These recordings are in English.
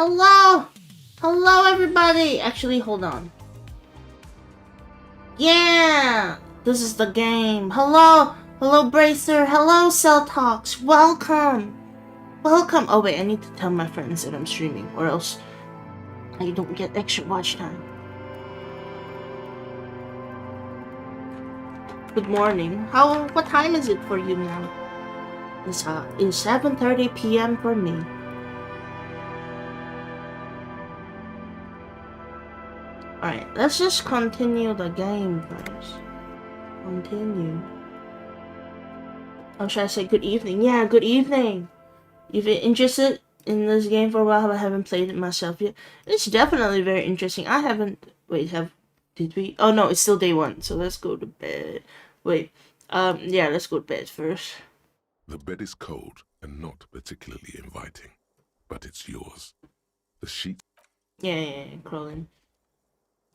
Hello! Hello, everybody! Actually, hold on. Yeah! This is the game. Hello! Hello, Bracer! Hello, Cell Talks! Welcome! Welcome! Oh, wait, I need to tell my friends that I'm streaming, or else I don't get extra watch time. Good morning. What time is it for you now? It's 7:30 p.m. for me. Alright, let's just continue the game first. Continue. Oh, should I say good evening? Yeah, good evening. You've been interested in this game for a while, but I haven't played it myself yet. It's definitely very interesting. I haven't... Wait, did we? Oh no, it's still day one, so let's go to bed. Wait, yeah, let's go to bed first. The bed is cold and not particularly inviting, but it's yours. The sheet... Yeah, crawling.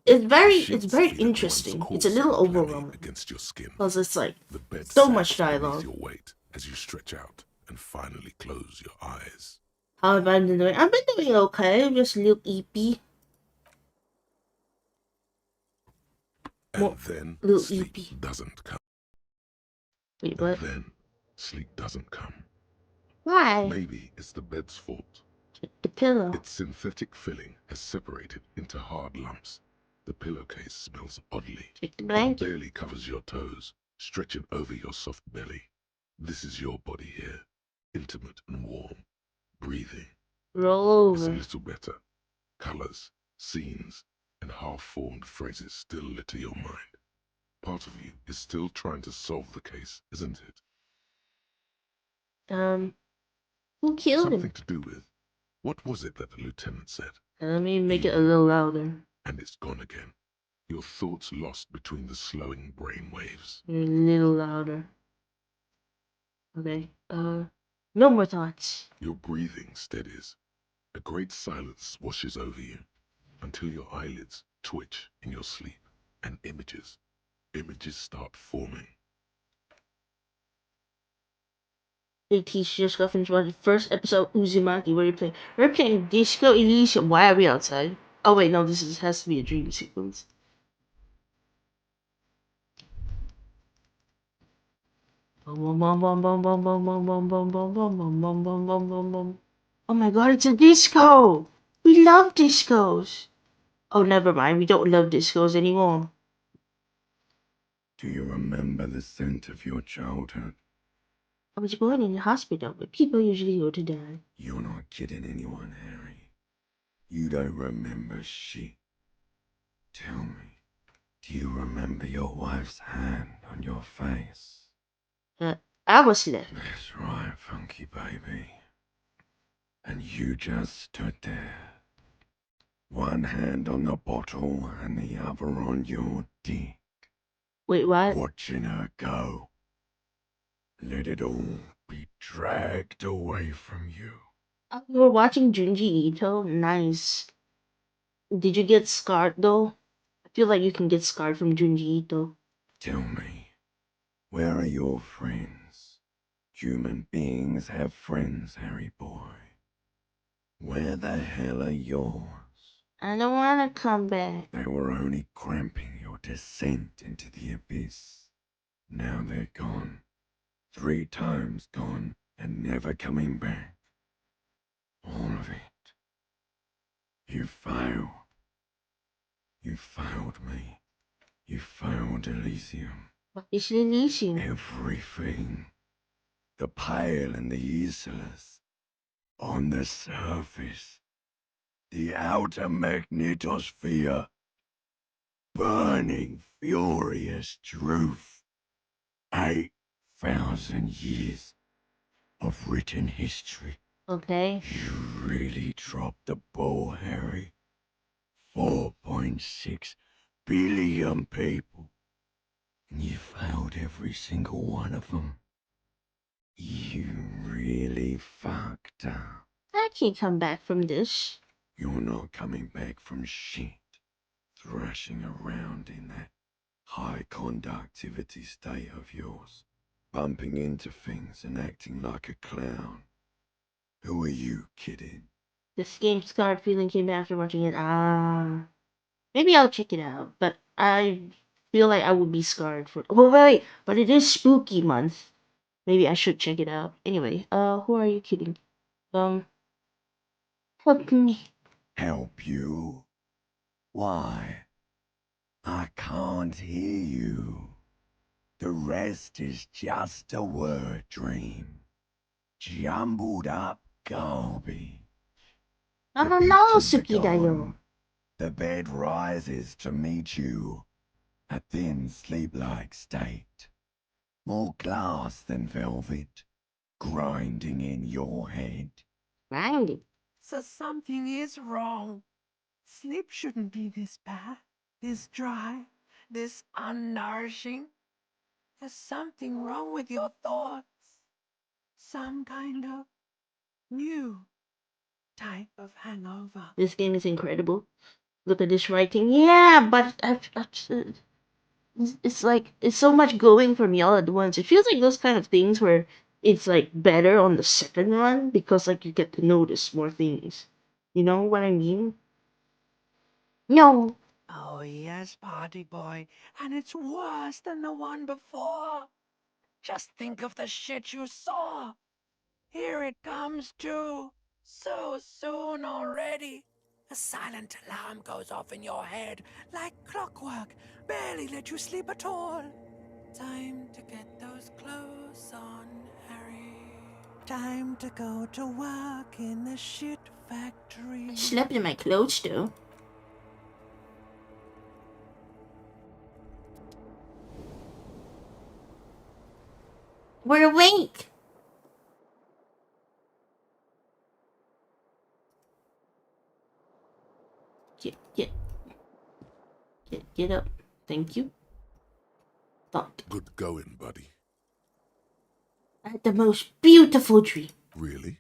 It's very interesting. It's a little overwhelming against your skin. because it's like the bed so much dialogue. Your weight as you stretch out and finally close your eyes. How have I been doing? I've been doing okay. I'm just a little eepy. And then sleep doesn't come. Wait, what? And then sleep doesn't come. Why? Maybe it's the bed's fault. The pillow. Its synthetic filling has separated into hard lumps. The pillowcase smells oddly. Check the blanket. It barely covers your toes, stretching over your soft belly. This is your body here, intimate and warm, breathing. Roll over. It's a little better. Colors, scenes, and half-formed phrases still litter your mind. Part of you is still trying to solve the case, isn't it? Who killed him? Something to do with, what was it that the lieutenant said? Let me make it a little louder. And it's gone again. Your thoughts lost between the slowing brain waves. A little louder. Okay. No more thoughts. Your breathing steadies. A great silence washes over you until your eyelids twitch in your sleep and images start forming. Hey, teach just got finished watching the first episode of Uzumaki. Where you playing? We're playing Disco Elysium. Why are we outside? Oh wait, no, has to be a dream sequence. Oh my god, it's a disco! We love discos! Oh, never mind, we don't love discos anymore. Do you remember the scent of your childhood? I was born in a hospital, but people usually go to die. You're not kidding anyone, Harry. You don't remember shit. Tell me, do you remember your wife's hand on your face? I was left. That's right, funky baby. And you just stood there. One hand on the bottle and the other on your dick. Wait, what? Watching her go. Let it all be dragged away from you. You were watching Junji Ito? Nice. Did you get scarred though? I feel like you can get scarred from Junji Ito. Tell me, where are your friends? Human beings have friends, Harry boy. Where the hell are yours? I don't want to come back. They were only cramping your descent into the abyss. Now they're gone. 3 times gone and never coming back. All of it. You failed. You failed me. You failed Elysium. What is Elysium? Everything. The pale and the islas. On the surface. The outer magnetosphere. Burning, furious truth. 8,000 years of written history. Okay. You really dropped the ball, Harry. 4.6 billion people. And you failed every single one of them. You really fucked up. I can't come back from this. You're not coming back from shit. Thrashing around in that high conductivity state of yours. Bumping into things and acting like a clown. Who are you kidding? This game scarred feeling came after watching it. Ah. Maybe I'll check it out, but I feel like I would be scarred for. Oh wait, but it is spooky month. Maybe I should check it out. Anyway, who are you kidding? Um, help me. Help you? Why? I can't hear you. The rest is just a word dream. Jumbled up garbage. I The don't know, pictures are Sukidayo. gone. The bed rises to meet you. A thin sleep-like state. More glass than velvet. Grinding in your head. Grinding. So something is wrong. Sleep shouldn't be this bad, this dry, this unnourishing. There's something wrong with your thoughts. Some kind of new type of hangover. This game is incredible. Look at this writing. Yeah, but it's like it's so much going for me all at once. It feels like those kind of things where it's like better on the second run because like you get to notice more things. You know what I mean? No. Oh yes, party boy, and it's worse than the one before. Just think of the shit you saw. Here it comes too. So soon already. A silent alarm goes off in your head like clockwork. Barely let you sleep at all. Time to get those clothes on, Harry. Time to go to work in the shit factory. I slept in my clothes though. We're awake. Get up. Thank you. Thought. Good going, buddy. I had the most beautiful dream. Really?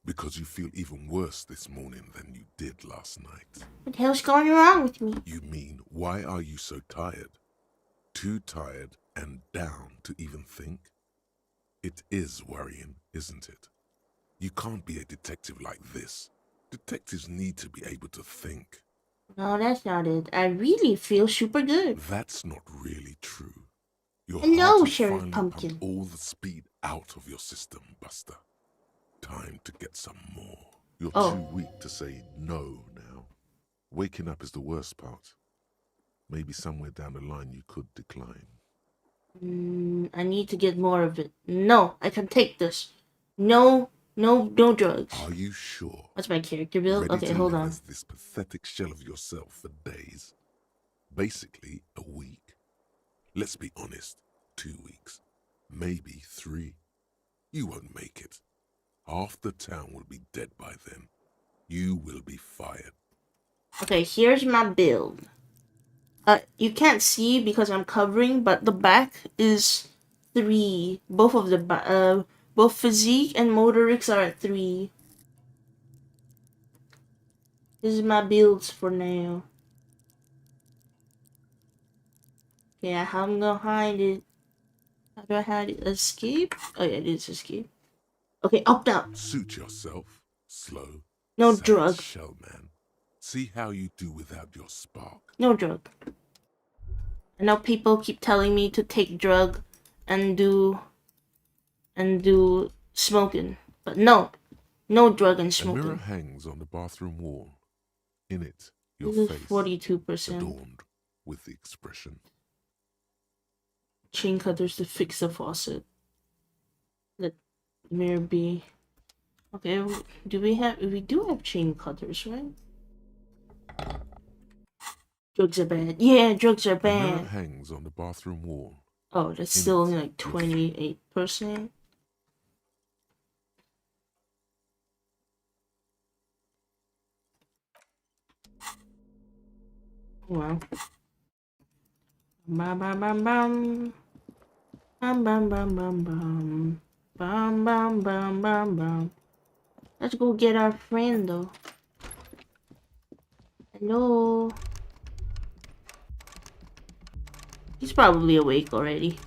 Because you feel even worse this morning than you did last night. What the hell's going wrong with me? You mean, why are you so tired? Too tired and down to even think? It is worrying, isn't it? You can't be a detective like this. Detectives need to be able to think. No, that's not it. I really feel super good. That's not really true. Your Hello, heart has Sheriff finally Pumpkin. pumped all the speed out of your system, Buster. Time to get some more. You're too weak to say no now. Waking up is the worst part. Maybe somewhere down the line you could decline. I need to get more of it. No, I can take this. No drugs. Are you sure? What's my character build? Ready Okay, to hold live on. as this pathetic shell of yourself for days? Basically, a week. Let's be honest, 2 weeks. Maybe 3. You won't make it. Half the town will be dead by then. You will be fired. Okay, here's my build. You can't see because I'm covering, but the back is 3. Both of the both physique and motorics are at 3. This is my builds for now. Yeah, how I'm gonna hide it? How do I hide it? Escape? Oh yeah, it is escape. Okay, up down. Suit yourself. Slow. No Sad drug. shell man. See how you do without your spark. No drug. I know people keep telling me to take drug and do smoking, but no drug and A mirror smoking. hangs on the bathroom wall. In it, your This is face 42%. adorned with the expression. Chain cutters to fix the faucet. Let mirror be. Okay, we do have chain cutters, right? Drugs are bad. Yeah, drugs are A mirror bad. hangs on the bathroom wall. Oh, that's In still it, only like your 28%. Well. Bam bam bam bam. Bam bam bam bam bam. Bam bam bam bam bam. Let's go get our friend though. Hello. He's probably awake already.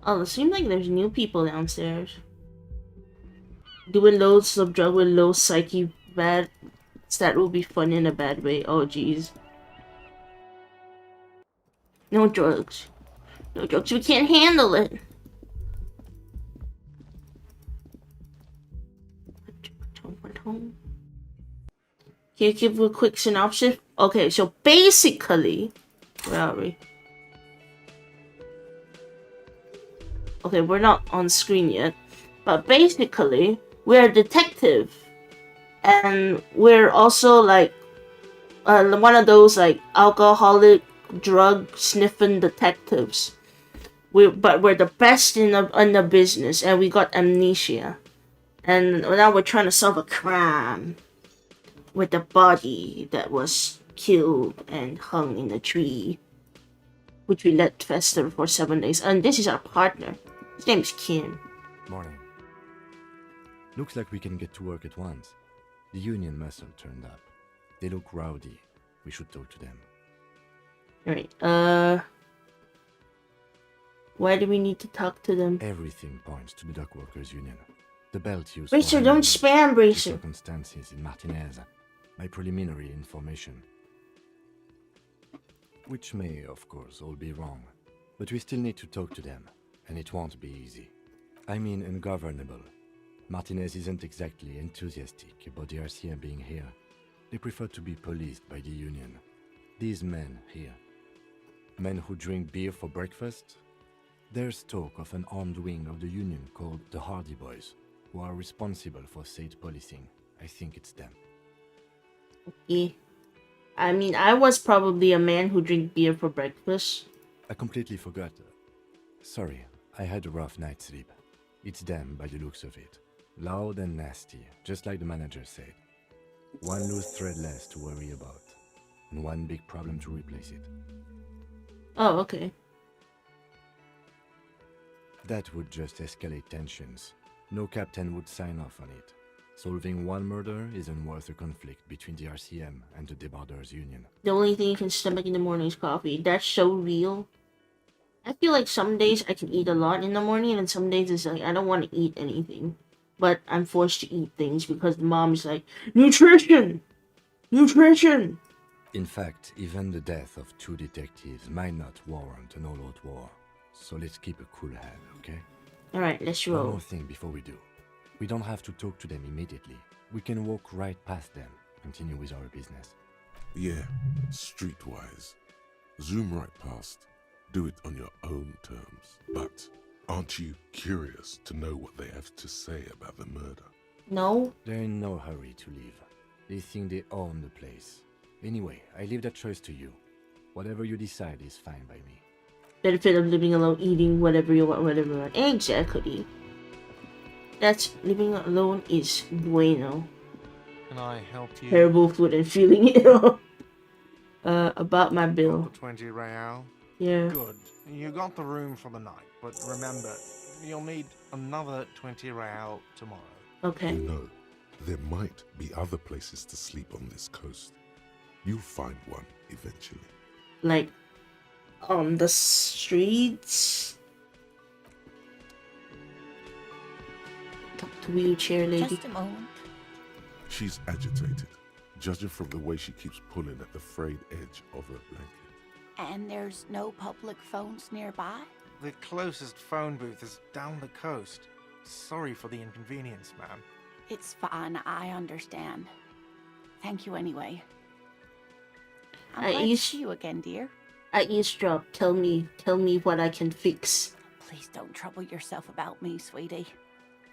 Oh, it seems like there's new people downstairs. Doing loads of drug with low psyche bad. That will be fun in a bad way. Oh, jeez. No drugs. No drugs. We can't handle it. Can you give a quick synopsis? Okay, so basically, where are we? Okay, we're not on screen yet, but basically, we're a detective, and we're also like one of those like alcoholic drug sniffing detectives. But we're the best in the business, and we got amnesia, and now we're trying to solve a crime with a body that was killed and hung in a tree, which we let fester for 7 days. And this is our partner. His name is Kim. Morning. Looks like we can get to work at once. The union muscle turned up. They look rowdy. We should talk to them. Alright, why do we need to talk to them? Everything points to the dock workers union. The belt used Bracer, don't spam, the Bracer. circumstances in Martinez. My preliminary information. Which may, of course, all be wrong. But we still need to talk to them, and it won't be easy. I mean ungovernable. Martinez isn't exactly enthusiastic about the RCM being here. They prefer to be policed by the union. These men here. Men who drink beer for breakfast? There's talk of an armed wing of the union called the Hardy Boys, who are responsible for state policing. I think it's them. Yeah. I mean, I was probably a man who drank beer for breakfast. I completely forgot. Sorry, I had a rough night's sleep. It's them by the looks of it. Loud and nasty, just like the manager said. One loose thread less to worry about, and one big problem to replace it. Oh, okay. That would just escalate tensions. No captain would sign off on it. Solving one murder isn't worth a conflict between the RCM and the Debarders Union. The only thing you can stomach in the morning is coffee. That's so real. I feel like some days I can eat a lot in the morning, and some days it's like I don't want to eat anything. But I'm forced to eat things because the mom's like, nutrition! Nutrition! In fact, even the death of 2 detectives might not warrant an all-out war. So let's keep a cool head, okay? Alright, let's One roll. more thing before we do. We don't have to talk to them immediately. We can walk right past them, continue with our business. Yeah, streetwise. Zoom right past. Do it on your own terms. But aren't you curious to know what they have to say about the murder? No? They're in no hurry to leave. They think they own the place. Anyway, I leave that choice to you. Whatever you decide is fine by me. Benefit of living alone, eating whatever you want, whatever you want. Exactly. That's living alone is bueno. Can I help you? Terrible food and feeling ill. About my bill. Got the 20 real? Yeah. Good. You got the room for the night, but remember, you'll need another 20 real tomorrow. Okay. You know, there might be other places to sleep on this coast. You'll find one eventually. Like, on the streets. Talk to wheelchair lady. Just a moment. She's agitated, judging from the way she keeps pulling at the frayed edge of her blanket. And there's no public phones nearby? The closest phone booth is down the coast. Sorry for the inconvenience, ma'am. It's fine, I understand. Thank you anyway. I'm glad to see you again, dear. I eavesdrop. Tell me what I can fix. Please don't trouble yourself about me, sweetie.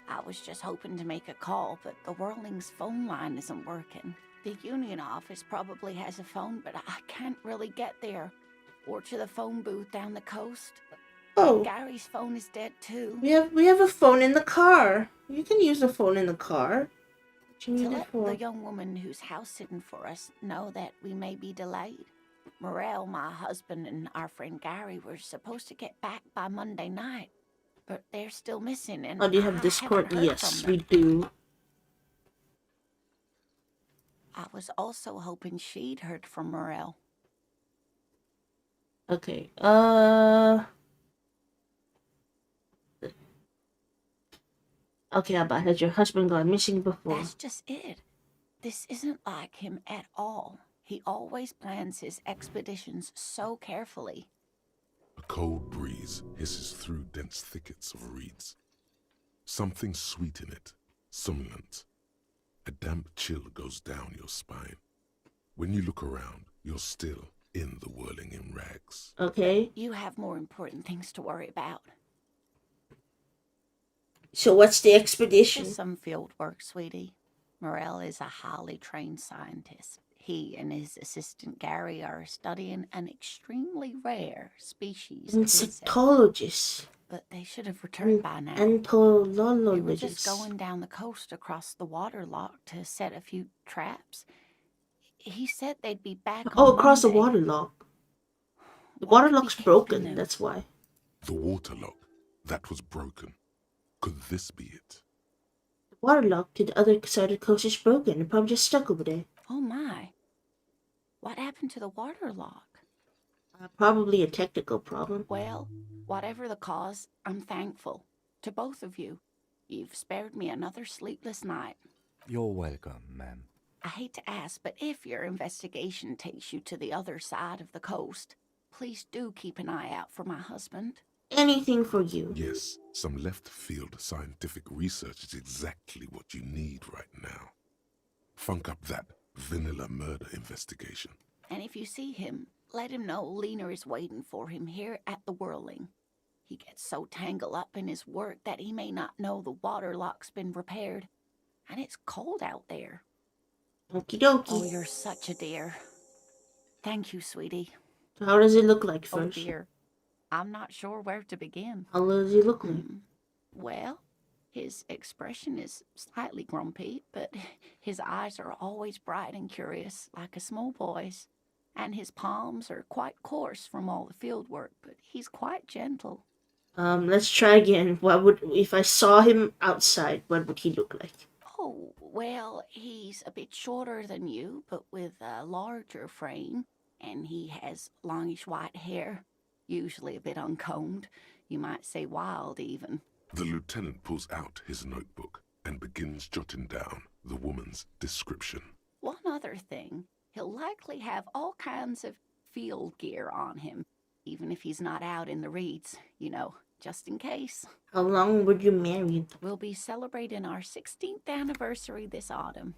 I was just hoping to make a call, but the Whirling's phone line isn't working. The union office probably has a phone, but I can't really get there. Or to the phone booth down the coast. Oh, Gary's phone is dead too. we have a phone in the car. You can use the phone in the car. What you To need it let for? the young woman who's house sitting for us know that we may be delayed. Mare, my husband, and our friend Gary were supposed to get back by Monday night, but they're still missing, and Oh, do you I have Discord? haven't heard Yes, from we them. do. I was also hoping she'd heard from Morel. Okay. Okay, but has your husband gone missing before? That's just it. This isn't like him at all. He always plans his expeditions so carefully. A cold breeze hisses through dense thickets of reeds. Something sweet in it, somnolent. A damp chill goes down your spine. When you look around, you're still in the whirling in rags. Okay. You have more important things to worry about. So what's the expedition? Just some field work, sweetie. Morel is a highly trained scientist. He and his assistant Gary are studying an extremely rare species of insect. Insectologist. But they should have returned by now. Entomologist. They were just going down the coast across the water lock to set a few traps. He said they'd be back on across Monday. the water lock. The What water could be lock's keeping broken, them? that's why. The water lock, that was broken. Could this be it? The water lock to the other side of the coast is broken. They're probably just stuck over there. Oh my. What happened to the water lock? Probably a technical problem. Well, whatever the cause, I'm thankful. To both of you. You've spared me another sleepless night. You're welcome, ma'am. I hate to ask, but if your investigation takes you to the other side of the coast, please do keep an eye out for my husband. Anything for you. Yes, some left-field scientific research is exactly what you need right now. Funk up that vanilla murder investigation. And if you see him, let him know Lena is waiting for him here at the Whirling. He gets so tangled up in his work that he may not know the water lock's been repaired. And it's cold out there. Okie dokie. Oh, you're such a dear. Thank you, sweetie. So how does it look like Oh first? dear. I'm not sure where to begin. How does he look like? Well, his expression is slightly grumpy, but his eyes are always bright and curious, like a small boy's. And his palms are quite coarse from all the field work, but he's quite gentle. Let's try again. If I saw him outside, what would he look like? Oh, well, he's a bit shorter than you, but with a larger frame, and he has longish white hair, usually a bit uncombed. You might say wild, even. The lieutenant pulls out his notebook and begins jotting down the woman's description. One other thing, he'll likely have all kinds of field gear on him, even if he's not out in the reeds, you know, just in case. How long were you married? We'll be celebrating our 16th anniversary this autumn.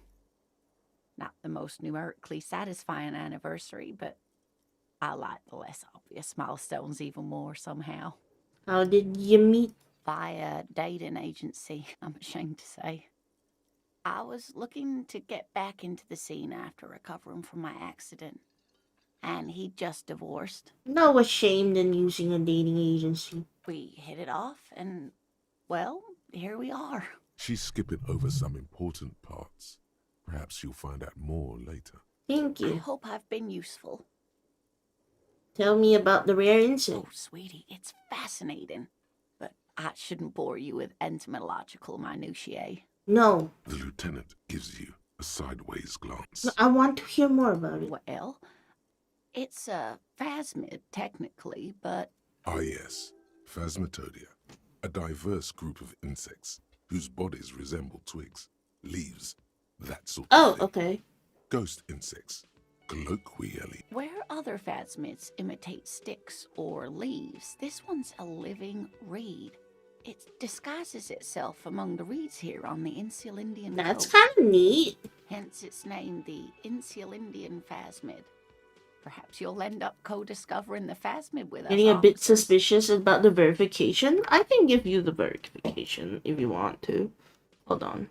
Not the most numerically satisfying anniversary, but I like the less obvious milestones even more somehow. How did you meet? Via dating agency, I'm ashamed to say. I was looking to get back into the scene after recovering from my accident. And he just divorced. No ashamed in using a dating agency. We hit it off and, well, here we are. She's skipping over some important parts. Perhaps you'll find out more later. Thank I you. hope I've been useful. Tell me about the rare insect. Oh, sweetie, it's fascinating. But I shouldn't bore you with entomological minutiae. No. The lieutenant gives you a sideways glance. No, I want to hear more about it. Well, it's a phasmid, technically, but... Ah yes, Phasmatodea, a diverse group of insects whose bodies resemble twigs, leaves, that sort of thing. Okay. Ghost insects, colloquially. Where other phasmids imitate sticks or leaves, this one's a living reed. It disguises itself among the reeds here on the Insulindian That's coast. kind of neat. Hence its name, the Insulindian phasmid. Perhaps you'll end up co-discovering the phasmid with us. Getting a bit officers. suspicious about the verification. I can give you the verification if you want to. Hold on.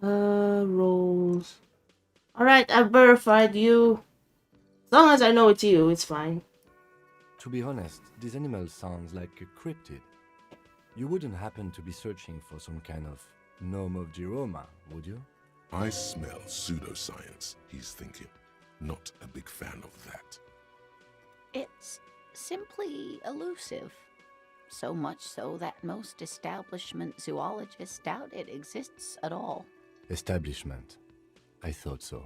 Roles. Alright, I've verified you. As long as I know it's you, it's fine. To be honest, this animal sounds like a cryptid. You wouldn't happen to be searching for some kind of gnome of Jeroma, would you? I smell pseudoscience, he's thinking. Not a big fan of that. It's simply elusive. So much so that most establishment zoologists doubt it exists at all. Establishment. I thought so.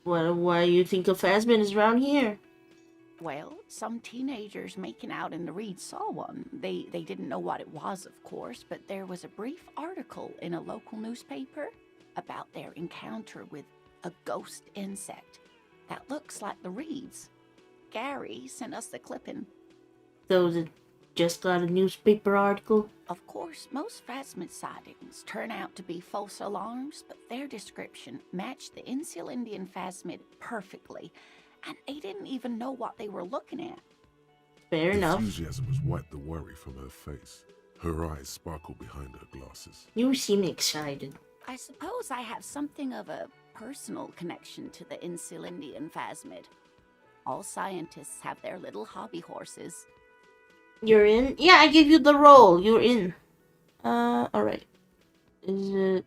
Why you think a phasmid is around here? Well, some teenagers making out in the reeds saw one. They didn't know what it was, of course, but there was a brief article in a local newspaper about their encounter with a ghost insect that looks like the reeds. Gary sent us the clipping. So it just got a newspaper article. Of course, most phasmid sightings turn out to be false alarms, but their description matched the Indian phasmid perfectly, and they didn't even know what they were looking at. Fair enough. Enthusiasm has wiped the worry from her face. Her eyes sparkle behind her glasses. You seem excited. I suppose I have something of a personal connection to the Indian phasmid. All scientists have their little hobby horses. You're in? Yeah, I gave you the role. You're in. Alright. Is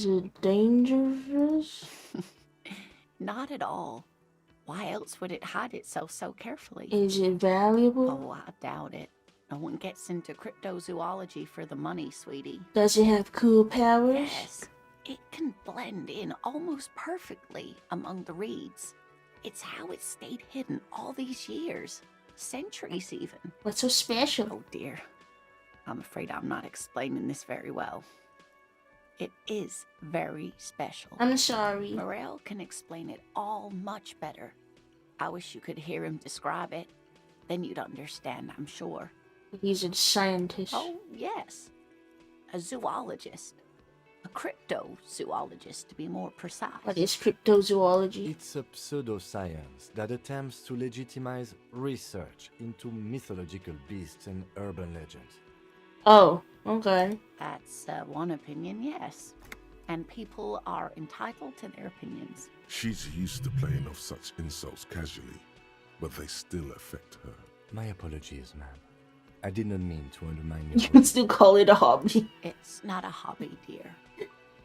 it dangerous? Not at all. Why else would it hide itself so carefully? Is it valuable? Oh, I doubt it. No one gets into cryptozoology for the money, sweetie. Does it have cool powers? Yes. It can blend in almost perfectly among the reeds. It's how it stayed hidden all these years. Centuries, even. What's so special? Oh, dear. I'm afraid I'm not explaining this very well. It is very special. I'm sorry. Morel can explain it all much better. I wish you could hear him describe it. Then you'd understand, I'm sure. He's a scientist. Oh, yes. A zoologist. A cryptozoologist, to be more precise. What is cryptozoology? It's a pseudoscience that attempts to legitimize research into mythological beasts and urban legends. Oh, okay. That's one opinion, yes. And people are entitled to their opinions. She's used to playing off such insults casually, but they still affect her. My apologies, ma'am. I did not mean to undermine You your can still call it a hobby. It's not a hobby, dear.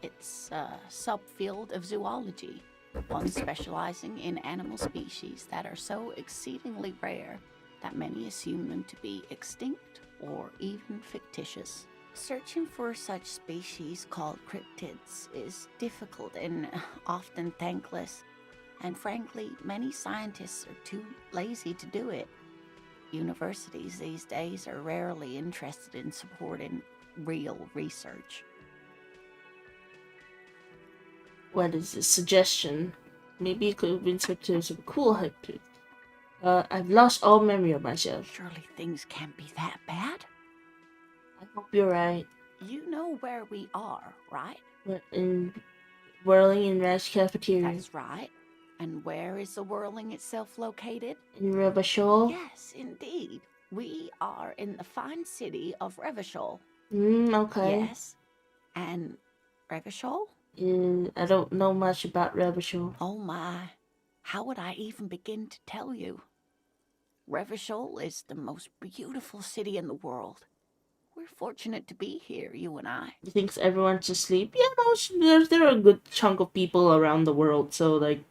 It's a subfield of zoology, one specializing in animal species that are so exceedingly rare that many assume them to be extinct or even fictitious. Searching for such species called cryptids is difficult and often thankless, and frankly, many scientists are too lazy to do it. Universities these days are rarely interested in supporting real research. What is the suggestion? Maybe it could have been such a cool hype. I've lost all memory of myself. Surely things can't be that bad? I hope you're right. You know where we are, right? But in Whirling in Ras Cafeteria. That's right. And where is the whirling itself located? In Revachol? Yes, indeed. We are in the fine city of Revachol. Okay. Yes. And Revachol? I don't know much about Revachol. Oh my. How would I even begin to tell you? Revachol is the most beautiful city in the world. We're fortunate to be here, you and I. You think everyone's asleep? Yeah, no, there are a good chunk of people around the world, so like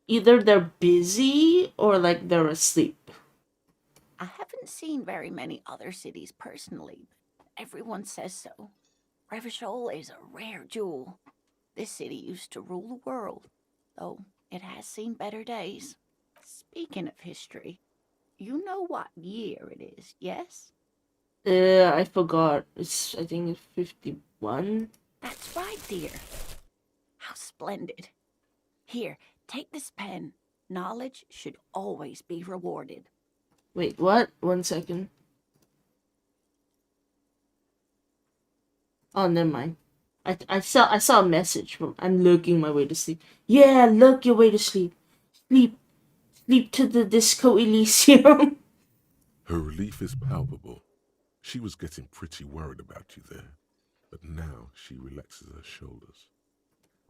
either they're busy or like they're asleep. I haven't seen very many other cities personally, but everyone says so. Revachol is a rare jewel. This city used to rule the world, though it has seen better days. Speaking of history, you know what year it is, yes? I forgot. I think it's 51. That's right, dear. How splendid. Here, take this pen. Knowledge should always be rewarded. Wait, what? 1 second. Oh, never mind. I saw a message from I'm lurking my way to sleep. Yeah, lurk your way to sleep. Sleep to the disco Elysium. Her relief is palpable. She was getting pretty worried about you there, but now she relaxes her shoulders.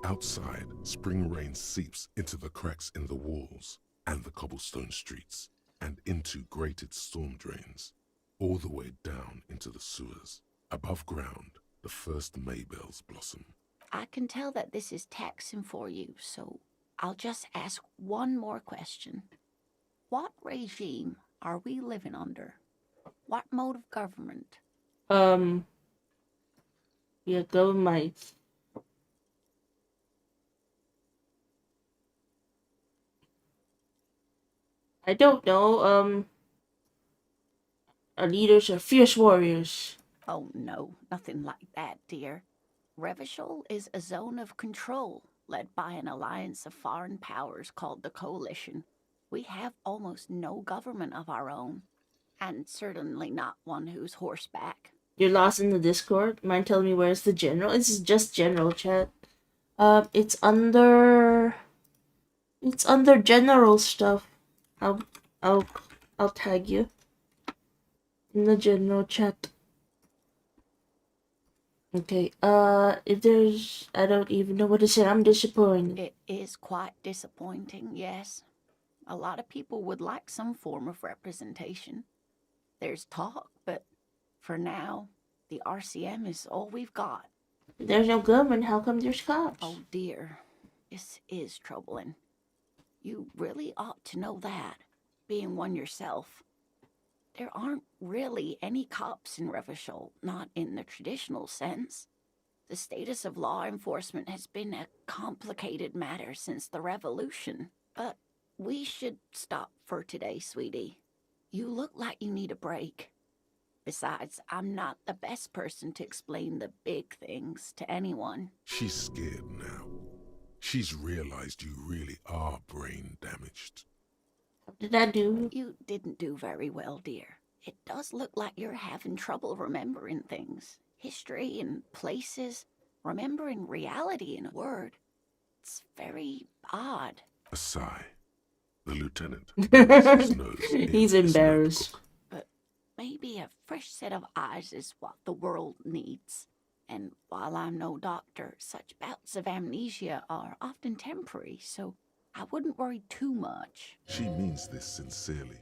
Outside, spring rain seeps into the cracks in the walls and the cobblestone streets and into grated storm drains, all the way down into the sewers. Above ground, the first maybells blossom. I can tell that this is taxing for you, so I'll just ask one more question. What regime are we living under? What mode of government? Yeah, government. I don't know. Our leaders are fierce warriors. Oh no, nothing like that, dear. Revachol is a zone of control led by an alliance of foreign powers called the Coalition. We have almost no government of our own, and certainly not one who's horseback. You're lost in the Discord. Mind telling me where's the general? It's just general chat. It's under general stuff. I'll I'll tag you in the general chat. Okay. If there's, I don't even know what to say. I'm disappointed. It is quite disappointing, yes. A lot of people would like some form of representation. There's talk, but for now, the RCM is all we've got. If there's no government, how come there's cops? Oh dear, this is troubling. You really ought to know that, being one yourself. There aren't really any cops in Revachol, not in the traditional sense. The status of law enforcement has been a complicated matter since the revolution. But we should stop for today, sweetie. You look like you need a break. Besides, I'm not the best person to explain the big things to anyone. She's scared now. She's realized you really are brain damaged. What did I do? You didn't do very well, dear. It does look like you're having trouble remembering things. History and places. Remembering reality in a word. It's very odd. A sigh. The lieutenant buries his nose in He's his embarrassed. notebook. But maybe a fresh set of eyes is what the world needs. And while I'm no doctor, such bouts of amnesia are often temporary, so I wouldn't worry too much. She means this sincerely.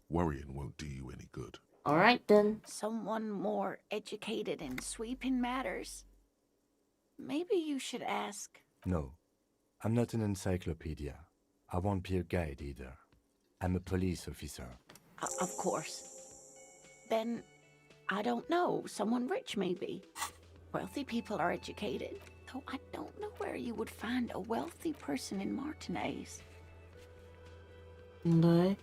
Worrying won't do you any good. Alright then. Someone more educated in sweeping matters. Maybe you should ask. No, I'm not an encyclopedia. I won't be a guide either. I'm a police officer. Of course. Then, I don't know, someone rich maybe. Wealthy people are educated, though I don't know where you would find a wealthy person in Martinez. Okay.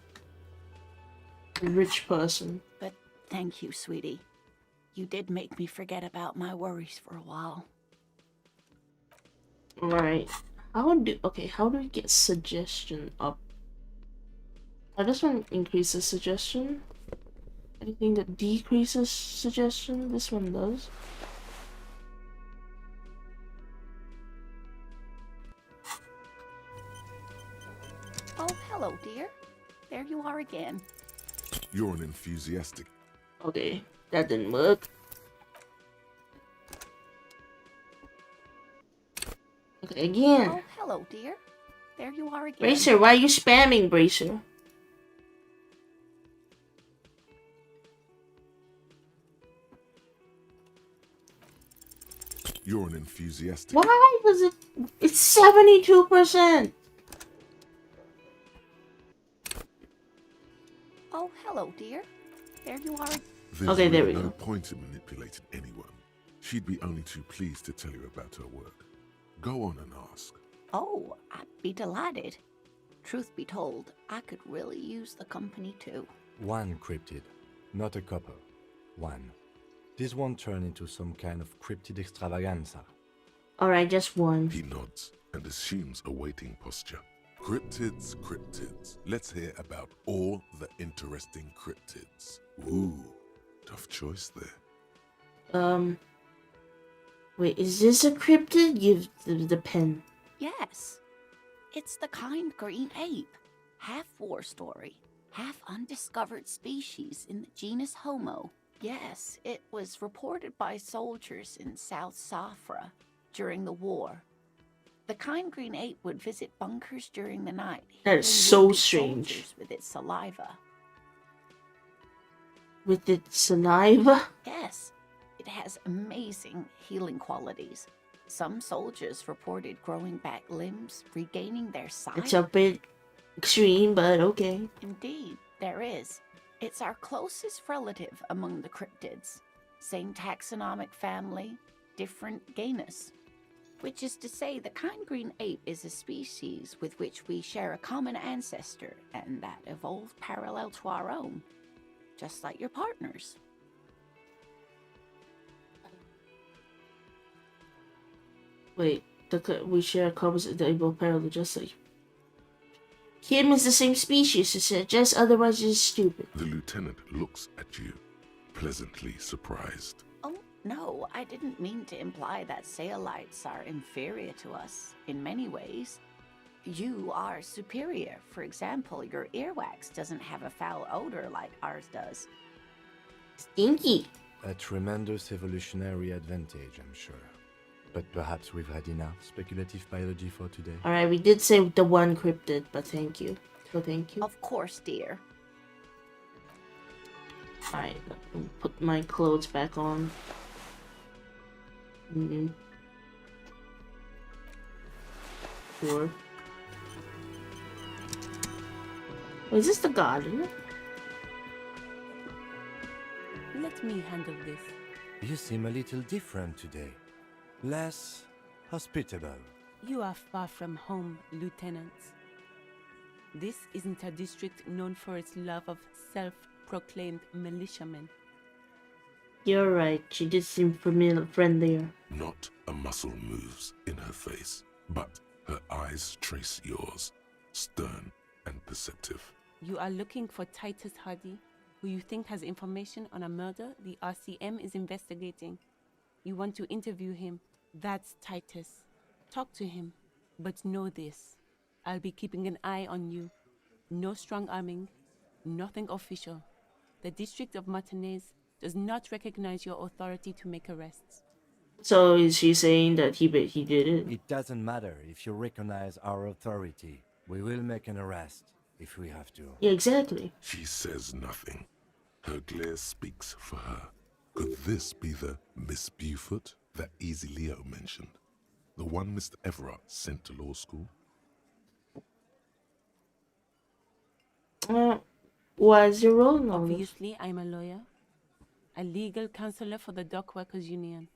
A rich person. But thank you, sweetie. You did make me forget about my worries for a while. Right. How do we get suggestion up? This one increases suggestion. Anything that decreases suggestion, this one does. Oh, hello, dear. There you are again. You're an enthusiastic. Okay, that didn't work. Okay, again. Oh, hello, dear. There you are again. Bracer, why are you spamming, Bracer? You're an enthusiastic. Why does it? It's 72%. Oh, hello, dear. There you are. There's Okay, there really we no go. point in manipulating anyone. She'd be only too pleased to tell you about her work. Go on and ask. Oh, I'd be delighted. Truth be told, I could really use the company too. One cryptid, not a couple. One. This won't turn into some kind of cryptid extravaganza. Alright, just one. He nods and assumes a waiting posture. Cryptids, cryptids. Let's hear about all the interesting cryptids. Ooh, tough choice there. Wait, is this a cryptid? Give the pen. Yes. It's the kind green ape. Half war story, half undiscovered species in the genus Homo. Yes, it was reported by soldiers in South Safra during the war. The kind green ape would visit bunkers during the night. That is healing so wounded strange. soldiers with its saliva. With its saliva? Yes, it has amazing healing qualities. Some soldiers reported growing back limbs, regaining their sight. It's a bit extreme, but okay. Indeed, there is. It's our closest relative among the cryptids. Same taxonomic family, different genus. Which is to say, the kind green ape is a species with which we share a common ancestor, and that evolved parallel to our own, just like your partners. Wait, we share copies of the able parallel just like Kim is the same species, it suggests otherwise is stupid. The lieutenant looks at you, pleasantly surprised. Oh, no, I didn't mean to imply that Saolites are inferior to us in many ways. You are superior. For example, your earwax doesn't have a foul odor like ours does. Stinky. A tremendous evolutionary advantage, I'm sure. But perhaps we've had enough speculative biology for today. Alright, we did say the one cryptid, but thank you. So thank you. Of course, dear. Alright, put my clothes back on. Sure. Oh, is this the garden? Let me handle this. You seem a little different today. Less hospitable. You are far from home, Lieutenant. This isn't a district known for its love of self-proclaimed militiamen. You're right, she did seem friendlier. Not a muscle moves in her face, but her eyes trace yours, stern and perceptive. You are looking for Titus Hardy, who you think has information on a murder the RCM is investigating. You want to interview him. That's Titus. Talk to him. But know this. I'll be keeping an eye on you. No strong arming. Nothing official. The District of Martinez does not recognize your authority to make arrests. So is she saying that he did it? It doesn't matter if you recognize our authority. We will make an arrest if we have to. Yeah, exactly. She says nothing. Her glare speaks for her. Could this be the Miss Buford that Easy Leo mentioned? The one Mr. Everett sent to law school? What's your role now? Obviously, I'm a lawyer. A legal counselor for the Dock Workers Union.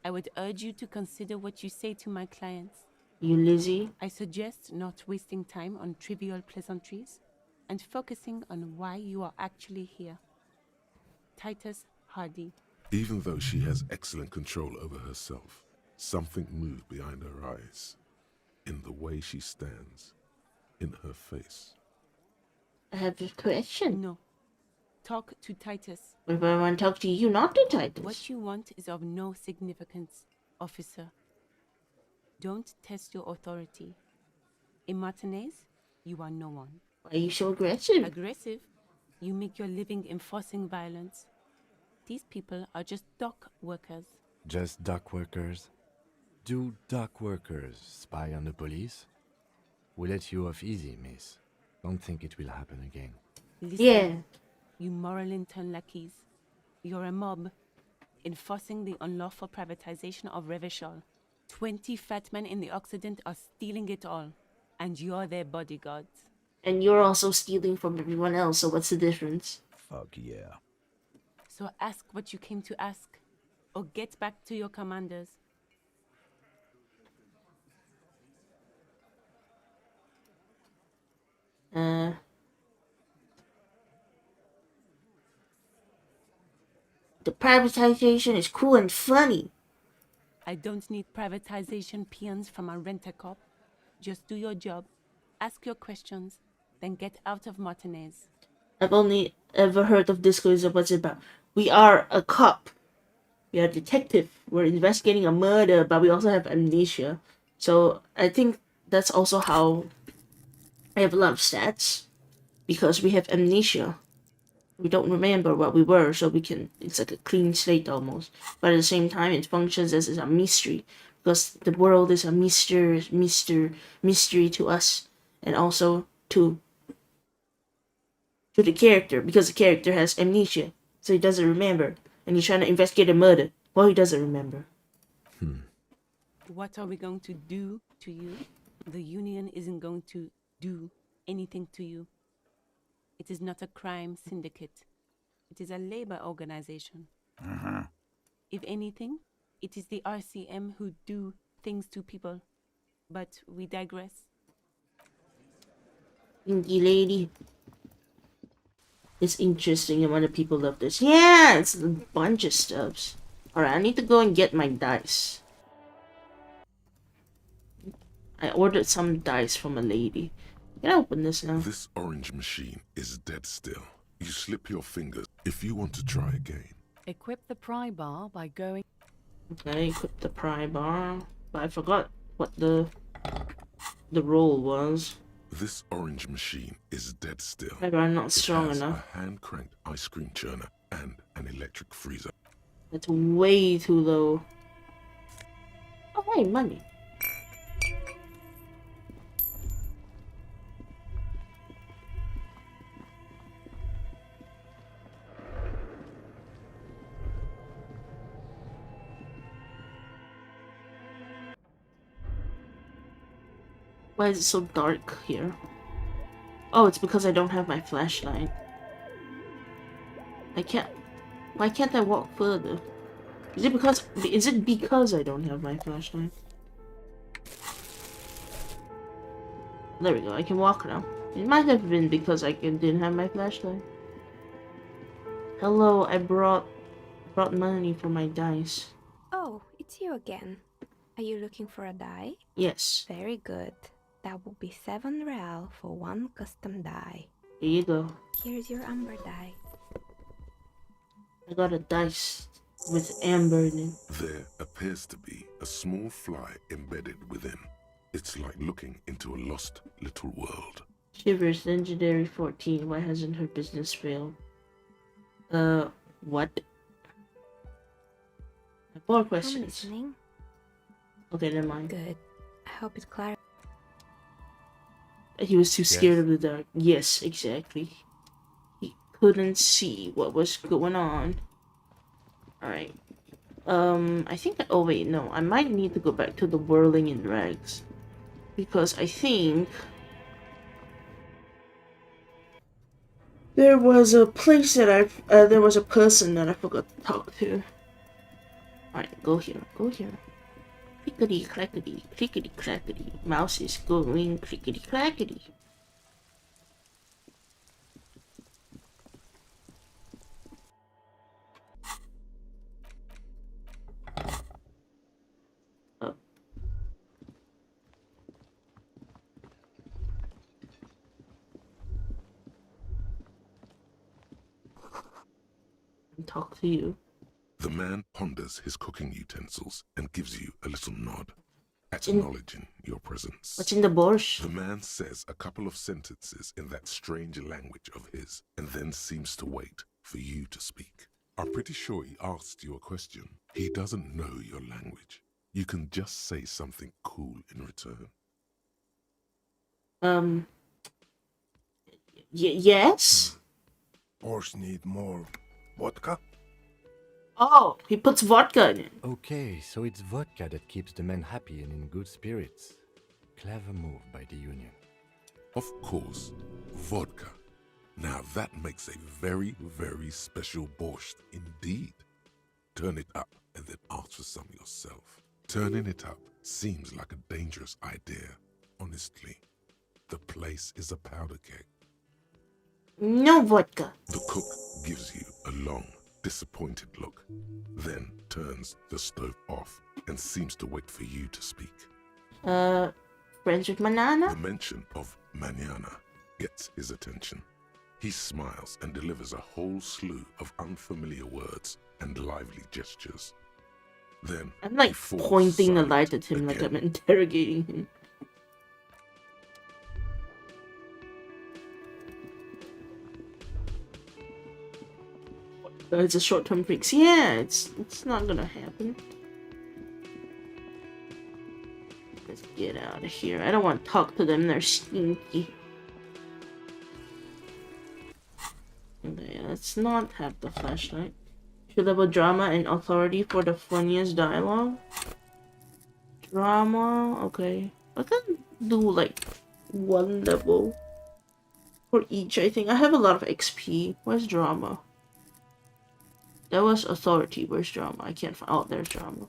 I would urge you to consider what you say to my clients. You Lizzie? I suggest not wasting time on trivial pleasantries and focusing on why you are actually here. Titus Hardy. Even though she has excellent control over herself, something moved behind her eyes, in the way she stands, in her face. I have a question. No. Talk to Titus. What if I want to talk to you, not to Titus? What you want is of no significance, officer. Don't test your authority. In Martinez, you are no one. Why are you so aggressive? Aggressive? You make your living enforcing violence. These people are just dock workers. Just dock workers? Do dock workers spy on the police? We let you off easy, miss. Don't think it will happen again. Listen, Yeah. you moral intern lackeys. You're a mob, enforcing the unlawful privatization of Revachol. 20 fat men in the Occident are stealing it all, and you're their bodyguards. And you're also stealing from everyone else, so what's the difference? Fuck yeah. So ask what you came to ask, or get back to your commanders. The privatization is cool and funny. I don't need privatization peons from a rent-a-cop. Just do your job, ask your questions, then get out of Martinez. I've only ever heard of this because of what's it about. We are a cop. We are a detective. We're investigating a murder, but we also have amnesia. So I think that's also how I have a lot of stats. Because we have amnesia. We don't remember what we were, so we can, it's like a clean slate almost. But at the same time, it functions as a mystery. Because the world is a mystery to us. And also to the character, because the character has amnesia. So he doesn't remember. And he's trying to investigate a murder. Well, he doesn't remember. What are we going to do to you? The Union isn't going to do anything to you. It is not a crime syndicate. It is a labor organization. If anything, it is the RCM who do things to people. But we digress. Pinky lady. It's interesting and other people love this. Yeah, it's a bunch of stuffs. Alright, I need to go and get my dice. I ordered some dice from a lady. Can I open this now? This orange machine is dead still. You slip your fingers if you want to try again. Equip the pry bar by going... Okay, equip the pry bar. But I forgot what the roll was. This orange machine is dead still. Maybe I'm not strong it has enough. a hand-cranked ice cream churner and an electric freezer. That's way too low. Oh, hey, money. Why is it so dark here? Oh, it's because I don't have my flashlight. Why can't I walk further? Is it because I don't have my flashlight? There we go, I can walk now. It might have been because I didn't have my flashlight. Hello, I brought money for my dice. Oh, it's you again. Are you looking for a die? Yes. Very good. That will be 7 real for 1 custom die. Here you go. Here's your amber die. I got a dice with amber in it. There appears to be a small fly embedded within. It's like looking into a lost little world. Shivers, Legendary 14. Why hasn't her business failed? What? More questions. I'm listening. Okay, never mind. Good. I hope it clarifies. He was too scared of the dark. Yes, exactly. He couldn't see what was going on. Alright. I think... Oh, wait, no. I might need to go back to the whirling in rags. Because I think... there was a place that there was a person that I forgot to talk to. Alright, go here. Go here. Clickety clackety, clickety clackety. Mouse is going clickety clackety. Oh. Talk to you. The man ponders his cooking utensils and gives you a little nod, acknowledging your presence. What's in the borscht? The man says a couple of sentences in that strange language of his, and then seems to wait for you to speak. I'm pretty sure he asked you a question. He doesn't know your language. You can just say something cool in return. Yes? Horse need more vodka? Oh, he puts vodka in it. Okay, so it's vodka that keeps the men happy and in good spirits. Clever move by the Union. Of course, vodka. Now that makes a very, very special borscht indeed. Turn it up and then ask for some yourself. Turning it up seems like a dangerous idea, honestly. The place is a powder keg. No vodka. The cook gives you a long, disappointed look, then turns the stove off and seems to wait for you to speak. Friends with Manana? The mention of mañana gets his attention. He smiles and delivers a whole slew of unfamiliar words and lively gestures. Then I'm like he falls pointing the silent light at him like again. I'm interrogating him. It's a short-term fix. Yeah, it's not gonna happen. Let's get out of here. I don't want to talk to them. They're stinky. Okay, let's not have the flashlight. Should have a drama and authority for the funniest dialogue. Drama, okay. I can do like 1 level for each, I think. I have a lot of XP. Where's drama? That was authority. Where's drama? I can't find. Oh, there's drama.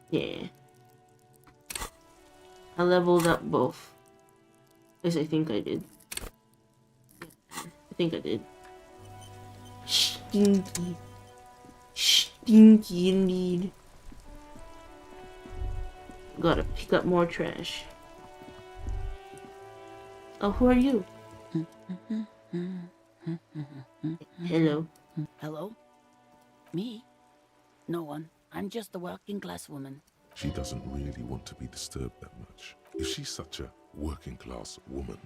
Yeah. I leveled up both. Yes, I think I did. I think I did. Stinky. Stinky indeed. Gotta pick up more trash. Oh, who are you? Hello. Hello? Me? No one. I'm just a working class woman. She doesn't really want to be disturbed that much. If she's such a working class woman,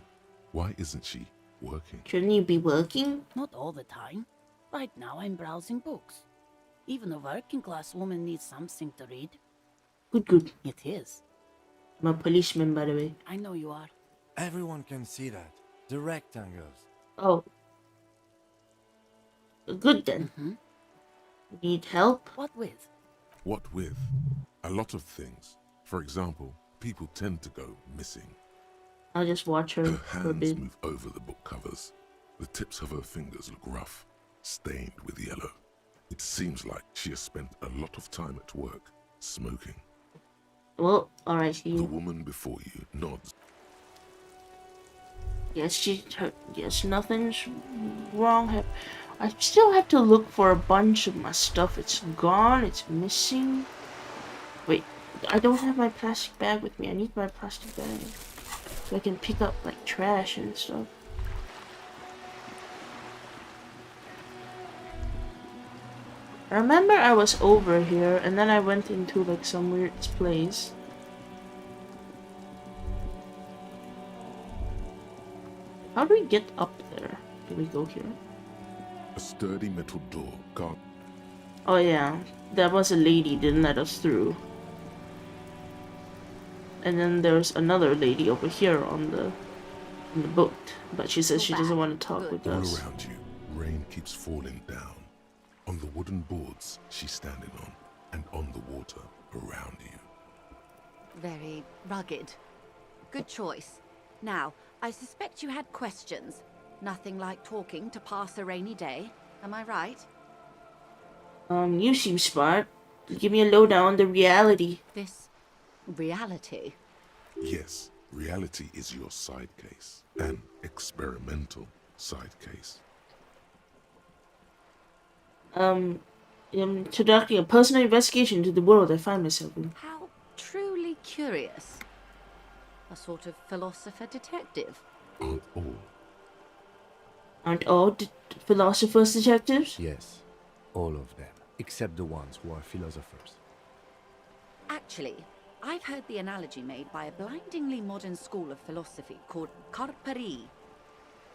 why isn't she working? Shouldn't you be working? Not all the time. Right now I'm browsing books. Even a working class woman needs something to read. Good, good. It is. I'm a policeman, by the way. I know you are. Everyone can see that. The rectangles. Oh. Good then. Need help? What with? What with? A lot of things. For example, people tend to go missing. I'll just watch her Her for a hands bit. move over the book covers. The tips of her fingers look rough, stained with yellow. It seems like she has spent a lot of time at work, smoking. Well, alright, The woman before you nods. Yes, yes, nothing's wrong. I still have to look for a bunch of my stuff. It's gone. It's missing. Wait, I don't have my plastic bag with me. I need my plastic bag so I can pick up like trash and stuff. I remember I was over here and then I went into like some weird place. How do we get up there? Do we go here? A sturdy metal door guard. Oh yeah, that was a lady didn't let us through. And then there's another lady over here on the boat, but she says she doesn't want to talk with All us. around you, rain keeps falling down. On the wooden boards she's standing on, and on the water around you. Very rugged. Good choice. Now, I suspect you had questions. Nothing like talking to pass a rainy day. Am I right? You seem smart. Give me a lowdown on the reality. This reality? Yes, reality is your side case. An experimental side case. Conducting a personal investigation into the world I find myself in. How truly curious. A sort of philosopher detective. Aren't all Philosophers detectives? Yes, all of them, except the ones who are philosophers. Actually, I've heard the analogy made by a blindingly modern school of philosophy called 𝑧𝒕𝒓𝒂𝒎.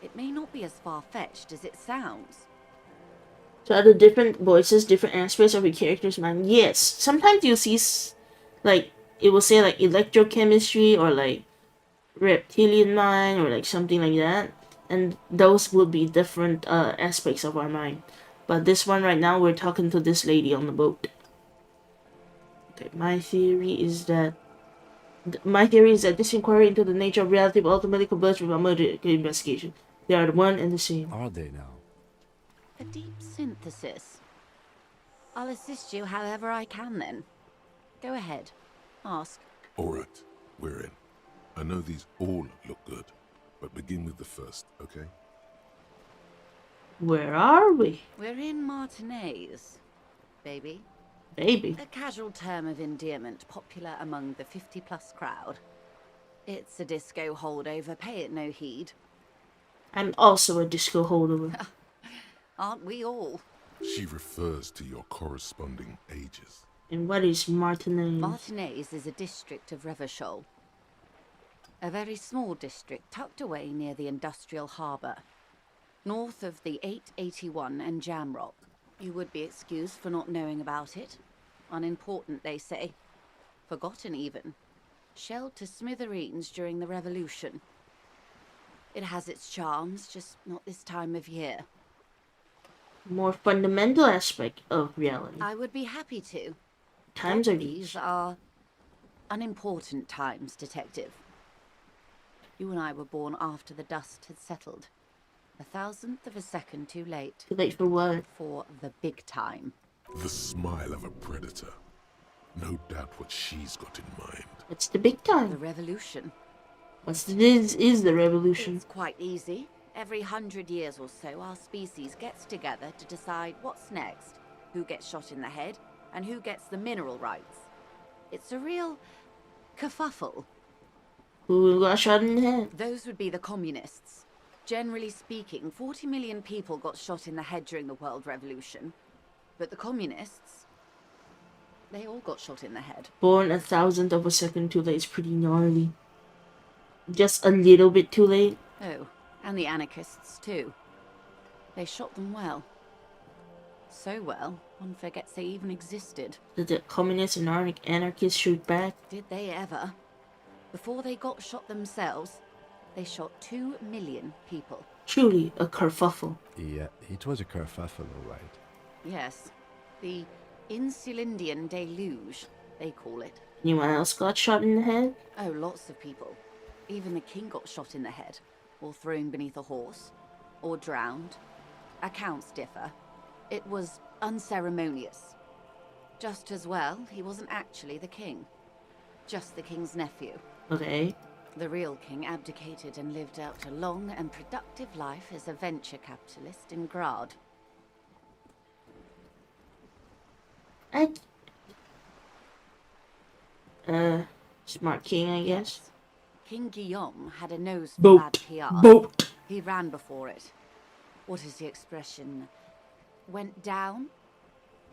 It may not be as far-fetched as it sounds. So are the different voices, different aspects of a character's mind? Yes. Sometimes you'll see, like, it will say, like, electrochemistry or, like, reptilian mind or, like, something like that. And those will be different aspects of our mind. But this one right now, we're talking to this lady on the boat. Okay, my theory is that this inquiry into the nature of reality will ultimately converge with our murder investigation. They are the one and the same. Are they now? A deep synthesis. I'll assist you however I can then. Go ahead. Ask. Alright, we're in. I know these all look good, but begin with the first, okay? Where are we? We're in Martinez, baby. Baby. A casual term of endearment popular among the 50-plus crowd. It's a disco holdover, pay it no heed. I'm also a disco holdover. Aren't we all? She refers to your corresponding ages. And what is Martinez? Martinez is a district of Revachol. A very small district tucked away near the industrial harbour. North of the 881 and Jamrock. You would be excused for not knowing about it. Unimportant, they say. Forgotten even. Shelled to smithereens during the Revolution. It has its charms, just not this time of year. More fundamental aspect of reality. I would be happy to. Times are these are unimportant times, Detective. You and I were born after the dust had settled. 1,000th of a second too late. Too late for what? For the big time. The smile of a predator. No doubt what she's got in mind. It's the big The time. revolution. This is the revolution. It's quite easy. Every 100 years or so, our species gets together to decide what's next, who gets shot in the head, and who gets the mineral rights. It's a real kerfuffle. Who got shot in the head? Those would be the communists. Generally speaking, 40 million people got shot in the head during the World Revolution. But the communists, they all got shot in the head. Born 1,000th of a second too late is pretty gnarly. Just a little bit too late. Oh, and the anarchists too. They shot them well. So well, one forgets they even existed. Did the communists and anarchists shoot back? Did they ever? Before they got shot themselves, they shot 2 million people. Truly a kerfuffle. Yeah, it was a kerfuffle, all right. Yes, the Insulindian deluge, they call it. Anyone else got shot in the head? Oh, lots of people. Even the king got shot in the head, or thrown beneath a horse, or drowned. Accounts differ. It was unceremonious. Just as well, he wasn't actually the king. Just the king's nephew. Okay. The real king abdicated and lived out a long and productive life as a venture capitalist in Grad. Smart king, I guess. Yes. King Guillaume had a nose for bad PR. Boat. He ran before it. What is the expression? Went down?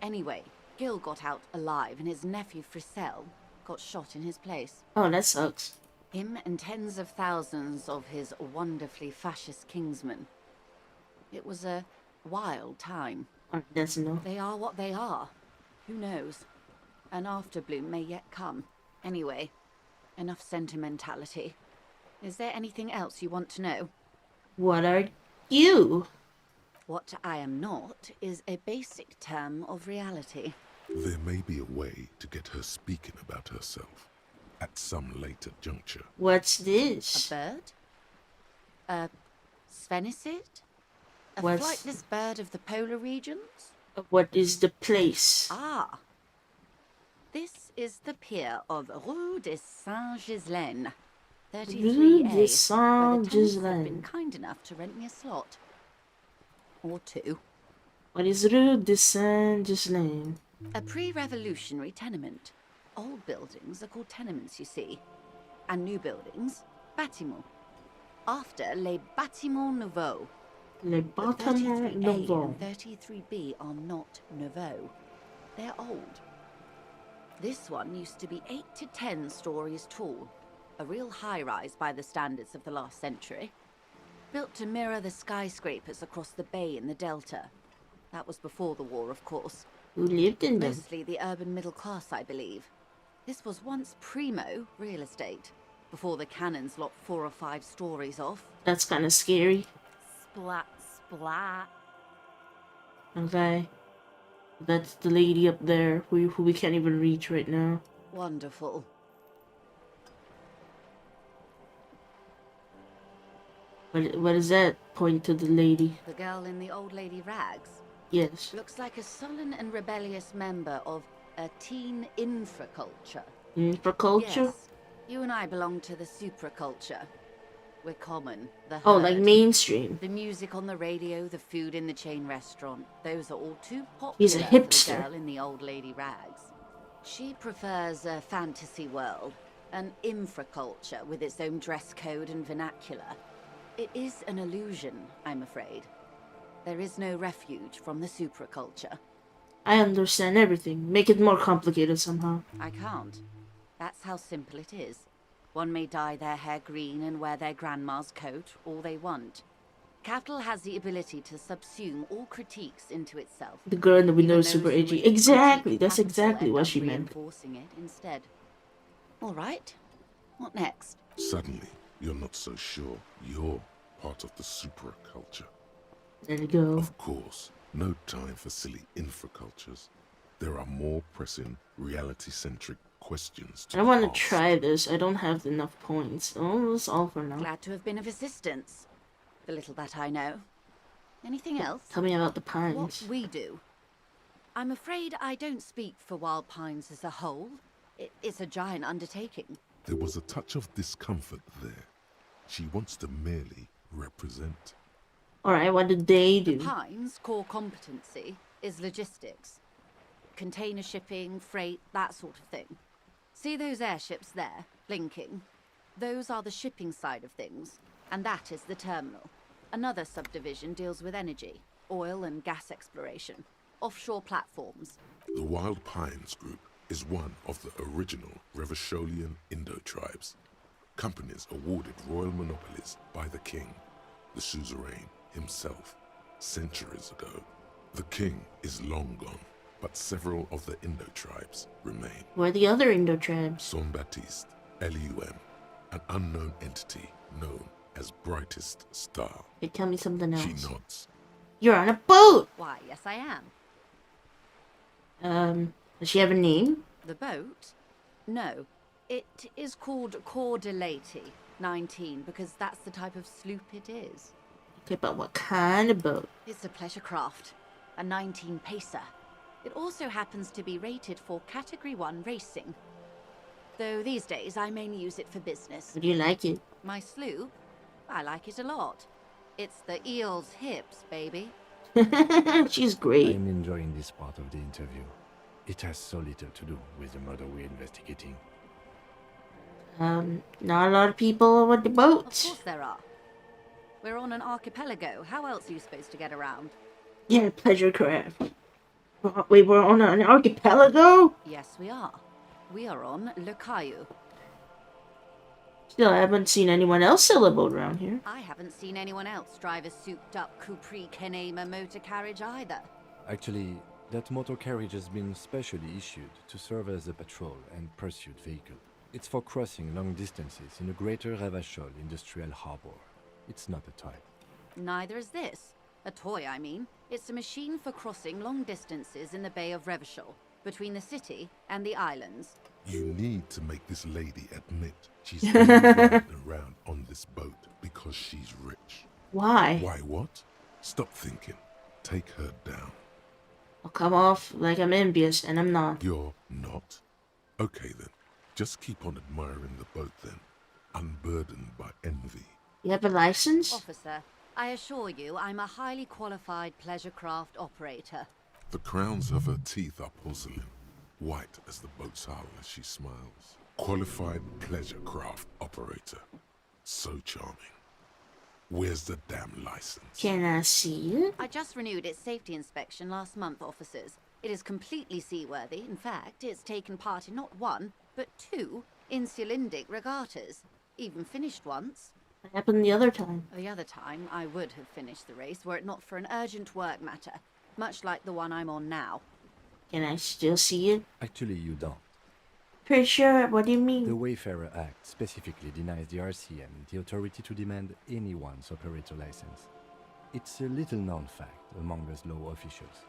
Anyway, Gil got out alive and his nephew Fricelle got shot in his place. Oh, that sucks. Him and tens of thousands of his wonderfully fascist kingsmen. It was a wild time. That's no. They are what they are. Who knows? An afterbloom may yet come. Anyway, enough sentimentality. Is there anything else you want to know? What are you? What I am not is a basic term of reality. There may be a way to get her speaking about herself at some later juncture. What's this? A bird? A sphenicid? A What's... flightless bird of the polar regions? What is the place? Ah. This is the pier of Rue de Saint-Ghislain. 33A. Rue de Where the tenants Saint-Ghislain. have been kind enough to rent me a slot. Or 2. What is Rue de Saint-Ghislain? A pre-revolutionary tenement. Old buildings are called tenements, you see. And new buildings, bâtiments. After les bâtiments nouveaux. Les But bâtiments 33A nouveaux. and 33B are not nouveaux. They're old. This one used to be 8 to 10 stories tall. A real high-rise by the standards of the last century. Built to mirror the skyscrapers across the bay in the Delta. That was before the war, of course. Who lived in them? Mostly the urban middle class, I believe. This was once primo real estate, before the cannons lopped 4 or 5 stories off. That's kind of scary. Splat, splat. Okay. That's the lady up there who we can't even reach right now. Wonderful. What does that point to the lady? The girl in the old lady rags? Yes. Looks like a sullen and rebellious member of a teen infraculture. Infraculture? Yes. You and I belong to the supraculture. We're common, the Oh, herd. like mainstream. The music on the radio, the food in the chain restaurant. Those are all too popular He's a for the hipster. girl in the old lady rags. She prefers a fantasy world, an infraculture with its own dress code and vernacular. It is an illusion, I'm afraid. There is no refuge from the supraculture. I understand everything. Make it more complicated somehow. I can't. That's how simple it is. One may dye their hair green and wear their grandma's coat all they want. Capital has the ability to subsume all critiques into itself. The girl in the window Even is super those who edgy. would Exactly. critique That's capital exactly end what up she meant. reinforcing it instead. All right. What next? Suddenly, you're not so sure you're part of the supraculture. There you go. Of course, no time for silly infracultures. There are more pressing, reality-centric questions to I want to ask. try this. I don't have enough points. Oh, that's all for now. Glad to have been of assistance. The little that I know. Anything else? Tell me about the What pines. we do. I'm afraid I don't speak for Wild Pines as a whole. It's a giant undertaking. There was a touch of discomfort there. She wants to merely represent. Alright, what did they The do? Pines' core competency is logistics. Container shipping, freight, that sort of thing. See those airships there, blinking? Those are the shipping side of things, and that is the terminal. Another subdivision deals with energy, oil and gas exploration, offshore platforms. The Wild Pines Group is one of the original Revacholian Indo-tribes. Companies awarded royal monopolies by the king, the suzerain himself, centuries ago. The king is long gone, but several of the Indo-tribes remain. Where are the other Indo-tribes? Saint-Baptiste, LUM, an unknown entity known as Brightest Star. Okay, tell me something else. She nods. You're on a boat! Why, yes I am. Does she have a name? The boat? No. It is called 𝒂𝒎𝒄𝒊𝒂𝒍𝒔 19 because that's the type of sloop it is. Okay, but what kind of boat? It's a pleasure craft, a 19 pacer. It also happens to be rated for Category 1 racing. Though these days I mainly use it for business. Do you like it? My sloop? I like it a lot. It's the eel's hips, baby. She's great. I'm enjoying this part of the interview. It has so little to do with the murder we're investigating. Not a lot of people with the Of boats. course there are. We're on an archipelago. How else are you supposed to get around? Yeah, pleasure craft. Wait, we're on an archipelago? Yes, we are. We are on Le Caillou. Still, I haven't seen anyone else sail a boat around here. I haven't seen anyone else drive a souped-up 𝑭𝒑𝒂𝒎𝒓 motor carriage either. Actually, that motor carriage has been specially issued to serve as a patrol and pursuit vehicle. It's for crossing long distances in the greater Revachol industrial harbor. It's not a toy. Neither is this. A toy, I mean. It's a machine for crossing long distances in the Bay of Revachol, between the city and the islands. You need to make this lady admit she's been riding around on this boat because she's rich. Why? Why what? Stop thinking. Take her down. I'll come off like I'm envious, and I'm not. You're not? Okay then. Just keep on admiring the boat then, unburdened by envy. You have a license? Officer, I assure you I'm a highly qualified pleasure craft operator. The crowns of her teeth are porcelain, white as the boat's hull as she smiles. Qualified pleasure craft operator. So charming. Where's the damn license? Can I see it? I just renewed its safety inspection last month, officers. It is completely seaworthy. In fact, it's taken part in not one, but two Insulindic regattas. Even finished once. What happened the other time? The other time, I would have finished the race were it not for an urgent work matter, much like the one I'm on now. Can I still see it? Actually, you don't. Pretty sure. What do you mean? The Wayfarer Act specifically denies the RCM the authority to demand anyone's operator license. It's a little-known fact among us law officials.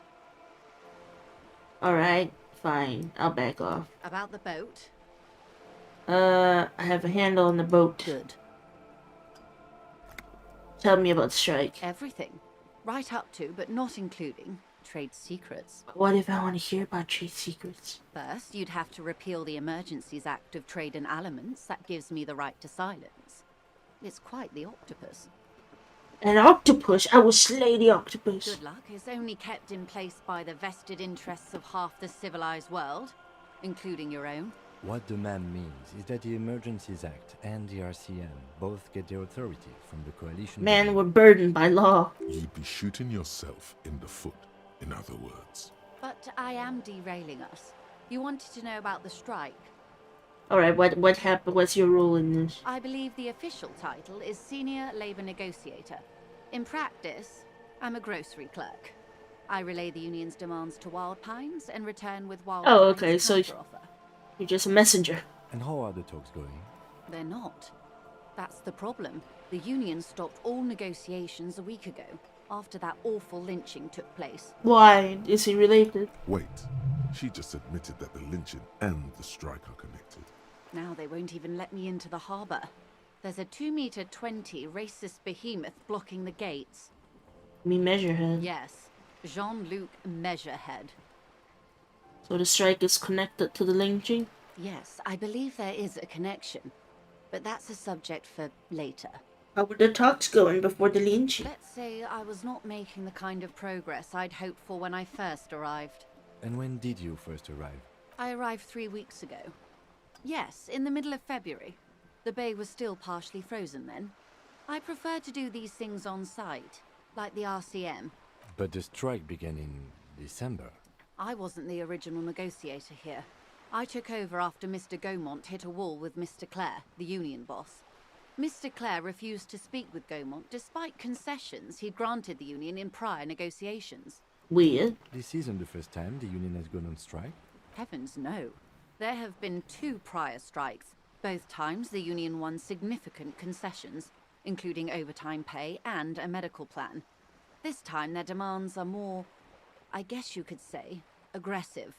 Alright, fine. I'll back off. About the boat? I have a handle on the boat. Good. Tell me about the strike. Everything. Right up to, but not including, trade secrets. What if I want to hear about trade secrets? First, you'd have to repeal the Emergencies Act of Trade in Elements. That gives me the right to silence. It's quite the octopus. An octopus? I will slay the octopus. Good luck is only kept in place by the vested interests of half the civilized world, including your own. What the man means is that the Emergencies Act and the RCM both get their authority from the coalition. Man, we're burdened by law. You'd be shooting yourself in the foot, in other words. But I am derailing us. You wanted to know about the strike. Alright, what happened? What's your role in this? I believe the official title is Senior Labor Negotiator. In practice, I'm a grocery clerk. I relay the union's demands to Wild Pines and return with Wild Pines' okay, so counteroffer. You're just a messenger. And how are the talks going? They're not. That's the problem. The union stopped all negotiations a week ago, after that awful lynching took place. Why? Is he related? Wait, she just admitted that the lynching and the strike are connected. Now they won't even let me into the harbour. There's a 2-meter-20 racist behemoth blocking the gates. Me Measurehead. Yes, Jean-Luc Measurehead. So the strike is connected to the lynching? Yes, I believe there is a connection, but that's a subject for later. How were the talks going before the lynching? Let's say I was not making the kind of progress I'd hoped for when I first arrived. And when did you first arrive? I arrived 3 weeks ago. Yes, in the middle of February. The bay was still partially frozen then. I prefer to do these things on site, like the RCM. But the strike began in December. I wasn't the original negotiator here. I took over after Mr. Gaumont hit a wall with Mr. Clare, the union boss. Mr. Clare refused to speak with Gaumont despite concessions he'd granted the union in prior negotiations. Weird. This isn't the first time the union has gone on strike? Heavens no. There have been 2 prior strikes. Both times the union won significant concessions, including overtime pay and a medical plan. This time their demands are more, I guess you could say, aggressive.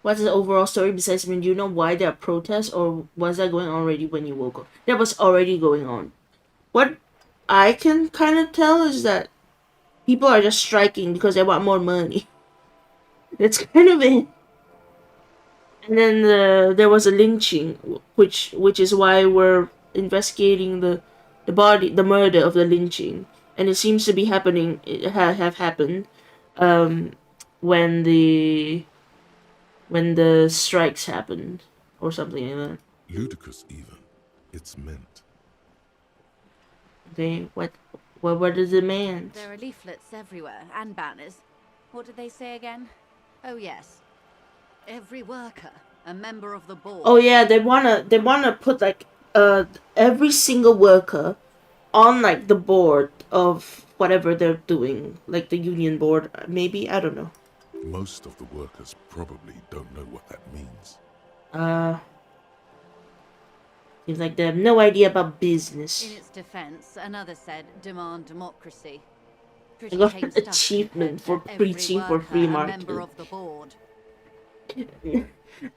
What's the overall story besides, I mean, do you know why there are protests, or was that going on already when you woke up? That was already going on. What I can kind of tell is that people are just striking because they want more money. That's kind of it. And then there was a lynching, which is why we're investigating the murder of the lynching, and it seems to be happening. Have happened, when the strikes happened, or something like that. Ludicrous, even. It's meant. Okay, what are the demands? There are leaflets everywhere, and banners. What did they say again? Oh yes. Every worker, a member of the board. Oh yeah, they wanna put like every single worker on like the board of whatever they're doing, like the union board, maybe, I don't know. Most of the workers probably don't know what that means. Seems like they have no idea about business. In its defense, another said, demand democracy. I got an achievement for preaching for free market. Member of the board.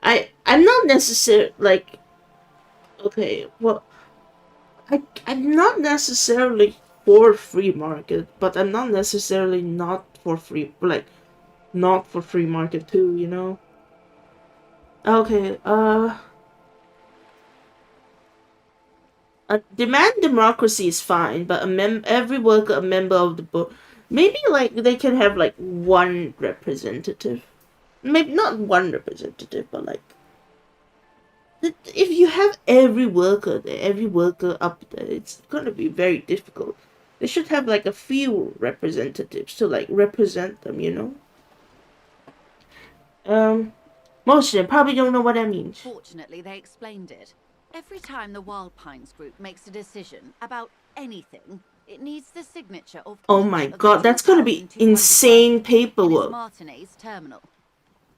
I'm not necessarily like, okay, well, I'm not necessarily for free market, but I'm not necessarily not for free, like, not for free market too, you know? Okay, demand democracy is fine, but every worker a member of the board. Maybe like they can have like one representative. Maybe not one representative, but like if you have every worker up there, it's gonna be very difficult. They should have like a few representatives to like represent them, you know? Most of them probably don't know what that means. Fortunately, they explained it. Every time the Wild Pines group makes a decision about anything, it needs the signature of. Oh my god, that's gonna be insane paperwork. Martinez terminal.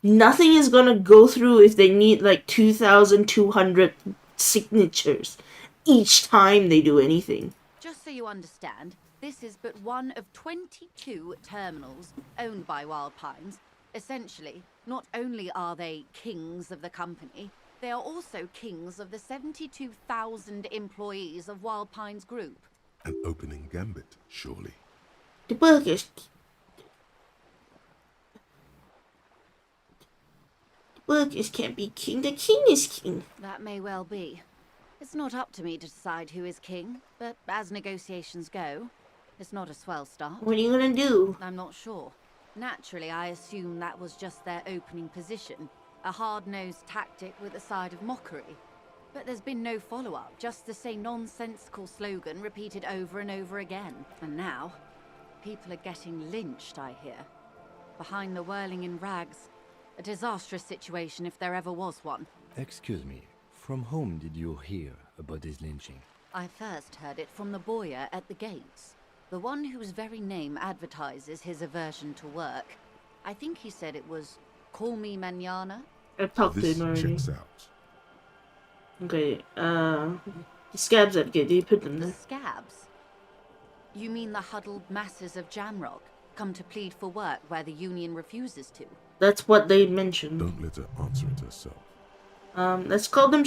Nothing is gonna go through if they need like 2,200 signatures each time they do anything. Just so you understand, this is but one of 22 terminals owned by Wild Pines. Essentially, not only are they kings of the company, they are also kings of the 72,000 employees of Wild Pines Group. An opening gambit, surely. The workers can't be king. The king is king. That may well be. It's not up to me to decide who is king, but as negotiations go, it's not a swell start. What are you gonna do? I'm not sure. Naturally, I assume that was just their opening position. A hard-nosed tactic with a side of mockery. But there's been no follow-up, just the same nonsensical slogan repeated over and over again. And now, people are getting lynched, I hear. Behind the whirling in rags. A disastrous situation if there ever was one. Excuse me, from whom did you hear about this lynching? I first heard it from the boyer at the gates. The one whose very name advertises his aversion to work. I think he said it was, "Call me mañana." I've talked to him already. Checks out. Okay, the scabs that get, you put them there. Scabs? You mean the huddled masses of Jamrock come to plead for work where the union refuses to? That's what they mentioned. Don't let her answer it herself. Let's call them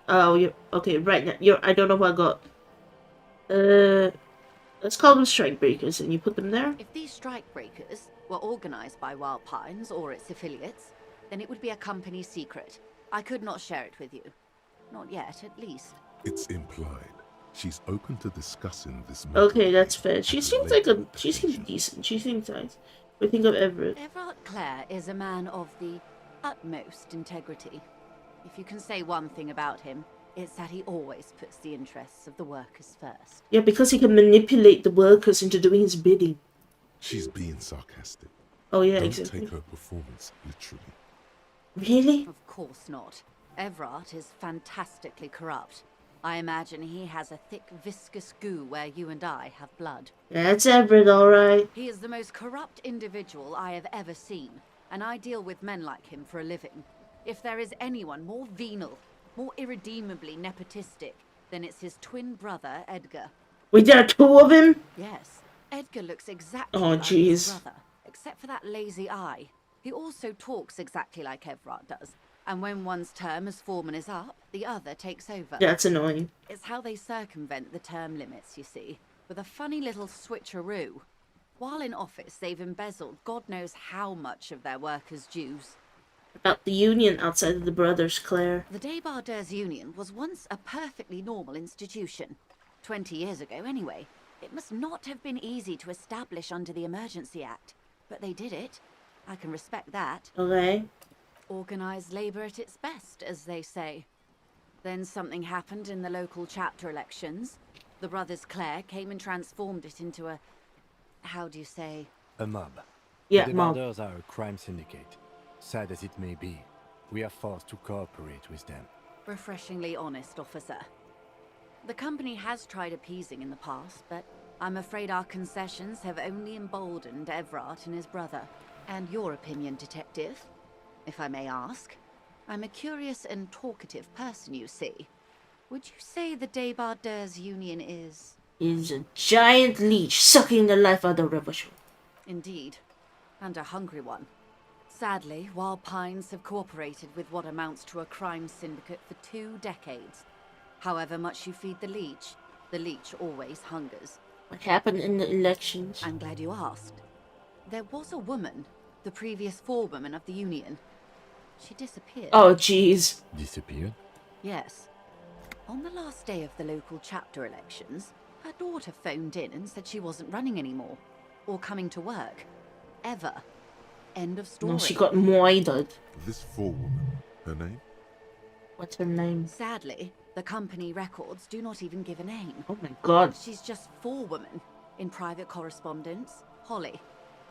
Oh, okay, right now, I don't know what I got. Let's call them strike breakers, and you put them there? If these strike breakers were organized by Wild Pines or its affiliates, then it would be a company secret. I could not share it with you. Not yet, at least. It's implied. She's open to discussing this. Okay, that's fair. She seems like a. She seems decent. She seems nice. We think of Everett. 𝒂𝒏𝒂𝒎 is a man of the utmost integrity. If you can say one thing about him, it's that he always puts the interests of the workers first. Yeah, because he can manipulate the workers into doing his bidding. She's being sarcastic. Oh yeah, Don't exactly. take her performance literally. Really? Of course not. 𝒂💏 is fantastically corrupt. I imagine he has a thick, viscous goo where you and I have blood. That's Everett, alright. He is the most corrupt individual I have ever seen, and I deal with men like him for a living. If there is anyone more venal, more irredeemably nepotistic, then it's his twin brother, Edgar. Wait, there are two of him? Yes. Edgar looks exactly Oh, like his jeez. brother, except for that lazy eye. He also talks exactly like 𝒂💏 does. And when one's term as foreman is up, the other takes over. That's annoying. It's how they circumvent the term limits, you see, with a funny little switcheroo. While in office, they've embezzled God knows how much of their workers' dues. About the union outside of the brothers, Claire. The 𝒂💏 Union was once a perfectly normal institution. 20 years ago, anyway. It must not have been easy to establish under the Emergency Act, but they did it. I can respect that. Okay. Organised labour at its best, as they say. Then something happened in the local chapter elections. The brothers Clare came and transformed it into a... how do you say? A mob. Yeah, the mob. 𝒂💏 are a crime syndicate. Sad as it may be, we are forced to cooperate with them. Refreshingly honest, officer. The company has tried appeasing in the past, but I'm afraid our concessions have only emboldened 𝒂💏 and his brother. And your opinion, detective? If I may ask. I'm a curious and talkative person, you see. Would you say the 𝒂💏 Union is... Is a giant leech sucking the life out of Revolution. Indeed. And a hungry one. Sadly, Wild Pines have cooperated with what amounts to a crime syndicate for 2 decades. However much you feed the leech always hungers. What happened in the elections? I'm glad you asked. There was a woman, the previous forewoman of the Union. She disappeared. Oh, jeez. Disappeared? Yes. On the last day of the local chapter elections, her daughter phoned in and said she wasn't running anymore. Or coming to work. Ever. End of story. No, she got moided. This forewoman, her name? What's her name? Sadly, the company records do not even give a name. Oh my god. She's just forewoman. In private correspondence, Holly.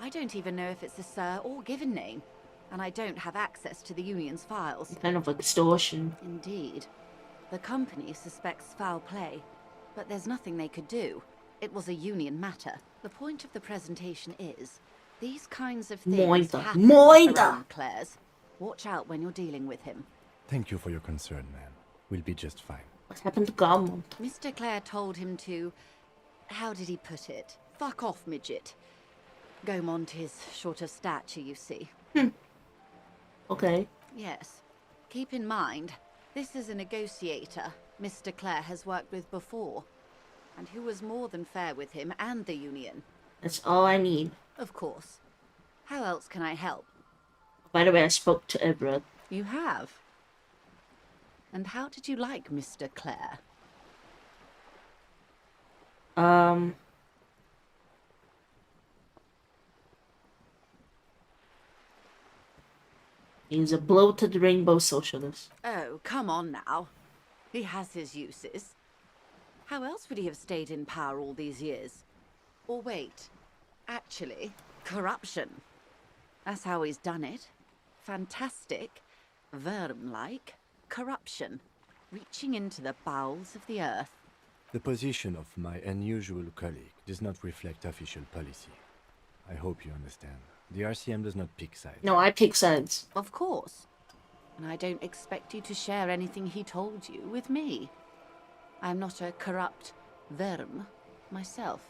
I don't even know if it's a sir or given name. And I don't have access to the Union's files. Kind of extortion. Indeed. The company suspects foul play, but there's nothing they could do. It was a Union matter. The point of the presentation is, these kinds of things happen around Claire's. Watch out when you're dealing with him. Thank you for your concern, ma'am. We'll be just fine. What happened to Garmont? Mr. Clare told him to... how did he put it? Fuck off, midget. Gaumont is short of stature, you see. Okay. Yes. Keep in mind, this is a negotiator Mr. Clare has worked with before, and who was more than fair with him and the Union. That's all I need. Of course. How else can I help? By the way, I spoke to Everett. You have? And how did you like Mr. Clare? He's a bloated rainbow socialist. Oh, come on now. He has his uses. How else would he have stayed in power all these years? Or wait, actually, corruption. That's how he's done it. Fantastic, worm-like corruption, reaching into the bowels of the earth. The position of my unusual colleague does not reflect official policy. I hope you understand. The RCM does not pick sides. No, I pick sides. Of course. And I don't expect you to share anything he told you with me. I'm not a corrupt worm myself.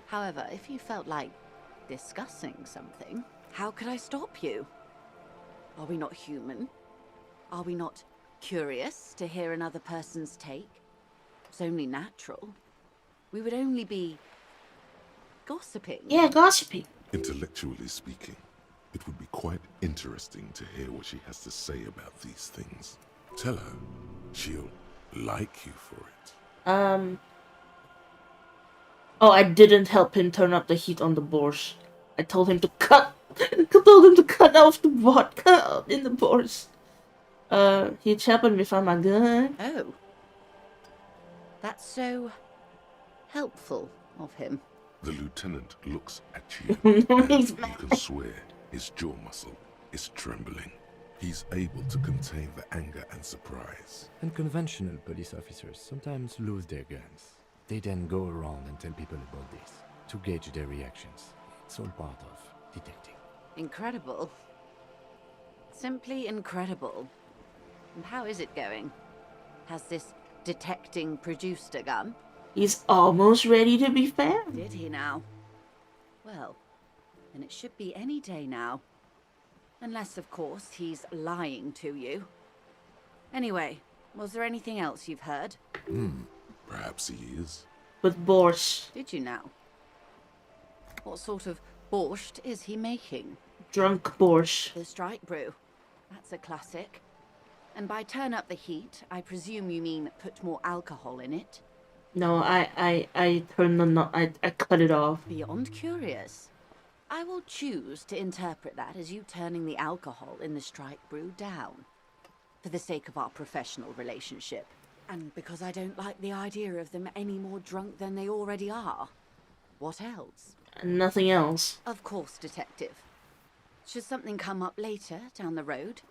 However, if you felt like discussing something, how could I stop you? Are we not human? Are we not curious to hear another person's take? It's only natural. We would only be gossiping. Yeah, gossiping. Intellectually speaking, it would be quite interesting to hear what she has to say about these things. Tell her she'll like you for it. Oh, I didn't help him turn up the heat on the boars. I told him to cut. Told him to cut off the vodka in the boars. He's helping me find my gun. Oh. That's so helpful of him. The lieutenant looks at you, and you can swear his jaw muscle is trembling. He's able to contain the anger and surprise. And conventional police officers sometimes lose their guns. They then go around and tell people about this, to gauge their reactions. It's all part of detecting. Incredible. Simply incredible. And how is it going? Has this detecting produced a gun? He's almost ready to be found. Did he now? Well, then it should be any day now. Unless, of course, he's lying to you. Anyway, was there anything else you've heard? Perhaps he is. With borscht. Did you now? What sort of borscht is he making? Drunk borscht. The strike brew. That's a classic. And by turn up the heat, I presume you mean put more alcohol in it? No, I turned the I cut it off. Beyond curious. I will choose to interpret that as you turning the alcohol in the strike brew down. For the sake of our professional relationship. And because I don't like the idea of them any more drunk than they already are. What else? Nothing else. Of course, Detective. Should something come up later down the road,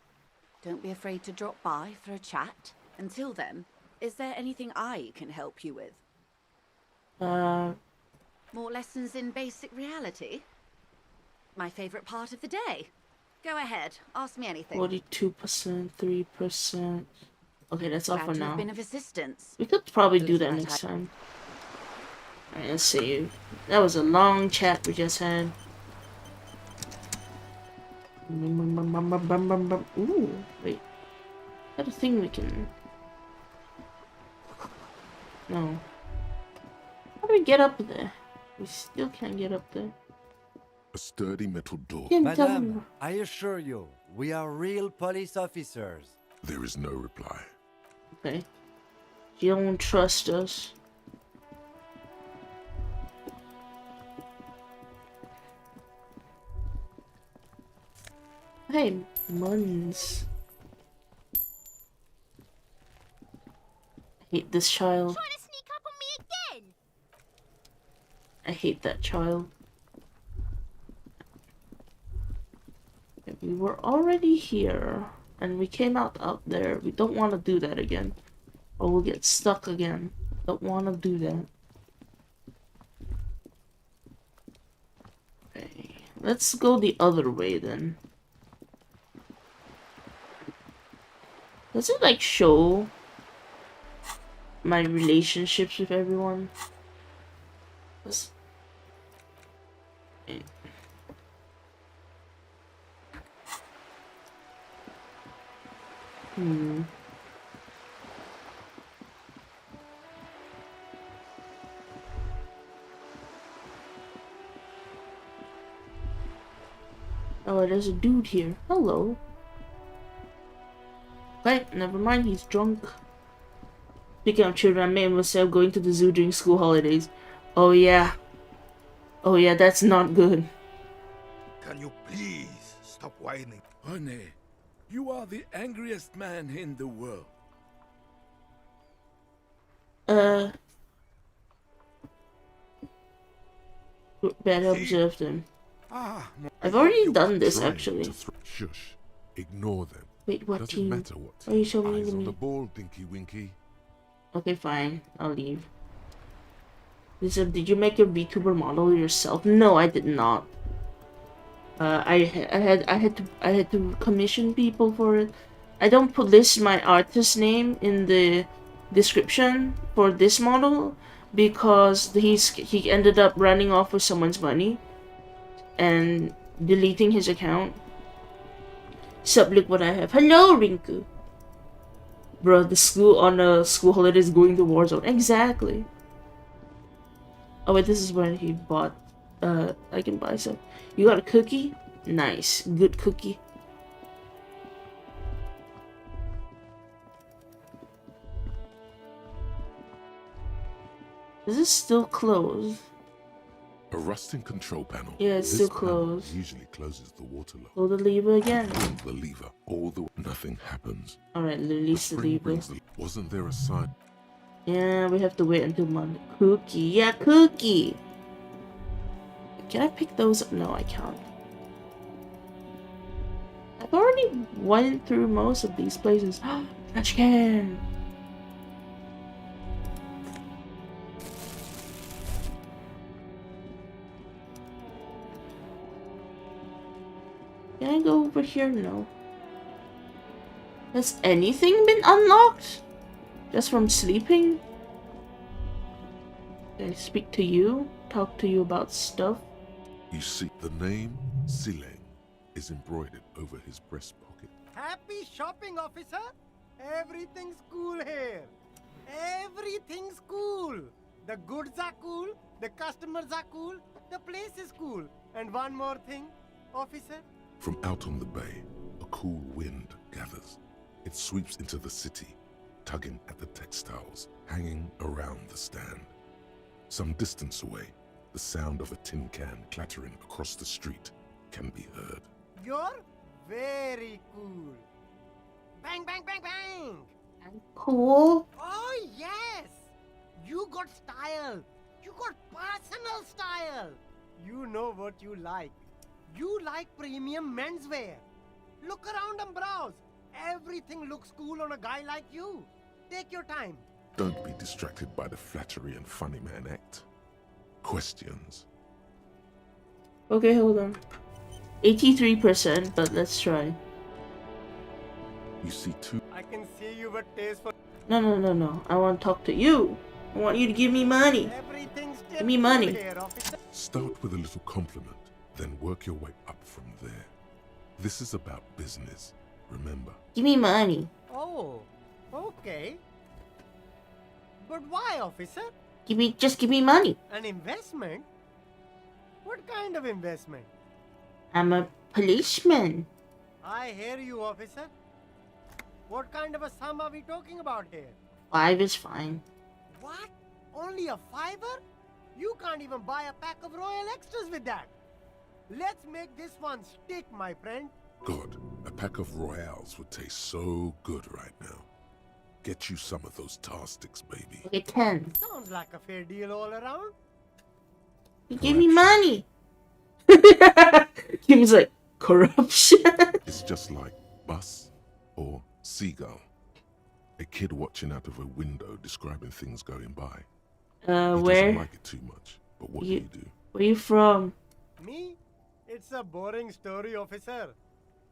don't be afraid to drop by for a chat. Until then, is there anything I can help you with? More lessons in basic reality? My favorite part of the day. Go ahead, ask me anything. 42%, 3%. Okay, that's all Glad for to now. have been of assistance. We could probably At do least that that next I- time. Alright, let's see. That was a long chat we just had. Ooh, wait. Is that a thing we can... No. How do we get up there? We still can't get up there. A sturdy metal door. Didn't tell Madame, him. I assure you, we are real police officers. There is no reply. Okay. You don't trust us. Hey, Muns. I hate this child. Trying to sneak up on me again? I hate that child. We were already here, and we came out there. We don't want to do that again, or we'll get stuck again. Don't want to do that. Okay, let's go the other way then. Does it like show my relationships with everyone? Let's... Oh, there's a dude here. Hello. Wait, never mind, he's drunk. Speaking of children, I made myself going to the zoo during school holidays. Oh yeah. Oh yeah, that's not good. Can you please stop whining? Honey, you are the angriest man in the world. Better observe them. Ah, I've already done this Trying actually. to shush. Ignore them. Wait, what Doesn't team? matter what Why are you so mean Eyes to on me? the ball, Dinky Winky. Okay, fine. I'll leave. Lisa, did you make your VTuber model yourself? No, I did not. I had to commission people for it. I don't list my artist name in the description for this model because he ended up running off with someone's money and deleting his account. Sup, look what I have. Hello, Rinku. Bro, the school on a school holiday is going to war zone. Exactly. Oh wait, this is where he bought. I can buy some. You got a cookie? Nice, good cookie. Is this still closed? A rusting control panel. Yeah, it's This still closed. usually closes the water lock. Pull the lever again. Pull the lever all the way. Nothing happens. Alright, release the lever. Wasn't there a sign? Yeah, we have to wait until Monday. Cookie. Yeah, cookie. Can I pick those up? No, I can't. I've already went through most of these places. Trash can. Can I go over here? No. Has anything been unlocked? Just from sleeping? Can I speak to you? Talk to you about stuff? You see, the name Sileng is embroidered over his breast pocket. Happy shopping, officer! Everything's cool here. Everything's cool. The goods are cool, the customers are cool, the place is cool. And one more thing, officer. From out on the bay, a cool wind gathers. It sweeps into the city, tugging at the textiles hanging around the stand. Some distance away, the sound of a tin can clattering across the street can be heard. You're very cool. Bang, bang, bang, bang! Cool? Oh, yes! You got style. You got personal style. You know what you like. You like premium menswear. Look around and browse. Everything looks cool on a guy like you. Take your time. Don't be distracted by the flattery and funny man act. Questions? Okay, hold on. 83%, but let's try. You see two. I can see you but taste for. No. I want to talk to you. I want you to give me money. Everything's Give me money. here, officer. Start with a little compliment, then work your way up from there. This is about business, remember? Give me money. Oh, okay. But why, officer? Just give me money. An investment? What kind of investment? I'm a policeman. I hear you, officer. What kind of a sum are we talking about here? 5 is fine. What? Only a fiver? You can't even buy a pack of Royal Extras with that. Let's make this one stick, my friend. God, a pack of Royales would taste so good right now. Get you some of those tar sticks, baby. Okay, 10. Sounds like a fair deal all around. You give me money. Kim's like, corruption. It's just like bus or seagull. A kid watching out of a window describing things going by. He where? doesn't like it too much, but what do you do? Where you from? Me? It's a boring story, officer.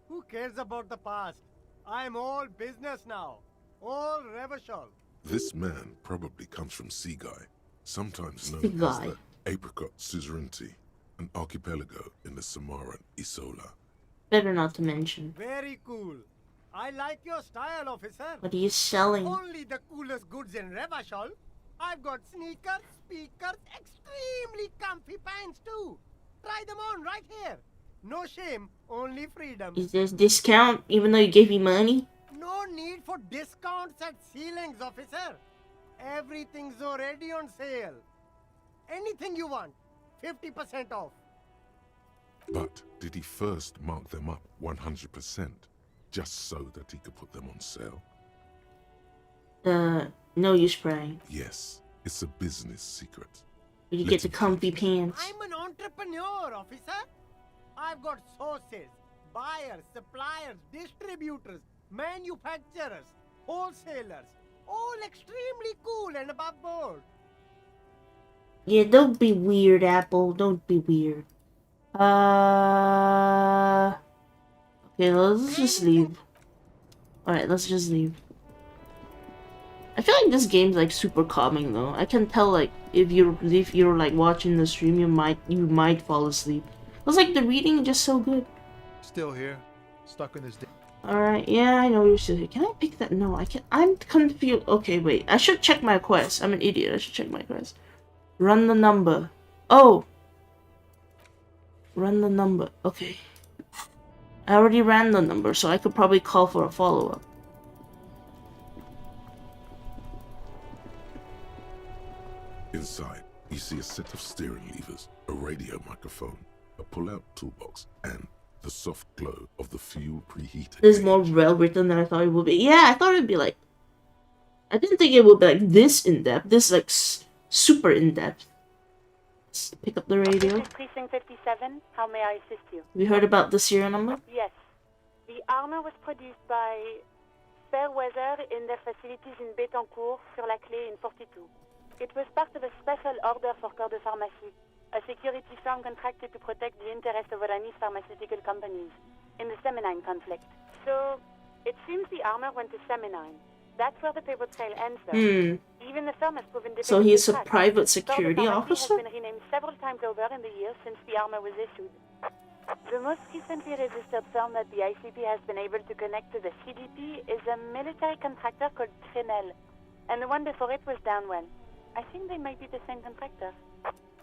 Who cares about the past? I'm all business now. All revershal. This man probably comes from Seaguy, sometimes known Seaguy. as the 𝒂𝒂𝒂𝒒, an archipelago in the Samoan Isola. Better not to mention. Very cool. I like your style, officer. What are you selling? Only the coolest goods in Revachol. I've got sneakers, speakers, extremely comfy pants too. Try them on right here. No shame, only freedom. Is there discount even though you gave me money? No need for discounts at ceilings, officer. Everything's already on sale. Anything you want, 50% off. But did he first mark them up 100%, just so that he could put them on sale? No use praying. Yes, it's a business secret. You get the comfy pants. I'm an entrepreneur, officer. I've got sources, buyers, suppliers, distributors, manufacturers, wholesalers, all extremely cool and above board. Yeah, don't be weird, Apple. Don't be weird. Okay, let's just leave. Alright, let's just leave. I feel like this game's like super calming though. I can tell like if you're like watching the stream, you might fall asleep. It's like the reading just so good. Still here, stuck in this. Alright, yeah, I know you're still here. Can I pick that? No, I can't. I'm confused. Okay, wait. I should check my quest. I'm an idiot. I should check my quest. Run the number. Oh! Run the number. Okay. I already ran the number, so I could probably call for a follow-up. Inside, you see a set of steering levers, a radio microphone, a pull-out toolbox, and the soft glow of the fuel preheater. This is more well written than I thought it would be. Yeah, I thought it'd be like... I didn't think it would be like this in-depth. This is like super in-depth. Let's pick up the radio. This is Precinct 57. How may I assist you? We heard about the serial number? Yes. The armor was produced by Fairweather in their facilities in 𝑬𝒂𝒎𝒄𝒊𝒕� sur la clé in 42. It was part of a special order for 𝑺𝒕𝒓𝒂𝒎 𝑪𝒓𝒆𝒅𝒊𝒕�g, a security firm contracted to protect the interests of Oranese pharmaceutical companies in the Seminine conflict. So, it seems the armor went to Seminine. That's where the paper trail ends, though. Even the firm has proven difficult. So he's a to track. private security The officer? has been renamed several times over in the years since the armor was issued. The most recently registered firm that the ICP has been able to connect to the CDP is a military contractor called Trinell, and the one before it was Downwell. I think they might be the same contractor.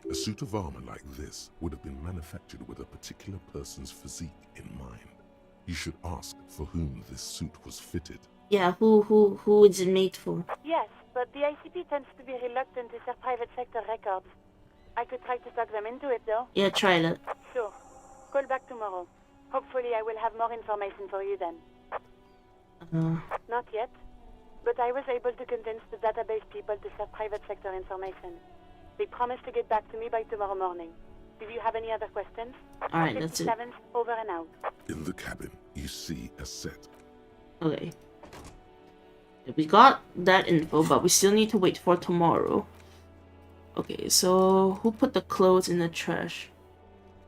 A suit of armor like this would have been manufactured with a particular person's physique in mind. You should ask for whom this suit was fitted. Yeah, who is it made for? Yes, but the ICP tends to be reluctant to share private sector records. I could try to talk them into it, though. Yeah, try that. Sure. Call back tomorrow. Hopefully I will have more information for you then. Not yet, but I was able to convince the database people to share private sector information. They promised to get back to me by tomorrow morning. Do you have any other questions? Alright, that's it. 57's over and out. In the cabin, you see a set. Okay. We got that info, but we still need to wait for tomorrow. Okay, so who put the clothes in the trash?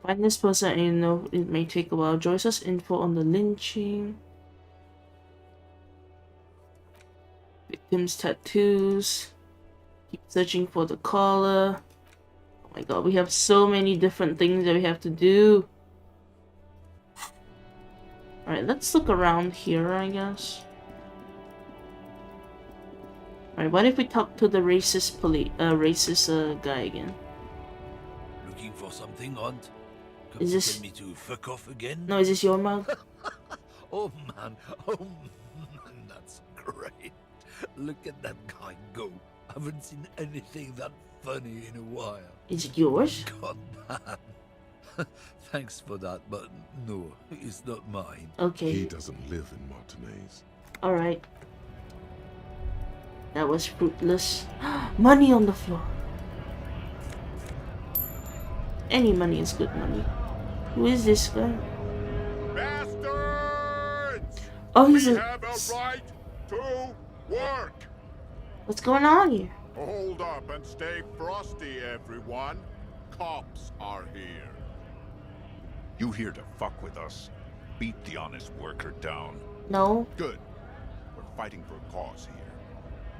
Find this person and you know it may take a while. Joyce has info on the lynching. Victims' tattoos. Keep searching for the collar. Oh my god, we have so many different things that we have to do. Alright, let's look around here, I guess. Alright, what if we talk to the racist guy again? Looking for something, Aunt? Is this... Tell me to fuck off again? No, is this your mug? Oh man, that's great. Look at that guy go. I haven't seen anything that funny in a while. Is it yours? God damn. Thanks for that, but no, it's not mine. Okay. He doesn't live in Martinez. Alright. That was fruitless. Money on the floor. Any money is good money. Who is this guy? Bastards! Oh, he's we a... have a right to work! What's going on here? Hold up and stay frosty, everyone. Cops are here. You here to fuck with us? Beat the honest worker down. No. Good. We're fighting for a cause here.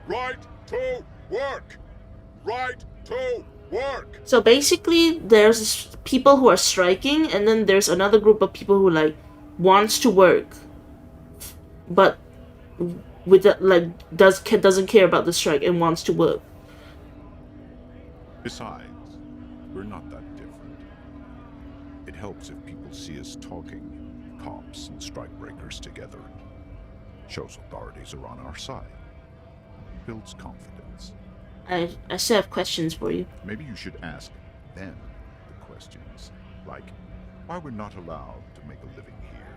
Right to work! Right to work! So basically, there's people who are striking, and then there's another group of people who like wants to work, but with that, like doesn't care about the strike and wants to work. Besides, we're not that different. It helps if people see us talking, cops and strikebreakers together. Shows authorities are on our side. Builds confidence. I still have questions for you. Maybe you should ask them the questions, like why we're not allowed to make a living here.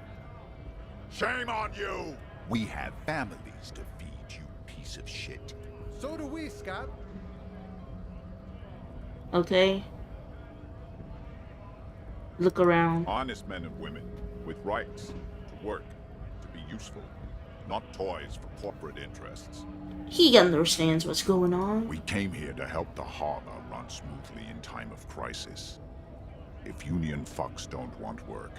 Shame on you! We have families to feed, you piece of shit. So do we, Scab. Okay. Look around. Honest men and women with rights to work, to be useful, not toys for corporate interests. He understands what's going on. We came here to help the harbor run smoothly in time of crisis. If union fucks don't want work,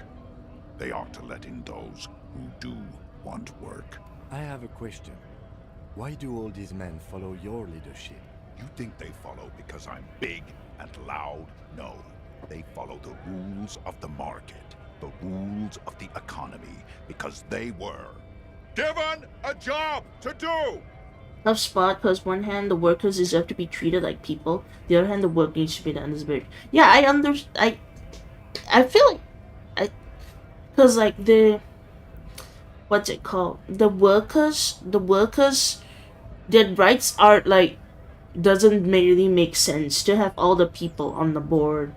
they ought to let in those who do want work. I have a question. Why do all these men follow your leadership? You think they follow because I'm big and loud? No. They follow the rules of the market, the rules of the economy, because they were given a job to do! tough spot because one hand the workers deserve to be treated like people, the other hand the work needs to be done as bird. Yeah, I feel like because like what's it called? The workers, their rights are like doesn't really make sense to have all the people on the board.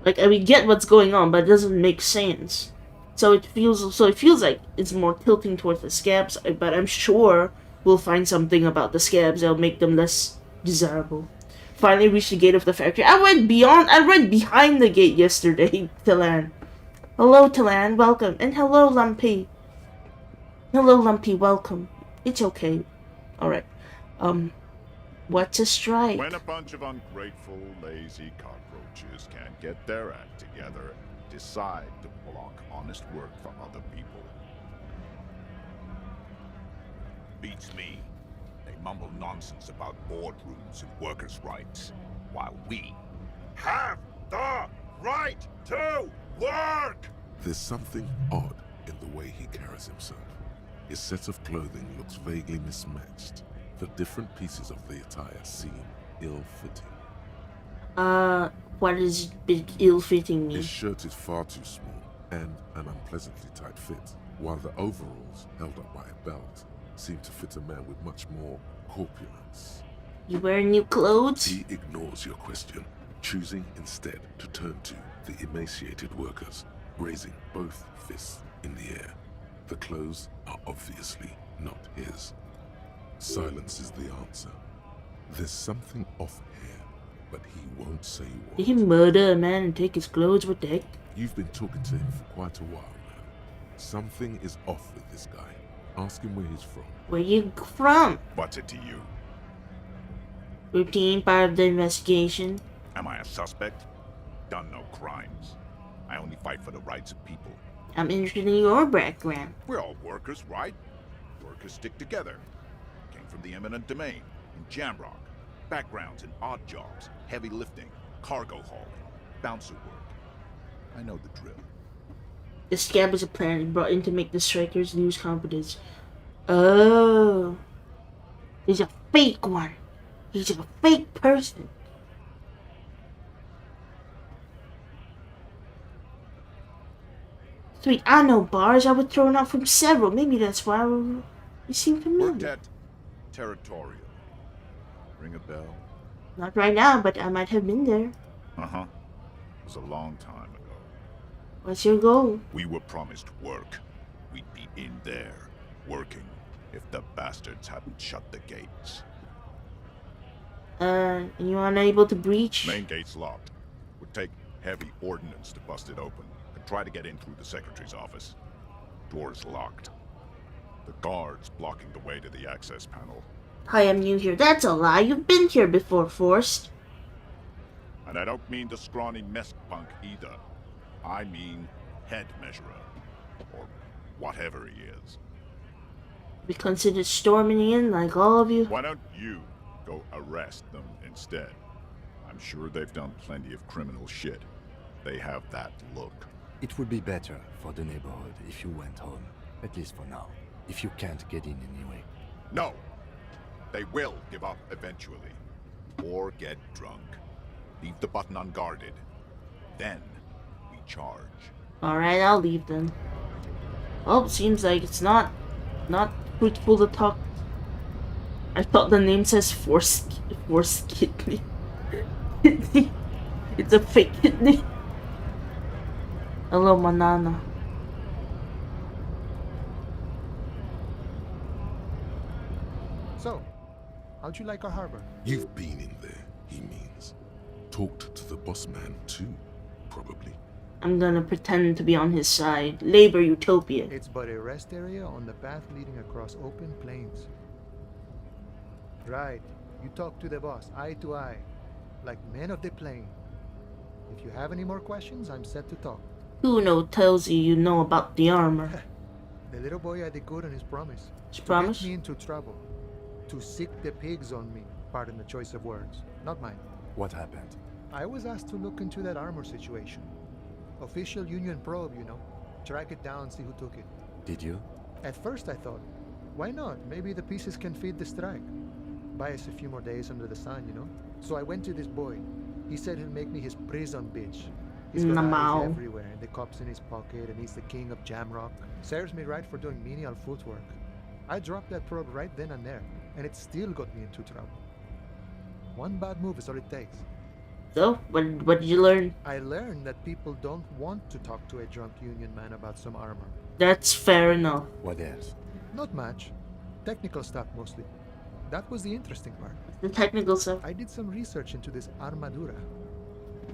Like we get what's going on, but it doesn't make sense. So it feels like it's more tilting towards the scabs, but I'm sure we'll find something about the scabs that'll make them less desirable. Finally reached the gate of the factory. I went behind the gate yesterday, Talan. Hello, Talan, welcome. And hello, Lumpy. Hello, Lumpy, welcome. It's okay. Alright. What's a strike? When a bunch of ungrateful, lazy cockroaches can't get their act together, decide to block honest work for other people. Beats me. They mumble nonsense about boardrooms and workers' rights, while we have the right to work! There's something odd in the way he carries himself. His set of clothing looks vaguely mismatched. The different pieces of the attire seem ill-fitting. What does ill-fitting mean? His shirt is far too small and an unpleasantly tight fit, while the overalls, held up by a belt, seem to fit a man with much more corpulence. You wear new clothes? He ignores your question, choosing instead to turn to the emaciated workers, raising both fists in the air. The clothes are obviously not his. Silence is the answer. There's something off here, but he won't say what. Did he murder a man and take his clothes? What the heck? You've been talking to him for quite a while now. Something is off with this guy. Ask him where he's from. Where you from? What's it to you? Routine part of the investigation. Am I a suspect? Done no crimes. I only fight for the rights of people. I'm interested in your background. We're all workers, right? Workers stick together. Came from the eminent domain, in Jamrock. Backgrounds in odd jobs, heavy lifting, cargo hauling, bouncer work. I know the drill. The scab is a planet brought in to make the strikers lose confidence. Oh. He's a fake one. He's a fake person. Sweet, I know bars. I was thrown out from several. Maybe that's why you seem familiar. Worked at Territorial. Ring a bell? Not right now, but I might have been there. Uh-huh. It was a long time ago. What's your goal? We were promised work. We'd be in there, working, if the bastards hadn't shut the gates. You unable to breach? Main gate's locked. Would take heavy ordnance to bust it open. And try to get in through the secretary's office. Door's locked. The guards blocking the way to the access panel. Hi, I'm new here. That's a lie. You've been here before, Forrest. And I don't mean the scrawny mess punk either. I mean head measurer. Or whatever he is. We considered storming in like all of you. Why don't you go arrest them instead? I'm sure they've done plenty of criminal shit. They have that look. It would be better for the neighborhood if you went home, at least for now, if you can't get in anyway. No! They will give up eventually. Or get drunk. Leave the button unguarded. Then, we charge. Alright, I'll leave them. Oh, seems like it's not fruitful to talk. I thought the name says force kidney. It's a fake kidney. Hello, Manana. So, how'd you like our harbor? You've been in there, he means. Talked to the boss man too, probably. I'm gonna pretend to be on his side. Labor utopia. It's but a rest area on the path leading across open plains. Right. You talk to the boss, eye to eye. Like men of the plain. If you have any more questions, I'm set to talk. Uno tells you know about the armor. The little boy had the good on his promise. His promise? To get me into trouble. To sick the pigs on me. Pardon the choice of words. Not mine. What happened? I was asked to look into that armor situation. Official Union probe, you know. Track it down, see who took it. Did you? At first I thought, Why not? Maybe the pieces can feed the strike. Buy us a few more days under the sun, you know? So I went to this boy. He said he'll make me his prison bitch. He's got eyes everywhere, and the cops in his pocket, and he's the king of Jamrock. Serves me right for doing menial footwork. I dropped that probe right then and there, and it still got me into trouble. One bad move is all it takes. So, what did you learn? I learned that people don't want to talk to a drunk union man about some armor. That's fair enough. What else? Not much. Technical stuff mostly. That was the interesting part. The technical stuff. I did some research into this armadura.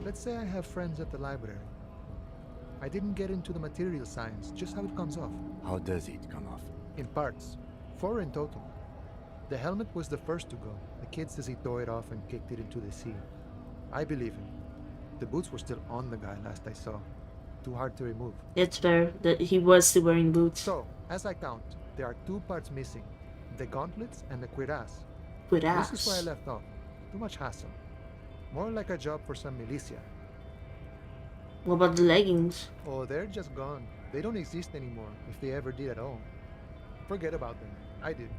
Let's say I have friends at the library. I didn't get into the material science, just how it comes off. How does it come off? In parts. 4 in total. The helmet was the first to go. The kid says he tore it off and kicked it into the sea. I believe him. The boots were still on the guy last I saw. Too hard to remove. It's fair that he was still wearing boots. So, as I count, there are 2 parts missing. The gauntlets and the cuirass. Cuirass. This is why I left off. Too much hassle. More like a job for some militia. What about the leggings? Oh, they're just gone. They don't exist anymore, if they ever did at all. Forget about them. I did.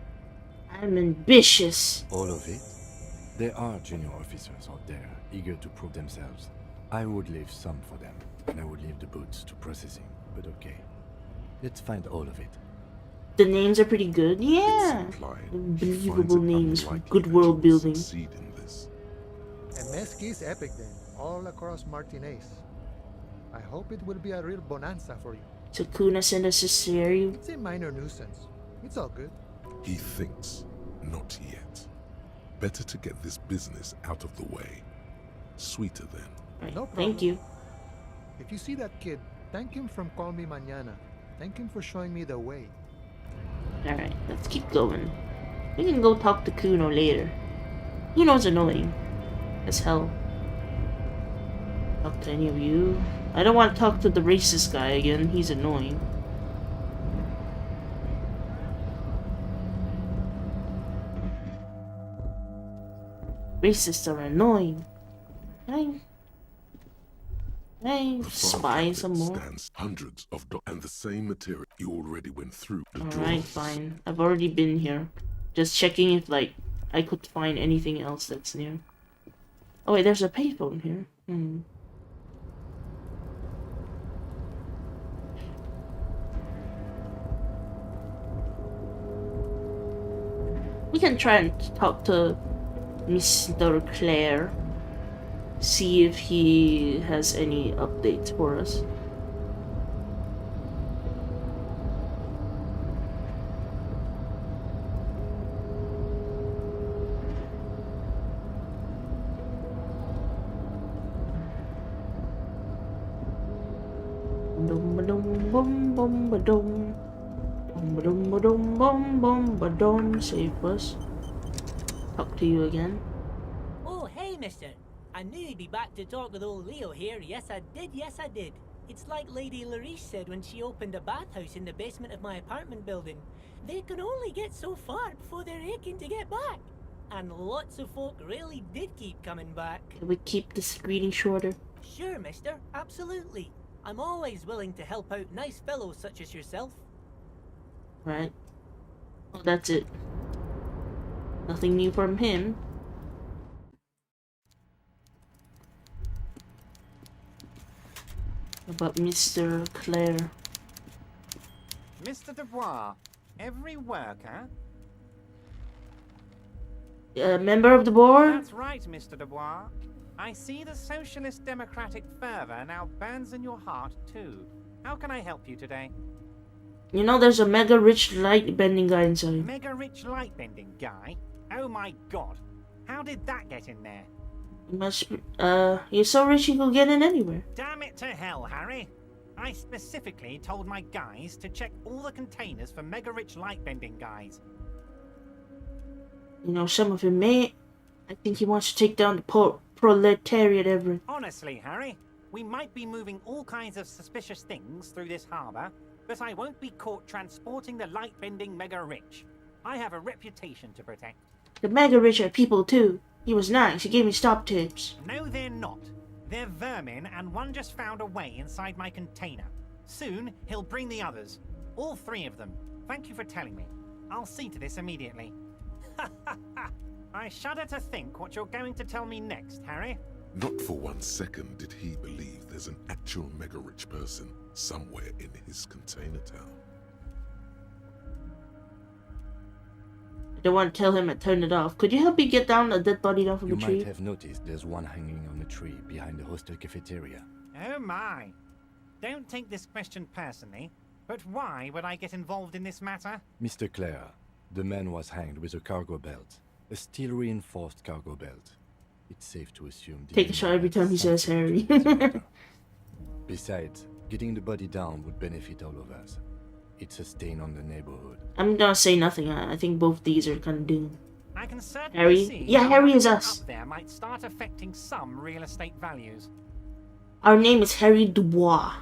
I'm ambitious. All of it? There are junior officers out there, eager to prove themselves. I would leave some for them, and I would leave the boots to processing, but okay. Let's find all of it. The names are pretty good, yeah. Believable names, good world building. A mesquite epic then, all across Martinez. I hope it will be a real bonanza for you. Takuna sent us a series. It's a minor nuisance. It's all good. He thinks, not yet. Better to get this business out of the way. Sweeter then. Right, no problem. Thank you. If you see that kid, thank him from Call Me Mañana. Thank him for showing me the way. Alright, let's keep going. We can go talk to Kuno later. Kuno's annoying as hell. Talk to any of you. I don't want to talk to the racist guy again. He's annoying. Racists are annoying. Can I spy some more? Stands hundreds of and the same material you already went through. Alright, fine. I've already been here. Just checking if, like, I could find anything else that's near. Oh wait, there's a payphone here. We can try and talk to Mr. Claire. See if he has any updates for us. Save us. Talk to you again. Oh, hey, mister. I knew you'd be back to talk with old Leo here. Yes, I did. It's like Lady Larice said when she opened a bathhouse in the basement of my apartment building. They can only get so far before they're aching to get back. And lots of folk really did keep coming back. Can we keep this greeting shorter? Sure, mister. Absolutely. I'm always willing to help out nice fellows such as yourself. Right. Oh, that's it. Nothing new from him. About Mr. Claire. Mr. Dubois, every worker? Member of the board? That's right, Mr. Dubois. I see the socialist democratic fervor now burns in your heart, too. How can I help you today? You know, there's a mega rich light bending guy inside. Mega rich light bending guy? Oh my god. How did that get in there? You must be, you're so rich you can get in anywhere. Damn it to hell, Harry. I specifically told my guys to check all the containers for mega rich light bending guys. You know, some of him may. I think he wants to take down the proletariat ever. Honestly, Harry, we might be moving all kinds of suspicious things through this harbour, but I won't be caught transporting the light bending mega rich. I have a reputation to protect. The mega rich are people too. He was nice. He gave me stop tips. No, they're not. They're vermin, and one just found a way inside my container. Soon, he'll bring the others. All 3 of them. Thank you for telling me. I'll see to this immediately. I shudder to think what you're going to tell me next, Harry. Not for 1 second did he believe there's an actual mega-rich person somewhere in his container town. I don't want to tell him I turned it off. Could you help me get down a dead body down from the tree? You might have noticed there's one hanging on a tree behind the hostel cafeteria. Oh my. Don't take this question personally, but why would I get involved in this matter? Mr. Clare, the man was hanged with a cargo belt. A steel-reinforced cargo belt. It's safe to assume... Take a shot every time he says Harry. Besides, getting the body down would benefit all of us. It's a stain on the neighborhood. I'm gonna say nothing. I think both these are kind of doomed. I can certainly Harry? see Yeah, Harry is us. up there might start affecting some real estate values. Our name is Harry Dubois.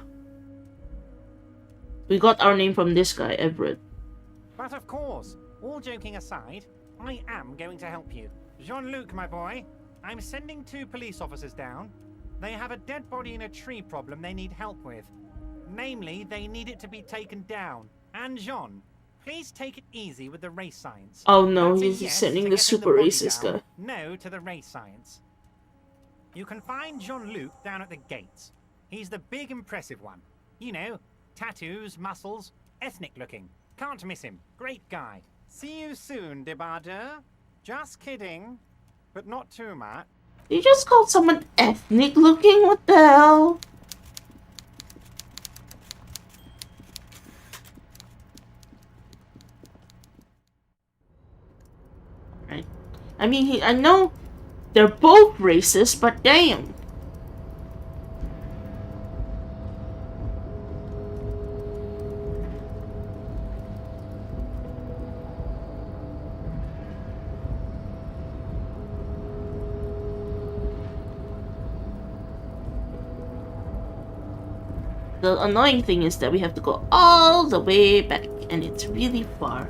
We got our name from this guy, Everett. But of course, all joking aside, I am going to help you. Jean-Luc, my boy, I'm sending 2 police officers down. They have a dead body in a tree problem they need help with. Namely, they need it to be taken down. And Jean, please take it easy with the race science. Oh no, That's a he's yes sending to the getting super body racist down, guy. No to the race science. You can find Jean-Luc down at the gates. He's the big impressive one. You know, tattoos, muscles, ethnic looking. Can't miss him. Great guy. See you soon, 𝑑𝒓𝒐𝒂𝒏𝒅𝒔. Just kidding, but not too much. You just called someone ethnic looking? What the hell? Right. I mean, I know they're both racist, but damn. The annoying thing is that we have to go all the way back, and it's really far.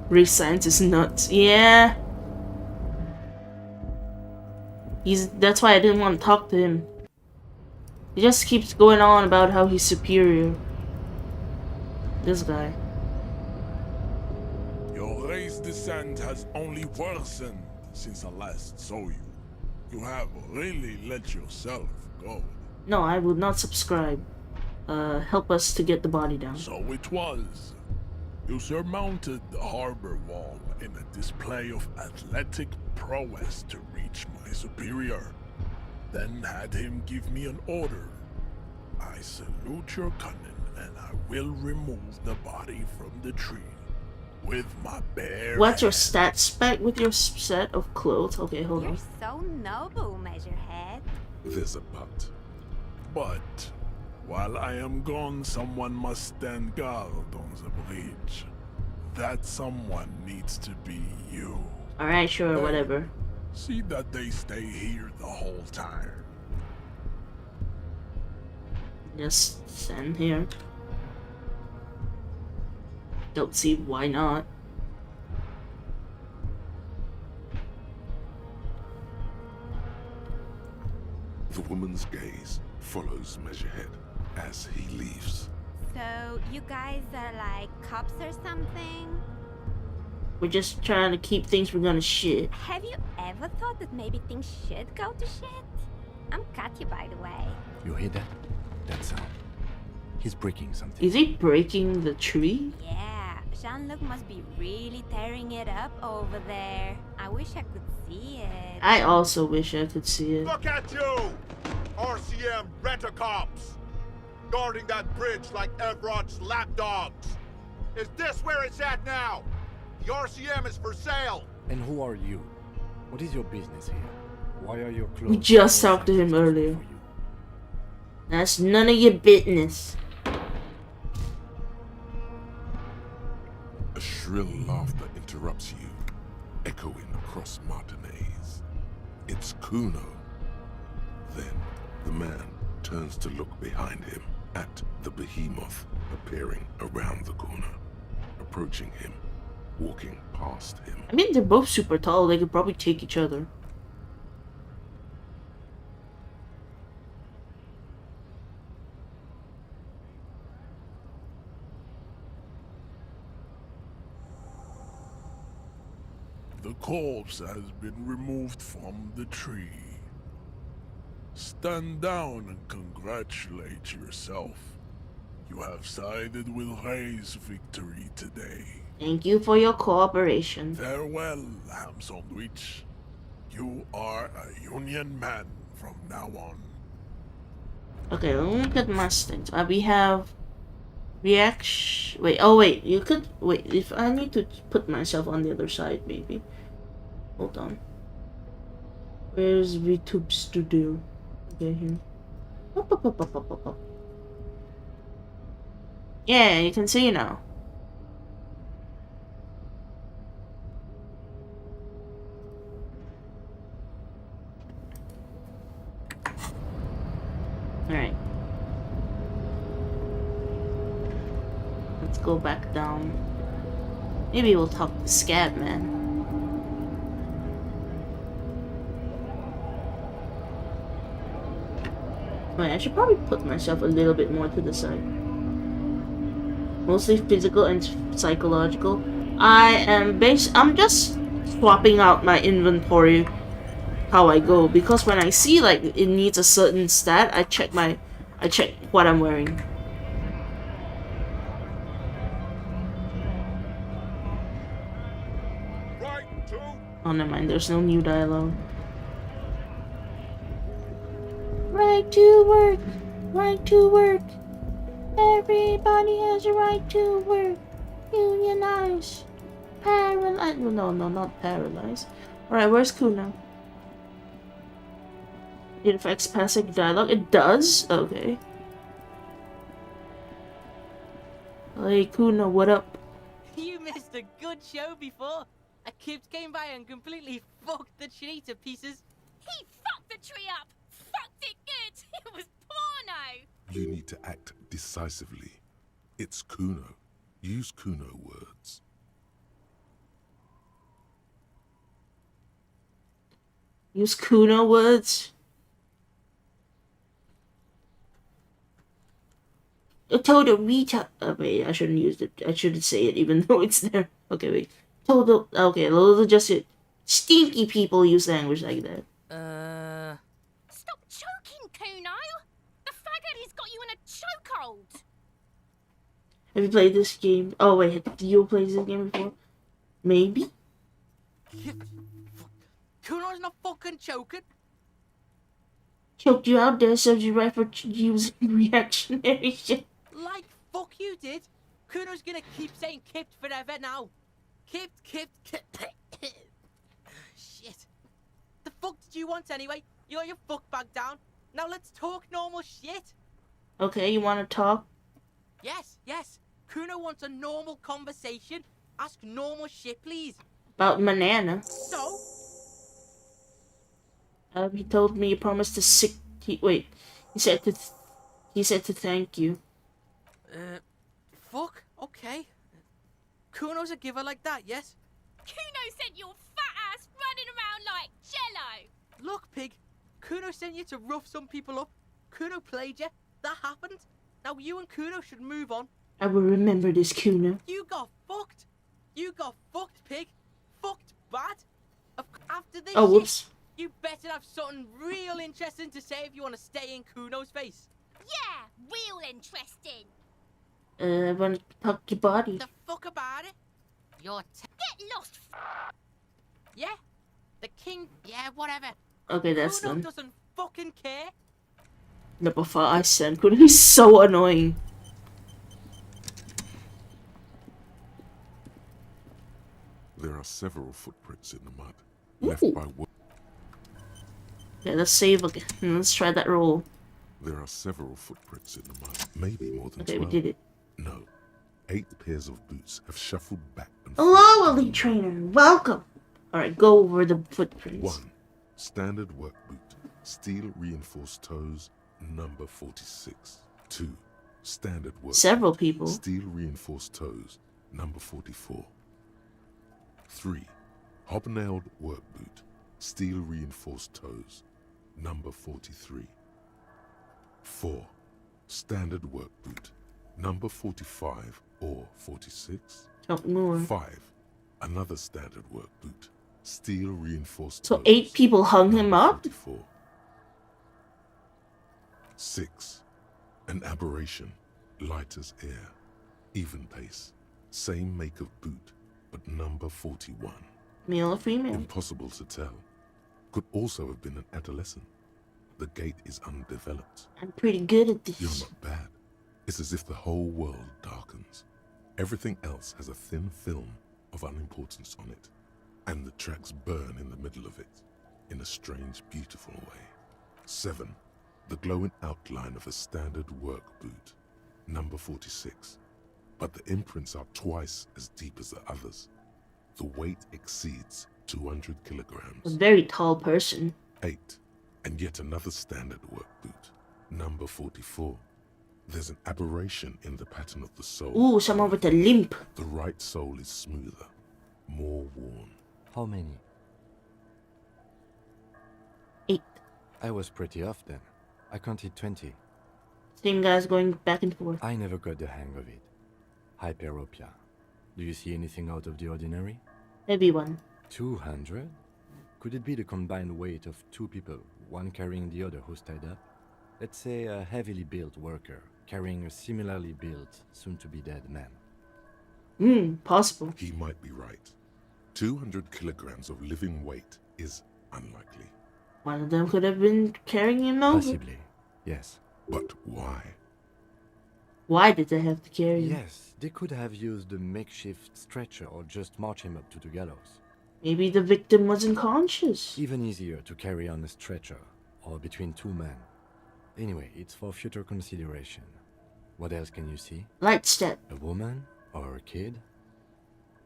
Race science is nuts. Yeah. That's why I didn't want to talk to him. He just keeps going on about how he's superior. This guy. Your race descent has only worsened since I last saw you. You have really let yourself go. No, I would not subscribe. Help us to get the body down. So it was. You surmounted the harbor wall in a display of athletic prowess to reach my superior. Then had him give me an order. I salute your cunning, and I will remove the body from the tree with my bare What's your hands. stat spec with your set of clothes? Okay, hold on. You're so noble, Measurehead. There's a but. But while I am gone, someone must stand guard on the bridge. That someone needs to be you. Alright, sure, whatever. See that they stay here the whole time. Just stand here. Don't see why not. The woman's gaze follows Measurehead as he leaves. So, you guys are like cops or something? We're just trying to keep things from going to shit. Have you ever thought that maybe things should go to shit? I'm Katya, by the way. You hear that? That sound. He's breaking something. Is he breaking the tree? Yeah, Jean-Luc must be really tearing it up over there. I wish I could see it. I also wish I could see it. Look at you! RCM rent-a-cops! Guarding that bridge like 𝑺𝒐𝒄𝒊𝒕𔥗 lapdogs! Is this where it's at now? The RCM is for sale! And who are you? What is your business here? Why are your clothes... We just talked to him earlier. That's none of your business. A shrill laughter interrupts you, echoing across Martinez. It's Kuno. Then the man turns to look behind him at the behemoth appearing around the corner, approaching him, walking past him. I mean, they're both super tall. They could probably take each other. The corpse has been removed from the tree. Stand down and congratulate yourself. You have sided with Ray's victory today. Thank you for your cooperation. Farewell, ham sandwich. You are a union man from now on. Okay, let me get my things. We have reaction. Wait, oh wait, you could wait. If I need to put myself on the other side, maybe. Hold on. Where's VTubers to do? Okay, here. Up. Yeah, you can see now. Alright. Let's go back down. Maybe we'll talk to Scab, man. Wait, I should probably put myself a little bit more to the side. Mostly physical and psychological. I'm just swapping out my inventory how I go, because when I see like it needs a certain stat, I check what I'm wearing. Oh, never mind, there's no new dialogue. Right to work, right to work. Everybody has a right to work. Unionize. Paralyze. No, not paralyze. Alright, where's Kuna? It affects passive dialogue. It does? Okay. Hey, Kuna, what up? You missed a good show before. A kid came by and completely fucked the tree to pieces. He fucked the tree up! Fucked it good! It was porno! You need to act decisively. It's Kuno. Use Kuno words. Use Kuno words? I told a retard. Wait, I shouldn't use it. I shouldn't say it even though it's there. Okay, wait. Total. Okay, those are just it. Stinky people use language like that. Stop choking, Kuno! The faggot has got you in a chokehold! Have you played this game? Oh wait, have you played this game before? Maybe? Kuno's not fucking choking. Choked you out there, serves you right for using reactionary shit. Like fuck you did. Kuno's gonna keep saying kipped forever now. Kipped. Shit. The fuck did you want anyway? You got your fuck bag down. Now let's talk normal shit. Okay, you wanna talk? Yes. Kuno wants a normal conversation. Ask normal shit, please. About banana. So? He told me he promised to wait. He said to thank you. Fuck. Okay. Kuno's a giver like that, yes? Kuno sent your fat ass running around like jello! Look, pig. Kuno sent you to rough some people up. Kuno played you. That happened. Now you and Kuno should move on. I will remember this, Kuno. You got fucked. You got fucked, pig. Fucked bad. After this oh, whoops. Shit, you better have something real interesting to say if you want to stay in Kuno's face. Yeah, real interesting. I want to talk to your body. The fuck about it? Get lost. Yeah? The king? Yeah, whatever. Okay, that's Kuno done. doesn't fucking care. No, before I send Kuno, he's so annoying. There are several footprints in the mud, left by what? Yeah, let's save again. Let's try that roll. There are several footprints in the mud, maybe more than okay, 12. we did it. No, 8 pairs of boots have shuffled back and Hello, Elite Trainer. Welcome. All right, go over the footprints. 1. Standard work boot, steel reinforced toes, number 46. 2. Standard work Several boot, people. steel reinforced toes, number 44. 3. Hobnailed work boot, steel reinforced toes, number 43. 4. Standard work boot, number 45 or 46. Talk more. 5. Another standard work boot, Steel reinforced. So 8 people hung him up? 6. An aberration. Light as air. Even pace. Same make of boot, but number 41. Male or female? Impossible to tell. Could also have been an adolescent. The gate is undeveloped. I'm pretty good at this. You're not bad. It's as if the whole world darkens. Everything else has a thin film of unimportance on it. And the tracks burn in the middle of it, in a strange, beautiful way. 7. The glowing outline of a standard work boot, number 46. But the imprints are twice as deep as the others. The weight exceeds 200 kilograms. A very tall person. 8. And yet another standard work boot, number 44. There's an aberration in the pattern of the sole. Ooh, someone with a limp. The right sole is smoother, more worn. How many? 8. I was pretty off then. I counted 20. Same guys going back and forth. I never got the hang of it. Hyperopia. Do you see anything out of the ordinary? Maybe 1. 200? Could it be the combined weight of 2 people, one carrying the other who's tied up? Let's say a heavily built worker carrying a similarly built, soon-to-be-dead man. Possible. He might be right. 200 kilograms of living weight is unlikely. One of them could have been carrying him over. Possibly, yes. But why? Why did they have to carry him? Yes, they could have used a makeshift stretcher or just march him up to the gallows. Maybe the victim wasn't conscious. Even easier to carry on a stretcher, or between 2 men. Anyway, it's for future consideration. What else can you see? Light step. A woman? Or a kid?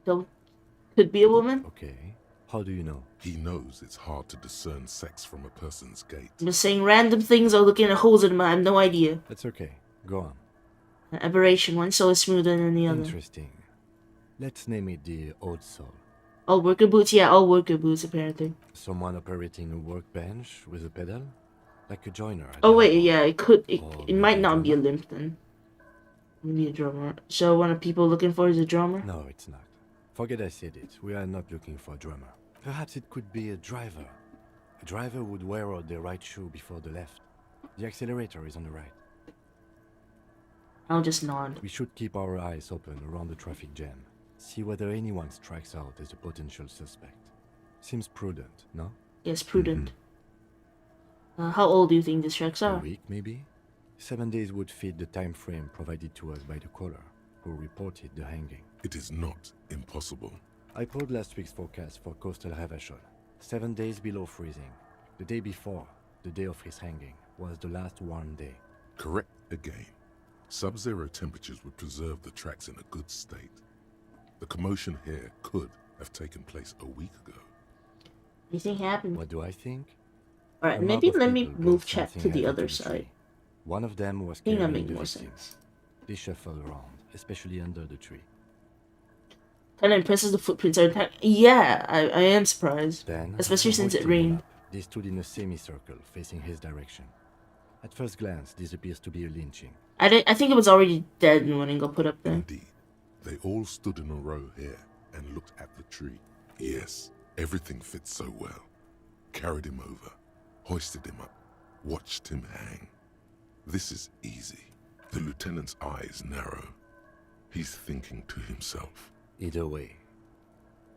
Could be a woman. Okay. How do you know? He knows it's hard to discern sex from a person's gait. I'm just saying random things or looking at holes in them. I have no idea. That's okay. Go on. An aberration. One sole is smoother than the other. Interesting. Let's name it the odd sole. All worker boots? Yeah, all worker boots apparently. Someone operating a workbench with a pedal? Like a joiner. Oh wait, yeah, it could. It might not be a limp then. Maybe a drummer. So one of people looking for is a drummer? No, it's not. Forget I said it. We are not looking for a drummer. Perhaps it could be a driver. A driver would wear out the right shoe before the left. The accelerator is on the right. I'll just nod. We should keep our eyes open around the traffic jam. See whether anyone strikes out as a potential suspect. Seems prudent, no? Yes, prudent. How old do you think the tracks are? A week, maybe? 7 days would fit the time frame provided to us by the caller, who reported the hanging. It is not impossible. I pulled last week's forecast for coastal Ravachol. 7 days below freezing. The day before, the day of his hanging, was the last warm day. Correct again. Sub-zero temperatures would preserve the tracks in a good state. The commotion here could have taken place a week ago. Anything happened? What do I think? Alright, maybe let me move chat to the other side. One of them was I think that carrying makes the more victim. sense. They shuffle around, especially under the tree. Kinda impresses the footprints every time. Yeah, I am surprised. Then, Especially since it hoisting him rained. up, they stood in a semicircle facing his direction. At first glance, this appears to be a lynching. I think it was already dead when it got put up there. Indeed. They all stood in a row here and looked at the tree. Yes, everything fits so well. Carried him over, hoisted him up, watched him hang. This is easy. The lieutenant's eyes narrow. He's thinking to himself. Either way.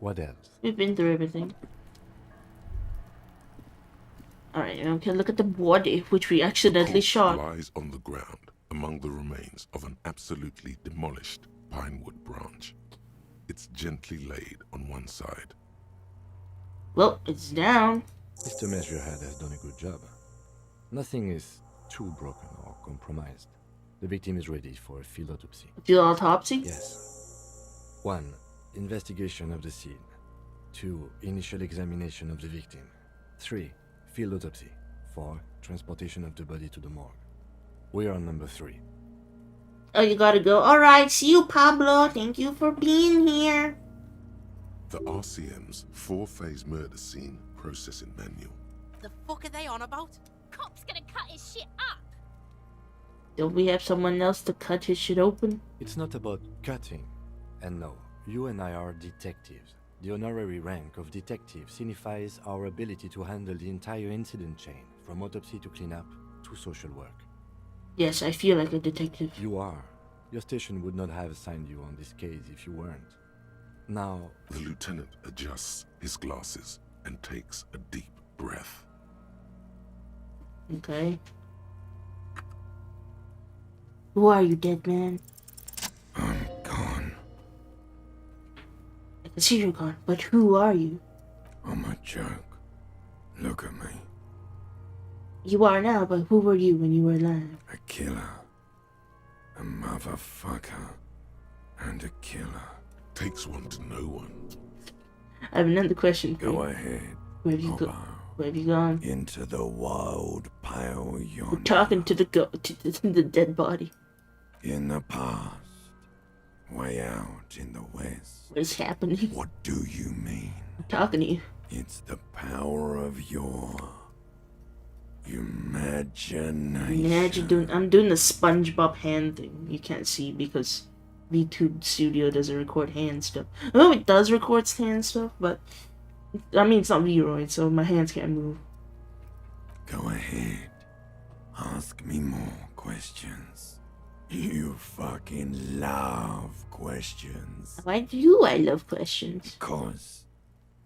What else? We've been through everything. Alright, now we can look at the body, which we accidentally shot. Lies on the ground among the remains of an absolutely demolished pinewood branch. It's gently laid on one side. Well, it's down. Mr. Measurehead has done a good job. Nothing is too broken or compromised. The victim is ready for a field autopsy. A field autopsy? Yes. 1. Investigation of the scene. 2. Initial examination of the victim. 3. Field autopsy. 4. Transportation of the body to the morgue. We are on number 3. Oh, you gotta go. Alright, see you, Pablo. Thank you for being here. The RCM's 4-phase murder scene processing manual. The fuck are they on about? Cop's gonna cut his shit up. Don't we have someone else to cut his shit open? It's not about cutting. And no, you and I are detectives. The honorary rank of detective signifies our ability to handle the entire incident chain, from autopsy to cleanup to social work. Yes, I feel like a detective. You are. Your station would not have assigned you on this case if you weren't. Now... The lieutenant adjusts his glasses and takes a deep breath. Okay. Who are you, dead man? I'm gone. I can see you're gone, but who are you? I'm a joke. Look at me. You are now, but who were you when you were alive? A killer. A motherfucker. And a killer. Takes one to know one. I have another question for you. Go ahead. Where have you gone? Where have you gone? Into the wild, pale yonder. We're talking to the dead body. In the past. Way out in the west. What is happening? What do you mean? I'm talking to you. It's the power of your imagination. I'm doing the SpongeBob hand thing. You can't see because VTube Studio doesn't record hand stuff. Oh, it does record hand stuff, but I mean it's not V-Roid, so my hands can't move. Go ahead. Ask me more questions. You fucking love questions. Why do I love questions? Because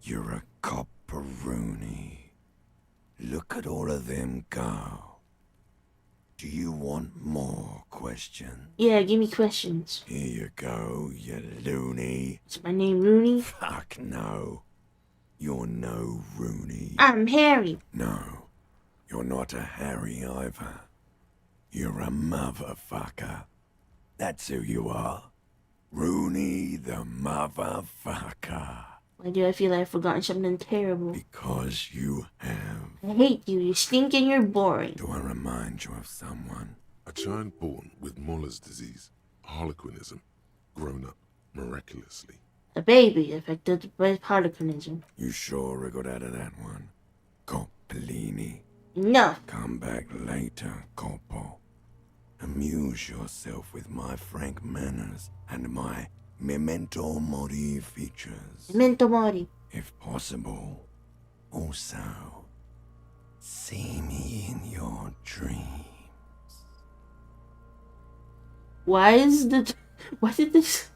you're a copperoonie. Look at all of them go. Do you want more questions? Yeah, give me questions. Here you go, you loony. Is my name Rooney? Fuck no. You're no Rooney. I'm Harry. No, you're not a Harry either. You're a motherfucker. That's who you are. Rooney the motherfucker. Why do I feel like I've forgotten something terrible? Because you have. I hate you. You stink and you're boring. Do I remind you of someone? A child born with Muller's disease, harlequinism, grown up miraculously. A baby affected by harlequinism. You sure we got out of that one? Coppellini. No. Come back later, Coppo. Amuse yourself with my frank manners and my memento mori features. Memento mori. If possible. Also, see me in your dreams. Why did this...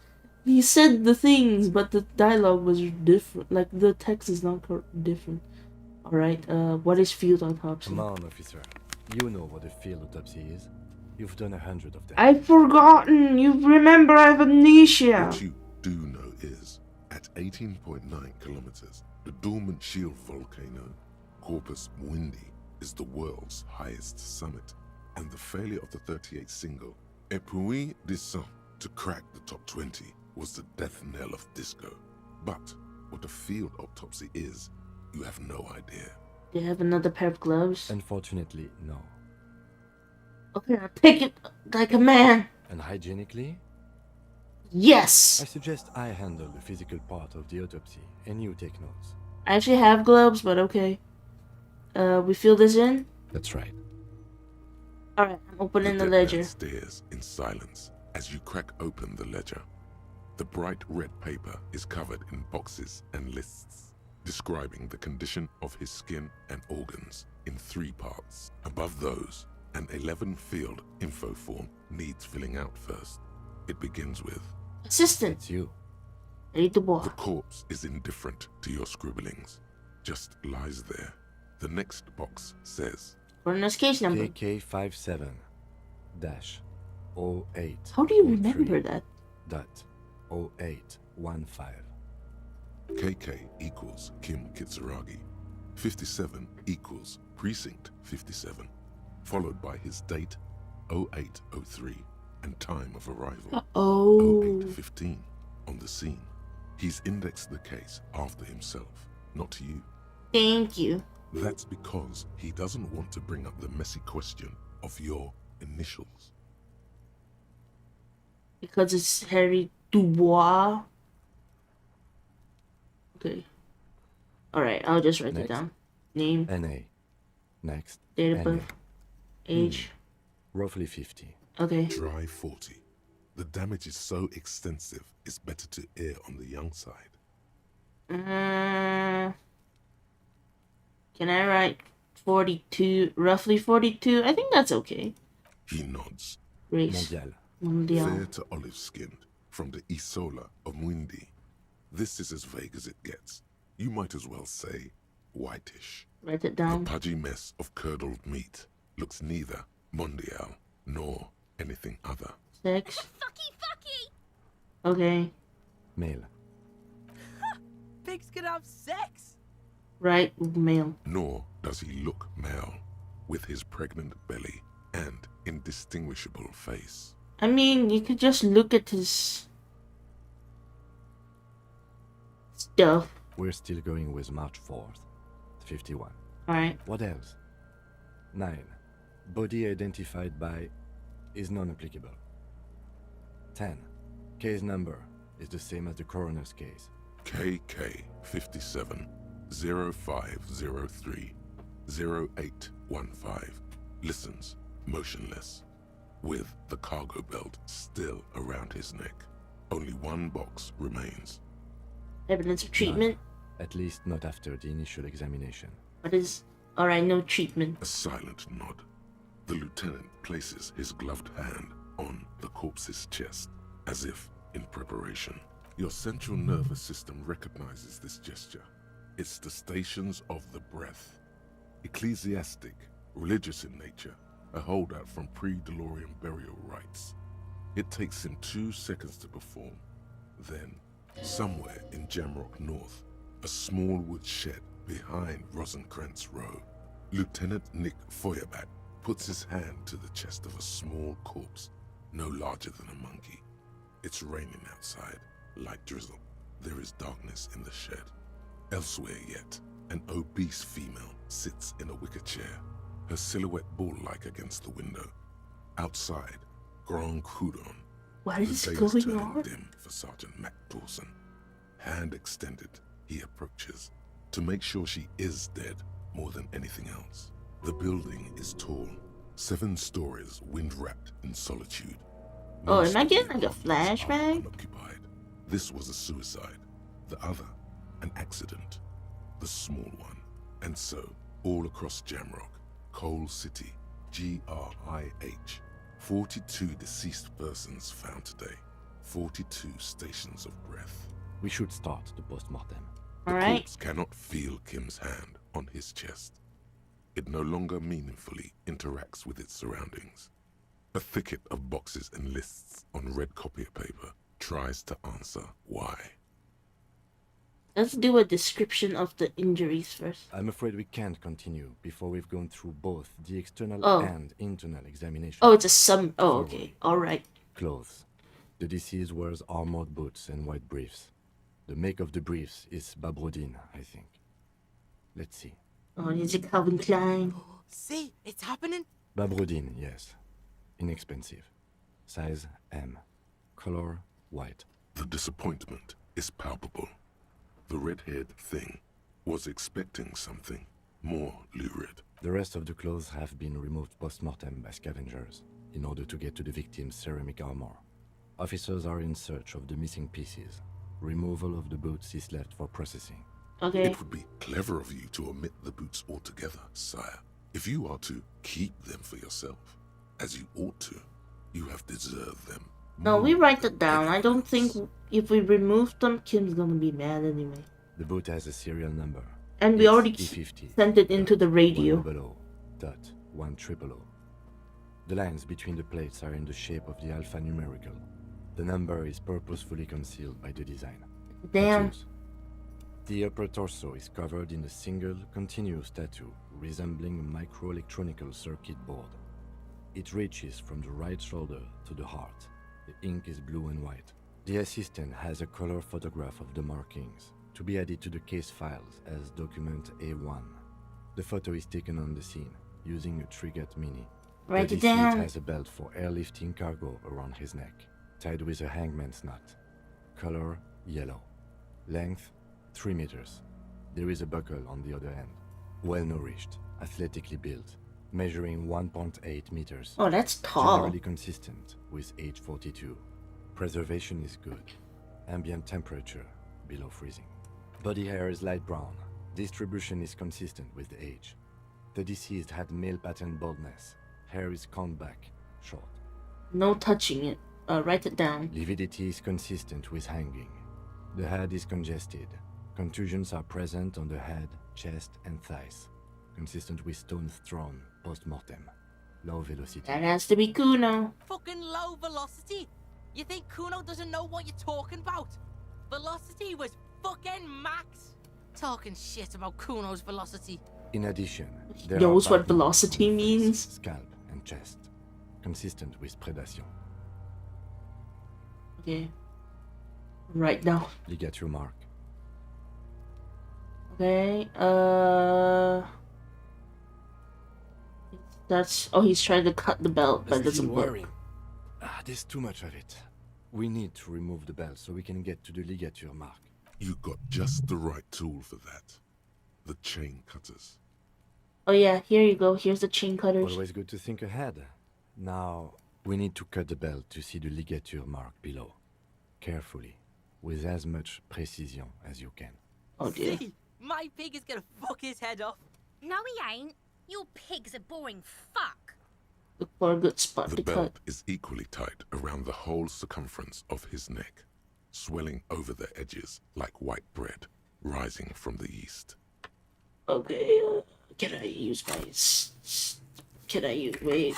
He said the things, but the dialogue was different. Like, the text is not different. Alright, what is field autopsy? Come on, officer. You know what a field autopsy is. You've done 100 of them. I've forgotten! You remember I have amnesia! What you do know is, at 18.9 kilometers, the dormant shield volcano, Corpus Mundi, is the world's highest summit, and the failure of the 38 single, 𝒏𝒂𝒎𝒄𝒊𝒕𔥗, to crack the top 20 was the death knell of disco. But what a field autopsy is, you have no idea. Do you have another pair of gloves? Unfortunately, no. Okay, I'll take it like a man. And hygienically? Yes! I suggest I handle the physical part of the autopsy, and you take notes. I actually have gloves, but okay. We fill this in? That's right. Alright, I'm opening the ledger. Stares in silence as you crack open the ledger. The bright red paper is covered in boxes and lists, describing the condition of his skin and organs in 3 parts. Above those, an 11-field info form needs filling out first. It begins with... Assistant. It's you. 𝑬𝒐𝒓𝒂𝒏𝒅𝒔. The corpse is indifferent to your scribblings. Just lies there. The next box says... Coroner's case number. KK57-08. How do you remember that? .0815. KK equals Kim Kitsuragi. 57 equals Precinct 57. Followed by his date, 0803, and time of arrival, 0815, on the scene. He's indexed the case after himself, not you. Thank you. That's because he doesn't want to bring up the messy question of your initials. Because it's Harry Dubois. Okay. Alright, I'll just write it down. Name. NA. Next. Date of birth. Age. Roughly 50. Okay. Dry 40. The damage is so extensive, it's better to err on the young side. Can I write 42? Roughly 42? I think that's okay. He nods. Race. Mondial. Fair to olive-skinned, from the Isola of Mwindi. This is as vague as it gets. You might as well say whitish. Write it down. The pudgy mess of curdled meat looks neither mondial nor anything other. Sex. Okay. Male. Pigs can have sex? Right, male. Nor does he look male, with his pregnant belly and indistinguishable face. I mean, you could just look at his stuff. We're still going with March 4th, 51. Alright. What else? 9. Body identified by is non-applicable. 10. Case number is the same as the coroner's case. KK 57 0503 0815 listens motionless, with the cargo belt still around his neck. Only one box remains. Evidence of treatment? None. At least not after the initial examination. What is... Alright, no treatment. A silent nod. The lieutenant places his gloved hand on the corpse's chest, as if in preparation. Your central nervous system recognizes this gesture. It's the stations of the breath. Ecclesiastic, religious in nature, a holdout from pre-DeLorean burial rites. It takes him 2 seconds to perform. Then, somewhere in Jamrock North, a small wood shed behind Rosencrantz Row, Lieutenant Nick Feuerbach puts his hand to the chest of a small corpse, no larger than a monkey. It's raining outside, light drizzle. There is darkness in the shed. Elsewhere yet, an obese female sits in a wicker chair, her silhouette bull-like against the window. Outside, Grand Coudon. What is the day going is turning on? dim for Sergeant Mac Dawson. Hand extended, he approaches, to make sure she is dead more than anything else. The building is tall, 7 stories, wind-wrapped in solitude. Oh, Most am I of the getting like a apartments are flashback? unoccupied. This was a suicide. The other, an accident. The small one. And so, all across Jamrock, Coal City, GRIH, 42 deceased persons found today. 42 stations of breath. We should start the post-mortem. The Alright. corpse cannot feel Kim's hand on his chest. It no longer meaningfully interacts with its surroundings. A thicket of boxes and lists on red copier paper tries to answer why. Let's do a description of the injuries first. I'm afraid we can't continue before we've gone through both the external Oh. and internal examination. Oh, it's a sum. Oh, okay. Alright. Clothes. The deceased wears armored boots and white briefs. The make of the briefs is Babrodin, I think. Let's see. Oh, it's a Calvin Klein. See, it's happening. Babrodin, yes. Inexpensive. Size M. Color white. The disappointment is palpable. The red-haired thing was expecting something more lurid. The rest of the clothes have been removed post-mortem by scavengers in order to get to the victim's ceramic armor. Officers are in search of the missing pieces. Removal of the boots is left for processing. Okay. It would be clever of you to omit the boots altogether, sire. If you are to keep them for yourself, as you ought to, you have deserved them. No, we write it down. I don't think if we remove them, Kim's gonna be mad anyway. The boot has a serial number. And we It's already E50. sent it into the radio. 100.100. The lines between the plates are in the shape of the alphanumerical. The number is purposefully concealed by the design. Damn. Tattoos. The upper torso is covered in a single, continuous tattoo resembling a microelectronical circuit board. It reaches from the right shoulder to the heart. The ink is blue and white. The assistant has a color photograph of the markings to be added to the case files as document A1. The photo is taken on the scene using a Trigat Mini. Write The it deceased down. has a belt for airlifting cargo around his neck, tied with a hangman's knot. Color yellow. Length 3 meters. There is a buckle on the other end. Well nourished, athletically built, measuring 1.8 meters. Oh, that's tall. Generally consistent with age 42. Preservation is good. Ambient temperature below freezing. Body hair is light brown. Distribution is consistent with age. The deceased had male pattern baldness. Hair is combed back, short. No touching it. Write it down. Lividity is consistent with hanging. The head is congested. Contusions are present on the head, chest, and thighs. Consistent with stones thrown post-mortem. Low velocity. That has to be Kuno. Fucking low velocity? You think Kuno doesn't know what you're talking about? Velocity was fucking max. Talking shit about Kuno's velocity. In addition, He there knows are what velocity means. Scalp and chest. Consistent with predation. Okay. Right now. Ligature mark. Okay. That's. Oh, he's trying to cut the belt, but it doesn't work. There's too much of it. We need to remove the belt so we can get to the ligature mark. You got just the right tool for that. The chain cutters. Oh yeah, here you go. Here's the chain cutters. Always good to think ahead. Now, we need to cut the belt to see the ligature mark below. Carefully, with as much precision as you can. Oh dear. See, my pig is gonna fuck his head off. No, he ain't. Your pig's a boring fuck. Look for a good spot The to cut. belt is equally tight around the whole circumference of his neck, swelling over the edges like white bread rising from the yeast. Okay, can I use my... Wait.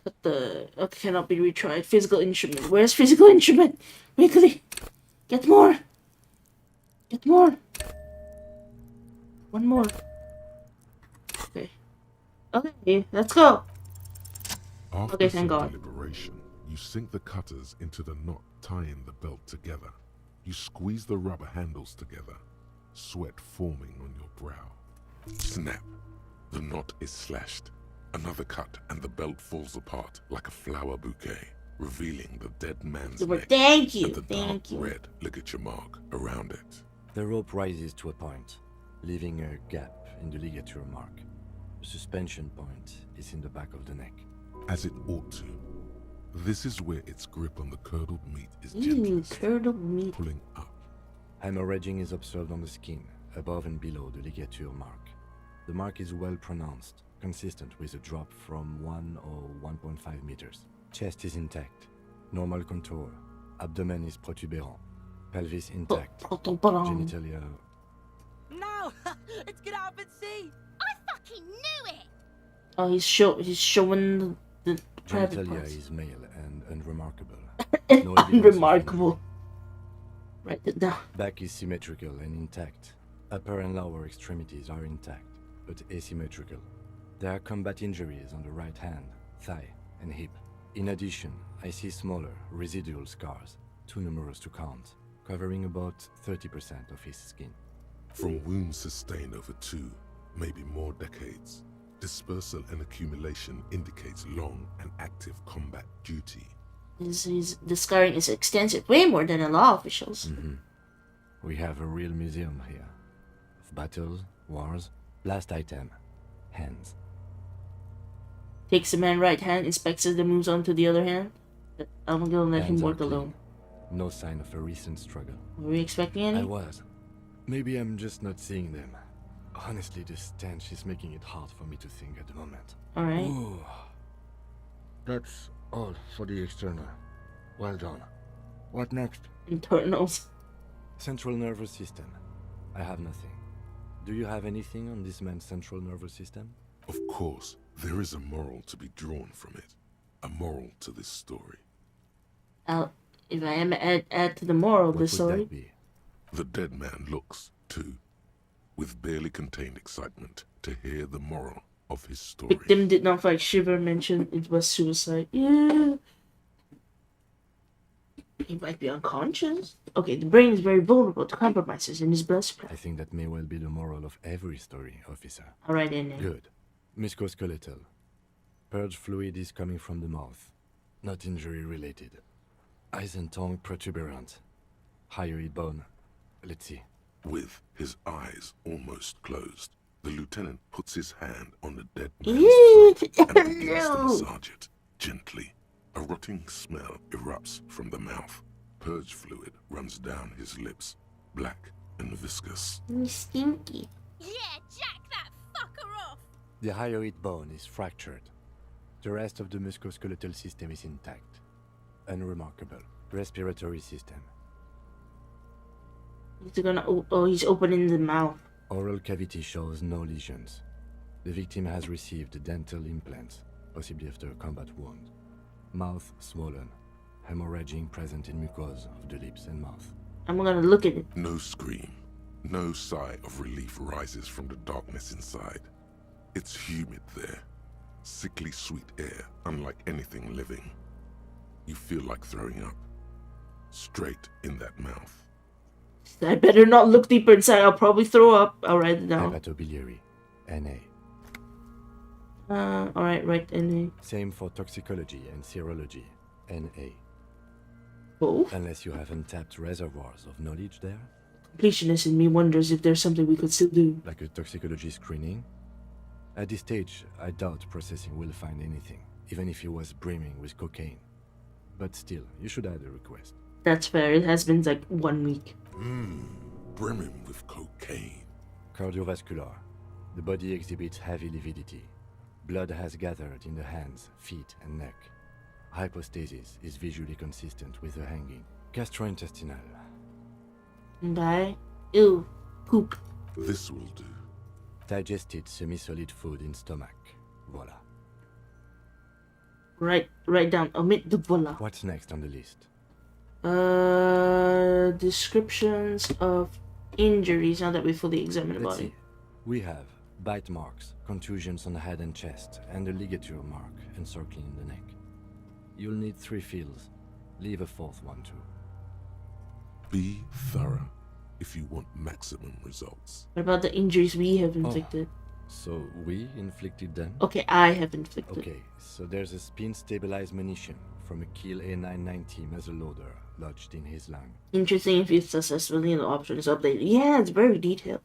Cut the... Okay, cannot be retried. Physical instrument. Where's physical instrument? Quickly! Get more! Get more! One more. Okay. Okay, let's go! After Okay, some thank God. deliberation, you sink the cutters into the knot tying the belt together. You squeeze the rubber handles together, sweat forming on your brow. Snap! The knot is slashed. Another cut and the belt falls apart like a flower bouquet, revealing the dead man's neck Thank you, and the thank dark you. red ligature mark around it. The rope rises to a point, leaving a gap in the ligature mark. The suspension point is in the back of the neck. As it ought to. This is where its grip on the curdled meat is Ooh, gentlest, curdled meat. pulling up. Hemorrhaging is observed on the skin, above and below the ligature mark. The mark is well pronounced, consistent with a drop from 1 or 1.5 meters. Chest is intact, normal contour. Abdomen is protuberant. Pelvis intact. Genitalia. No! It's gonna happen, see! I fucking knew it! Oh, he's showing the private Genitalia parts. is male and unremarkable. And No evidence of unremarkable. Write it down. Back is symmetrical and intact. Upper and lower extremities are intact, but asymmetrical. There are combat injuries on the right hand, thigh, and hip. In addition, I see smaller, residual scars, too numerous to count, covering about 30% of his skin. From wounds sustained over 2, maybe more decades, dispersal and accumulation indicates long and active combat duty. The scarring is extensive, way more than a law officials. We have a real museum here. Of battles, wars. Last item. Hands. Takes the man right hand, inspects it, then moves on to the other hand. I'm gonna let him Hands are work clean. alone. No sign of a recent struggle. Were we expecting any? I was. Maybe I'm just not seeing them. Honestly, this stench is making it hard for me to think at the moment. Alright. Ooh. That's all for the external. Well done. What next? Internals. Central nervous system. I have nothing. Do you have anything on this man's central nervous system? Of course, there is a moral to be drawn from it. A moral to this story. If I am add to the moral of What this would story. that be? The dead man looks, too, with barely contained excitement to hear the moral of his story. Victim did not fight Shiver, mentioned it was suicide. Yeah. He might be unconscious. Okay, the brain is very vulnerable to compromises in his blood supply. I think that may well be the moral of every story, officer. Alright then. Good. Musculoskeletal. Purge fluid is coming from the mouth. Not injury related. Eyes and tongue protuberant. Hyoid bone. Let's see. With his eyes almost closed, the lieutenant puts his hand on the dead man's Ew, throat and begins to no. massage it gently. A rotting smell erupts from the mouth. Purge fluid runs down his lips, black and viscous. Stinky. Yeah, jack that fucker off! The hyoid bone is fractured. The rest of the musculoskeletal system is intact. Unremarkable. Respiratory system. He's gonna. Oh, he's opening the mouth. Oral cavity shows no lesions. The victim has received dental implants, possibly after a combat wound. Mouth swollen. Hemorrhaging present in mucosa of the lips and mouth. I'm gonna look at it. No scream. No sigh of relief rises from the darkness inside. It's humid there. Sickly sweet air, unlike anything living. You feel like throwing up. Straight in that mouth. I better not look deeper inside. I'll probably throw up. I'll write it down. Hepatobiliary. NA. Alright, right, NA. Same for toxicology and serology. NA. Oh? Unless you have untapped reservoirs of knowledge there. Completionist in me wonders if there's something we could still do. Like a toxicology screening. At this stage, I doubt processing will find anything, even if he was brimming with cocaine. But still, you should add a request. That's fair. It has been like 1 week. Brimming with cocaine. Cardiovascular. The body exhibits heavy lividity. Blood has gathered in the hands, feet, and neck. Hypostasis is visually consistent with the hanging. Gastrointestinal. Okay. Ew. Poop. This will do. Digested semi-solid food in stomach. Voila. Write down. Omit the voila. What's next on the list? Descriptions of injuries now that we fully examine the Let's body. see. We have bite marks, contusions on the head and chest, and a ligature mark encircling the neck. You'll need 3 fields. Leave a 4th one too. Be thorough if you want maximum results. What about the injuries we have inflicted? So we inflicted them? Okay, I have inflicted. Okay, so there's a spin-stabilized munition from a Kiel A990 muzzleloader lodged in his lung. Interesting if it's successfully in the options updated. Yeah, it's very detailed.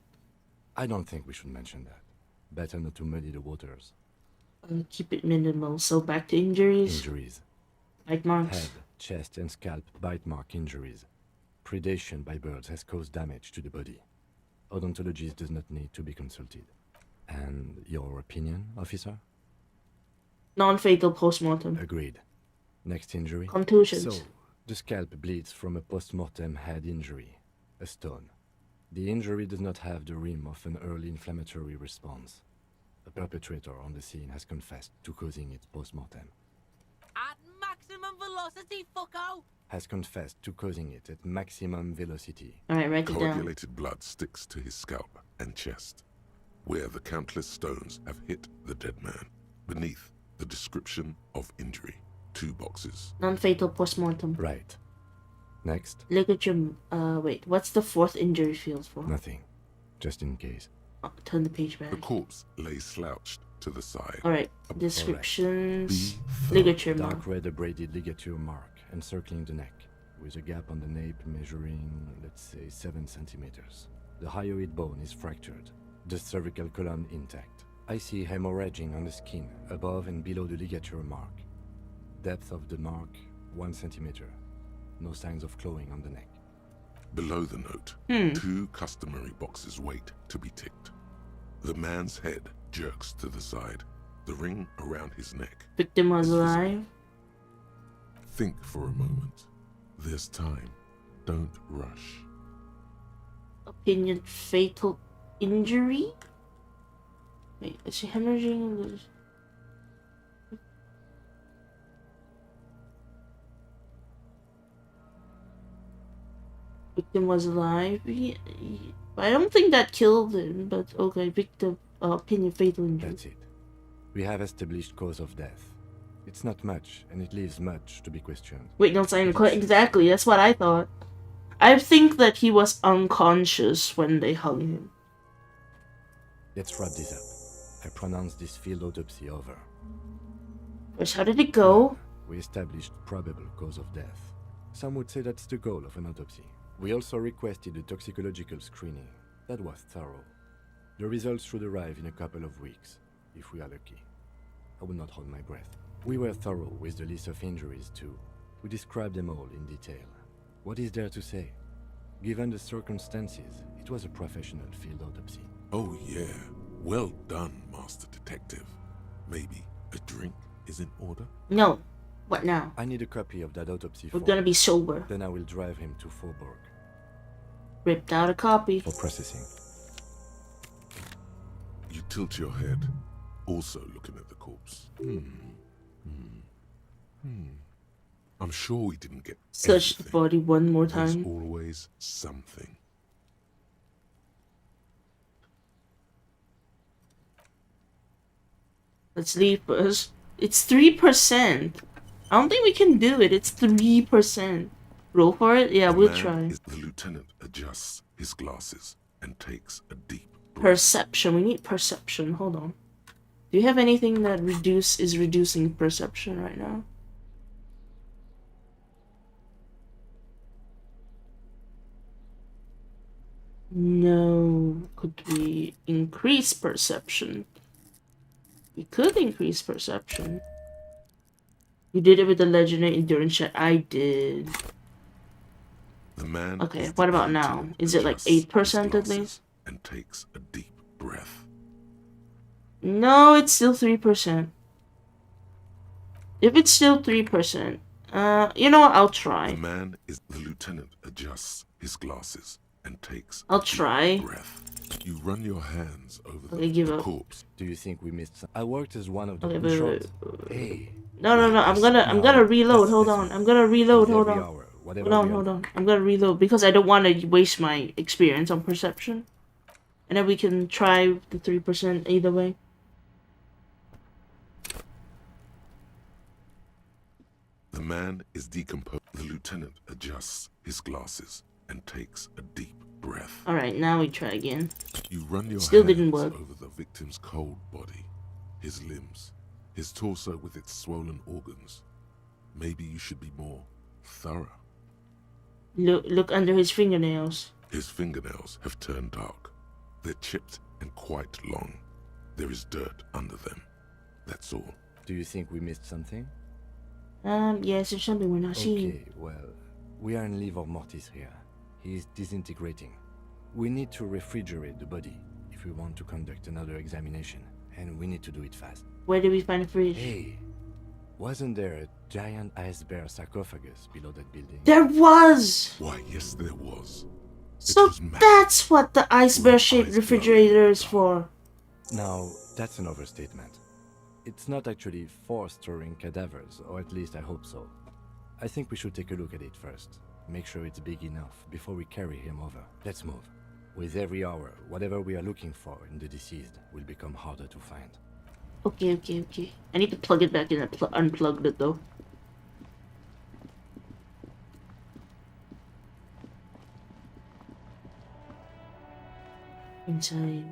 I don't think we should mention that. Better not to muddy the waters. Keep it minimal. So back to injuries. Injuries. Bite marks. Head, chest and scalp bite mark injuries. Predation by birds has caused damage to the body. Odontologist does not need to be consulted. And your opinion, officer? Non-fatal post-mortem. Agreed. Next injury? Contusions. So, the scalp bleeds from a post-mortem head injury, a stone. The injury does not have the rim of an early inflammatory response. The perpetrator on the scene has confessed to causing it post-mortem. At maximum velocity, fucko! Has confessed to causing it at maximum velocity. Alright, write it down. Coagulated blood sticks to his scalp and chest, where the countless stones have hit the dead man. Beneath the description of injury, 2 boxes. Non-fatal post-mortem. Right. Next. Ligature. Wait. What's the 4th injury field for? Nothing. Just in case. Oh, turn the page back. The corpse lay slouched to the side. Alright. Descriptions. Ligature mark. Dark red abraded ligature mark encircling the neck, with a gap on the nape measuring, let's say, 7 centimeters. The hyoid bone is fractured. The cervical column intact. I see hemorrhaging on the skin, above and below the ligature mark. Depth of the mark, 1 centimeter. No signs of clawing on the neck. Below the note, 2 customary boxes wait to be ticked. The man's head jerks to the side, the ring around his neck. Victim was alive. Think for a moment. There's time. Don't rush. Opinion fatal injury? Wait, is she hemorrhaging? Victim was alive. I don't think that killed him, but okay. Victim, opinion fatal injury. That's it. We have established cause of death. It's not much, and it leaves much to be questioned. Wait, no, sign exactly. That's what I thought. I think that he was unconscious when they hung him. Let's wrap this up. I pronounce this field autopsy over. First, how did it go? We established probable cause of death. Some would say that's the goal of an autopsy. We also requested a toxicological screening. That was thorough. The results should arrive in a couple of weeks, if we are lucky. I will not hold my breath. We were thorough with the list of injuries too. We described them all in detail. What is there to say? Given the circumstances, it was a professional field autopsy. Oh yeah, well done, Master Detective. Maybe a drink is in order? No. What now? I need a copy of that autopsy We're form. gonna be sober. Then I will drive him to Faubourg. Ripped out a copy. For processing. You tilt your head, also looking at the corpse. I'm sure we didn't get Search the body one more There's time. always something. Let's leave first. It's 3%. I don't think we can do it. It's 3%. Roll for it? Yeah, we'll try. The lieutenant adjusts his glasses and takes a deep breath. Perception. We need perception. Hold on. Do you have anything that is reducing perception right now? No. Could we increase perception? We could increase perception. You did it with the legendary endurance check. I did. The man Okay, what about now? Is it like 8% at least? And takes a deep breath. No, it's still 3%. If it's still 3%, you know what? I'll try. The lieutenant adjusts his glasses and takes I'll try. breath. You run your hands over Okay, give the up. corpse. Do you think we missed some? I worked as one of the Okay, controls. wait. Hey. No, I'm gonna reload. Hold on. I'm gonna reload. Hold on. Hold on. I'm gonna reload because I don't want to waste my experience on perception. And then we can try the 3% either way. The man is decomposed. The lieutenant adjusts his glasses and takes a deep breath. Alright, now we try again. You run your Still hands didn't work. over the victim's cold body, his limbs, his torso with its swollen organs. Maybe you should be more thorough. Look under his fingernails. His fingernails have turned dark. They're chipped and quite long. There is dirt under them. That's all. Do you think we missed something? Yes, there's something we're not seeing. Okay, well, we are in livor mortis here. He is disintegrating. We need to refrigerate the body if we want to conduct another examination, and we need to do it fast. Where did we find a fridge? Hey, wasn't there a giant ice bear sarcophagus below that building? There was! Why, yes, there was. So that's what the ice bear-shaped refrigerator is for. Now, that's an overstatement. It's not actually for storing cadavers, or at least I hope so. I think we should take a look at it first. Make sure it's big enough before we carry him over. Let's move. With every hour, whatever we are looking for in the deceased will become harder to find. Okay. I need to plug it back in. I unplugged it though. Inside.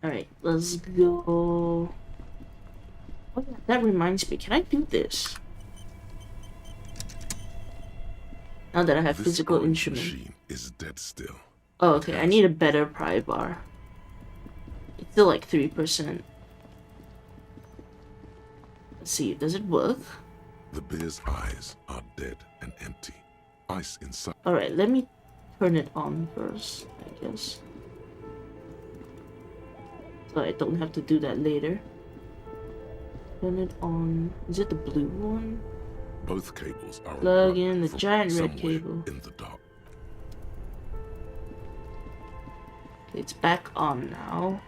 Alright, let's go. Oh yeah, that reminds me, can I do this? Now that I have physical instrument. Machine is dead still. Oh, okay, I need a better pry bar. It's still like 3%. Let's see, does it work? The bear's eyes are dead and empty. Ice inside. Alright, let me turn it on first, I guess. So I don't have to do that later. Turn it on. Is it the blue one? Both cables are plug in the giant red somewhere cable. in the dark. Okay, it's back on now.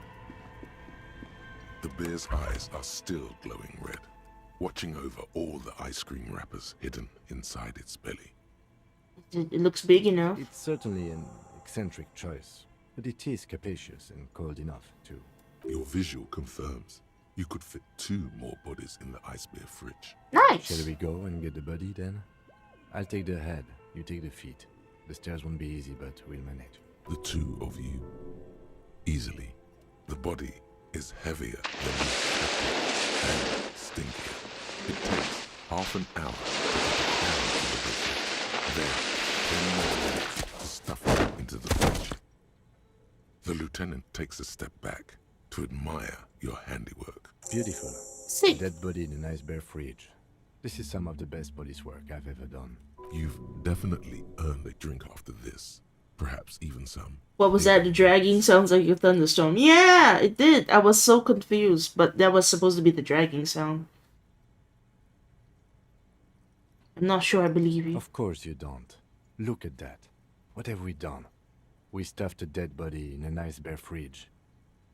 The bear's eyes are still glowing red, watching over all the ice cream wrappers hidden inside its belly. It looks big enough. It's certainly an eccentric choice, but it is capacious and cold enough, too. Your visual confirms you could fit 2 more bodies in the ice bear fridge. Nice! Shall we go and get the body, then? I'll take the head, you take the feet. The stairs won't be easy, but we'll manage. The 2 of you. Easily. The body is heavier than you expected and stinkier. It takes half an hour to get it down to the butcher. Then 10 more minutes to stuff it into the fridge. The lieutenant takes a step back to admire your handiwork. Beautiful. Sick. Dead body in a nice bear fridge. This is some of the best police work I've ever done. You've definitely earned a drink after this. Perhaps even some. What was that? The dragging sounds like a thunderstorm. Yeah, it did. I was so confused, but that was supposed to be the dragging sound. I'm not sure I believe you. Of course you don't. Look at that. What have we done? We stuffed a dead body in a nice bare fridge.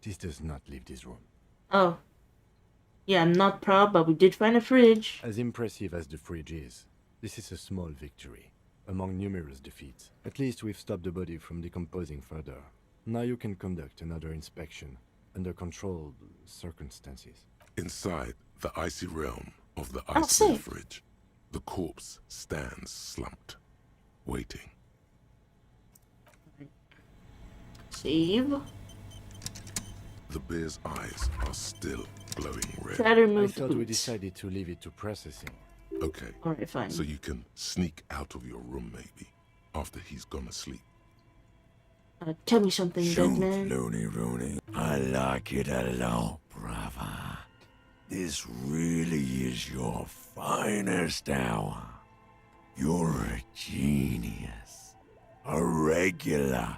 This does not leave this room. Oh. Yeah, I'm not proud, but we did find a fridge. As impressive as the fridge is, this is a small victory among numerous defeats. At least we've stopped the body from decomposing further. Now you can conduct another inspection under controlled circumstances. Inside the icy realm of the icy fridge, the corpse stands slumped, waiting. Save. The bear's eyes are still glowing red. Try to remove I thought we decided to leave it to processing. Okay. Alright, fine. So you can sneak out of your room maybe, after he's gone to sleep. Tell me something, dead man. Loony Rooney. I like it a lot, brother. This really is your finest hour. You're a genius. A regular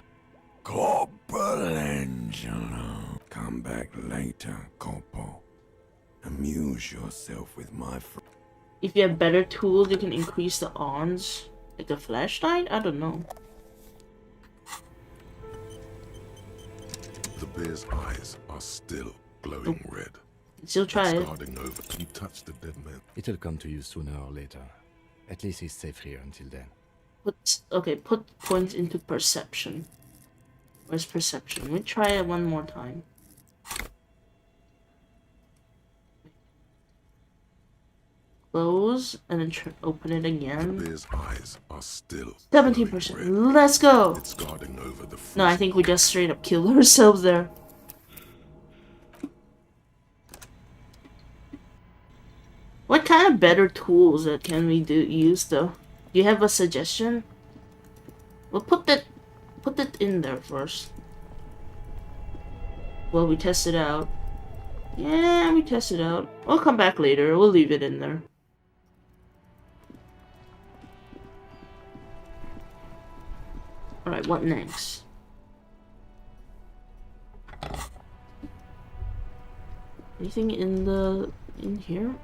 Michelangelo. Come back later, Corpo. Amuse yourself with my friend. If you have better tools, you can increase the odds. Like a flashlight? I don't know. The bear's eyes are still glowing red. Still try it. Starting over. You touch the dead man. It'll come to you sooner or later. At least he's safe here until then. Put points into perception. Where's perception? Let me try it one more time. Close and then open it again. The bear's eyes are still 17%. Let's go. It's guarding over the no, I think we just straight up killed ourselves there. What kind of better tools that can we use though? Do you have a suggestion? We'll put that in there first. Well, we test it out. Yeah, we test it out. We'll come back later. We'll leave it in there. Alright, what next? Anything in here?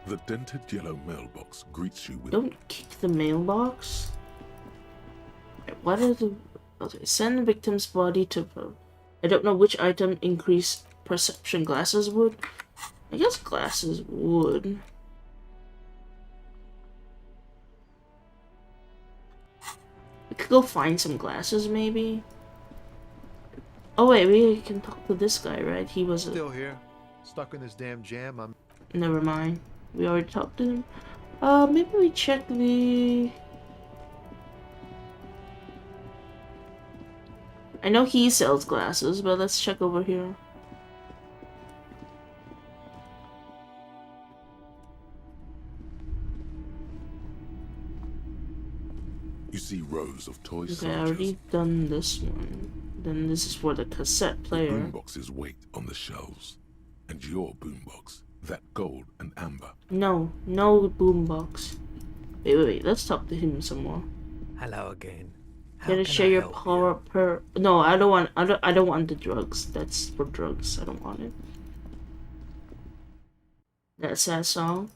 The dented yellow mailbox greets you with... Don't kick the mailbox. What are the... Okay, send the victim's body to... I don't know which item increased perception. Glasses would? I guess glasses would. We could go find some glasses, maybe? Oh wait, we can talk to this guy, right? He was... Still here. Stuck in this damn jam. I'm... Never mind. We already talked to him. Maybe we check the... I know he sells glasses, but let's check over here. You see rows of toy Okay, I already done this one. Then this is for the cassette player. Boomboxes wait on the shelves. And your boombox, that gold and amber. No boombox. Wait, let's talk to him some more. Hello again. Can I share your power per... No, I don't want the drugs. That's for drugs. I don't want it. That sad song?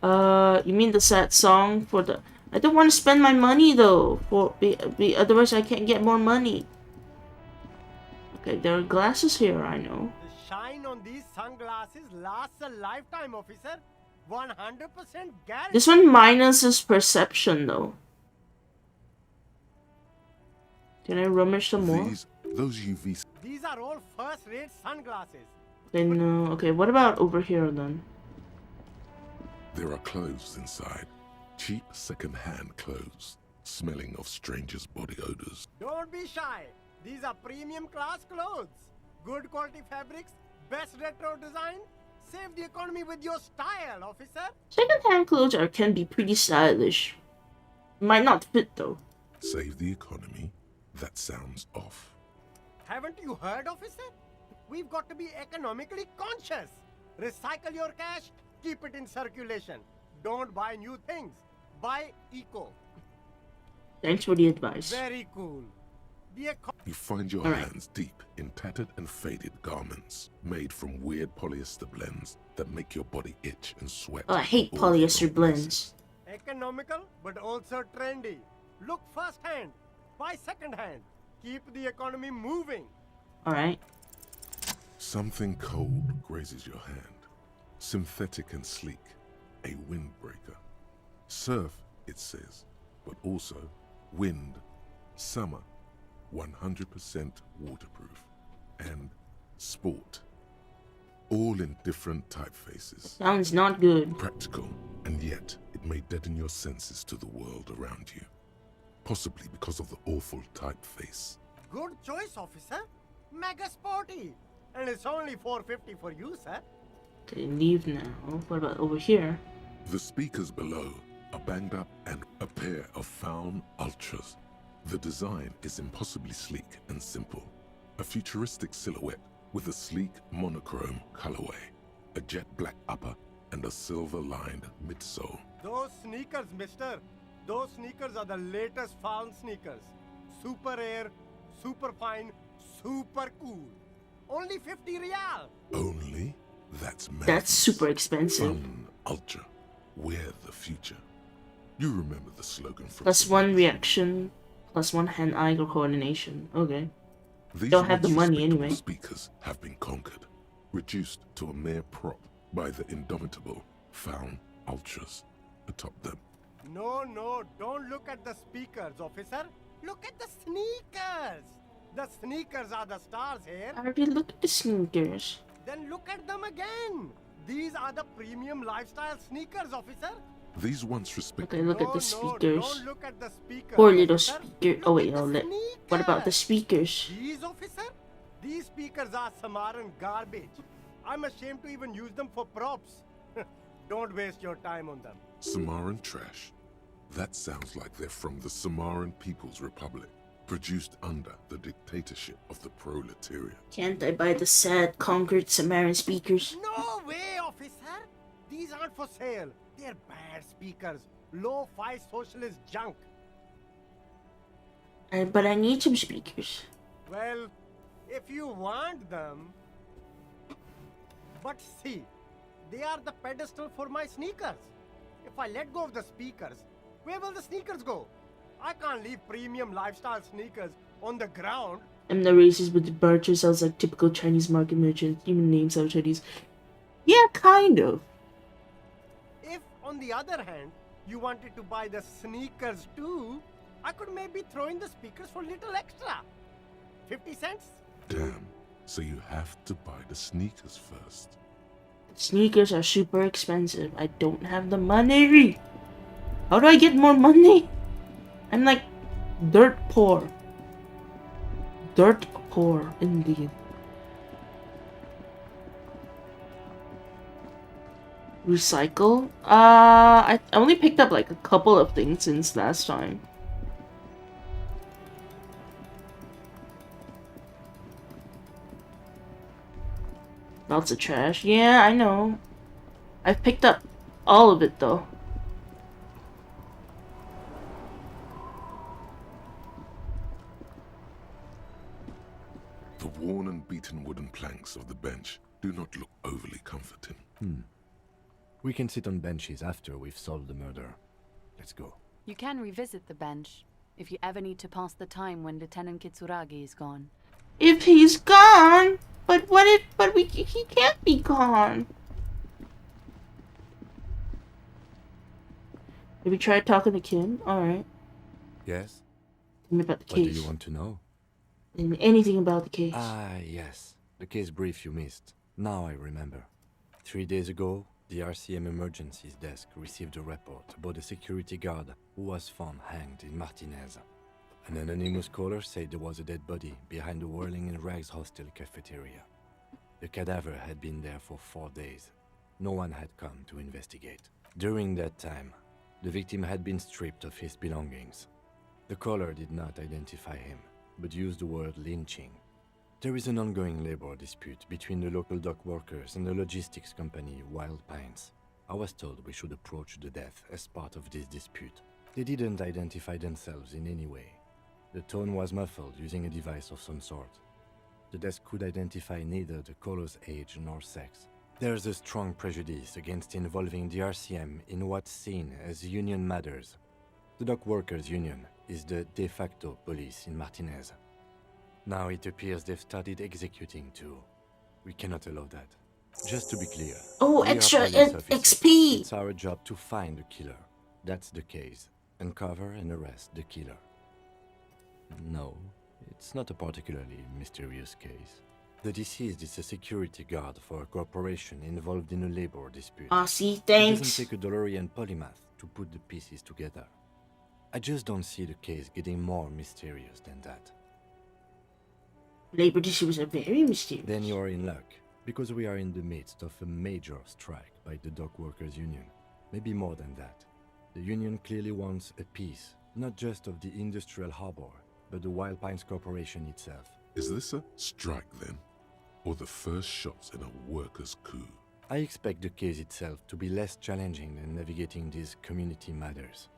You mean the sad song for the... I don't want to spend my money though. Otherwise I can't get more money. Okay, there are glasses here, I know. The shine on these sunglasses lasts a lifetime, officer. 100% guarantee. This one minuses perception though. Can I rummage some more? Those UV... These are all first-rate sunglasses. Okay, no. Okay, what about over here then? There are clothes inside. Cheap second-hand clothes, smelling of strangers' body odors. Don't be shy. These are premium class clothes. Good quality fabrics, best retro design. Save the economy with your style, officer. Second-hand clothes can be pretty stylish. Might not fit though. Save the economy? That sounds off. Haven't you heard, officer? We've got to be economically conscious. Recycle your cash, keep it in circulation. Don't buy new things. Buy eco. Thanks for the advice. Very cool. You find your hands deep in tattered and faded garments made from weird polyester blends that make your body itch and sweat. Oh, I hate polyester blends. Economical, but also trendy. Look first hand, buy second hand. Keep the economy moving. Alright. Something cold grazes your hand. Synthetic and sleek. A windbreaker. Surf, it says, but also wind, summer, 100% waterproof, and sport. All in different typefaces. Sounds not good. Practical, and yet it may deaden your senses to the world around you. Possibly because of the awful typeface. Good choice, officer. Mega sporty. And it's only $4.50 for you, sir. Okay, leave now. What about over here? The speakers below are banged up and a pair of Faun Ultras. The design is impossibly sleek and simple. A futuristic silhouette with a sleek monochrome colorway, a jet black upper, and a silver-lined midsole. Those sneakers, mister. Those sneakers are the latest Faun sneakers. Super air, super fine, super cool. Only 50 real. Only? That's madness. That's super expensive. Faun Ultra. We're the future. You remember the slogan from +1 reaction, +1 hand-eye coordination. Okay. These Don't have the money respectable anyway. speakers have been conquered, reduced to a mere prop by the indomitable Faun Ultras atop them. No, don't look at the speakers, officer. Look at the sneakers. The sneakers are the stars here. I already looked at the sneakers. Then look at them again. These are the premium lifestyle sneakers, officer. These once respected. Okay, look at the speakers. Don't look at the speakers. Poor little officer. speaker. Oh wait, no. What about the speakers? These, officer? These speakers are Samaran garbage. I'm ashamed to even use them for props. Don't waste your time on them. Samaran trash. That sounds like they're from the Samaran People's Republic, produced under the dictatorship of the proletariat. Can't I buy the sad, conquered Samaran speakers? No way, officer. These aren't for sale. They're bad speakers. Low-fi socialist junk. But I need some speakers. Well, if you want them... But see, they are the pedestal for my sneakers. If I let go of the speakers, where will the sneakers go? I can't leave premium lifestyle sneakers on the ground. I'm the racist with the barter sounds like typical Chinese market merchant. Even names are Chinese. Yeah, kind of. If, on the other hand, you wanted to buy the sneakers too, I could maybe throw in the speakers for little extra. 50 cents? Damn. So you have to buy the sneakers first. Sneakers are super expensive. I don't have the money. How do I get more money? I'm like dirt poor. Dirt poor, indeed. Recycle? I only picked up like a couple of things since last time. Lots of trash. Yeah, I know. I've picked up all of it though. The worn and beaten wooden planks of the bench do not look overly comforting. We can sit on benches after we've solved the murder. Let's go. You can revisit the bench if you ever need to pass the time when Lieutenant Kitsuragi is gone. If he's gone, but he can't be gone. Have you tried talking to Kim? Alright. Yes? Tell me about the What do case. you want to know? Anything about the case. Ah, yes. The case brief you missed. Now I remember. 3 days ago, the RCM Emergencies Desk received a report about a security guard who was found hanged in Martinez. An anonymous caller said there was a dead body behind the Whirling in Rags hostel cafeteria. The cadaver had been there for 4 days. No one had come to investigate. During that time, the victim had been stripped of his belongings. The caller did not identify him, but used the word lynching. There is an ongoing labor dispute between the local dock workers and the logistics company Wild Pines. I was told we should approach the death as part of this dispute. They didn't identify themselves in any way. The tone was muffled using a device of some sort. The desk could identify neither the caller's age nor sex. There's a strong prejudice against involving the RCM in what's seen as union matters. The dock workers' union is the de facto police in Martinez. Now it appears they've started executing too. We cannot allow that. Just to be clear. Oh, we are extra police officers. XP! It's our job to find the killer. That's the case. Uncover and arrest the killer. No, it's not a particularly mysterious case. The deceased is a security guard for a corporation involved in a labor dispute. Ah, see, It thanks. doesn't take a DeLorean polymath to put the pieces together. I just don't see the case getting more mysterious than that. Labor disputes are very mysterious. Then you're in luck, because we are in the midst of a major strike by the dock workers' union. Maybe more than that. The union clearly wants a piece, not just of the industrial harbor, but the Wild Pines Corporation itself. Is this a strike then? Or the first shots in a workers' coup? I expect the case itself to be less challenging than navigating these community matters.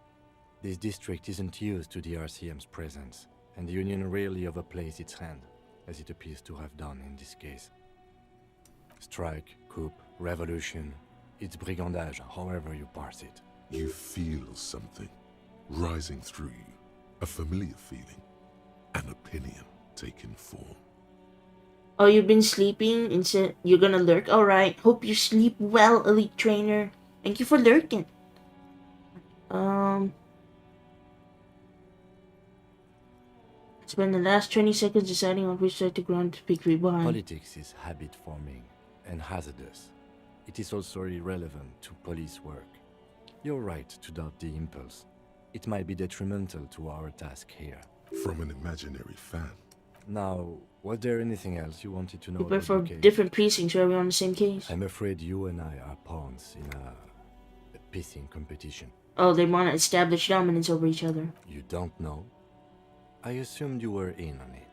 This district isn't used to the RCM's presence, and the union rarely overplays its hand, as it appears to have done in this case. Strike, coup, revolution, it's brigandage, however you parse it. You feel something rising through you, a familiar feeling, an opinion taking form. Oh, you've been sleeping? Instead, you're gonna lurk? Alright, hope you sleep well, elite trainer. Thank you for lurking. Spend the last 20 seconds deciding on which side to ground to pick rewind. Politics is habit-forming and hazardous. It is also irrelevant to police work. You're right to doubt the impulse. It might be detrimental to our task here. From an imaginary fan. Now, was there anything else you wanted to know Prepare about for the case? different precincts where we're on the same case. I'm afraid you and I are pawns in a pissing competition. Oh, they want to establish dominance over each other. You don't know? I assumed you were in on it.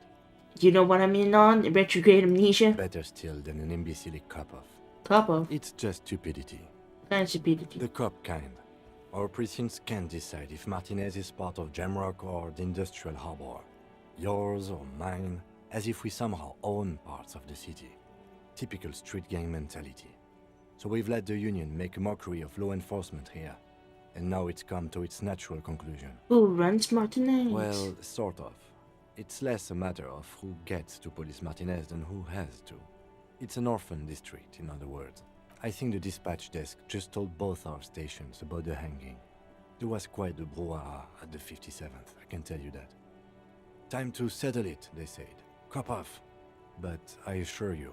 You know what I'm in on? Retrograde amnesia? Better still than an imbecilic cop-off. Cop-off? It's just stupidity. Kind of stupidity. The cop kind. Our precincts can't decide if Martinez is part of Jamrock or the industrial harbor. Yours or mine, as if we somehow own parts of the city. Typical street gang mentality. So we've let the union make a mockery of law enforcement here. And now it's come to its natural conclusion. Who runs Martinez? Well, sort of. It's less a matter of who gets to police Martinez than who has to. It's an orphan district, in other words. I think the dispatch desk just told both our stations about the hanging. There was quite the brouhaha at the 57th, I can tell you that. Time to settle it, they said. Cop off. But I assure you,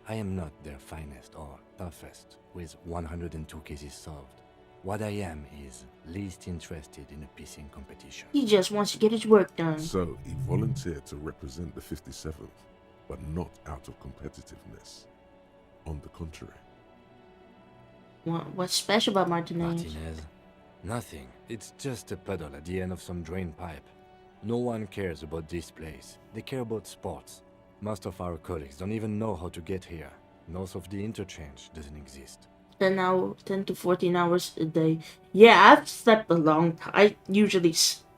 I am not their finest or toughest, with 102 cases solved. What I am is least interested in a pissing competition. He just wants to get his work done. So he volunteered to represent the 57th, but not out of competitiveness. On the contrary. What's special about Martinez? Martinez? Nothing. It's just a puddle at the end of some drain pipe. No one cares about this place. They care about sports. Most of our colleagues don't even know how to get here. Most of the interchange doesn't exist. 10 to 14 hours a day. Yeah, I've slept a long time. I usually,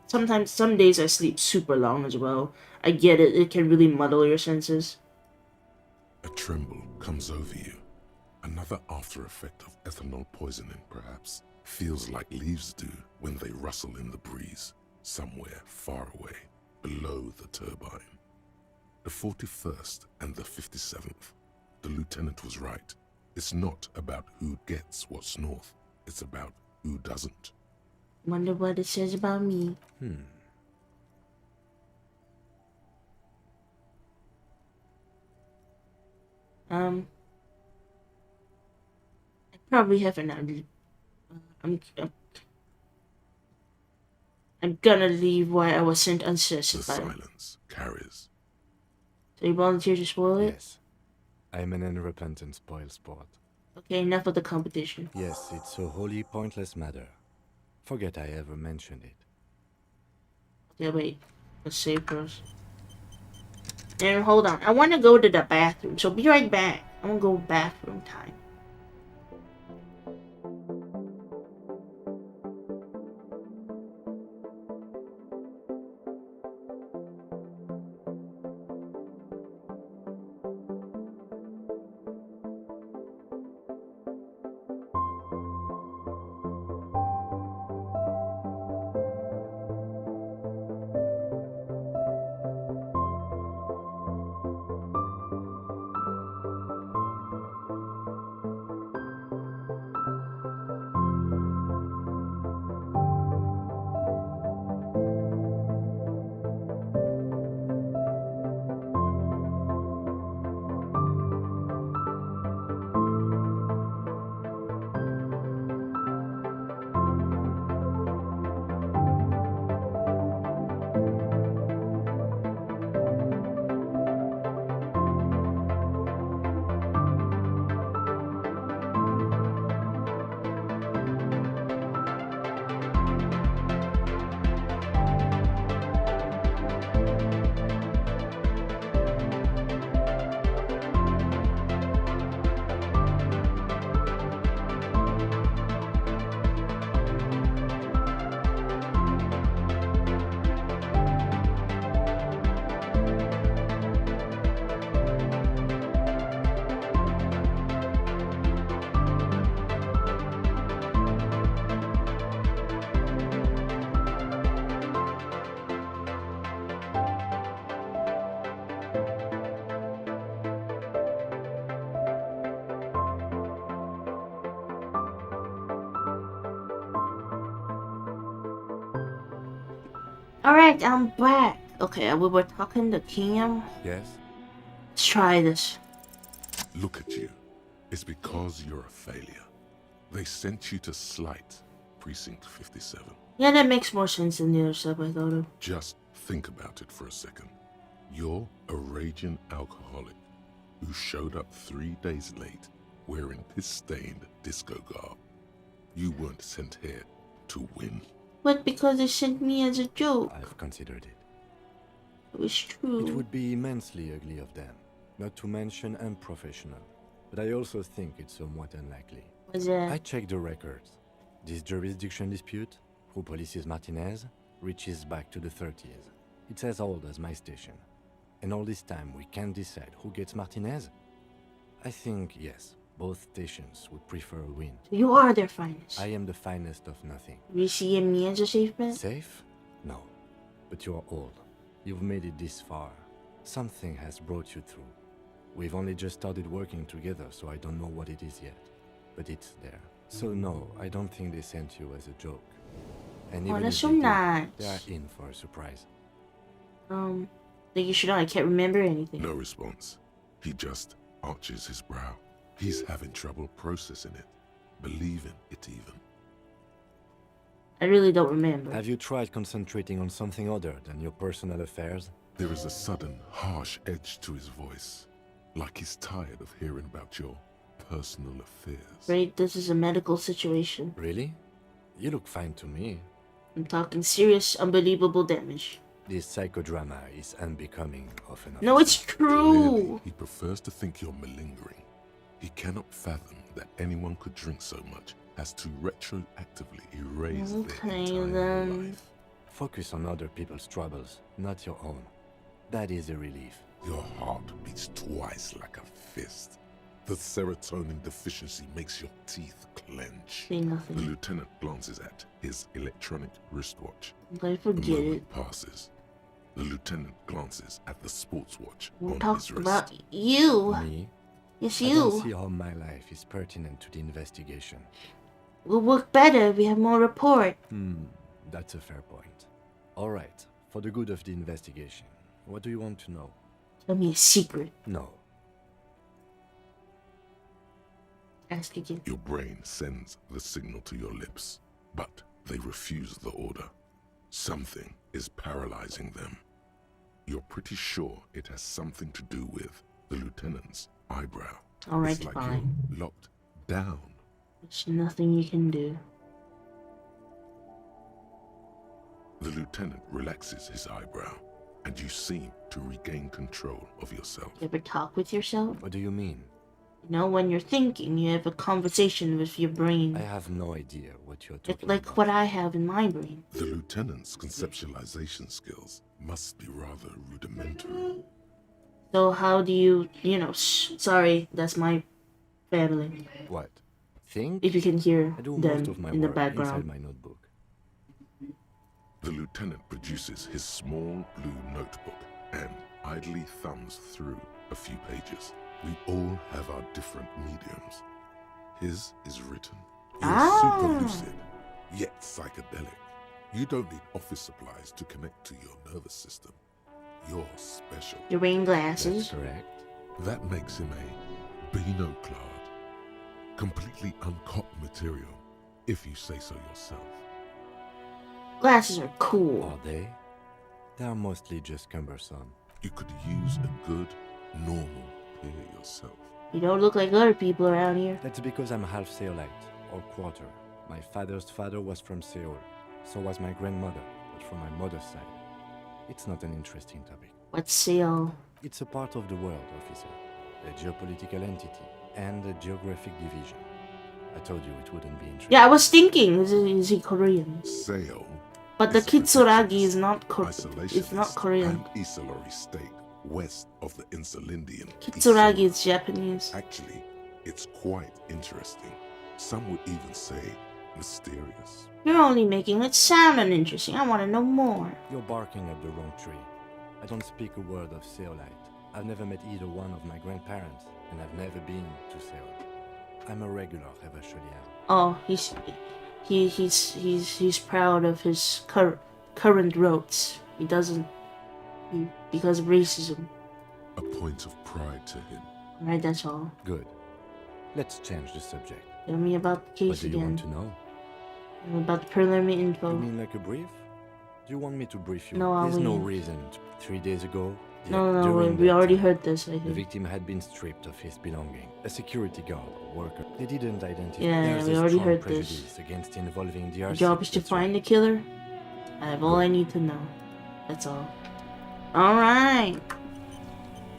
sometimes, some days I sleep super long as well. I get it. It can really muddle your senses. A tremble comes over you. Another after effect of ethanol poisoning, perhaps. Feels like leaves do when they rustle in the breeze, somewhere far away, below the turbine. The 41st and the 57th. The lieutenant was right. It's not about who gets what's north. It's about who doesn't. Wonder what it says about me. I probably haven't. I'm gonna leave why I was sent unspecified. The silence carries. So you volunteer to spoil it? Yes. I'm an unrepentant spoil sport. Okay, enough of the competition. Yes, it's a wholly pointless matter. Forget I ever mentioned it. Yeah, wait. Let's save first. And hold on. I want to go to the bathroom, so be right back. I'm gonna go bathroom time. Alright, I'm back. Okay, we were talking to Kim. Yes? Let's try this. Look at you. It's because you're a failure. They sent you to Slight, Precinct 57. Yeah, that makes more sense than the other stuff I thought of. Just think about it for a second. You're a raging alcoholic who showed up 3 days late wearing piss-stained disco garb. You weren't sent here to win. But because they sent me as a joke. I've considered it. It was true. It would be immensely ugly of them, not to mention unprofessional. But I also think it's somewhat unlikely. What's that? I checked the records. This jurisdiction dispute, who polices Martinez, reaches back to the 30s. It's as old as my station. And all this time we can't decide who gets Martinez? I think, yes, both stations would prefer a win. You are their finest. I am the finest of nothing. You see me as a safe bet? Safe? No. But you're old. You've made it this far. Something has brought you through. We've only just started working together, so I don't know what it is yet. But it's there. So no, I don't think they sent you as a joke. And even that's if so they did, nice. they are in for a surprise. Think you should know I can't remember anything. No response. He just arches his brow. He's having trouble processing it, believing it even. I really don't remember. Have you tried concentrating on something other than your personal affairs? There is a sudden, harsh edge to his voice, like he's tired of hearing about your personal affairs. Right, this is a medical situation. Really? You look fine to me. I'm talking serious, unbelievable damage. This psychodrama is unbecoming of an officer. No, it's true. Clearly, he prefers to think you're malingering. He cannot fathom that anyone could drink so much as to retroactively erase their entire life. Focus on other people's troubles, not your own. That is a relief. Your heart beats twice like a fist. The serotonin deficiency makes your teeth clench. Say nothing. The lieutenant glances at his electronic wristwatch. I forget The moment it. passes. The lieutenant glances at the sports watch We'll on talk his wrist. about you. Me? Yes, I you. don't see how my life is pertinent to the investigation. We'll work better if we have more report. That's a fair point. Alright, for the good of the investigation, what do you want to know? Tell me a secret. No. Ask again. Your brain sends the signal to your lips, but they refuse the order. Something is paralyzing them. You're pretty sure it has something to do with the lieutenant's eyebrow. Alright, it's like fine. you're locked down. There's nothing you can do. The lieutenant relaxes his eyebrow, and you seem to regain control of yourself. You ever talk with yourself? What do you mean? You know, when you're thinking, you have a conversation with your brain. I have no idea what you're talking Like about. what I have in my brain. The lieutenant's conceptualization skills must be rather rudimentary. So how do you, sorry, that's my family. What? Think? If you can hear I do them most of my in the work background. inside my notebook. The lieutenant produces his small blue notebook and idly thumbs through a few pages. We all have our different mediums. His is written. You're super lucid, yet psychedelic. You don't need office supplies to connect to your nervous system. You're special. You're wearing glasses. That's correct. That makes him a binoclard. Completely uncopped material, if you say so yourself. Glasses are cool. Are they? They are mostly just cumbersome. You could use a good, normal pair yourself. You don't look like other people around here. That's because I'm half Seolite, or quarter. My father's father was from Seoul. So was my grandmother, but from my mother's side. It's not an interesting topic. What's Seoul? It's a part of the world, officer. A geopolitical entity and a geographic division. I told you it wouldn't be interesting. Yeah, I was thinking, is he Korean? Seoul. But the Kitsuragi is not it's not Korean. And Isolari state west of the Insulindian. Kitsuragi is Japanese. Actually, it's quite interesting. Some would even say mysterious. You're only making it sound uninteresting. I want to know more. You're barking at the wrong tree. I don't speak a word of Seolite. I've never met either one of my grandparents, and I've never been to Seoul. I'm a regular 𝒓𝒆 𝒂𝒎. Oh, he's proud of his current roads. He doesn't, because of racism. A point of pride to him. Right, that's all. Good. Let's change the subject. Tell me about the case What do you again. want to know? About the preliminary info. You mean like a brief? Do you want me to brief you? No, There's no wait. reason. 3 days ago, No, during we that already time, heard this, I the think. victim had been stripped of his belongings. A security guard or worker. They didn't identify. Yeah, There's we a already strong heard prejudice this. against involving the My RC. job is to That's find right. the killer. I have all I need to know. That's all. Alright.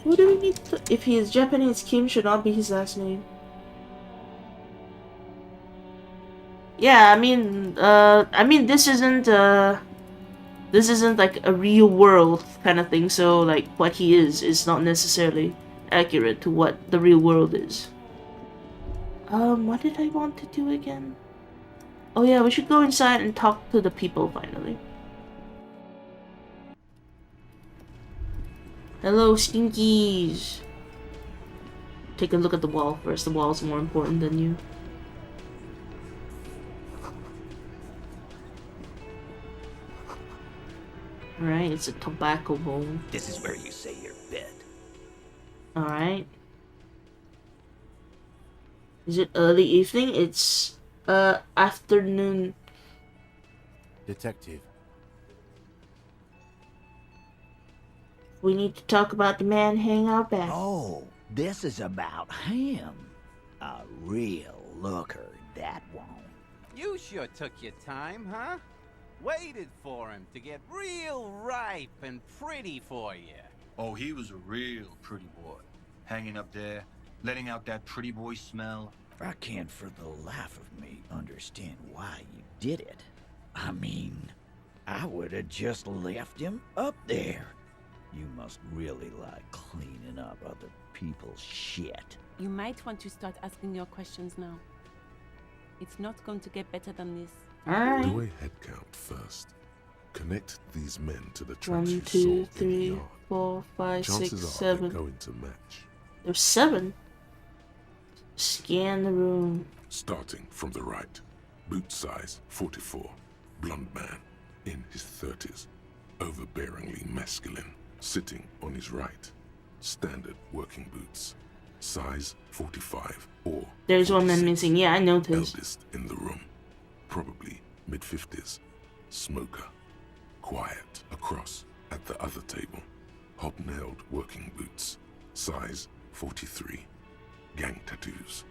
Who do we need to... If he is Japanese, Kim should not be his last name. Yeah, I mean, this isn't like a real world kind of thing, so like what he is not necessarily accurate to what the real world is. What did I want to do again? Oh yeah, we should go inside and talk to the people finally. Hello, Stinkies. Take a look at the wall first. The wall's more important than you. Alright, it's a tobacco bowl. This is where you say your bed. Alright. Is it early evening? It's afternoon. Detective. We need to talk about the man hanging out back. Oh, this is about him. A real looker, that one. You sure took your time, huh? Waited for him to get real ripe and pretty for you. Oh, he was a real pretty boy. Hanging up there, letting out that pretty boy smell. I can't for the life of me understand why you did it. I mean, I would have just left him up there. You must really like cleaning up other people's shit. You might want to start asking your questions now. It's not going to get better than this. Alright. Do a head count first. Connect these men to the 1, tracks you 2, saw in the 3, yard. 4, 5, 6, Chances are 7. they're going to match. There's 7. Scan the room. Starting from the right. Boot size 44. Blonde man in his 30s. Overbearingly masculine. Sitting on his right. Standard working boots. Size 45 or There's one man missing. Yeah, I noticed. eldest in the room. Probably mid-50s. Smoker. Quiet. Across at the other table. Hobnailed working boots. Size 43. Gang tattoos.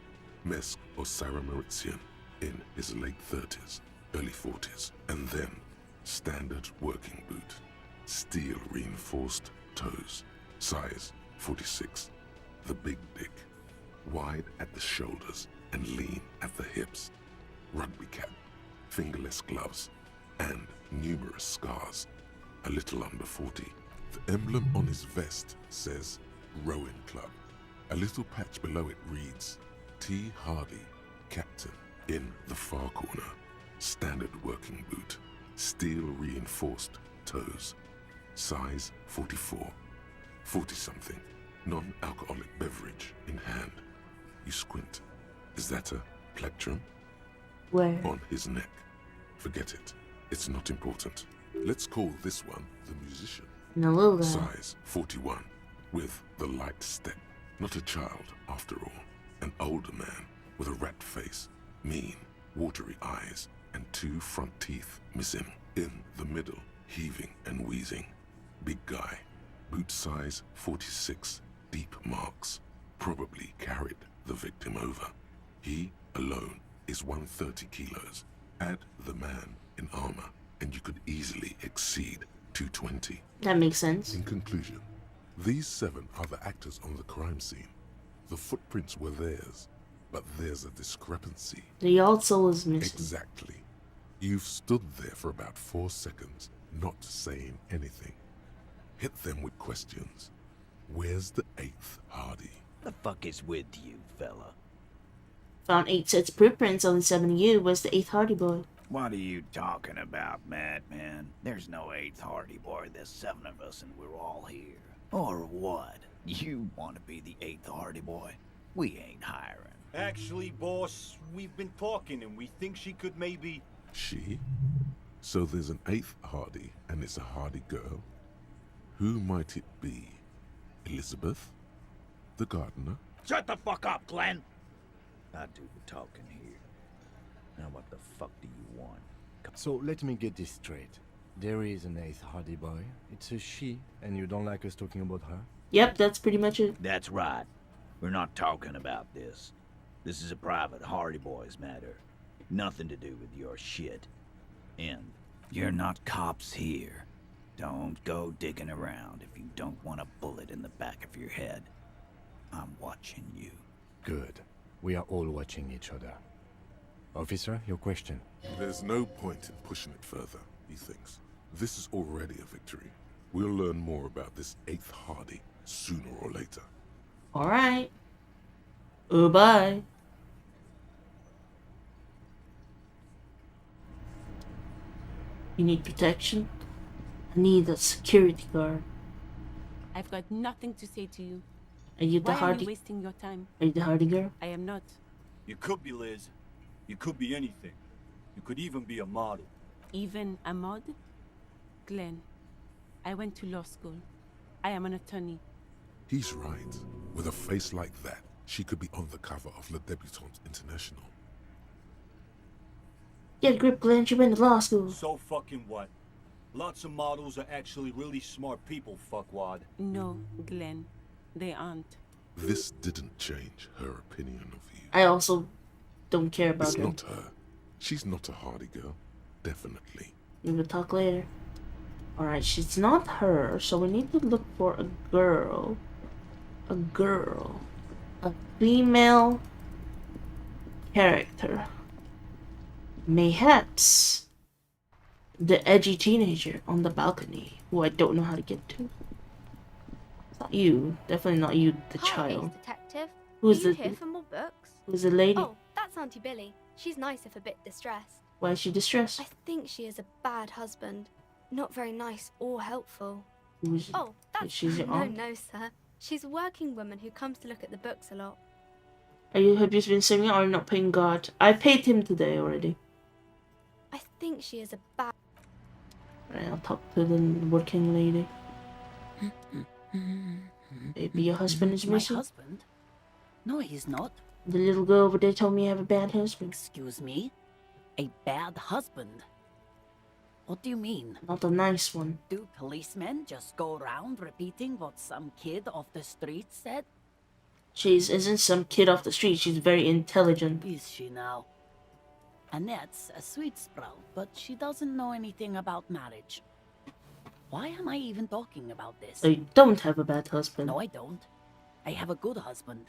𝒂𝒎𝒄𝒊𝒂𝒍𝒔 in his late 30s, early 40s. And then standard working boot. Steel reinforced toes. Size 46. The big dick. Wide at the shoulders and lean at the hips. Rugby cap. Fingerless gloves. And numerous scars. A little under 40. The emblem on his vest says Rowing Club. A little patch below it reads T. Hardy, Captain. In the far corner, standard working boot. Steel reinforced toes. Size 44. 40-something. Non-alcoholic beverage in hand. You squint. Is that a plectrum? Where? On his neck. Forget it. It's not important. Let's call this one the musician. No, lowdown. Size 41. With the light step. Not a child, after all. An older man with a rat face, mean, watery eyes, and 2 front teeth missing. In the middle, heaving and wheezing. Big guy. Boot size 46. Deep marks. Probably carried the victim over. He alone is 130 kilos. Add the man in armor, and you could easily exceed 220. That makes sense. In conclusion, these 7 are the actors on the crime scene. The footprints were theirs, but there's a discrepancy. The yard soul is missing. Exactly. You've stood there for about 4 seconds, not saying anything. Hit them with questions. Where's the 8th Hardy? The fuck is with you, fella? Found 8 sets of footprints, only 7 of you. Where's the 8th Hardy boy? What are you talking about, madman? There's no 8th Hardy boy. There's 7 of us and we're all here. Or what? You want to be the 8th Hardy boy? We ain't hiring. Actually, boss, we've been talking and we think she could maybe... She? So there's an 8th Hardy, and it's a Hardy girl. Who might it be? Elizabeth? The gardener? Shut the fuck up, Glenn! I do the talking here. Now what the fuck do you want? So let me get this straight. There is an 8th Hardy boy. It's a she, and you don't like us talking about her? Yep, that's pretty much it. That's right. We're not talking about this. This is a private Hardy Boys matter. Nothing to do with your shit. And you're not cops here. Don't go digging around if you don't want a bullet in the back of your head. I'm watching you. Good. We are all watching each other. Officer, your question. There's no point in pushing it further, he thinks. This is already a victory. We'll learn more about this 8th Hardy sooner or later. Alright. Bye. You need protection? I need a security guard. I've got nothing to say to you. Are you the Why Hardy? are you wasting your time? Are you the Hardy girl? I am not. You could be, Liz. You could be anything. You could even be a model. Even a mod? Glenn, I went to law school. I am an attorney. He's right. With a face like that, she could be on the cover of Le Debutante International. Get a grip, Glenn. You went to law school. So fucking what? Lots of models are actually really smart people, fuckwad. No, Glenn. They aren't. This didn't change her opinion of you. I also don't care about It's her. not her. She's not a Hardy girl. Definitely. We will talk later. Alright, she's not her, so we need to look for a girl. A girl. A female character. Mayhaps the edgy teenager on the balcony who I don't know how to get to. It's not you. Definitely not you, the child. Detective. Who's Are you the here for more books? Who's the lady? Oh, that's Auntie Billy. She's nice if a bit distressed. Why is she distressed? I think she is a bad husband. Not very nice or helpful. Who's Oh, that's she's your aunt? No, sir. She's a working woman who comes to look at the books a lot. Have you been singing or not paying God? I paid him today already. I think she is a bad. Right, I'll talk to the working lady. Maybe your husband is missing? My husband? No, he's not. The little girl over there told me you have a bad husband. Excuse me? A bad husband? What do you mean? Not a nice one. Do policemen just go around repeating what some kid off the street said? She isn't some kid off the street. She's very intelligent. Is she now? Annette's a sweet sprout, but she doesn't know anything about marriage. Why am I even talking about this? So you don't have a bad husband. No, I don't. I have a good husband.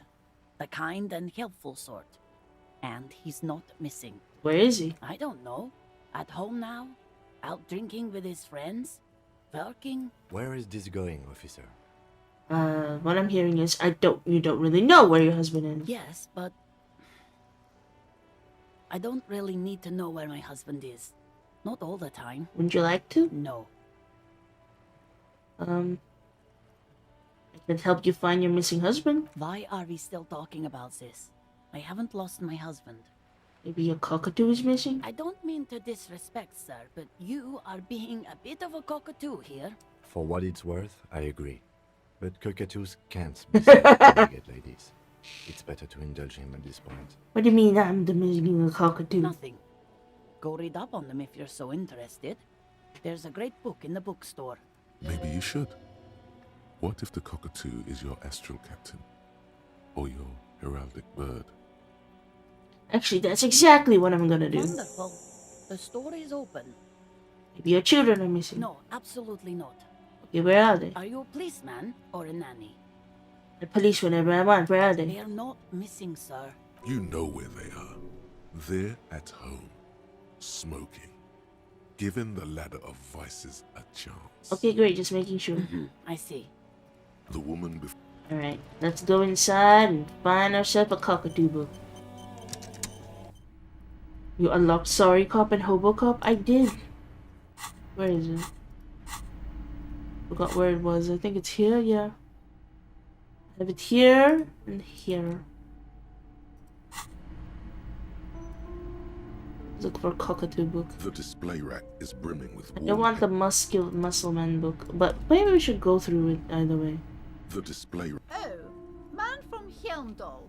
The kind and helpful sort. And he's not missing. Where is he? I don't know. At home now? Out drinking with his friends? Working? Where is this going, officer? What I'm hearing is you don't really know where your husband is. Yes, but I don't really need to know where my husband is. Not all the time. Wouldn't you like to? No. I can help you find your missing husband. Why are we still talking about this? I haven't lost my husband. Maybe your cockatoo is missing? I don't mean to disrespect, sir, but you are being a bit of a cockatoo here. For what it's worth, I agree. But cockatoos can't be delicate ladies. It's better to indulge him at this point. What do you mean I'm the missing cockatoo? Nothing. Go read up on them if you're so interested. There's a great book in the bookstore. Maybe you should. What if the cockatoo is your astral captain? Or your heraldic bird? Actually, that's exactly what I'm gonna do. Wonderful. The store is open. Maybe your children are missing. No, absolutely not. Okay, where are they? Are you a policeman or a nanny? The police whenever I want. Where are They they? are not missing, sir. You know where they are. They're at home, smoking, giving the ladder of vices a chance. Okay, great. Just making sure. I see. The woman before. Alright, let's go inside and find ourselves a cockatoo book. You unlocked Sorry Cop and Hobo Cop? I did. Where is it? Forgot where it was. I think it's here, yeah. I have it here and here. Look for cockatoo book. The display rack is brimming with I don't want the Muscleman book, but maybe we should go through it either way. The display. Oh, Man from Hjelmdal.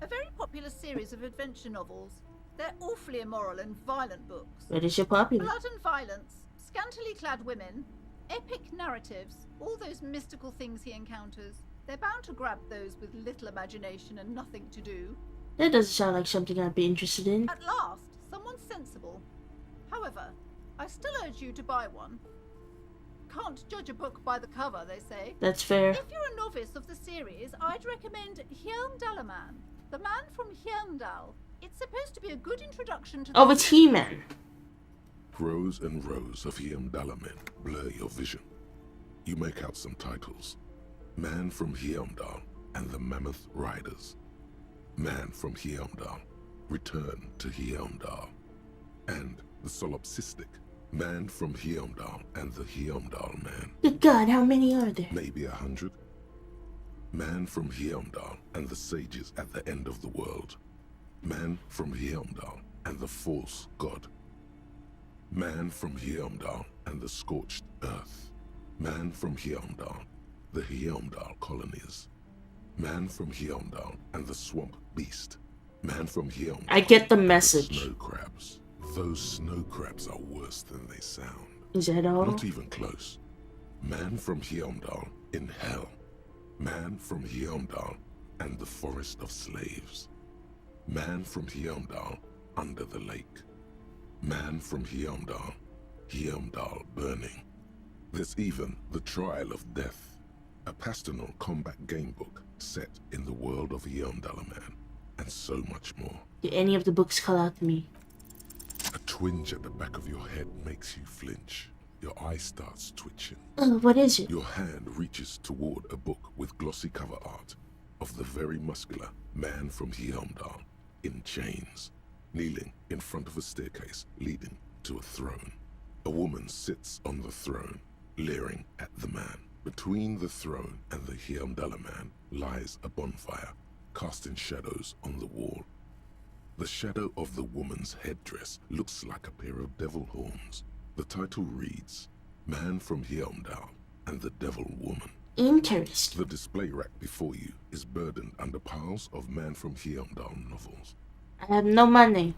A very popular series of adventure novels. They're awfully immoral and violent books. Where is your popular? Blood and violence, scantily clad women, epic narratives, all those mystical things he encounters. They're bound to grab those with little imagination and nothing to do. That doesn't sound like something I'd be interested in. At last, someone sensible. However, I still urge you to buy one. Can't judge a book by the cover, they say. That's fair. If you're a novice of the series, I'd recommend Hjelmdalaman, the man from Hjelmdal. It's supposed to be a good introduction to the... Oh, it's He-Man. Rows and rows of Hjelmdalamen blur your vision. You make out some titles. Man from Hjelmdal and the Mammoth Riders. Man from Hjelmdal, Return to Hjelmdal. And the solipsistic Man from Hjelmdal and the Hjelmdal Man. Good God, how many are there? Maybe 100. Man from Hjelmdal and the sages at the end of the world. Man from Hjelmdal and the false god. Man from Hjelmdal and the scorched earth. Man from Hjelmdal, the Hjelmdal colonies. Man from Hjelmdal and the swamp beast. Man from Hjelmdal. I get the message. Snow crabs. Those snow crabs are worse than they sound. Is that all? Not even close. Man from Hjelmdal in hell. Man from Hjelmdal and the forest of slaves. Man from Hjelmdal under the lake. Man from Hjelmdal, Hjelmdal burning. There's even the Trial of Death, a pastoral combat gamebook set in the world of Hjelmdalaman, and so much more. Did any of the books call out to me? A twinge at the back of your head makes you flinch. Your eye starts twitching. Oh, what is it? Your hand reaches toward a book with glossy cover art of the very muscular Man from Hjelmdal in chains, kneeling in front of a staircase leading to a throne. A woman sits on the throne, leering at the man. Between the throne and the Hjelmdalaman lies a bonfire, casting shadows on the wall. The shadow of the woman's headdress looks like a pair of devil horns. The title reads, Man from Hjelmdal and the Devil Woman. Interesting. The display rack before you is burdened under piles of Man from Hjelmdal novels. I have no money.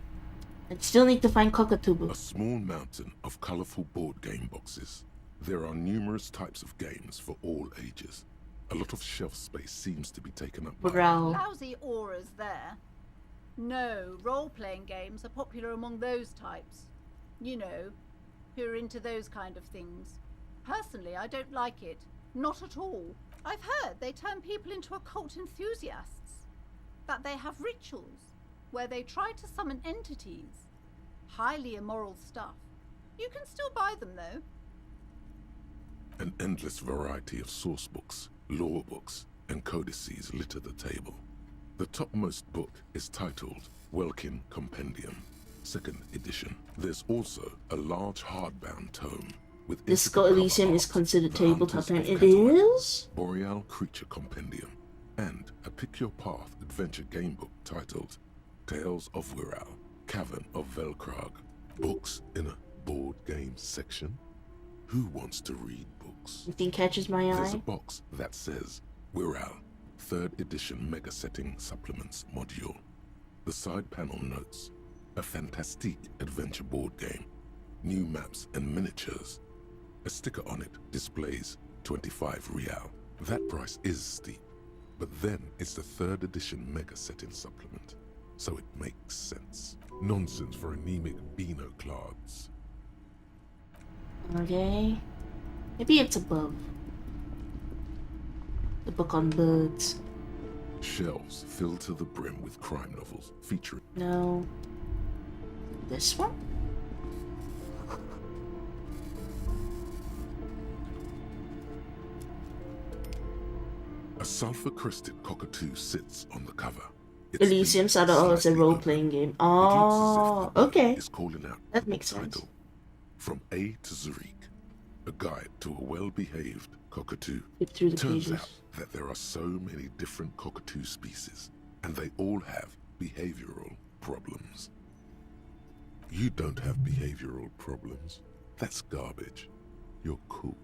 I still need to find cockatoo books. A small mountain of colorful board game boxes. There are numerous types of games for all ages. A lot of shelf space seems to be taken up by... Lousy auras there. No, role-playing games are popular among those types. You know, who are into those kind of things. Personally, I don't like it. Not at all. I've heard they turn people into occult enthusiasts. That they have rituals where they try to summon entities. Highly immoral stuff. You can still buy them, though. An endless variety of source books, lore books, and codices litter the table. The topmost book is titled Welkin Compendium, 2nd edition. There's also a large hardbound tome with Disco Elysium is considered tabletop and it is? Boreal Creature Compendium, and a Pick Your Path adventure gamebook titled Tales of Wirral, Cavern of Velkrag. Books in a board game section? Who wants to read books? Anything catches my eye? There's a box that says Wirral, 3rd edition mega setting supplements module. The side panel notes, a fantastique adventure board game, new maps and miniatures. A sticker on it displays 25 real. That price is steep, but then it's the 3rd edition mega setting supplement, so it makes sense. Nonsense for anemic Beano-clads. Okay. Maybe it's above. The book on birds. Shelves filled to the brim with crime novels featuring... No. This one? A sulfur-crested cockatoo sits on the cover. Elysium started off as a role-playing game. Oh, okay. Is calling out that makes sense. From A to Zurich, a guide to a well-behaved cockatoo. Through the Turns pages. out that there are so many different cockatoo species, and they all have behavioral problems. You don't have behavioral problems. That's garbage. You're cool.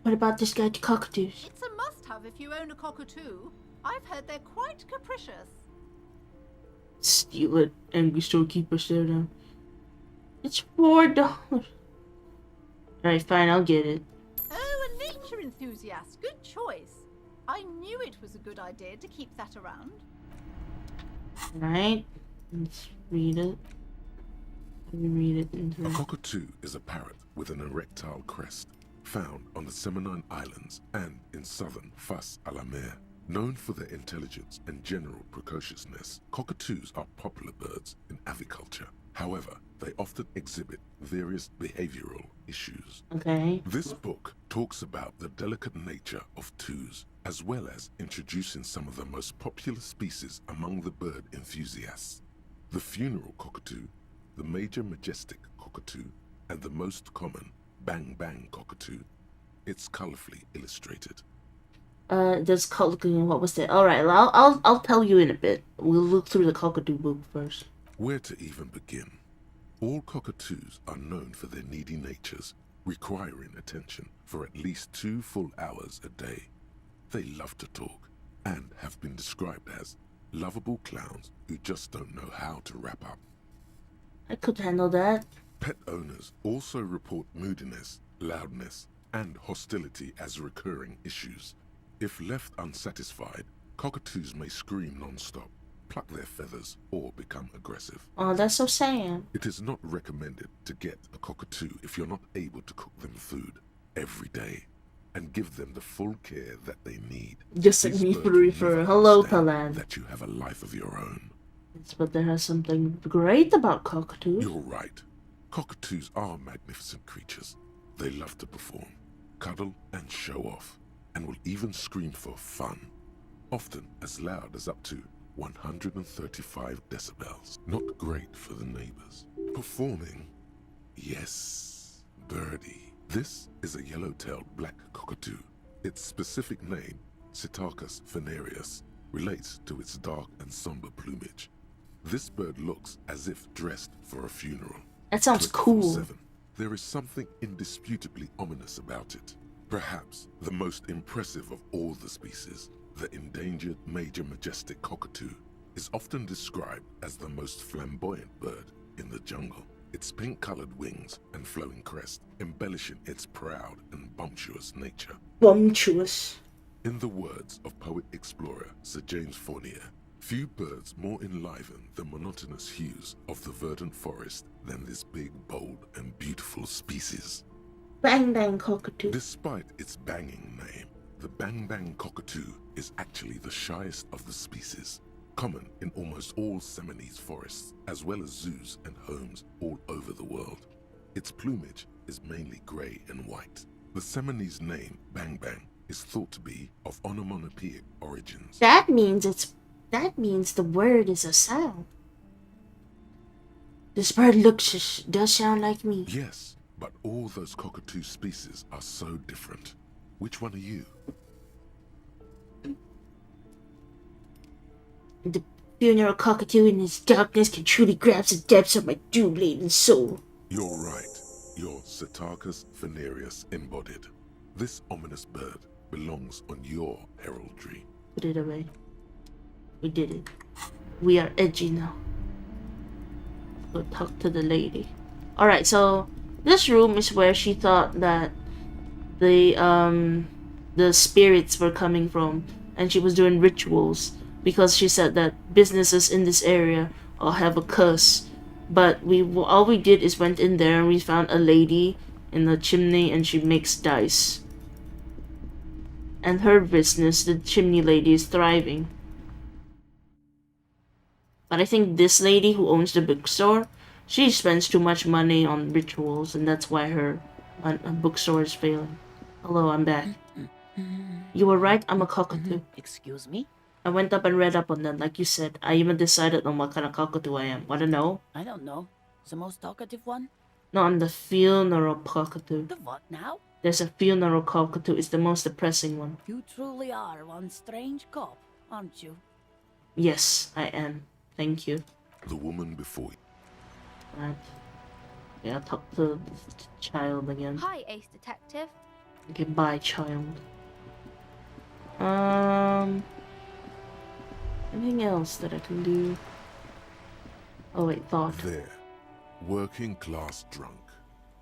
What about this guy, the cockatoos? It's a must-have if you own a cockatoo. I've heard they're quite capricious. Steal it, angry storekeeper stare down. It's $4. Alright, fine, I'll get it. Oh, a nature enthusiast. Good choice. I knew it was a good idea to keep that around. Right, let's read it. Let me read it into A cockatoo is a parrot with an erectile crest, found on the Seminole Islands and in southern 𝒂𝒎𝒂𝒏𝒅𝒔. Known for their intelligence and general precociousness, cockatoos are popular birds in aviculture. However, they often exhibit various behavioral issues. Okay. This book talks about the delicate nature of toos, as well as introducing some of the most popular species among the bird enthusiasts. The funeral cockatoo, the major majestic cockatoo, and the most common bang bang cockatoo. It's colorfully illustrated. There's cockatoo. What was that? All right, I'll tell you in a bit. We'll look through the cockatoo book first. Where to even begin? All cockatoos are known for their needy natures, requiring attention for at least 2 full hours a day. They love to talk and have been described as lovable clowns who just don't know how to wrap up. I could handle that. Pet owners also report moodiness, loudness, and hostility as recurring issues. If left unsatisfied, cockatoos may scream non-stop, pluck their feathers, or become aggressive. Oh, that's so sad. It is not recommended to get a cockatoo if you're not able to cook them food every day and give them the full care that they need. Just like me for hello, Talan. That you have a life of your own. Yes, but there is something great about cockatoos. You're right. Cockatoos are magnificent creatures. They love to perform, cuddle, and show off, and will even scream for fun, often as loud as up to 135 decibels. Not great for the neighbors. Performing? Yes, birdie. This is a yellow-tailed black cockatoo. Its specific name, Psittacus venereus, relates to its dark and somber plumage. This bird looks as if dressed for a funeral. That sounds cool. There is something indisputably ominous about it. Perhaps the most impressive of all the species, the endangered major majestic cockatoo, is often described as the most flamboyant bird in the jungle. Its pink-colored wings and flowing crest embellishing its proud and bumptious nature. Bumptious. In the words of poet-explorer Sir James Fournier, few birds more enliven the monotonous hues of the verdant forest than this big, bold, and beautiful species. Bang Bang Cockatoo. Despite its banging name, the Bang Bang Cockatoo is actually the shyest of the species, common in almost all Seminoles forests, as well as zoos and homes all over the world. Its plumage is mainly grey and white. The Seminoles name Bang Bang is thought to be of onomatopoeic origins. That means the word is a sound. This bird does sound like me. Yes, but all those cockatoo species are so different. Which one are you? The funeral cockatoo in his darkness can truly grasp the depths of my doom-laden soul. You're right. You're Psittacus venereus embodied. This ominous bird belongs on your heraldry. Put it away. We did it. We are edgy now. Go talk to the lady. Alright, so this room is where she thought that the spirits were coming from, and she was doing rituals because she said that businesses in this area all have a curse. But all we did is went in there and we found a lady in the chimney and she makes dice. And her business, the chimney lady, is thriving. But I think this lady who owns the bookstore, she spends too much money on rituals, and that's why her bookstore is failing. Hello, I'm back. You were right, I'm a cockatoo. Excuse me? I went up and read up on them, like you said. I even decided on what kind of cockatoo I am. Wanna know? I don't know. The most talkative one? No, I'm the funeral cockatoo. The what now? There's a funeral cockatoo. It's the most depressing one. You truly are one strange cop, aren't you? Yes, I am. Thank you. The woman before you. Right. Yeah, I'll talk to the child again. Hi, Ace Detective. Goodbye, child. Anything else that I can do? Oh wait, thought. There. Working class drunk.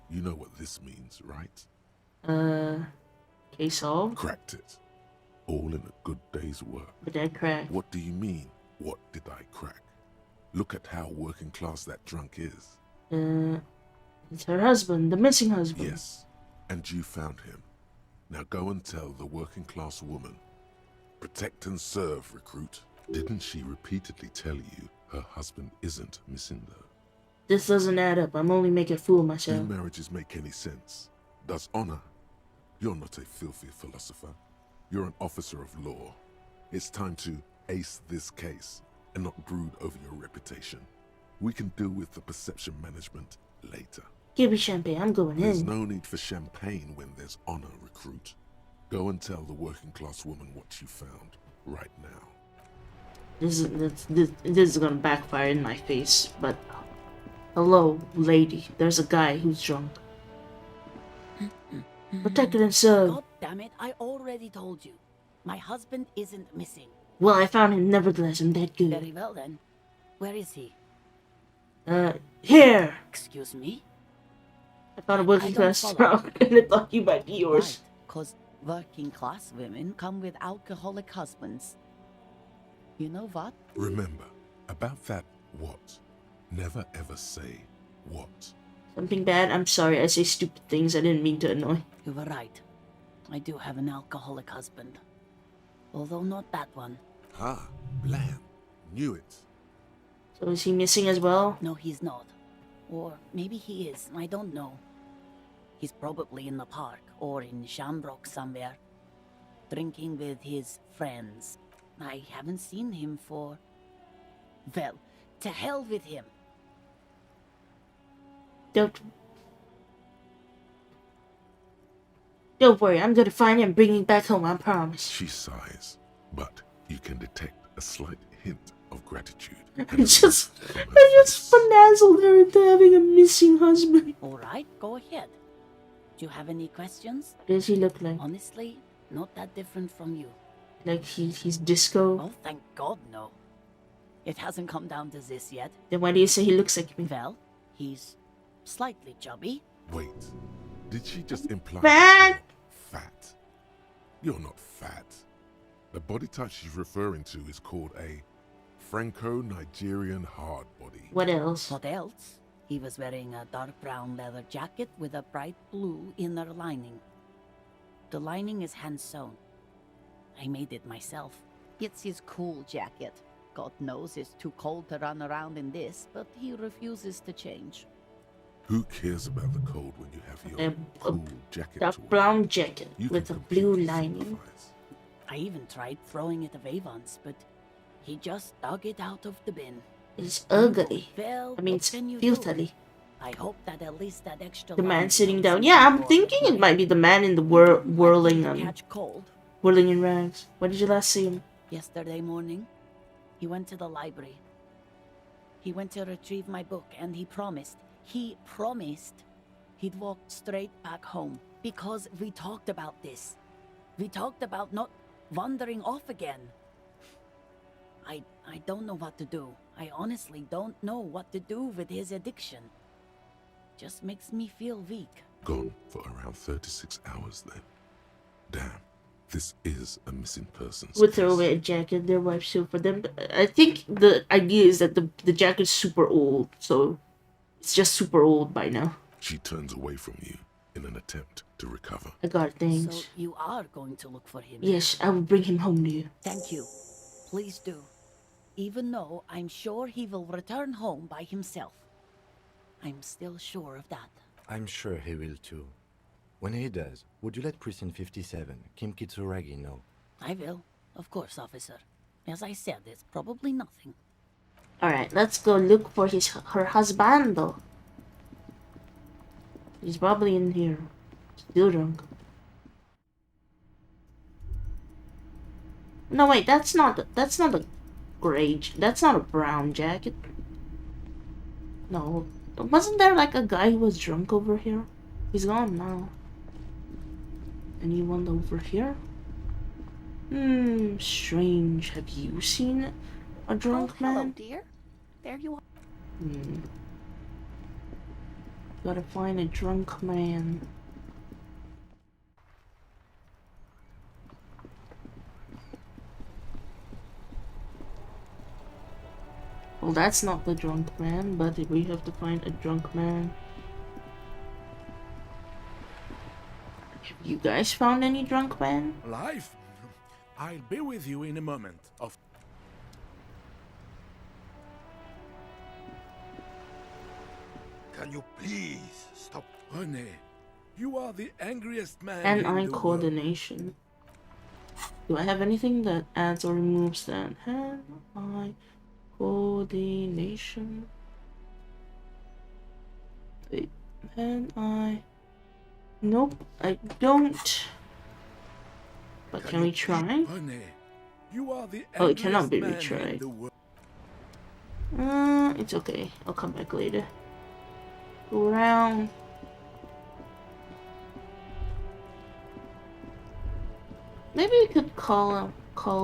You know what this means, right? Case solved? Cracked it. All in a good day's work. But I cracked. What do you mean, what did I crack? Look at how working class that drunk is. It's her husband, the missing husband. Yes, and you found him. Now go and tell the working class woman. Protect and serve, recruit. Didn't she repeatedly tell you her husband isn't missing though? This doesn't add up. I'm only making a fool of myself. Do marriages make any sense? Does honor? You're not a filthy philosopher. You're an officer of law. It's time to ace this case and not brood over your reputation. We can deal with the perception management later. Give me champagne. I'm going There's in. no need for champagne when there's honor, recruit. Go and tell the working class woman what you found right now. This is gonna backfire in my face, but hello, lady. There's a guy who's drunk. Protected and served. God damn it, I already told you. My husband isn't missing. Well, I found him nevertheless. I'm that good. Very well then. Where is he? Here. Excuse me? I found a working class drunk and I thought you might be yours. Right, 'cause working class women come with alcoholic husbands. You know what? Remember, about that what? Never ever say what. Something bad? I'm sorry, I say stupid things. I didn't mean to annoy. You were right. I do have an alcoholic husband. Although not that one. Ah, blam. Knew it. So is he missing as well? No, he's not. Or maybe he is, I don't know. He's probably in the park or in Shamrock somewhere, drinking with his friends. I haven't seen him for... Well, to hell with him. Don't worry, I'm gonna find him and bring him back home, I promise. She sighs, but you can detect a slight hint of gratitude. I just finazzled her into having a missing husband. Alright, go ahead. Do you have any questions? What does he look like? Honestly, not that different from you. Like he's disco? Oh, thank God, no. It hasn't come down to this yet. Then why do you say he looks like me? Well, he's slightly chubby. Wait, did she just imply fat? Fat? You're not fat. The body type she's referring to is called a Franco-Nigerian hard body. What else? What else? He was wearing a dark brown leather jacket with a bright blue inner lining. The lining is hand-sewn. I made it myself. It's his cool jacket. God knows it's too cold to run around in this, but he refuses to change. Who cares about the cold when you have your cool jacket? Dark brown jacket with a blue lining. I even tried throwing it away once, but he just dug it out of the bin. It's ugly. Well, I mean, it's filthy. I hope that at least that extra. The man sitting down. Yeah, I'm thinking it might be the man in the whirling whirling in rags. When did you last see him? Yesterday morning. He went to the library. He went to retrieve my book, and he promised he'd walk straight back home. Because we talked about this. We talked about not wandering off again. I don't know what to do. I honestly don't know what to do with his addiction. Just makes me feel weak. Gone for around 36 hours then. Damn, this is a missing person. Would throw away a jacket their wife sewed for them. I think the idea is that the jacket's super old, so it's just super old by now. She turns away from you in an attempt to recover. I got things. So you are going to look for him? Yes, I will bring him home to you. Thank you. Please do. Even though I'm sure he will return home by himself. I'm still sure of that. I'm sure he will too. When he does, would you let Precinct 57, 𝒂𝒏𝒂𝒍� know? I will. Of course, officer. As I said, it's probably nothing. Alright, let's go look for her husband. He's probably in here. Still drunk. No wait, that's not a gray, that's not a brown jacket. No, Wasn't there like a guy who was drunk over here? He's gone now. Anyone over here? Strange. Have you seen a drunk man? Hello, dear. There you are. Gotta find a drunk man. Well, that's not the drunk man, but we have to find a drunk man. Have you guys found any drunk man? Life? I'll be with you in a moment. Can you please stop? Honey, you are the angriest man And in eye the world. coordination. Do I have anything that adds or removes that? Hand-eye coordination. Wait, hand-eye. Nope, I don't. But can we try? Honey, you are the Oh, it cannot be angriest man in retried. the world. It's okay. I'll come back later. Go around. Maybe we could call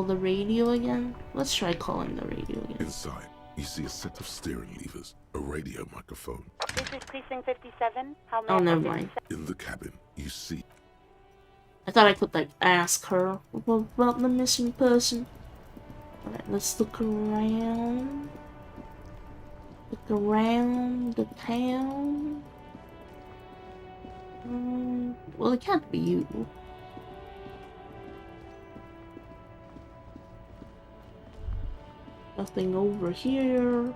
the radio again. Let's try calling the radio again. Inside, you see a set of steering levers, a radio microphone. This is Precinct 57. How may Oh, I never help you? mind. In the cabin, you see I thought I could like ask her about the missing person. Alright, let's look around. Look around the town. Well, it can't be you. Nothing over here.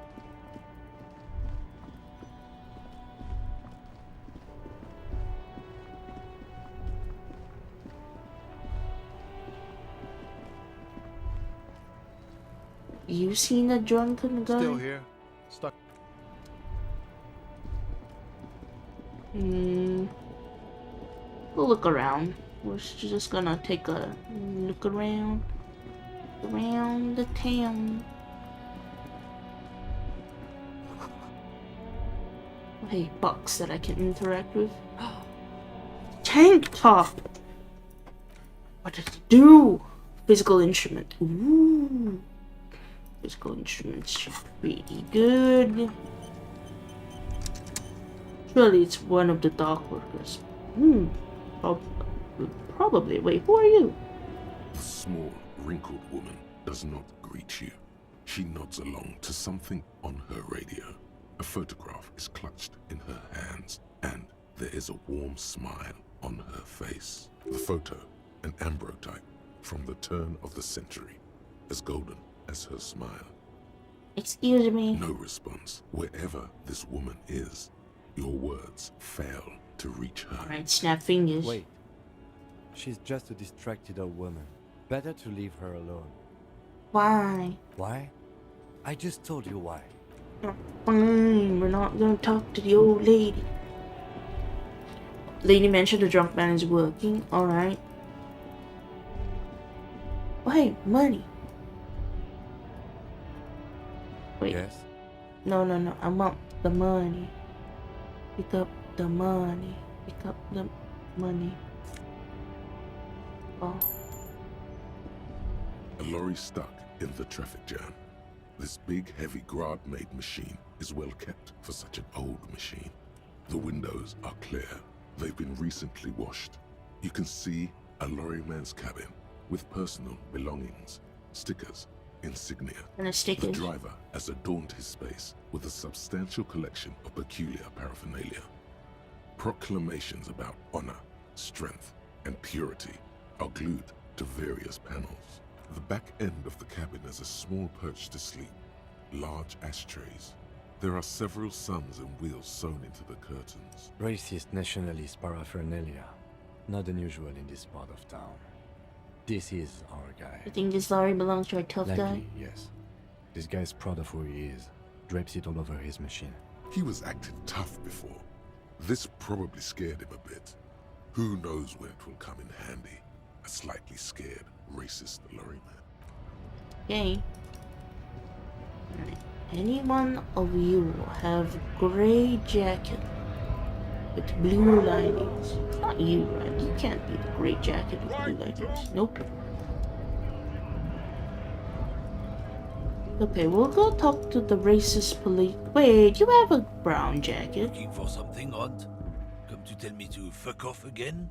You seen a drunken guy? Still here. Stuck. We'll look around. We're just gonna take a look around the town. Hey, bucks that I can interact with. Tank top! What does it do? Physical instrument. Ooh. Physical instruments pretty good. Surely it's one of the dock workers. Probably. Wait, who are you? the small, wrinkled woman does not greet you. She nods along to something on her radio. A photograph is clutched in her hands, and there is a warm smile on her face. The photo, an ambrotype from the turn of the century, as golden as her smile. Excuse me. No response. Wherever this woman is, your words fail to reach her. Alright, snap fingers. Wait. She's just a distracted old woman. Better to leave her alone. Why? Why? I just told you why. Fine, we're not gonna talk to the old lady. Lady mentioned the drunk man is working. Alright. Oh, hey, money. Wait. Yes? No. I want the money. Pick up the money. Pick up the money. Oh. A lorry stuck in the traffic jam. This big, heavy grad-made machine is well kept for such an old machine. The windows are clear. They've been recently washed. You can see a lorryman's cabin with personal belongings, stickers, insignia. And a sticker. The driver has adorned his space with a substantial collection of peculiar paraphernalia. Proclamations about honor, strength, and purity are glued to various panels. The back end of the cabin has a small perch to sleep, large ashtrays. There are several suns and wheels sewn into the curtains. Racist nationalist paraphernalia. Not unusual in this part of town. This is our guy. You think this lorry belongs to our tough guy? Likely, yes. This guy's proud of who he is. Drapes it all over his machine. He was acting tough before. This probably scared him a bit. Who knows when it will come in handy? A slightly scared, racist lorryman. Yay. Any one of you have gray jacket with blue linings? It's not you, right? You can't be the gray jacket with blue linings. Nope. Okay, we'll go talk to the racist police. Wait, you have a brown jacket. Looking for something odd? Come to tell me to fuck off again?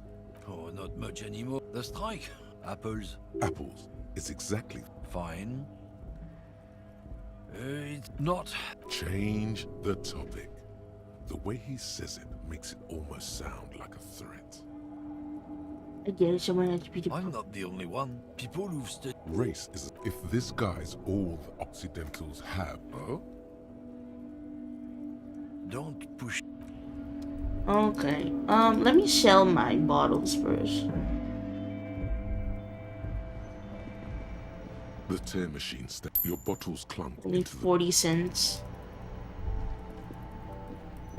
Oh, not much anymore. The strike. Apples. Apples. It's exactly... Fine. It's not. Change the topic. The way he says it makes it almost sound like a threat. I guess someone has to be the... I'm not the only one. People who've studied... Race is... If this guy's all the Occidentals have... Oh? Don't push... Okay, let me sell my bottles first. The tear machine your bottles clunk Only into 40 cents.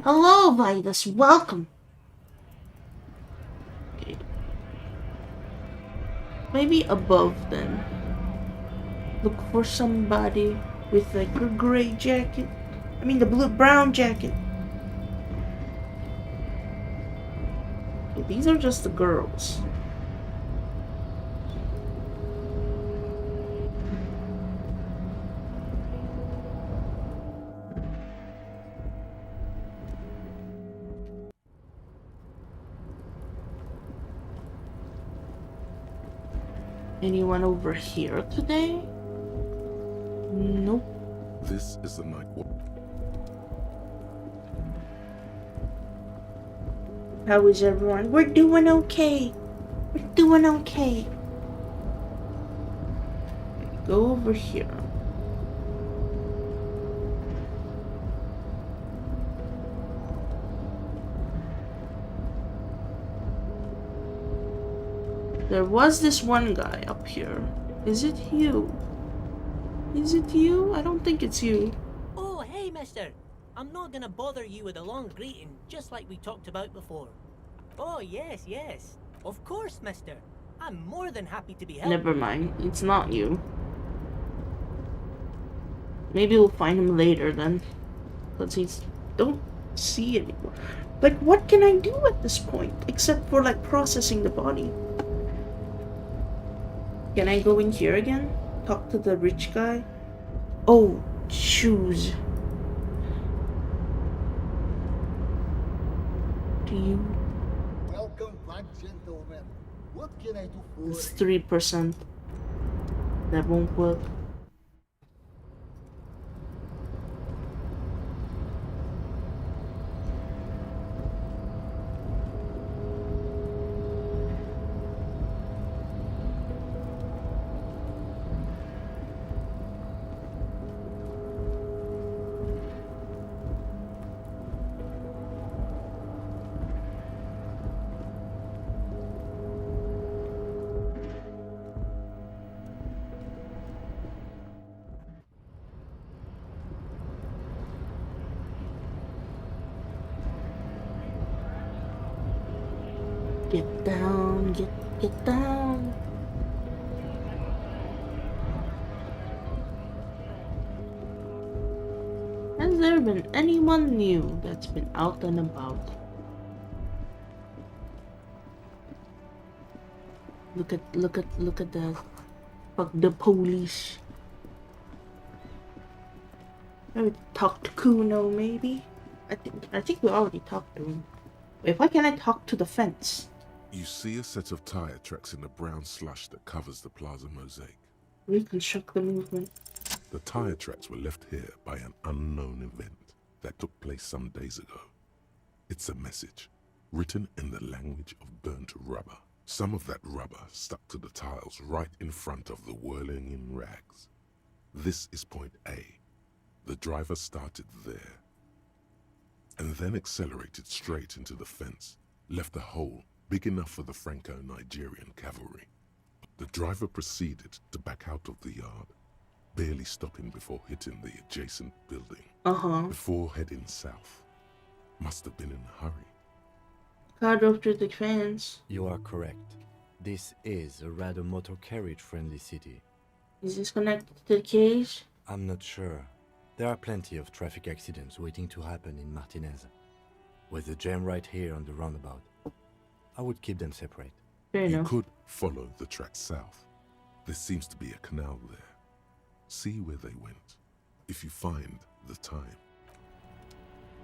Hello, Vitus. Welcome. Okay. Maybe above then. Look for somebody with like a gray jacket. I mean the brown jacket. Okay, these are just the girls. Anyone over here today? Nope. This is the night walk. How is everyone? We're doing okay. We're doing okay. Go over here. There was this one guy up here. Is it you? Is it you? I don't think it's you. Oh, hey, mister. I'm not gonna bother you with a long greeting, just like we talked about before. Oh, yes, yes. Of course, mister. I'm more than happy to be helped. Never mind. It's not you. Maybe we'll find him later then. Because he's... don't see anymore. Like, what can I do at this point? Except for, like, processing the body. Can I go in here again? Talk to the rich guy? Oh, shoes. Do you... Welcome back, gentlemen. What can I do for It's 3%. That won't work. Get down, get down. Has there been anyone new that's been out and about? Look at that. Fuck the police. Maybe talk to Kuno, maybe? I think we already talked to him. Wait, why can't I talk to the fence? You see a set of tire tracks in the brown slush that covers the plaza mosaic. Reconstruct the movement. The tire tracks were left here by an unknown event that took place some days ago. It's a message, written in the language of burnt rubber. Some of that rubber stuck to the tiles right in front of the whirling in rags. This is point A. The driver started there, and then accelerated straight into the fence, left a hole big enough for the Franco-Nigerian cavalry. The driver proceeded to back out of the yard, barely stopping before hitting the adjacent building. Before heading south. Must have been in a hurry. Car drove through the fence. You are correct. This is a rather motor carriage-friendly city. Is this connected to the cage? I'm not sure. There are plenty of traffic accidents waiting to happen in Martinez. With the jam right here on the roundabout, I would keep them separate. Fair You enough. could follow the track south. There seems to be a canal there. See where they went, if you find the time.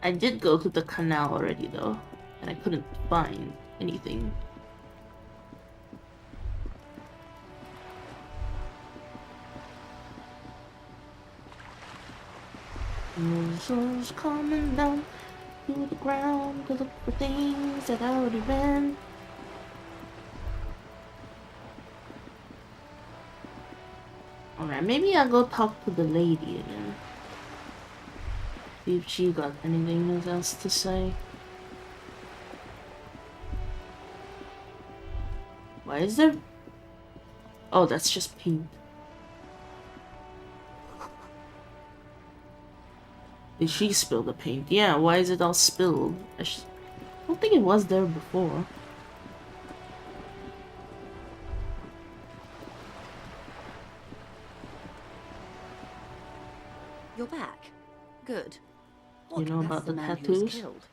I did go to the canal already though, and I couldn't find anything. Muscles coming down to the ground to look for things that I already ran. Alright, maybe I'll go talk to the lady again. See if she got anything else to say. Why is there... Oh, that's just paint. Did she spill the paint? Yeah, why is it all spilled? I don't think it was there before. You're back. Good. You know about the man who was tattoos? killed.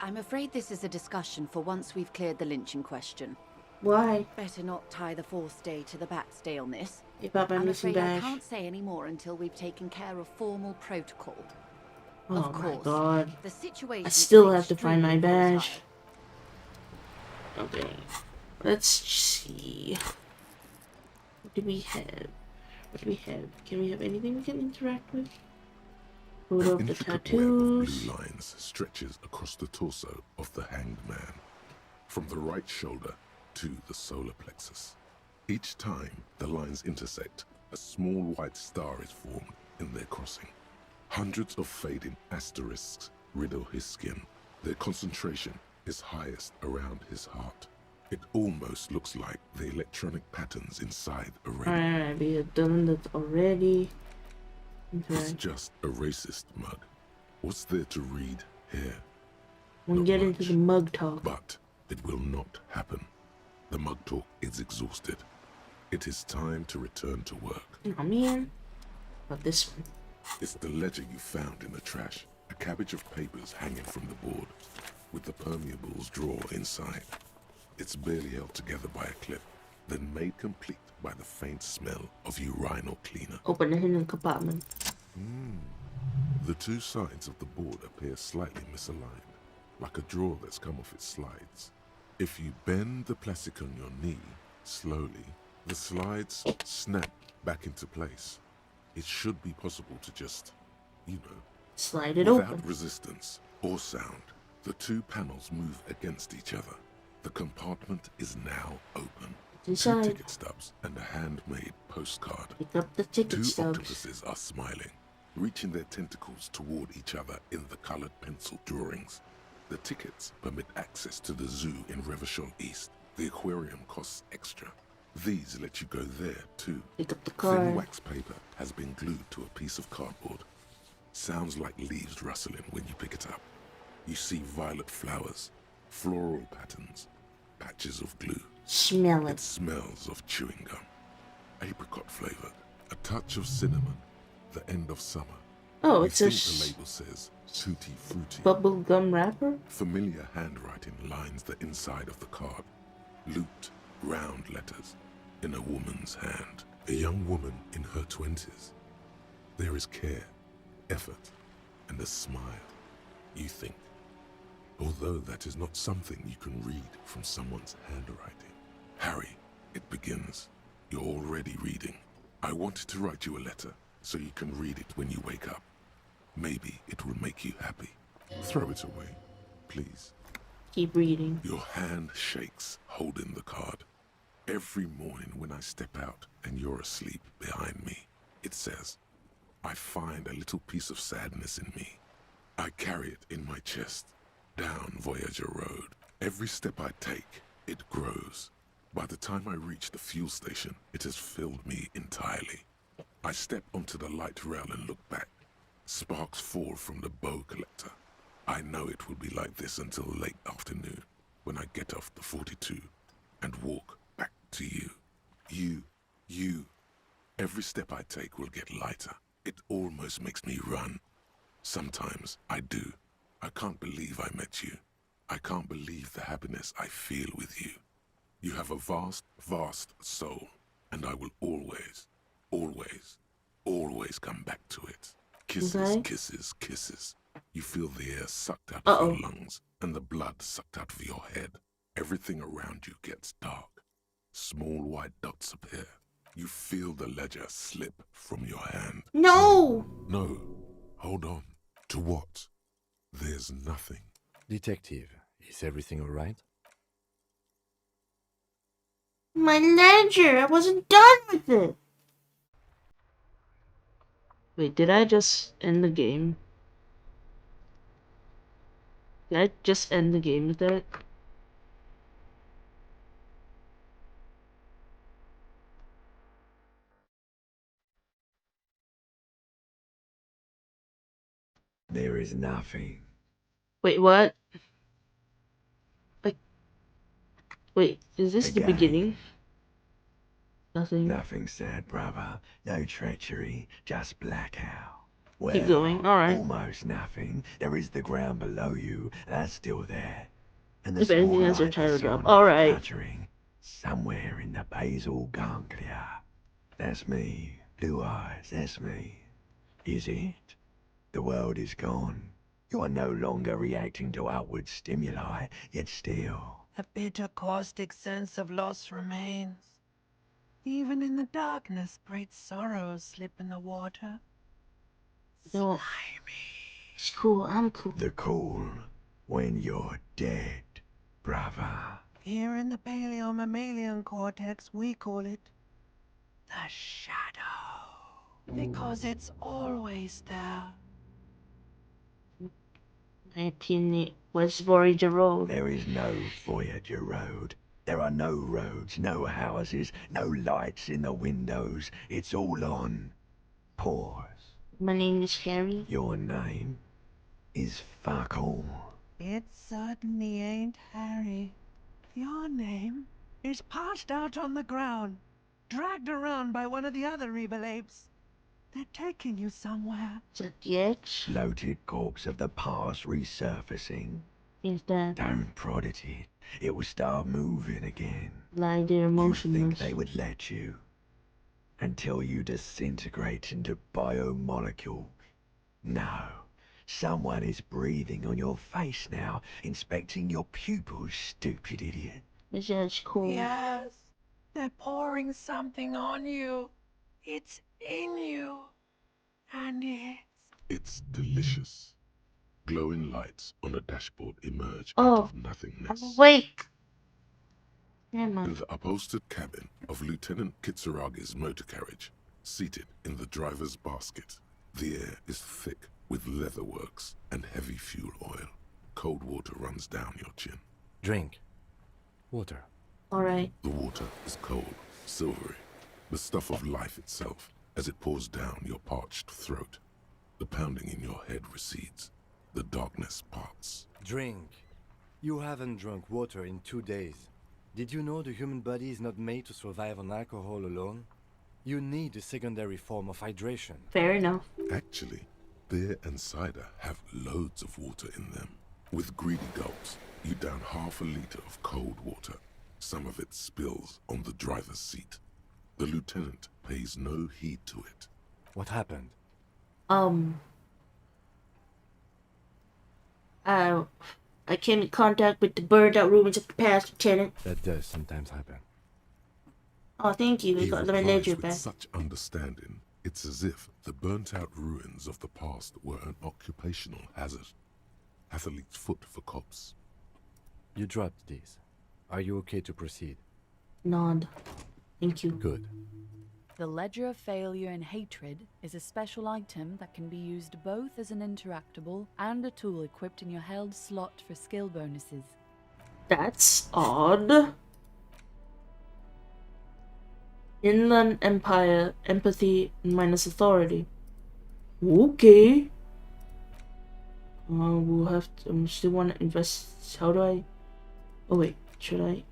I'm afraid this is a discussion for once we've cleared the lynching question. Why? Better not tie the fourth day to the back's day on this. About my I'm missing afraid I badge. can't say any more until we've taken care of formal protocol. Oh Of my course, god. the situation I still is have to find my extremely badge. Okay. Let's see. What do we have? What do we have? Can we have anything we can interact with? Photo of the Intricate web of tattoos. blue lines stretches across the torso of the hanged man, from the right shoulder to the solar plexus. Each time the lines intersect, a small white star is formed in their crossing. Hundreds of fading asterisks riddle his skin. Their concentration is highest around his heart. It almost looks like the electronic patterns inside a ring. Alright, we have done that already. It's just a racist mug. What's there to read here? We'll get into the mug talk. But it will not happen. The mug talk is exhausted. It is time to return to work. Oh man. About this one. It's the ledger you found in the trash. A cabbage of papers hanging from the board, with the permeables drawer inside. It's barely held together by a clip, then made complete by the faint smell of urinal cleaner. Open the hidden compartment. The two sides of the board appear slightly misaligned, like a drawer that's come off its slides. If you bend the plastic on your knee slowly, the slides snap back into place. It should be possible to just, you know, slide it without open. resistance or sound. The two panels move against each other. The compartment is now open. Two Inside. ticket stubs and a handmade postcard. Pick up the ticket Two stubs. octopuses are smiling, reaching their tentacles toward each other in the colored pencil drawings. The tickets permit access to the zoo in Revachol East. The aquarium costs extra. These let you go there too. Pick up the Thin card. wax paper has been glued to a piece of cardboard. Sounds like leaves rustling when you pick it up. You see violet flowers, floral patterns, patches of glue. Smell It it. smells of chewing gum. Apricot flavored, a touch of cinnamon, the end of summer. Oh, You it's a think the label says tutti frutti. bubble gum wrapper? Familiar handwriting lines the inside of the card. Looped, round letters in a woman's hand. A young woman in her 20s. There is care, effort, and a smile, you think. Although that is not something you can read from someone's handwriting. Harry, it begins. You're already reading. I wanted to write you a letter so you can read it when you wake up. Maybe it will make you happy. Throw it away, please. Keep reading. Your hand shakes, holding the card. Every morning when I step out and you're asleep behind me, it says, I find a little piece of sadness in me. I carry it in my chest, down Voyager Road. Every step I take, it grows. By the time I reach the fuel station, it has filled me entirely. I step onto the light rail and look back. Sparks fall from the bow collector. I know it will be like this until late afternoon, when I get off the 42 and walk back to you. You. Every step I take will get lighter. It almost makes me run. Sometimes I do. I can't believe I met you. I can't believe the happiness I feel with you. You have a vast, vast soul, and I will always, always, always come back to it. Kisses, kisses, kisses. You feel the air sucked out of your lungs and the blood sucked out of your head. Everything around you gets dark. Small white dots appear. You feel the ledger slip from your hand. No! No. Hold on. To what? There's nothing. Detective, is everything alright? My ledger! I wasn't done with it! Wait, did I just end the game? Did I just end the game with that? There is nothing. Wait, what? Like, wait, is this the beginning? Nothing. Nothing said, brother. No treachery, just blackout. Well, Keep going, alright. Almost nothing. There is the ground below you. That's still there. And the If anything, small that's a light title of drop. sun Alright. fluttering somewhere in the basal ganglia. That's me. Blue eyes, that's me. Is it? The world is gone. You are no longer reacting to outward stimuli, yet still. A bitter, caustic sense of loss remains. Even in the darkness, great sorrows slip in the water. No. It's cool, I'm cool. The cool when you're dead, brother. Here in the paleo-mammalian cortex, we call it the shadow. Because it's always there. 19 West Voyager Road. There is no Voyager Road. There are no roads, no houses, no lights in the windows. It's all on pause. My name is Harry. Your name is fuck all. It certainly ain't Harry. Your name is passed out on the ground, dragged around by one of the other evil apes. They're taking you somewhere. 𝑺𝒕𝒓𝒆 Floated corpse of the past resurfacing. Is that Don't prod at it. It will start moving again. lie there You motionless? think they would let you? Until you disintegrate into biomolecules. No. Someone is breathing on your face now, inspecting your pupils, stupid idiot. That's cool. Yes, they're pouring something on you. It's in you. And It's delicious. Glowing lights on a dashboard emerge Oh, out of nothingness. I'm awake. Never mind. In the upholstered cabin of Lieutenant Kitsuragi's motor carriage, seated in the driver's basket, the air is thick with leatherworks and heavy fuel oil. Cold water runs down your chin. Drink. Water. Alright. The water is cold, silvery, the stuff of life itself as it pours down your parched throat. The pounding in your head recedes. The darkness parts. Drink. You haven't drunk water in 2 days. Did you know the human body is not made to survive on alcohol alone? You need a secondary form of hydration. Fair enough. Actually, beer and cider have loads of water in them. With greedy gulps, you down half a liter of cold water. Some of it spills on the driver's seat. The lieutenant pays no heed to it. What happened? I came in contact with the burned out ruins of the past, Lieutenant. That does sometimes happen. Oh, thank you. We He got the replies ledger with back. such understanding, it's as if the burnt-out ruins of the past were an occupational hazard. Athlete's foot for cops. You dropped these. Are you okay to proceed? Nod. Thank you. Good. The Ledger of Failure and Hatred is a special item that can be used both as an interactable and a tool equipped in your held slot for skill bonuses. That's odd. Inland Empire, empathy minus authority. Okay. We'll have to, still want to invest. How do I? Oh wait, should I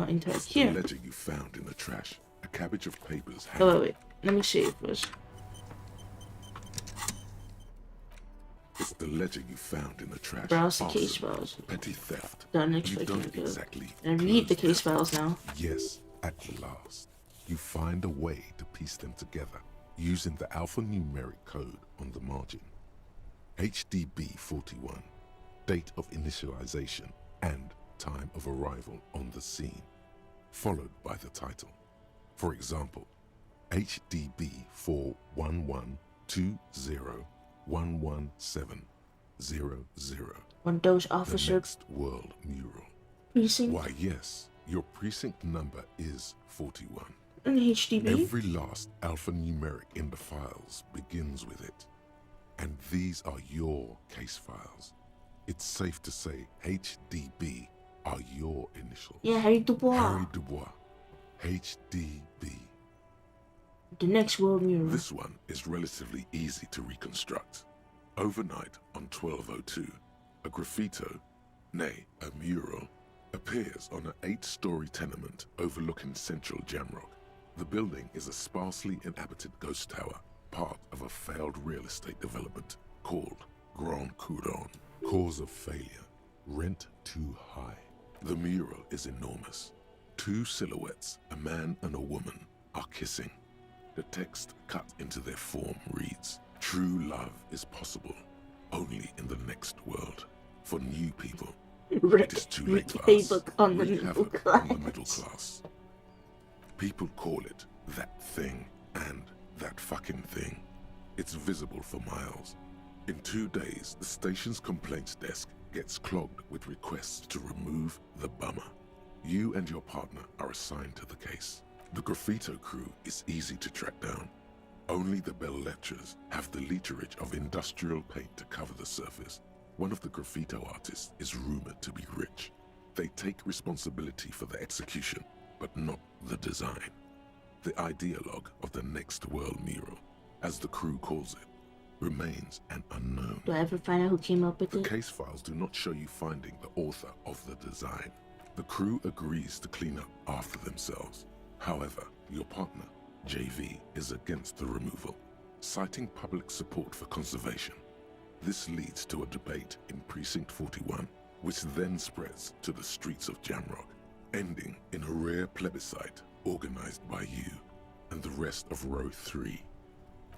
interact The here? ledger you found in the trash. A cabbage of papers. Oh wait, let me see it first. It's the ledger you found in the trash. Browse the Arson, case files. petty theft. Done You expecting don't to exactly and read the close case them. files now. Yes, at last, you find a way to piece them together using the alphanumeric code on the margin. HDB41, date of initialization and time of arrival on the scene, followed by the title. For example, HDB4112011700. When those The officer next world mural. precinct Why, yes, your precinct number is 41. and HDB. Every last alphanumeric in the files begins with it. And these are your case files. It's safe to say HDB are your initials. Yeah, Harry Dubois. Harry Dubois. HDB. The next world mural. This one is relatively easy to reconstruct. Overnight on 1202, a graffito, nay, a mural, appears on an 8-story tenement overlooking central Jamrock. The building is a sparsely inhabited ghost tower, part of a failed real estate development called Grand Couronne. Cause of failure, rent too high. The mural is enormous. 2 silhouettes, a man and a woman, are kissing. The text cut into their form reads, "True love is possible only in the next world. For new people, it is too late for us. On the Wreak middle havoc class. on the middle class." People call it that thing and that fucking thing. It's visible for miles. In 2 days, the station's complaints desk gets clogged with requests to remove the bummer. You and your partner are assigned to the case. The graffito crew is easy to track down. Only the bell lectures have the literage of industrial paint to cover the surface. One of the graffito artists is rumored to be rich. They take responsibility for the execution, but not the design. The ideologue of the next world mural, as the crew calls it, remains an unknown. Do I ever find out who came up with The it? case files do not show you finding the author of the design. The crew agrees to clean up after themselves. However, your partner, JV, is against the removal, citing public support for conservation. This leads to a debate in Precinct 41, which then spreads to the streets of Jamrock, ending in a rare plebiscite organized by you and the rest of Row 3.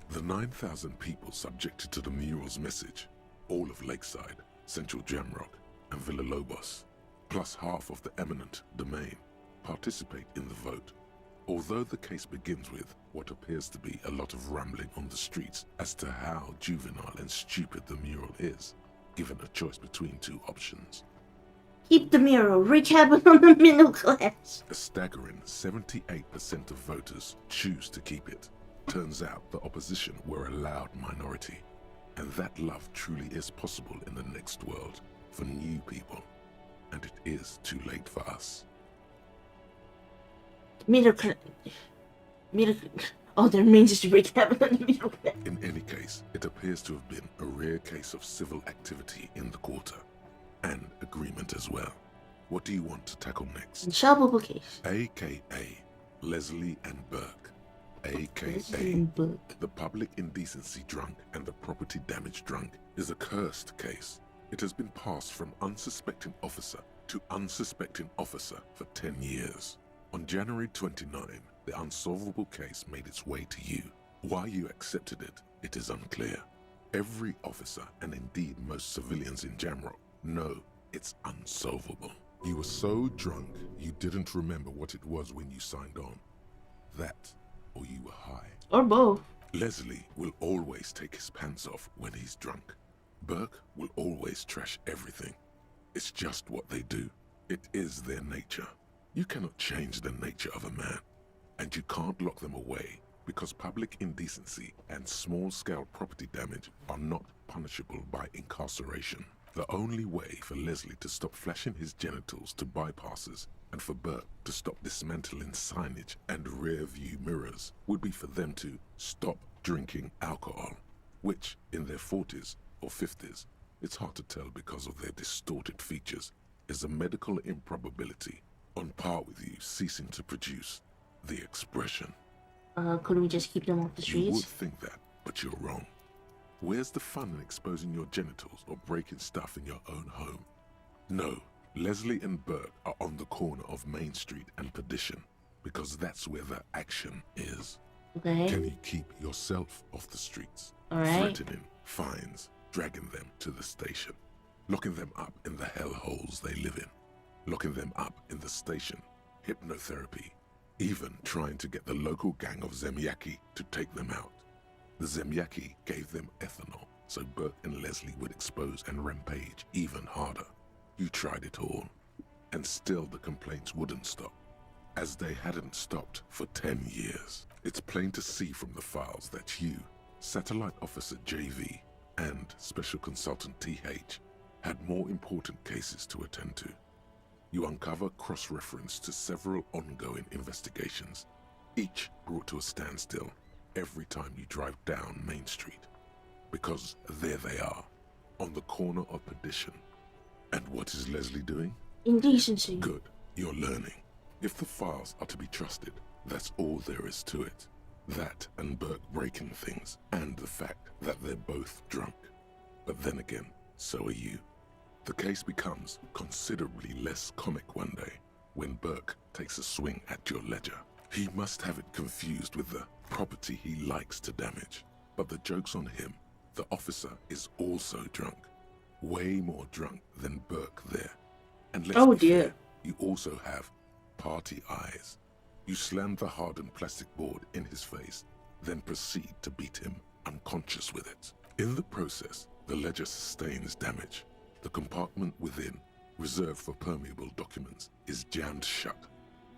The 9,000 people subjected to the mural's message, all of Lakeside, Central Jamrock, and Villa Lobos, plus half of the eminent domain, participate in the vote. Although the case begins with what appears to be a lot of rambling on the streets as to how juvenile and stupid the mural is, given a choice between 2 options. Keep the mural, wreak havoc on the middle class. A staggering 78% of voters choose to keep it. Turns out the opposition were a loud minority, and that love truly is possible in the next world for new people, and it is too late for us. Oh, there remains is to wreak havoc on the middle class. In any case, it appears to have been a rare case of civil activity in the quarter, and agreement as well. What do you want to tackle next? Unsolvable case. AKA Leslie and Burke. AKA Leslie and Burke. The public indecency drunk and the property damage drunk is a cursed case. It has been passed from unsuspecting officer to unsuspecting officer for 10 years. On January 29, the unsolvable case made its way to you. Why you accepted it, it is unclear. Every officer, and indeed most civilians in Jamrock, know it's unsolvable. You were so drunk, you didn't remember what it was when you signed on. That, or you were high. Or both. Leslie will always take his pants off when he's drunk. Burke will always trash everything. It's just what they do. It is their nature. You cannot change the nature of a man, and you can't lock them away because public indecency and small-scale property damage are not punishable by incarceration. The only way for Leslie to stop flashing his genitals to bypassers and for Burke to stop dismantling signage and rear-view mirrors would be for them to stop drinking alcohol, which, in their 40s or 50s, it's hard to tell because of their distorted features, is a medical improbability on par with you ceasing to produce the expression. Couldn't we just keep them off the You would streets? think that, but you're wrong. Where's the fun in exposing your genitals or breaking stuff in your own home? No, Leslie and Burke are on the corner of Main Street and Perdition, because that's where the action is. Okay. Can you keep yourself off the streets? Alright. Threatening fines, dragging them to the station, locking them up in the hellholes they live in, locking them up in the station, hypnotherapy, even trying to get the local gang of 𝒂𝒐𝒂𝒏𝒅𝒔 to take them out. The 𝒂𝒂𝒏𝒅𝒔 gave them ethanol, so Burke and Leslie would expose and rampage even harder. You tried it all, and still the complaints wouldn't stop, as they hadn't stopped for 10 years. It's plain to see from the files that you, Satellite Officer JV, and Special Consultant TH had more important cases to attend to. You uncover cross-reference to several ongoing investigations, each brought to a standstill every time you drive down Main Street. Because there they are, on the corner of Perdition. And what is Leslie doing? Indecency. Good, you're learning. If the files are to be trusted, that's all there is to it. That and Burke breaking things, and the fact that they're both drunk. But then again, so are you. The case becomes considerably less comic one day when Burke takes a swing at your ledger. He must have it confused with the property he likes to damage. But the joke's on him. The officer is also drunk. Way more drunk than Burke there. And let's be fair, you also have party eyes. You slam the hardened plastic board in his face, then proceed to beat him unconscious with it. In the process, the ledger sustains damage. The compartment within, reserved for permeable documents, is jammed shut.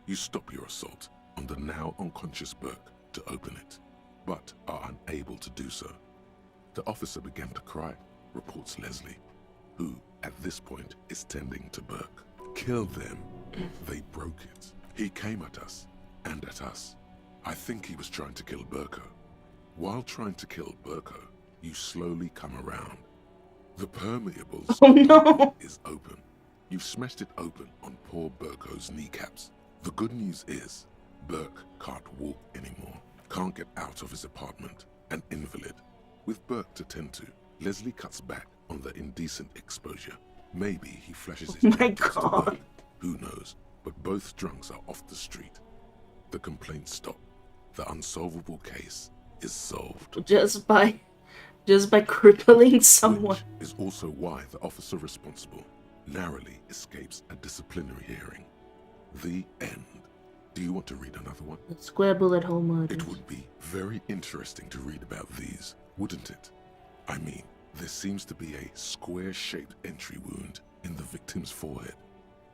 You stop your assault on the now unconscious Burke to open it, but are unable to do so. The officer began to cry, reports Leslie, who at this point is tending to Burke. Kill them. They broke it. He came at us, and at us. I think he was trying to kill Burko. While trying to kill Burko, you slowly come around. The permeables is open. You've smashed it open on poor Burko's kneecaps. The good news is, Burke can't walk anymore, can't get out of his apartment, an invalid. With Burke to tend to, Leslie cuts back on the indecent exposure. Maybe he flashes his genitals to Burke. Who knows? But both drunks are off the street. The complaints stop. The unsolvable case is solved. Just by crippling someone. Which is also why the officer responsible narrowly escapes a disciplinary hearing. The end. Do you want to read another one? The square bullet hole murders. It would be very interesting to read about these, wouldn't it? I mean, there seems to be a square-shaped entry wound in the victim's forehead.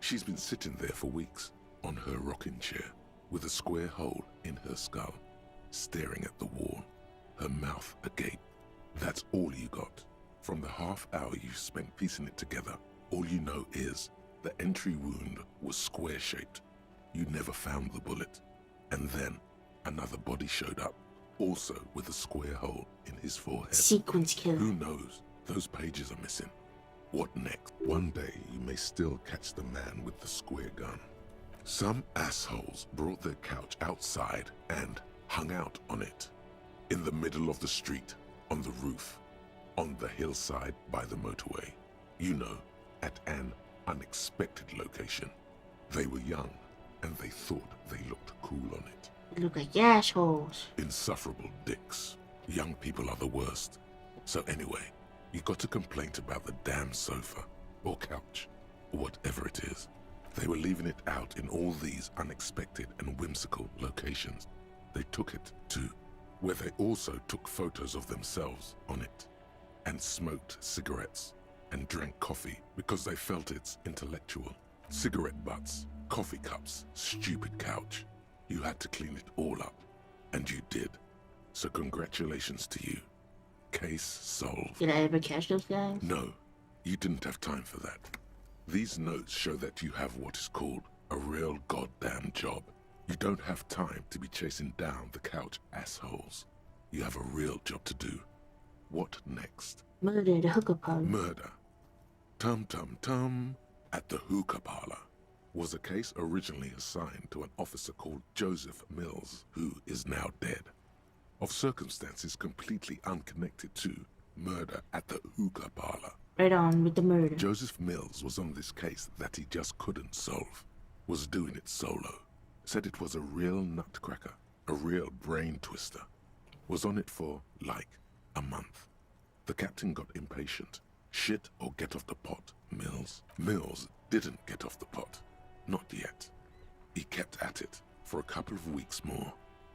She's been sitting there for weeks, on her rocking chair, with a square hole in her skull, staring at the wall, her mouth agape. That's all you got. From the half hour you spent piecing it together, all you know is the entry wound was square-shaped. You never found the bullet. And then another body showed up, also with a square hole in his forehead. Sequence killer. Who knows? Those pages are missing. What next? One day you may still catch the man with the square gun. Some assholes brought their couch outside and hung out on it. In the middle of the street, on the roof, on the hillside by the motorway. You know, at an unexpected location. They were young, and they thought they looked cool on it. Look like assholes. Insufferable dicks. Young people are the worst. So anyway, you got a complaint about the damn sofa, or couch, or whatever it is. They were leaving it out in all these unexpected and whimsical locations. They took it to where they also took photos of themselves on it, and smoked cigarettes, and drank coffee because they felt it's intellectual. Cigarette butts, coffee cups, stupid couch. You had to clean it all up, and you did. So congratulations to you. Case solved. Did I ever catch those guys? No, you didn't have time for that. These notes show that you have what is called a real goddamn job. You don't have time to be chasing down the couch assholes. You have a real job to do. What next? Murder the hookah parlor. Murder. Tum at the hookah parlor was a case originally assigned to an officer called Joseph Mills, who is now dead. Of circumstances completely unconnected to Murder at the hookah parlor. Right on with the murder. Joseph Mills was on this case that he just couldn't solve. Was doing it solo. Said it was a real nutcracker, a real brain twister. Was on it for, like, a month. The captain got impatient. Shit or get off the pot, Mills. Mills didn't get off the pot. Not yet. He kept at it for a couple of weeks more,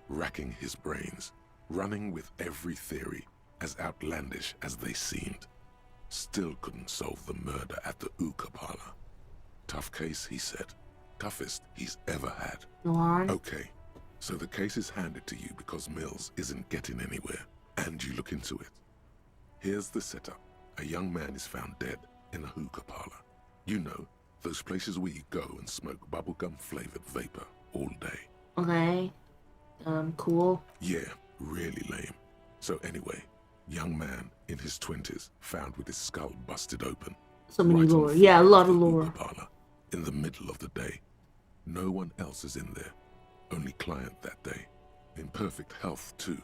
racking his brains, running with every theory, as outlandish as they seemed. Still couldn't solve the murder at the hookah parlor. Tough case, he said. Toughest he's ever had. Go on. Okay, so the case is handed to you because Mills isn't getting anywhere, and you look into it. Here's the setup. A young man is found dead in a hookah parlor. You know, those places where you go and smoke bubblegum-flavored vapor all day. Okay. Cool. Yeah, really lame. So anyway, young man in his 20s found with his skull busted open. So many right on lore. the Yeah, a floor lot of of the lore. hookah parlor in the middle of the day. No one else is in there. Only client that day. In perfect health, too.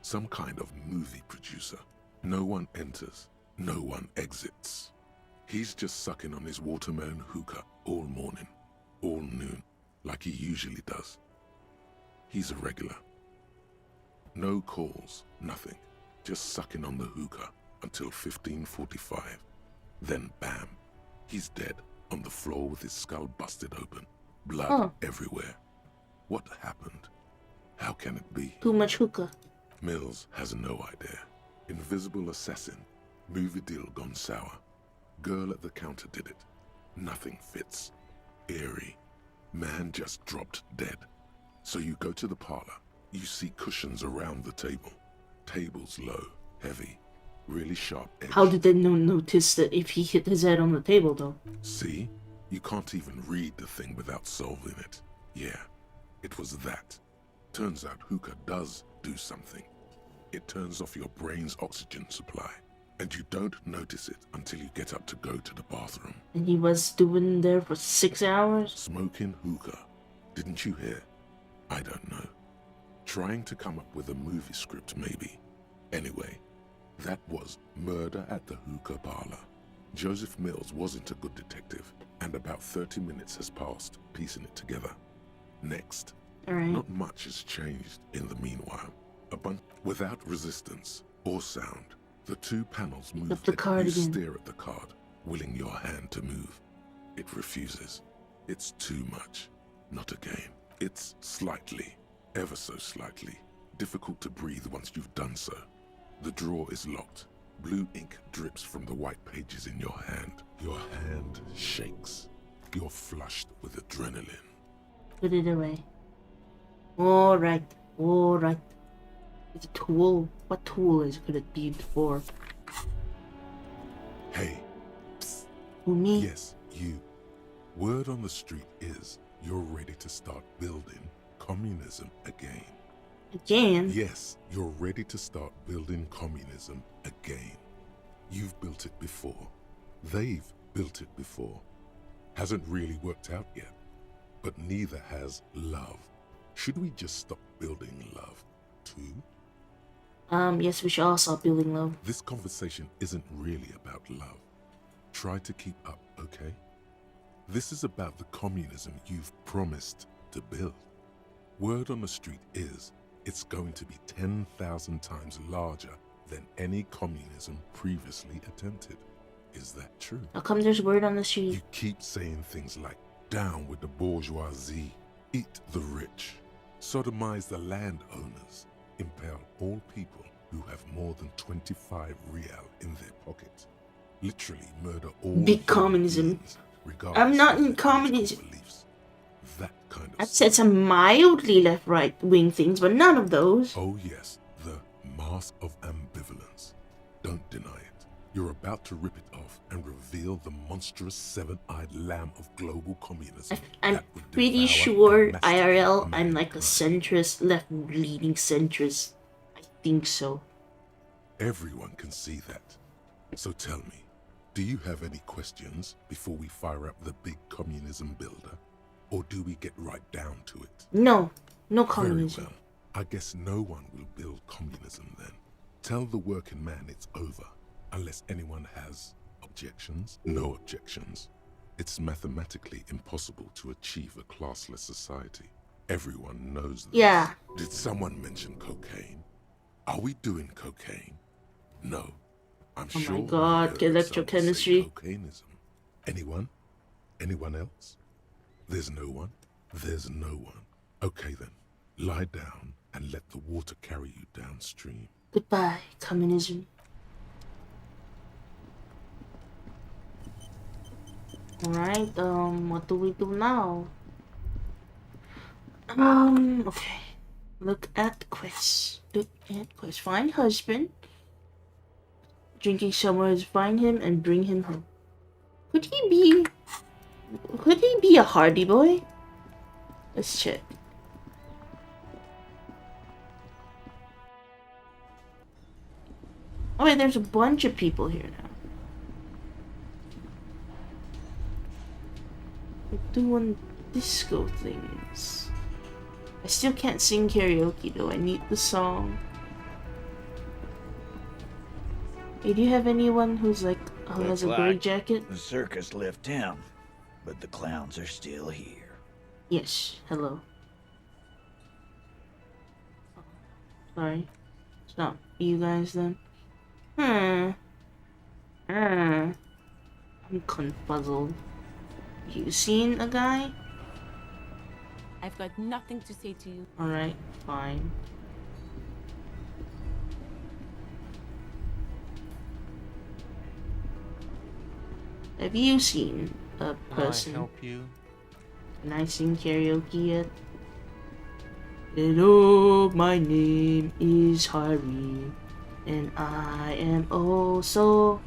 Some kind of movie producer. No one enters. No one exits. He's just sucking on his watermelon hookah all morning, all noon, like he usually does. He's a regular. No calls, nothing. Just sucking on the hookah until 15:45. Then bam, he's dead on the floor with his skull busted open. Blood everywhere. What happened? How can it be? Too much hookah. Mills has no idea. Invisible assassin. Movie deal gone sour. Girl at the counter did it. Nothing fits. Eerie. Man just dropped dead. So you go to the parlor. You see cushions around the table. Table's low, heavy, really sharp edge. How did they notice that if he hit his head on the table, though? See? You can't even read the thing without solving it. Yeah, it was that. Turns out hookah does do something. It turns off your brain's oxygen supply. And you don't notice it until you get up to go to the bathroom. And he was doing there for 6 hours? Smoking hookah. Didn't you hear? I don't know. Trying to come up with a movie script, maybe. Anyway, that was Murder at the Hookah Parlor. Joseph Mills wasn't a good detective, and about 30 minutes has passed, piecing it together. Next. Alright. Not much has changed in the meanwhile. A bunch without resistance or sound. The two panels move. The card you again. stare at the card, willing your hand to move. It refuses. It's too much. Not a game. It's slightly, ever so slightly, difficult to breathe once you've done so. The drawer is locked. Blue ink drips from the white pages in your hand. Your hand shakes. You're flushed with adrenaline. Put it away. Alright. Alright. It's a tool. What tool could it be for? Hey. Psst. Who, me? Yes, you. Word on the street is you're ready to start building communism again. Again? Yes, you're ready to start building communism again. You've built it before. They've built it before. Hasn't really worked out yet. But neither has love. Should we just stop building love, too? Yes, we should all stop building love. This conversation isn't really about love. Try to keep up, okay? This is about the communism you've promised to build. Word on the street is it's going to be 10,000 times larger than any communism previously attempted. Is that true? How come there's word on the street? You keep saying things like, down with the bourgeoisie, eat the rich, sodomize the landowners, impale all people who have more than 25 real in their pocket. Literally murder all big communism. I'm not in communism. Beliefs. That kind of I've said some mildly left-right wing things, but none of those. Oh yes, the mask of ambivalence. Don't deny it. You're about to rip it off and reveal the monstrous seven-eyed lamb of global communism. I'm pretty sure IRL I'm like a centrist, left-leaning centrist. I think so. Everyone can see that. So tell me, do you have any questions before we fire up the big communism builder? Or do we get right down to it? No, no communism. Very well. I guess no one will build communism then. Tell the working man it's over, unless anyone has objections. No objections. It's mathematically impossible to achieve a classless society. Everyone knows this. Yeah. Did someone mention cocaine? Are we doing cocaine? No. I'm Oh sure. my god, electrochemistry. Cocainism. Anyone? Anyone else? There's no one? There's no one. Okay then. Lie down and let the water carry you downstream. Goodbye, communism. Alright, what do we do now? Okay. Look at quest. Look at quest. Find husband. Drinking somewhere, find him and bring him home. Could he be a hardy boy? Let's check. Oh wait, there's a bunch of people here now. We're doing disco things. I still can't sing karaoke though. I need the song. Hey, do you have anyone who's like who has a gray jacket? The circus left town, but the clowns are still here. Yes. Hello. Sorry, it's not you guys then. I'm confuzzled. You seen a guy? I've got nothing to say to you. Alright, fine. Have you seen a person? Can I help you? Can I sing karaoke yet? Hello, my name is Harry, and I am also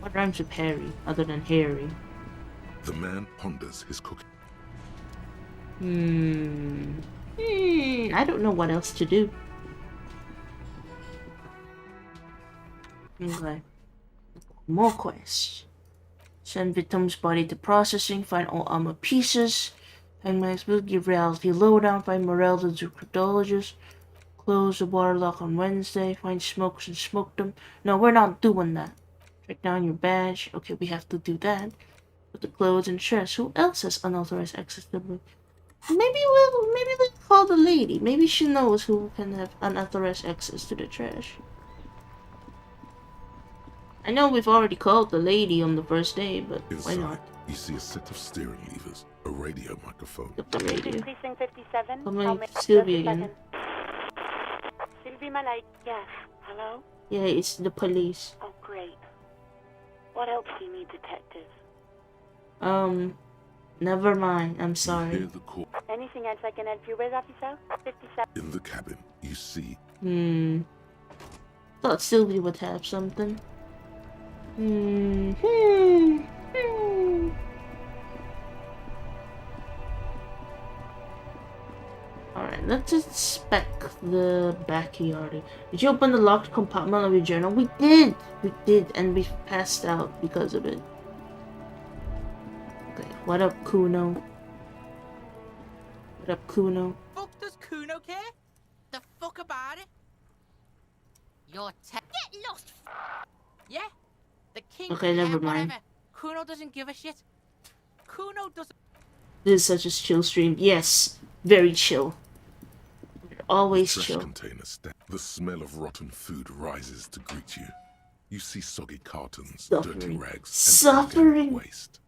what rhymes with Harry other than Harry? The man ponders his cooking. I don't know what else to do. Okay. More quests. Send victim's body to processing, find all armor pieces. Find Max will give reality lowdown, find Mare the cryptologist. Close the waterlock on Wednesday, find smokes and smoke them. No, we're not doing that. Track down your badge. Okay, we have to do that. Put the clothes and dress. Who else has unauthorized access to the... Maybe we'll call the lady. Maybe she knows who can have unauthorized access to the trash. I know we've already called the lady on the first day, but Inside, why not? You see a set of steering levers, a radio microphone. The radio. Precinct 57. Come How on, may- Sylvie again. Sylvie Malay. Yes. Hello? Yeah, it's the police. Oh, great. What else do you need, detective? Never mind. I'm sorry. Hear the call. Anything else I can help you with, officer? 57. In the cabin, you see. Thought Sylvie would have something. Alright, let's inspect the backyard. Did you open the locked compartment of your journal? We did! We did, and we passed out because of it. Okay, what up, Kuno? What up, Kuno? Fuck does Kuno care? The fuck about it? You're get lost. Yeah? The king. Okay, never mind. Whatever. Kuno doesn't give a shit. Kuno doesn't. This is such a chill stream. Yes, very chill. We're always Trash chill. container the smell of rotten food rises to greet you. You see soggy cartons, dirty Suffering. rags, and Suffering. organic waste.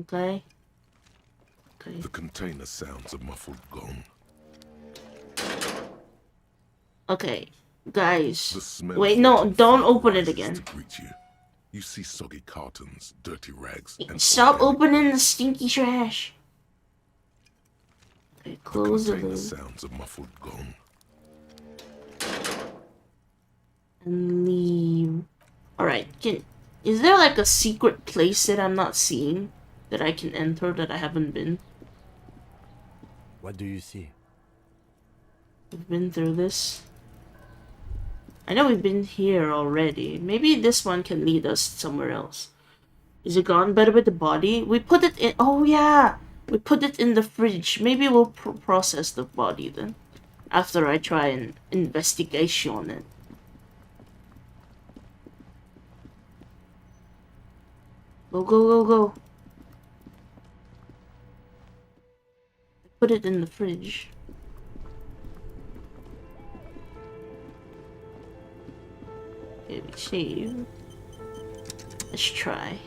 Okay. Okay. The container sounds a muffled gong. Okay, guys. The smell Wait, of no, rotten don't food open it rises again. to greet you. You see soggy cartons, dirty rags, and Stop opening the stinky trash. Okay, close the container lid sounds a muffled gong. and leave. Alright, is there like a secret place that I'm not seeing that I can enter that I haven't been? What do you see? We've been through this. I know we've been here already. Maybe this one can lead us somewhere else. Is it gone better with the body? We put it in... Oh, yeah! We put it in the fridge. Maybe we'll process the body then. after I try an investigation on it. Go, go, go, go. Put it in the fridge. Okay, we save. Let's try.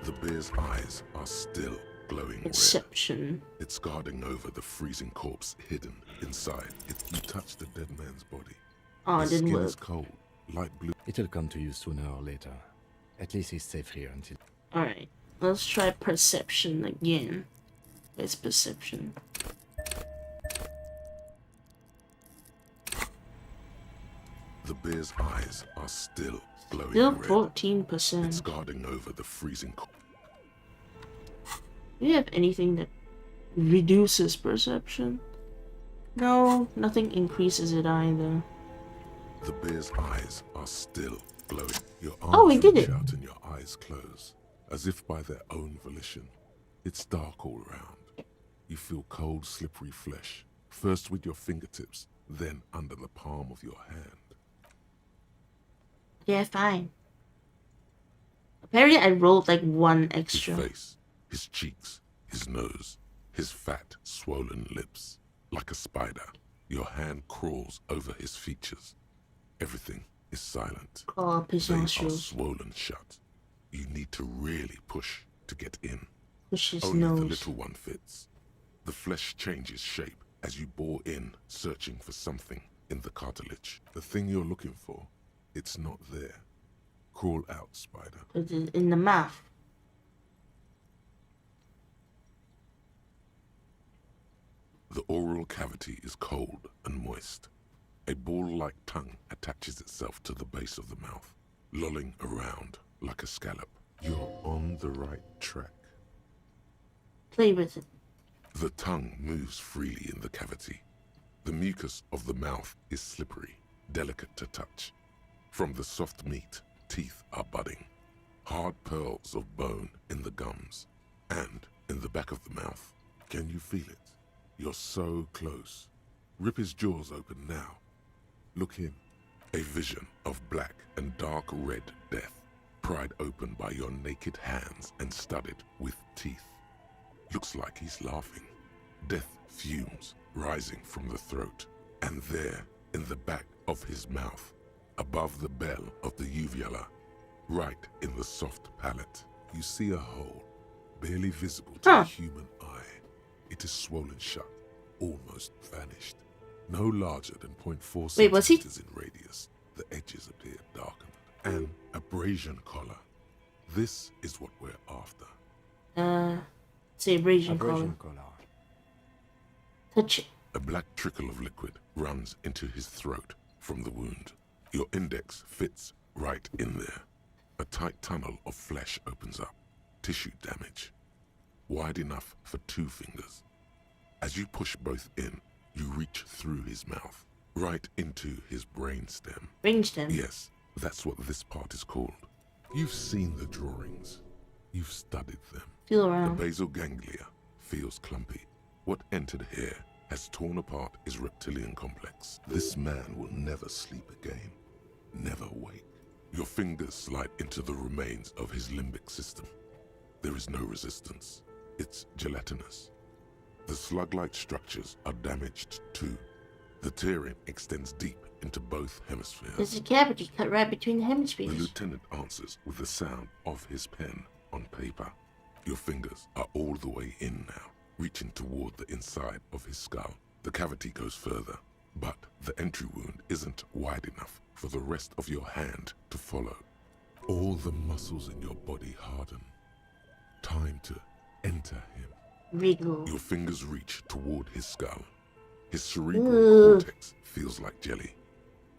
The bear's eyes are still glowing Perception. red. It's guarding over the freezing corpse hidden inside. You touch the dead man's body. Oh, it His didn't skin work. is cold, light blue. It'll come to you sooner or later. At least he's safe here until... Alright, let's try perception again. Where's perception? The bear's eyes are still glowing Still red. 14%. It's guarding over the freezing corpse. Do you have anything that reduces perception? No, nothing increases it either. The bear's eyes are still glowing. Your Oh, we arms did reach it. out and your eyes close, as if by their own volition. It's dark all around. You feel cold, slippery flesh, first with your fingertips, then under the palm of your hand. Yeah, fine. Apparently I rolled like one His extra. face, his cheeks, his nose, his fat, swollen lips. Like a spider, your hand crawls over his features. Everything is silent. Claw up his They are nostrils. swollen shut. You need to really push to get in. Push his Only the nose. little one fits. The flesh changes shape as you bore in, searching for something in the cartilage. The thing you're looking for, it's not there. Crawl out, spider. Put it in the mouth. The oral cavity is cold and moist. A ball-like tongue attaches itself to the base of the mouth, lolling around like a scallop. You're on the right track. Play with it. The tongue moves freely in the cavity. The mucus of the mouth is slippery, delicate to touch. From the soft meat, teeth are budding. Hard pearls of bone in the gums and in the back of the mouth. Can you feel it? You're so close. Rip his jaws open now. Look in. A vision of black and dark red death, pried open by your naked hands and studded with teeth. Looks like he's laughing. Death fumes rising from the throat, and there, in the back of his mouth, above the bell of the uvula, right in the soft palate, you see a hole, barely visible to the human eye. It is swollen shut, almost vanished. No larger than 0.4 centimeters in radius. The edges appear darkened. An abrasion collar. This is what we're after. It's abrasion collar. Touch it. A black trickle of liquid runs into his throat from the wound. Your index fits right in there. A tight tunnel of flesh opens up. Tissue damage. Wide enough for 2 fingers. As you push both in, you reach through his mouth, right into his brainstem. Brainstem? Yes, that's what this part is called. You've seen the drawings. You've studied them. Feel around. The basal ganglia feels clumpy. What entered here has torn apart his reptilian complex. This man will never sleep again. Never wake. Your fingers slide into the remains of his limbic system. There is no resistance. It's gelatinous. The slug-like structures are damaged too. The tearing extends deep into both hemispheres. There's a cavity cut right between the The hemispheres. lieutenant answers with the sound of his pen on paper. Your fingers are all the way in now, reaching toward the inside of his skull. The cavity goes further, but the entry wound isn't wide enough for the rest of your hand to follow. All the muscles in your body harden. Time to enter him. Wriggle. Your fingers reach toward his skull. His cerebral cortex feels like jelly.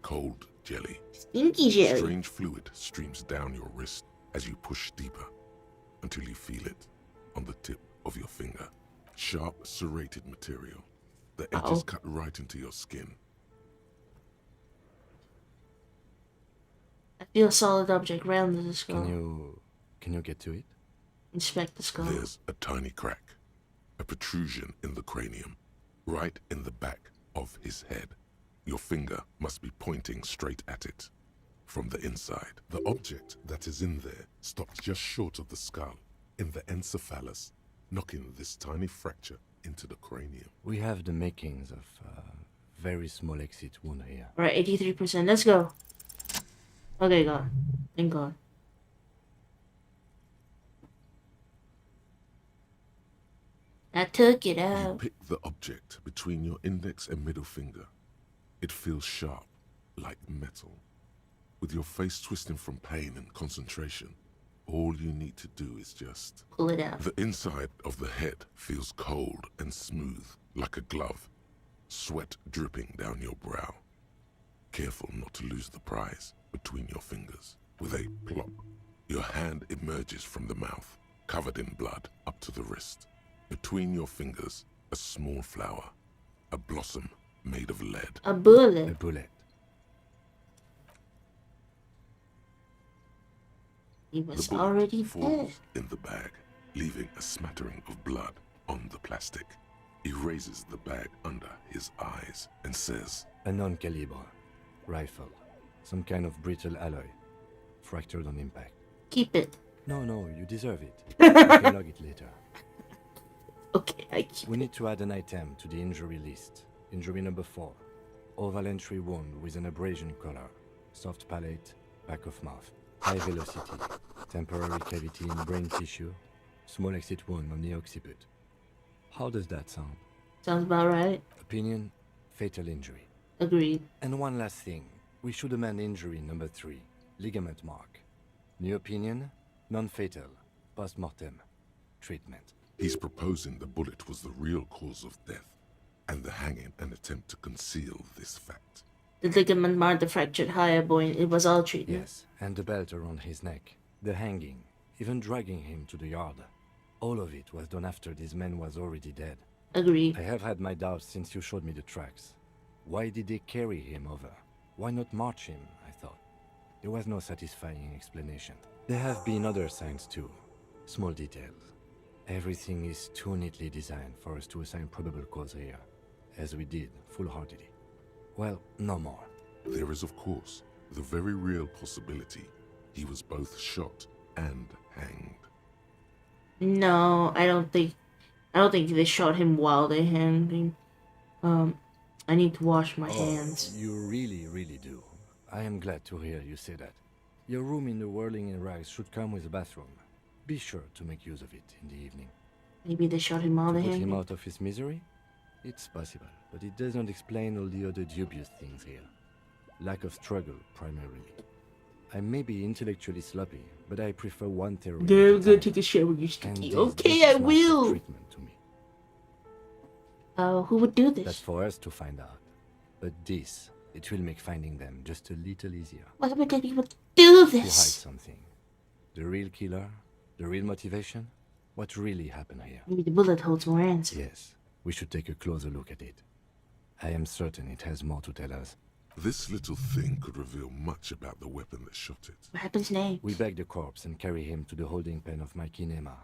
Cold jelly. Stinky jelly. Strange fluid streams down your wrist as you push deeper until you feel it on the tip of your finger. Sharp, serrated material. The edges cut right into your skin. I feel a solid object rounded the skull. Can you get to it? Inspect the skull. There's a tiny crack, a protrusion in the cranium, right in the back of his head. Your finger must be pointing straight at it. From the inside, the object that is in there stops just short of the skull, in the encephalus, knocking this tiny fracture into the cranium. We have the makings of a very small exit wound here. Alright, 83%. Let's go. Okay, God. Thank God. I took it out. You pick the object between your index and middle finger. It feels sharp, like metal. With your face twisting from pain and concentration, all you need to do is just pull it out. The inside of the head feels cold and smooth, like a glove. Sweat dripping down your brow. Careful not to lose the prize between your fingers. With a plop, your hand emerges from the mouth, covered in blood up to the wrist. Between your fingers, a small flower, a blossom made of lead. A bullet. A bullet. He was The bullet already falls dead. in the bag, leaving a smattering of blood on the plastic. He raises the bag under his eyes and says, A non-caliber rifle. Some kind of brittle alloy. Fractured on impact. Keep it. No, you deserve it. You can log it later. Okay, I keep We need to add an item to the injury list. Injury number 4. Oval entry wound with an abrasion color. Soft palate, back of mouth. High velocity. Temporary cavity in brain tissue. Small exit wound on the occiput. How does that sound? Sounds about right. Opinion, fatal injury. Agreed. And one last thing. We should amend injury number 3. Ligament mark. New opinion, non-fatal. Post-mortem. Treatment. He's proposing the bullet was the real cause of death, and the hanging an attempt to conceal this fact. The ligament marked the fractured higher bone. It was all treatment. Yes, and the belt around his neck. The hanging, even dragging him to the yard. All of it was done after this man was already dead. Agreed. I have had my doubts since you showed me the tracks. Why did they carry him over? Why not march him, I thought. There was no satisfying explanation. There have been other signs too. Small details. Everything is too neatly designed for us to assign probable cause here, as we did, full-heartedly. Well, no more. There is, of course, the very real possibility he was both shot and hanged. No, I don't think they shot him while they hanged him. I need to wash my hands. You really do. I am glad to hear you say that. Your room in the Whirling in Rags should come with a bathroom. Be sure to make use of it in the evening. Maybe they shot him while they Put hanged him him. out of his misery? It's possible, but it doesn't explain all the other dubious things here. Lack of struggle, primarily. I may be intellectually sloppy, but I prefer one theory. They're gonna take a shower, you sticky. Okay, I will. Treatment to me. Who would do this? That's for us to find out. But this, it will make finding them just a little easier. Why would they even do To hide this? something. The real killer, the real motivation, what really happened here. Maybe the bullet holds more answers. Yes, we should take a closer look at it. I am certain it has more to tell us. This little thing could reveal much about the weapon that shot it. What happens next? We bag the corpse and carry him to the holding pen of my kinema.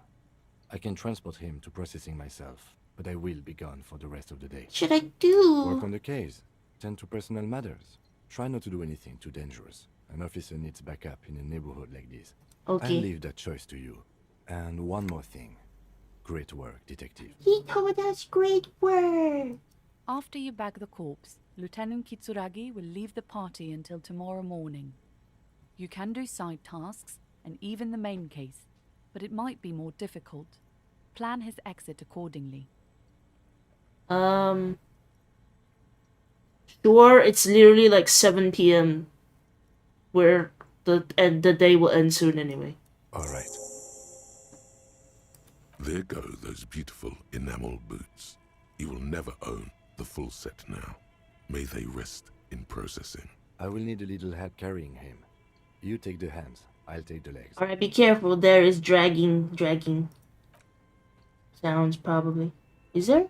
I can transport him to processing myself, but I will be gone for the rest of the day. What should I do? Work on the case. Tend to personal matters. Try not to do anything too dangerous. An officer needs backup in a neighborhood like this. Okay. I'll leave that choice to you. And one more thing. Great work, detective. He told us great work. After you bag the corpse, Lieutenant Kitsuragi will leave the party until tomorrow morning. You can do side tasks, and even the main case, but it might be more difficult. Plan his exit accordingly. Sure, it's literally like 7 p.m. where the day will end soon anyway. All right. There go those beautiful enamel boots. You will never own the full set now. May they rest in processing. I will need a little help carrying him. You take the hands, I'll take the legs. Alright, be careful. There is dragging sounds, probably. Is there?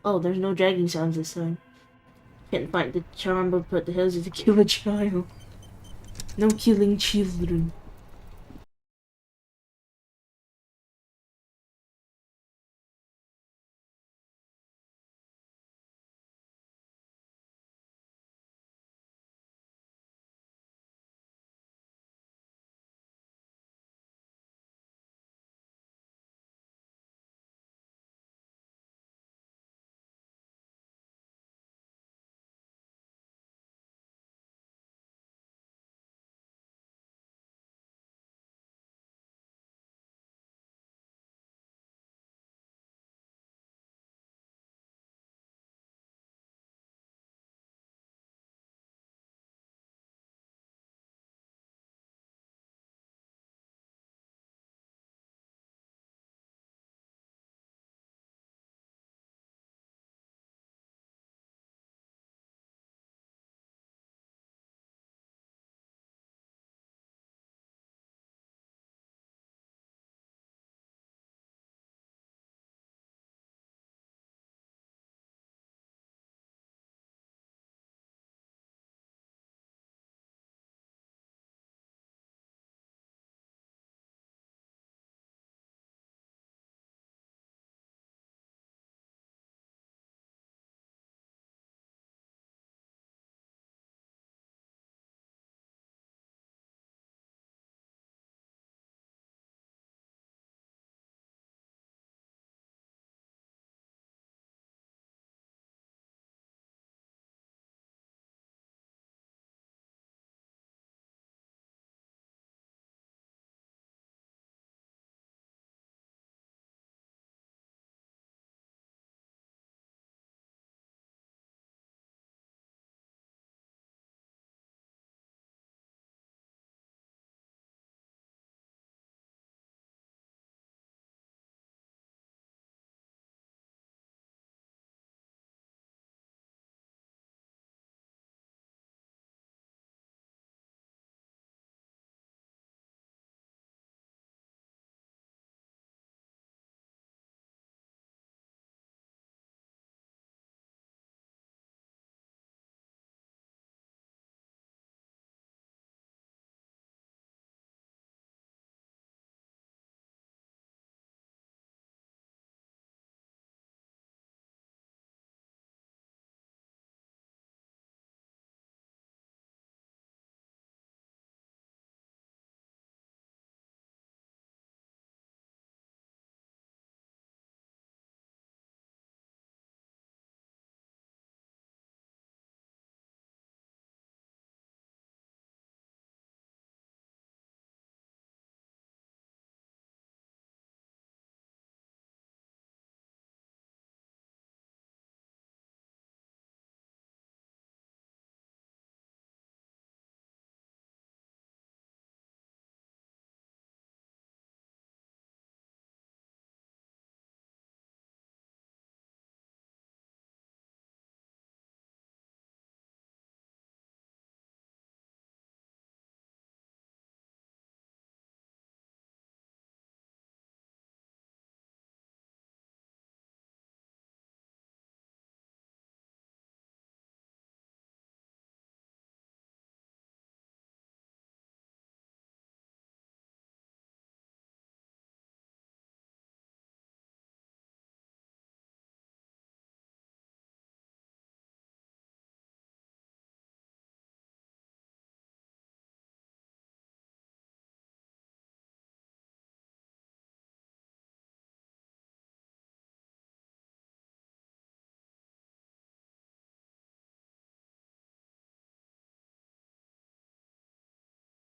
Oh, there's no dragging sounds this time. Can't find the charm, but what the hell is it to kill a child? No killing children.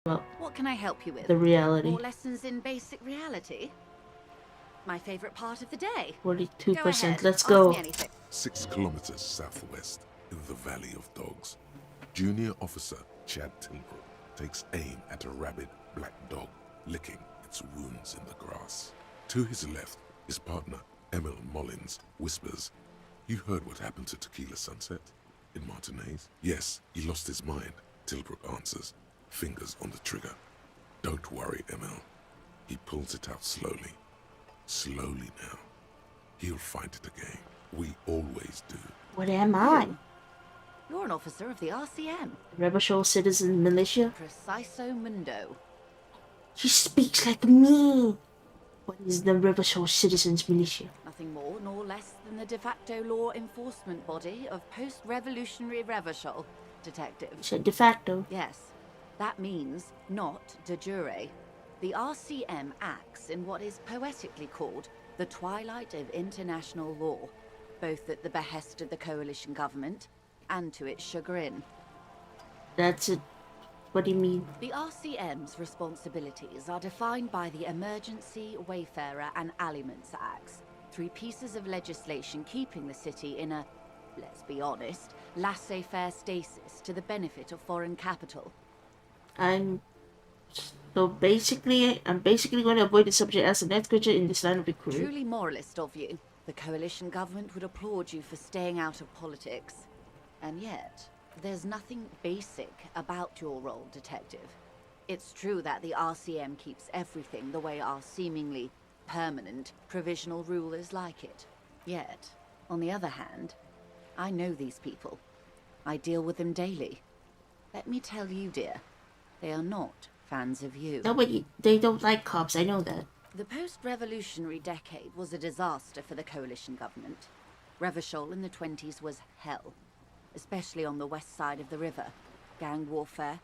Well, what can I help you with? the reality. More lessons in basic reality? My favorite part of the day. 42%. Let's Ask go. me anything. 6 kilometers southwest, in the Valley of Dogs, Junior Officer Chad Tilbrook takes aim at a rabid black dog, licking its wounds in the grass. To his left, his partner, Emil Mullins, whispers, "You heard what happened to Tequila Sunset in Martinez?" "Yes, he lost his mind," Tilbrook answers, fingers on the trigger. "Don't worry, Emil." He pulls it out slowly. Slowly now. He'll find it again. We always do. What am I? You're an officer of the RCM. Rebel Citizen Militia? Preciso Mundo. She speaks like me. What is the Rebel Citizens Militia? Nothing more nor less than the de facto law enforcement body of post-revolutionary Revachol, detective. You said de facto. Yes. That means not de jure. The RCM acts in what is poetically called the twilight of international law, both at the behest of the coalition government and to its chagrin. That's it. What do you mean? The RCM's responsibilities are defined by the Emergency, Wayfarer and Aliments Acts, 3 pieces of legislation keeping the city in a, let's be honest, laissez-faire stasis to the benefit of foreign capital. I'm basically going to avoid the subject as a net creature in this line of the career. Truly moralist of you. The coalition government would applaud you for staying out of politics. And yet, there's nothing basic about your role, detective. It's true that the RCM keeps everything the way our seemingly permanent, provisional rulers like it. Yet, on the other hand, I know these people. I deal with them daily. Let me tell you, dear, they are not fans of you. No, but they don't like cops, I know that. The post-revolutionary decade was a disaster for the coalition government. Revachol in the 20s was hell, especially on the west side of the river. Gang warfare,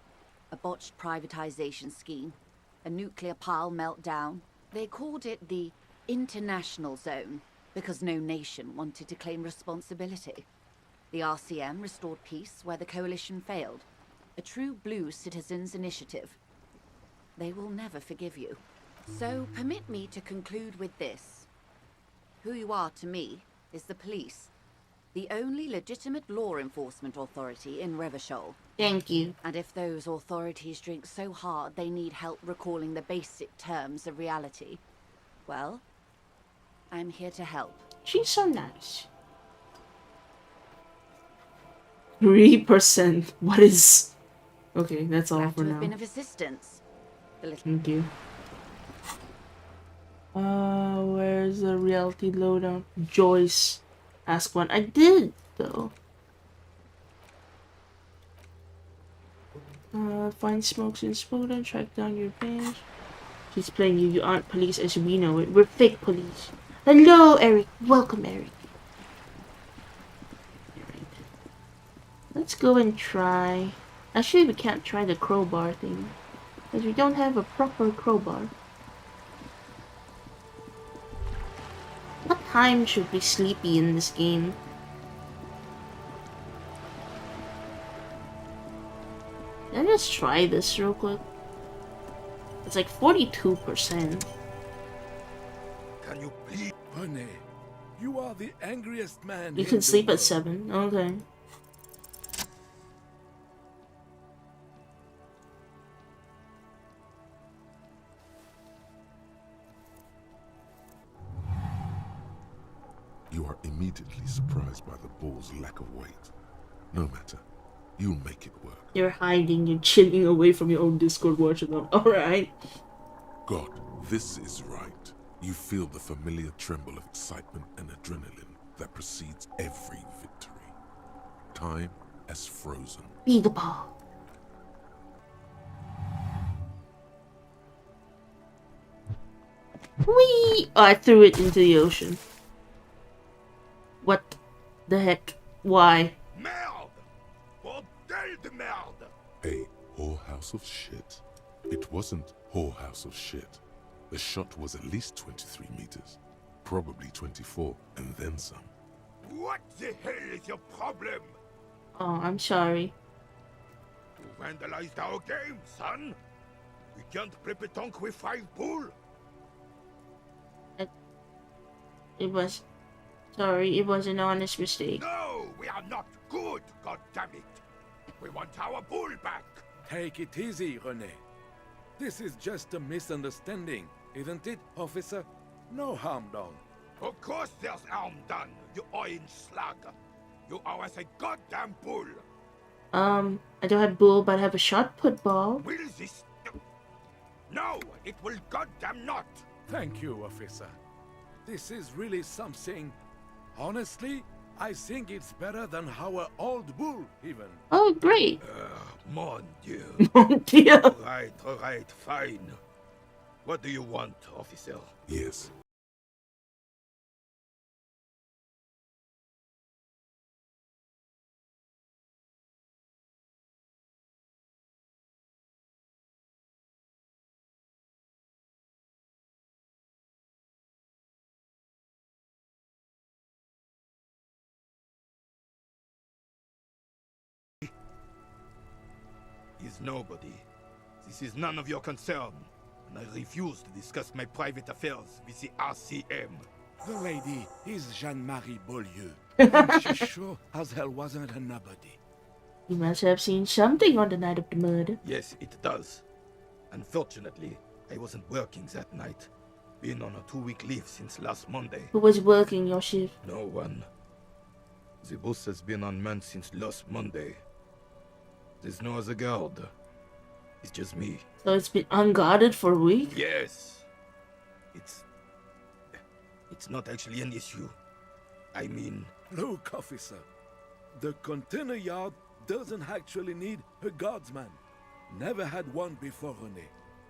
a botched privatization scheme, a nuclear pile meltdown. They called it the international zone because no nation wanted to claim responsibility. The RCM restored peace where the coalition failed. A true blue citizens' initiative. They will never forgive you. So permit me to conclude with this. Who you are to me is the police. The only legitimate law enforcement authority in Revachol. Thank you. And if those authorities drink so hard they need help recalling the basic terms of reality, well, I'm here to help. She's so nice. 3%. What is... Okay, that's all Glad for to now. have been of assistance. Thank you. Where's the reality lowdown? Joyce. Ask one. I did, though. Find smokes in Spoden, track down your page. She's playing you. You aren't police as we know it. We're fake police. Hello, Eric. Welcome, Eric. Alright. Let's go and try. Actually, we can't try the crowbar thing. Because we don't have a proper crowbar. What time should be sleepy in this game? Can I just try this real quick? It's like 42%. Can you please? Honey, you are the angriest man. You can sleep at 7. Okay. You are immediately surprised by the bull's lack of weight. No matter. You'll make it work. You're hiding, you're chilling away from your own Discord watching them. Alright. God, this is right. You feel the familiar tremble of excitement and adrenaline that precedes every victory. Time as frozen. Be the ball. Whee! Oh, I threw it into the ocean. What the heck? Why? Merde! Bordel de merde! A whorehouse of shit. It wasn't whorehouse of shit. The shot was at least 23 meters. Probably 24, and then some. What the hell is your problem? Oh, I'm sorry. You vandalized our game, son. We can't prep a tonk with 5 bull. It was... Sorry, it was an honest mistake. No, we are not good, God damn it. We want our bull back. Take it easy, René. This is just a misunderstanding, isn't it, officer? No harm done. Of course there's harm done, you orange slug. You owe us a goddamn bull. I don't have bull, but I have a shot put ball. Will this... No, it will goddamn not. Thank you, officer. This is really something. Honestly, I think it's better than our old bull, even. Oh, great. Mon Dieu. Mon Dieu. All right, fine. What do you want, officer? Yes. Is nobody. This is none of your concern, and I refuse to discuss my private affairs with the RCM. The lady is Jeanne-Marie Beaulieu, and she sure as hell wasn't a nobody. You must have seen something on the night of the murder. Yes, it does. Unfortunately, I wasn't working that night. Been on a 2-week leave since last Monday. Who was working your shift? No one. The boss has been unmanned since last Monday. There's no other guard. It's just me. So it's been unguarded for a week? Yes. It's not actually an issue. I mean... Look, officer. The container yard doesn't actually need a guardsman. Never had one before, René.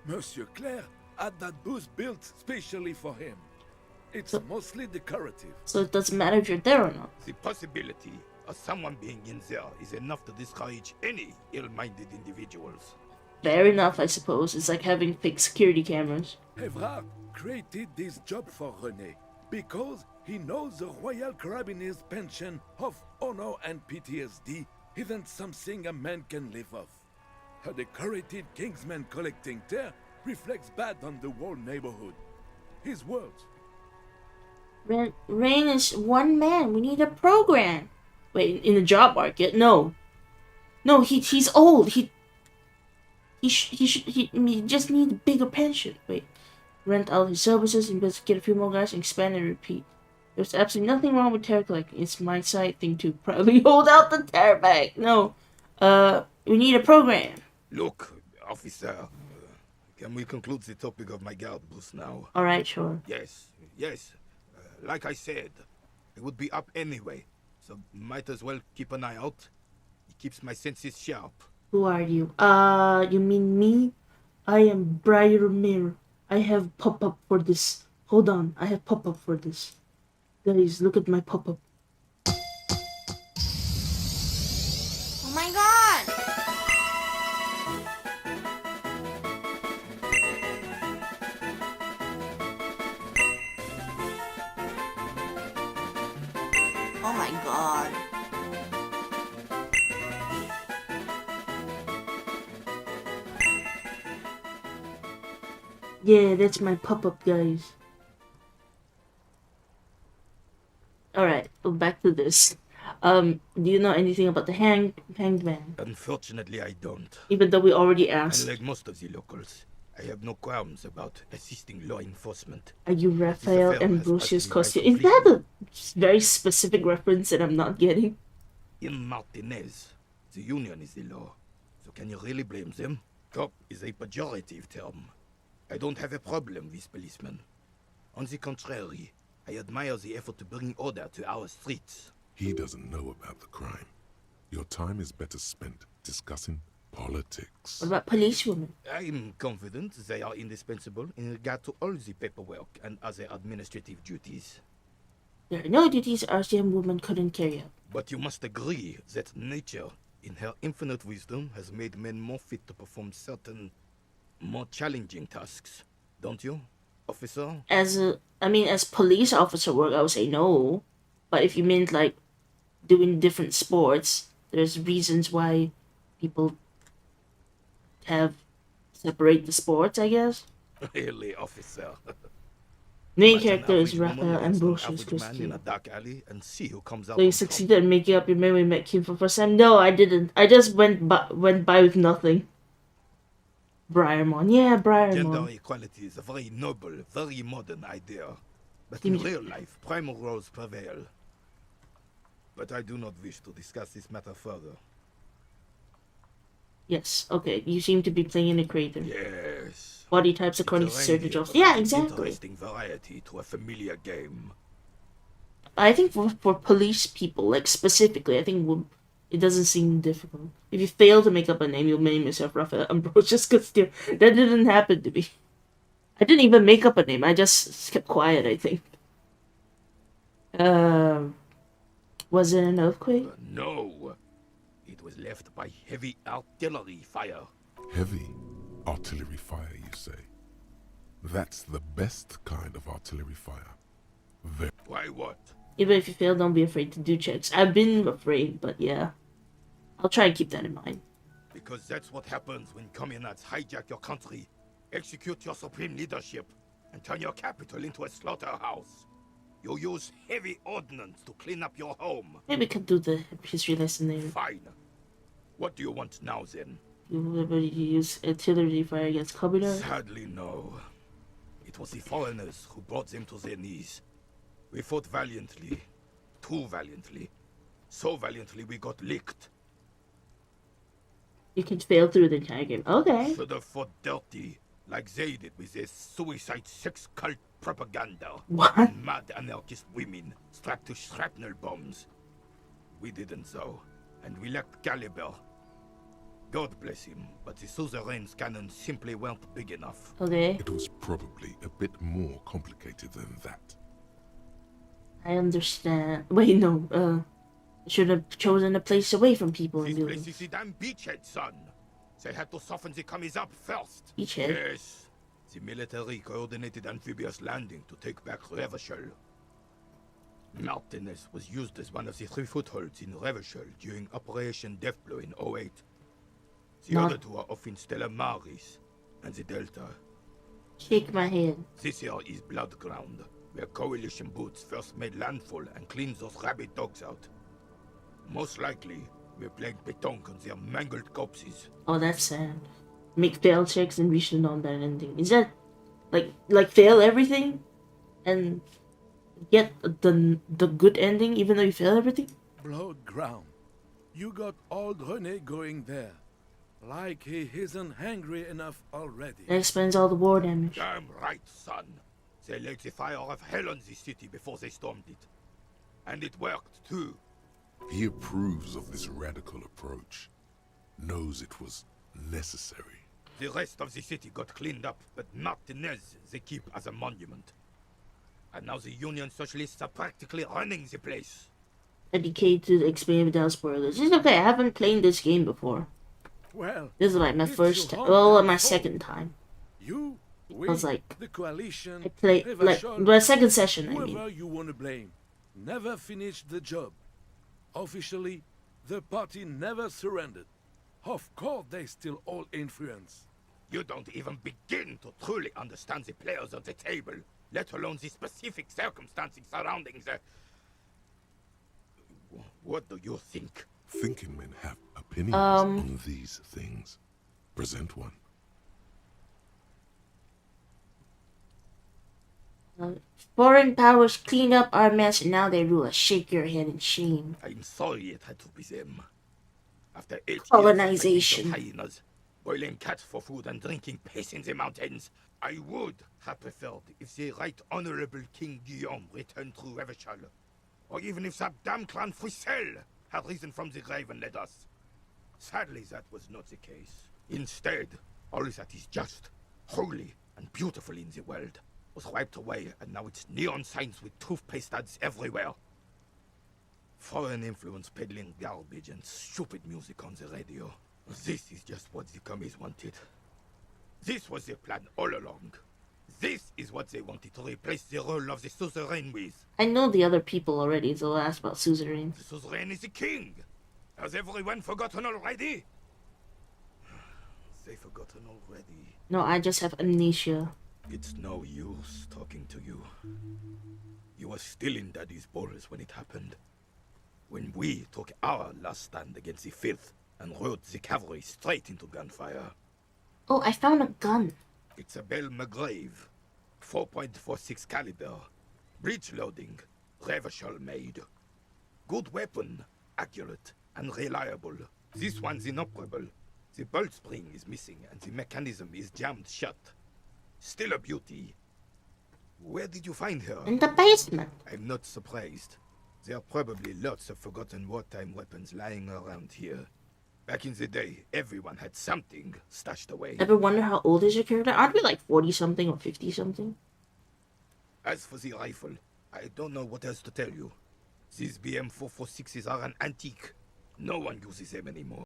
Monsieur Claire had that booth built specially for him. It's mostly decorative. So it doesn't matter if you're there or not. The possibility of someone being in there is enough to discourage any ill-minded individuals. Fair enough, I suppose. It's like having fixed security cameras. Evrard created this job for René because he knows the Royal Carabiniers' pension of honor and PTSD isn't something a man can live off. A decorated kingsman collecting tear reflects bad on the whole neighborhood. His words. Rain is one man. We need a program. Wait, in the job market? No. No, he's old. He just needs a bigger pension. Wait. Rent out his services, investigate a few more guys, and expand and repeat. There's absolutely nothing wrong with terror collecting. It's my side thing to proudly hold out the terror bag. No. We need a program. Look, officer. Can we conclude the topic of my guard boost now? Alright, sure. Yes. Like I said, it would be up anyway. So might as well keep an eye out. It keeps my senses sharp. Who are you? You mean me? I am Briar Mare. I have pop-up for this. Hold on, I have pop-up for this. Guys, look at my pop-up. Oh my god! Oh my god. Yeah, that's my pop-up, guys. Alright, well, back to this. Do you know anything about the hanged man? Unfortunately, I don't. Even though we already asked. Unlike most of the locals, I have no qualms about assisting law enforcement. Are you Raphael Ambrosius costume? Is that a very specific reference that I'm not getting? In Martinez, the union is the law. So can you really blame them? Cop is a pejorative term. I don't have a problem with policemen. On the contrary, I admire the effort to bring order to our streets. He doesn't know about the crime. Your time is better spent discussing politics. What about policewomen? I'm confident they are indispensable in regard to all the paperwork and other administrative duties. There are no duties RCM women couldn't carry out. But you must agree that nature, in her infinite wisdom, has made men more fit to perform certain, more challenging tasks. Don't you, officer? As police officer work, I would say no. But if you mean like doing different sports, there's reasons why people have separate the sports, I guess. Really, officer. Main Imagine character is average woman Raphael against an Ambrosius average man in Christie. a dark alley and see who comes out So you on top. succeeded in making up your mind when you met Kim for the first time? No, I didn't. I just went by with nothing. Briarmon. Yeah, Briarmon. Gender equality is a very noble, very modern idea. But in real life, primal roles prevail. But I do not wish to discuss this matter further. Yes, okay. You seem to be playing in the creator. Yes. Body types according to certain jobs. Yeah, exactly. Interesting variety to a familiar game. I think for police people, like specifically, I think it doesn't seem difficult. If you fail to make up a name, you'll name yourself Raphael Ambrosius Christie. That didn't happen to me. I didn't even make up a name. I just kept quiet, I think. Was it an earthquake? No. It was left by heavy artillery fire. Heavy artillery fire, you say? That's the best kind of artillery fire. Why what? Even if you fail, don't be afraid to do checks. I've been afraid, but yeah. I'll try and keep that in mind. Because that's what happens when communists hijack your country, execute your supreme leadership, and turn your capital into a slaughterhouse. You use heavy ordnance to clean up your home. Maybe we could do the history lesson later. Fine. What do you want now, then? You use artillery fire against Kabila? Sadly, no. It was the foreigners who brought them to their knees. We fought valiantly. Too valiantly. So valiantly we got licked. You can fail through the entire game. Okay. Should have fought dirty, like they did with their suicide sex cult propaganda. What? And mad anarchist women strapped to shrapnel bombs. We didn't though, and we lacked caliber. God bless him, but the suzerain's cannons simply weren't big enough. Okay. It was probably a bit more complicated than that. I understand. Wait, no. Should have chosen a place away from people and This buildings. place is the damn beachhead, son. They had to soften the commies up first. Beachhead? Yes. The military coordinated amphibious landing to take back Revachol. Martinez was used as one of the 3 footholds in Revachol during Operation Deathblow in 08. The other 2 are off in Stella Maris and the Delta. Shake my head. This here is Blood Ground, where coalition boots first made landfall and cleaned those rabid dogs out. Most likely, we're playing pétanque on their mangled corpses. Oh, that's sad. Make fail checks and reach the non-bad ending. Is that like fail everything and get the good ending even though you fail everything? Blood ground. You got old René going there. Like he isn't hungry enough already. That explains all the war damage. Damn right, son. They laid the fire of hell on the city before they stormed it. And it worked, too. He approves of this radical approach. Knows it was necessary. The rest of the city got cleaned up, but Martinez they keep as a monument. And now the Union Socialists are practically running the place. Dedicated to explain without spoilers. It's okay, I haven't played this game before. Well, This is like my first time. Well, my second time. You, I was like, the coalition, I played like my second session. I whoever mean, you want to blame, never finished the job. Officially, the party never surrendered. Of course, they still hold influence. You don't even begin to truly understand the players at the table, let alone the specific circumstances surrounding the... What do you think? Thinking men have opinions on these things. Present one. foreign powers cleaned up our mess and now they rule us. Shake your head in shame. I'm sorry it had to be them. After 8 Colonization. years of hyenas, boiling cats for food and drinking piss in the mountains, I would have preferred if the Right Honorable King Guillaume returned through Revachol, or even if that damn clan Frisel had risen from the grave and led us. Sadly, that was not the case. Instead, all that is just, holy, and beautiful in the world was wiped away, and now it's neon signs with toothpaste ads everywhere. Foreign influence peddling garbage and stupid music on the radio. This is just what the commies wanted. This was their plan all along. This is what they wanted to replace the role of the suzerain with. I know the other people already, so I'll ask about suzerain. The suzerain is the king. Has everyone forgotten already? they forgotten already? No, I just have amnesia. It's no use talking to you. You were still in Daddy's balls when it happened. When we took our last stand against the 5th and rode the cavalry straight into gunfire. Oh, I found a gun. It's a 𝑬𝒏𝒂𝒎 4.46 caliber. Breech loading. Revachol made. Good weapon. Accurate and reliable. This one's inoperable. The bolt spring is missing and the mechanism is jammed shut. Still a beauty. Where did you find her? In the basement. I'm not surprised. There are probably lots of forgotten wartime weapons lying around here. Back in the day, everyone had something stashed away. Ever wonder how old is your character? Aren't we like 40-something or 50-something? As for the rifle, I don't know what else to tell you. These BM446s are an antique. No one uses them anymore.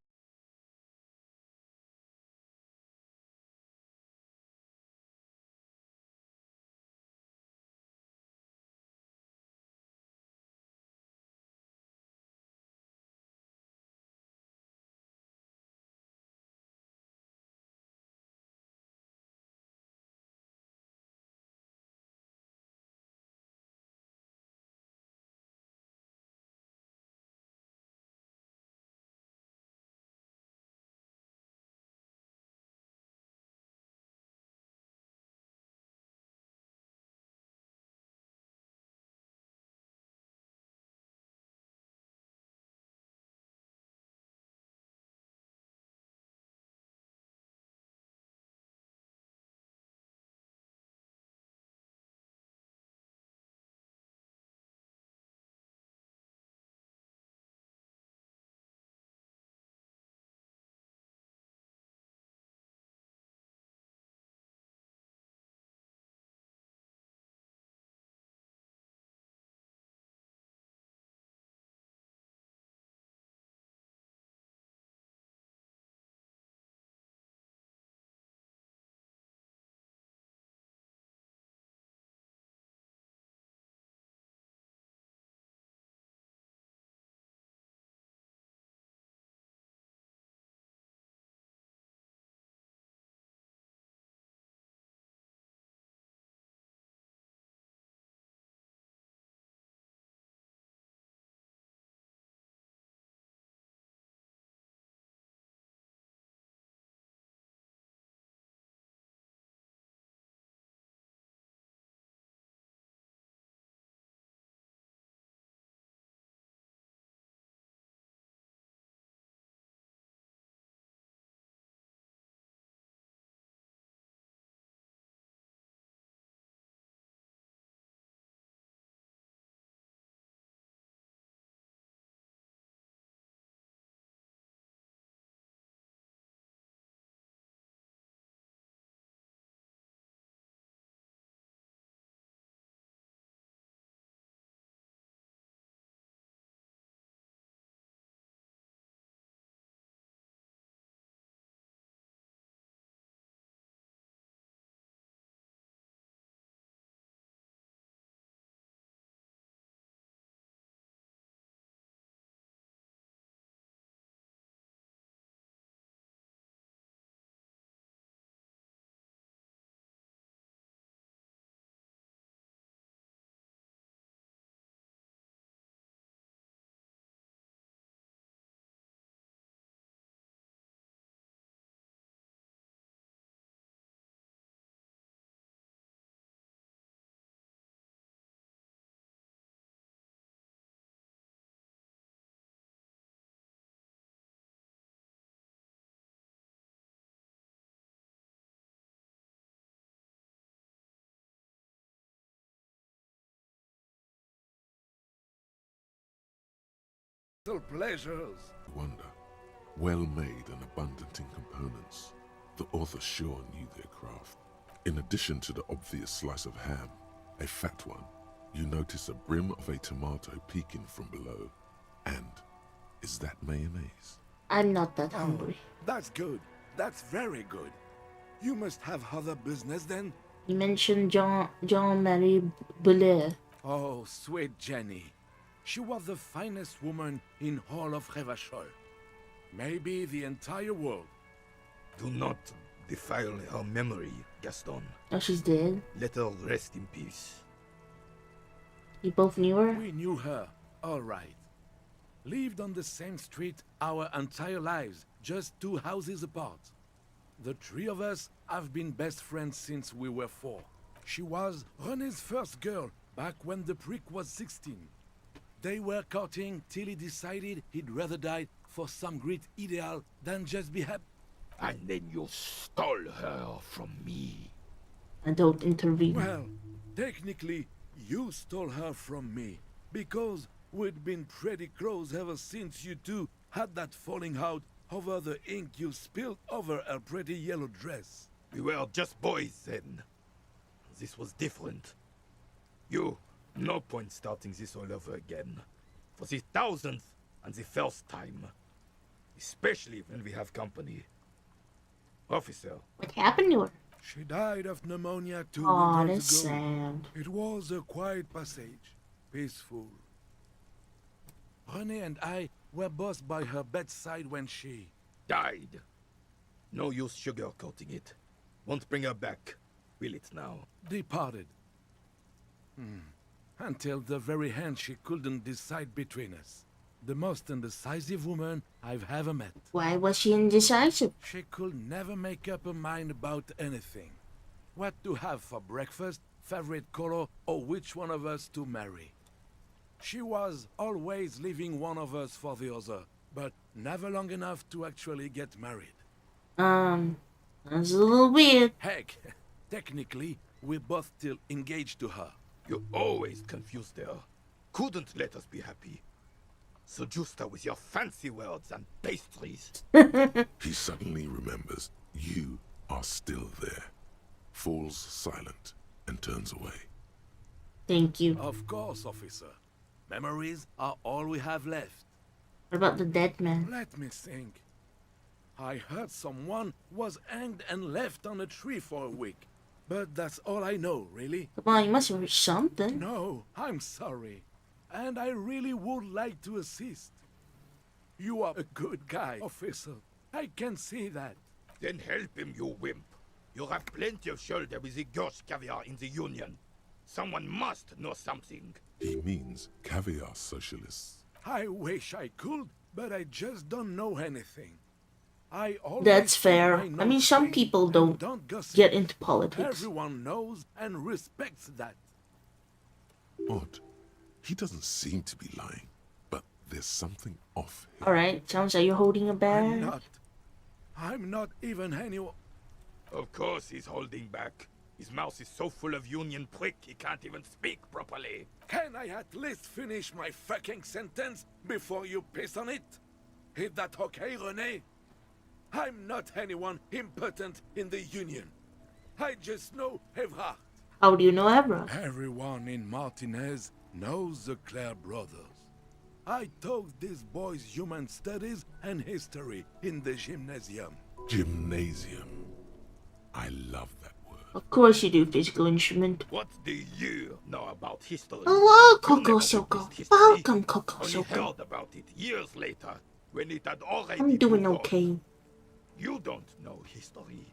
Pleasures. Wonder, well made and abundant in components. The author sure knew their craft. In addition to the obvious slice of ham, a fat one, you notice a brim of a tomato peeking from below. And is that mayonnaise? I'm not that hungry. That's good. That's very good. You must have other business then? You mentioned Jean-Marie Belair. Oh, sweet Jenny. She was the finest woman in all of Revachol. Maybe the entire world. Do not defile her memory, Gaston. Oh, she's dead? Let her rest in peace. You both knew her? We knew her, all right. Lived on the same street our entire lives, just 2 houses apart. The 3 of us have been best friends since we were 4. She was René's first girl, back when the prick was 16. They were courting till he decided he'd rather die for some great ideal than just be happy. And then you stole her from me. I don't intervene. Well, technically, you stole her from me, because we'd been pretty close ever since you two had that falling out over the ink you spilled over her pretty yellow dress. We were just boys then. This was different. No point starting this all over again. For the 1000th and the first time. Especially when we have company. Officer. What happened to her? She died of pneumonia 2 Aw, winters that's ago. sad. It was a quiet passage, peaceful. René and I were both by her bedside when she died. No use sugarcoating it. Won't bring her back, will it now? departed. Until the very end she couldn't decide between us. The most indecisive woman I've ever met. Why was she indecisive? She could never make up her mind about anything. What to have for breakfast, favorite color, or which one of us to marry. She was always leaving one of us for the other, but never long enough to actually get married. That's a little weird. Heck, technically, we're both still engaged to her. You always confused her. Couldn't let us be happy. Seduced her with your fancy words and pastries. He suddenly remembers you are still there, falls silent, and turns away. Thank you. Of course, officer. Memories are all we have left. What about the dead man? Let me think. I heard someone was hanged and left on a tree for a week. But that's all I know, really. Come on, you must have heard something. No, I'm sorry. And I really would like to assist. You are a good guy, officer. I can see that. Then help him, you wimp. You have plenty of shoulder with the ghost caviar in the Union. Someone must know something. He means caviar socialists. I wish I could, but I just don't know anything. That's fair. I mean, some people don't get into politics. Everyone knows and respects that. Odd. He doesn't seem to be lying, but there's something off here. Alright, sounds like you're holding a bag. I'm not even anyone. Of course he's holding back. His mouth is so full of Union prick he can't even speak properly. Can I at least finish my fucking sentence before you piss on it? Is that okay, René? I'm not anyone important in the Union. I just know Evrard. How do you know Evrard? Everyone in Martinez knows the Clare brothers. I taught these boys human studies and history in the gymnasium. Gymnasium. I love that word. Of course you do, physical instrument. What do you know about history? Hello, 𝑐𝒂𝒎𝒂𝒏𝒅𝒔. Welcome, Only 𝑐𝒂𝒎𝒂𝒏𝒅𝒔. heard about it years later, when it had already I'm doing been okay. gone. You don't know history.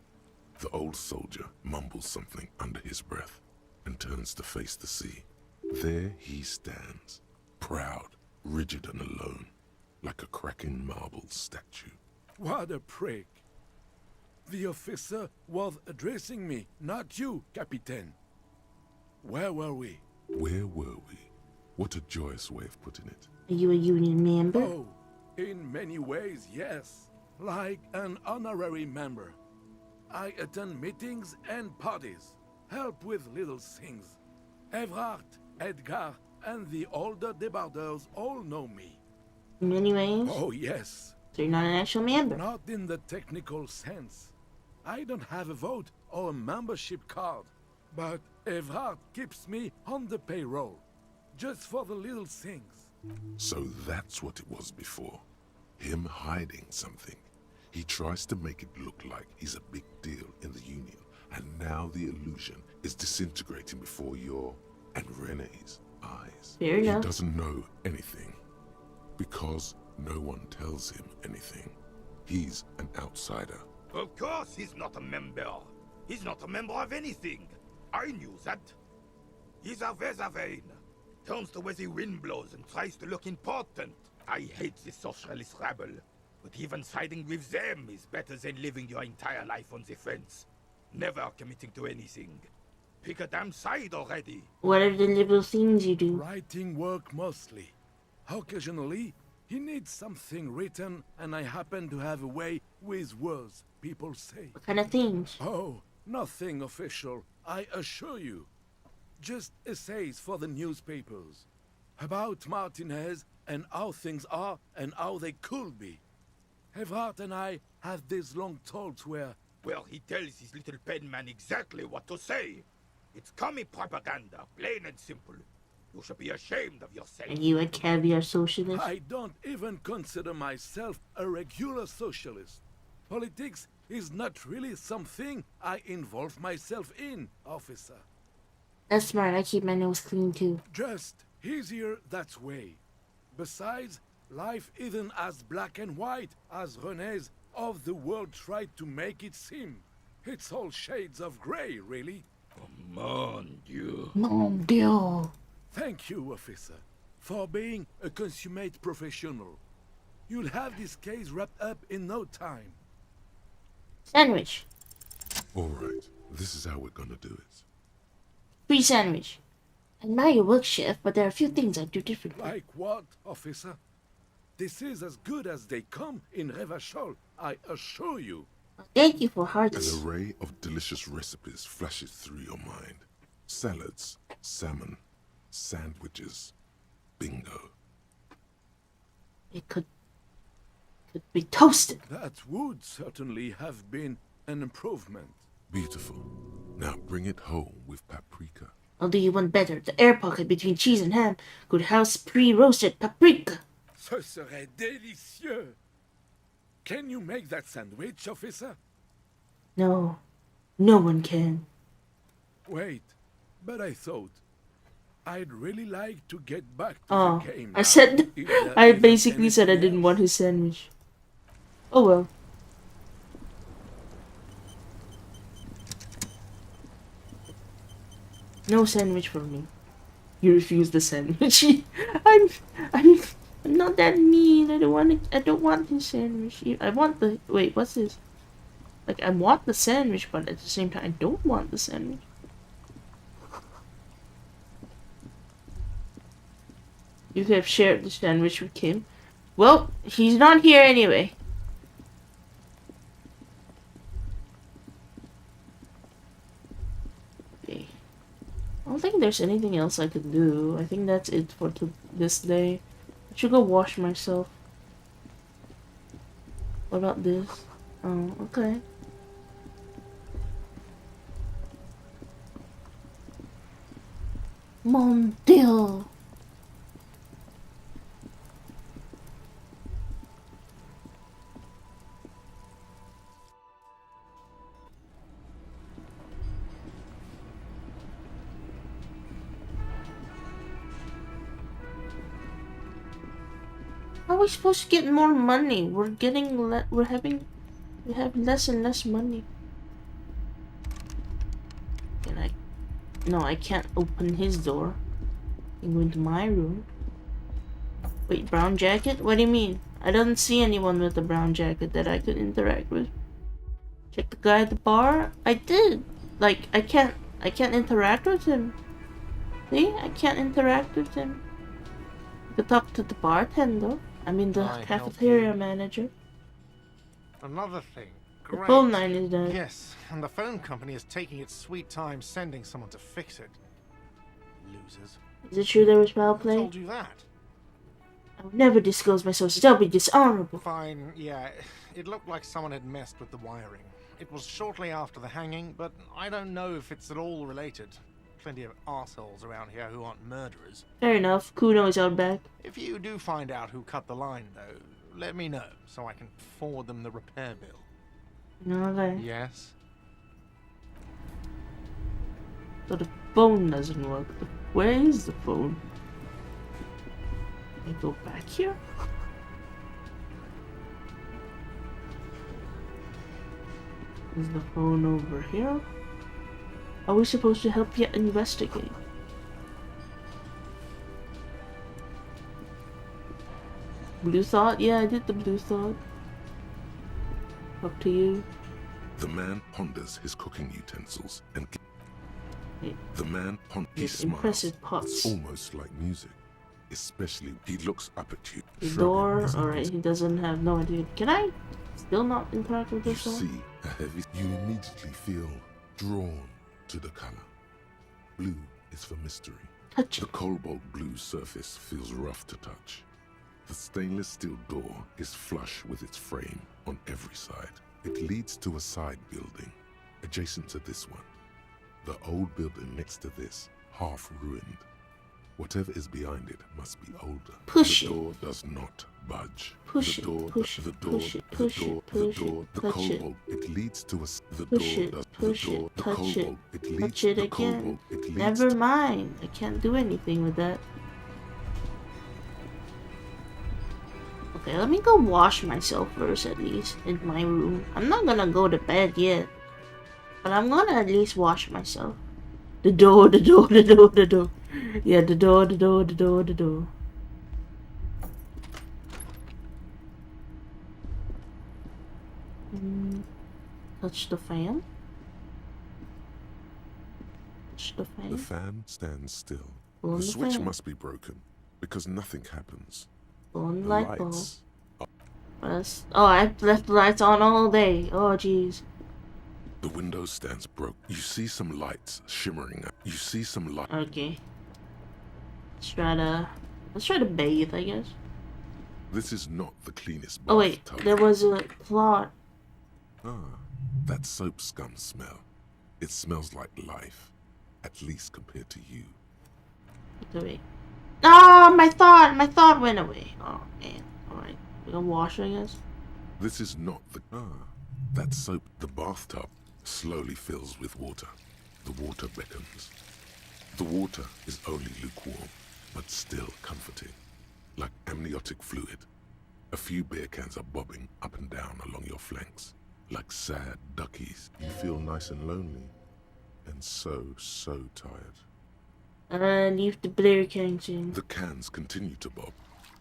The old soldier mumbles something under his breath and turns to face the sea. There he stands, proud, rigid and alone, like a cracking marble statue. What a prick. The officer was addressing me, not you, Captain. Where were we? Where were we? What a joyous way of putting it. Are you a Union member? Oh, in many ways, yes. Like an honorary member. I attend meetings and parties, help with little things. Evrard, Edgar, and the older debarders all know me. In many ways? Oh, yes. So you're not an actual member? Not in the technical sense. I don't have a vote or a membership card, but Evrard keeps me on the payroll, just for the little things. So that's what it was before. Him hiding something. He tries to make it look like he's a big deal in the Union, and now the illusion is disintegrating before your and René's eyes. Fair enough. He doesn't know anything, because no one tells him anything. He's an outsider, Of course he's not a member. He's not a member of anything. I knew that. He's a Vezavane. Turns to where the wind blows and tries to look important. I hate the socialist rabble. But even siding with them is better than living your entire life on the fence. Never committing to anything. Pick a damn side already. What are the little things you do? Writing work mostly. Occasionally, he needs something written, and I happen to have a way with words, people say. What kind of things? Oh, nothing official, I assure you. Just essays for the newspapers. About Martinez and how things are and how they could be. Evrart and I had these long talks where... Well, he tells his little pen man exactly what to say. It's commie propaganda, plain and simple. You should be ashamed of yourself. And you a caviar socialist? I don't even consider myself a regular socialist. Politics is not really something I involve myself in, officer. That's smart, I keep my nose clean too. Just easier that way. Besides, life isn't as black and white as René's of the world tried to make it seem. It's all shades of grey, really. Mon Dieu. Mon Dieu. Thank you, officer, for being a consummate professional. You'll have this case wrapped up in no time. Sandwich. Alright, this is how we're gonna do it. Free sandwich. I admire your work, chef, but there are a few things I do differently. Like what, officer? This is as good as they come in Revachol, I assure you. Thank you for hearts. An array of delicious recipes flashes through your mind. Salads, salmon, sandwiches, bingo. It could be toasted. That would certainly have been an improvement. Beautiful. Now bring it home with paprika. I'll do you one better. The air pocket between cheese and ham. Good house pre-roasted paprika. Ce serait délicieux. Can you make that sandwich, officer? No. No one can. Wait, but I thought I'd really like to get back to Oh, the game. I said, Now. I basically said I didn't want his sandwich. Oh well. No sandwich for me. You refuse the sandwich. I'm not that mean. I don't want his sandwich. I want the, wait, what's this? Like, I want the sandwich, but at the same time, I don't want the sandwich. You could have shared the sandwich with Kim. Well, he's not here anyway. Okay. I don't think there's anything else I could do. I think that's it for this day. I should go wash myself. What about this? Oh, okay. Mon Dieu. How are we supposed to get more money? We have less and less money. Can I? No, I can't open his door. I can go into my room. Wait, brown jacket? What do you mean? I don't see anyone with a brown jacket that I could interact with. Check the guy at the bar? I did. Like, I can't interact with him. See? I can't interact with him. I could talk to the bartender. I mean the cafeteria manager. Another thing. The Great. phone line is dead. Yes, and the phone company is taking its sweet time sending someone to fix it. Losers. Is it true there was foul Who play? told you that? I would never disclose my sources. That would be dishonorable. Fine, yeah. It looked like someone had messed with the wiring. It was shortly after the hanging, but I don't know if it's at all related. Plenty of arseholes around here who aren't murderers. Fair enough. Kuno is out back. If you do find out who cut the line, though, let me know so I can forward them the repair bill. Okay. Yes? So the phone doesn't work. Where is the phone? Can I go back here? Is the phone over here? Are we supposed to help you investigate? Blue thought? Yeah, I did the blue thought. Up to you. The man ponders his cooking utensils and the man he smiles. Impressive pots. It's almost like music. Especially he looks up at you. The door, alright, he doesn't have no idea. Can I still not interact with this one? You see a heavy, you immediately feel drawn to the color. Blue is for mystery. Touch the cobalt blue surface feels rough to touch. The stainless steel door is flush with its frame on every side. It leads to a side building adjacent to this one. The old building next to this, half ruined. Whatever is behind it must be older. Push the it. door does not budge. Push the it, door, push the it, door, push it, the push door, it, push the door, it, the touch it. cobalt. It leads to a the Push door it, does push the door, it, the touch it, cobalt. It leads touch it the again. cobalt. It leads Never mind. I can't do anything with that. Okay, let me go wash myself first at least in my room. I'm not gonna go to bed yet. But I'm gonna at least wash myself. The door, the door, the door, the door. Yeah, the door, the door, the door, the door. Touch the fan. Touch the fan. The fan stands still. On The the switch fan. must be broken because nothing happens. On The light bulb. lights Oh, I left the lights on all day. Oh, jeez. The window stands broke. You see some lights shimmering. You see some light. Okay. Let's try to bathe, I guess. This is not the cleanest Oh wait, bathtub. there was a plot. Ah, that soap scum smell. It smells like life, at least compared to you. Wait. Ah, my thought went away. Oh man. Alright. We're gonna wash, I guess. This is not the that soap. The bathtub slowly fills with water. The water beckons. The water is only lukewarm, but still comforting, like amniotic fluid. A few beer cans are bobbing up and down along your flanks, like sad duckies. You feel nice and lonely, and so tired. Leave the beer cans in. The cans continue to bob,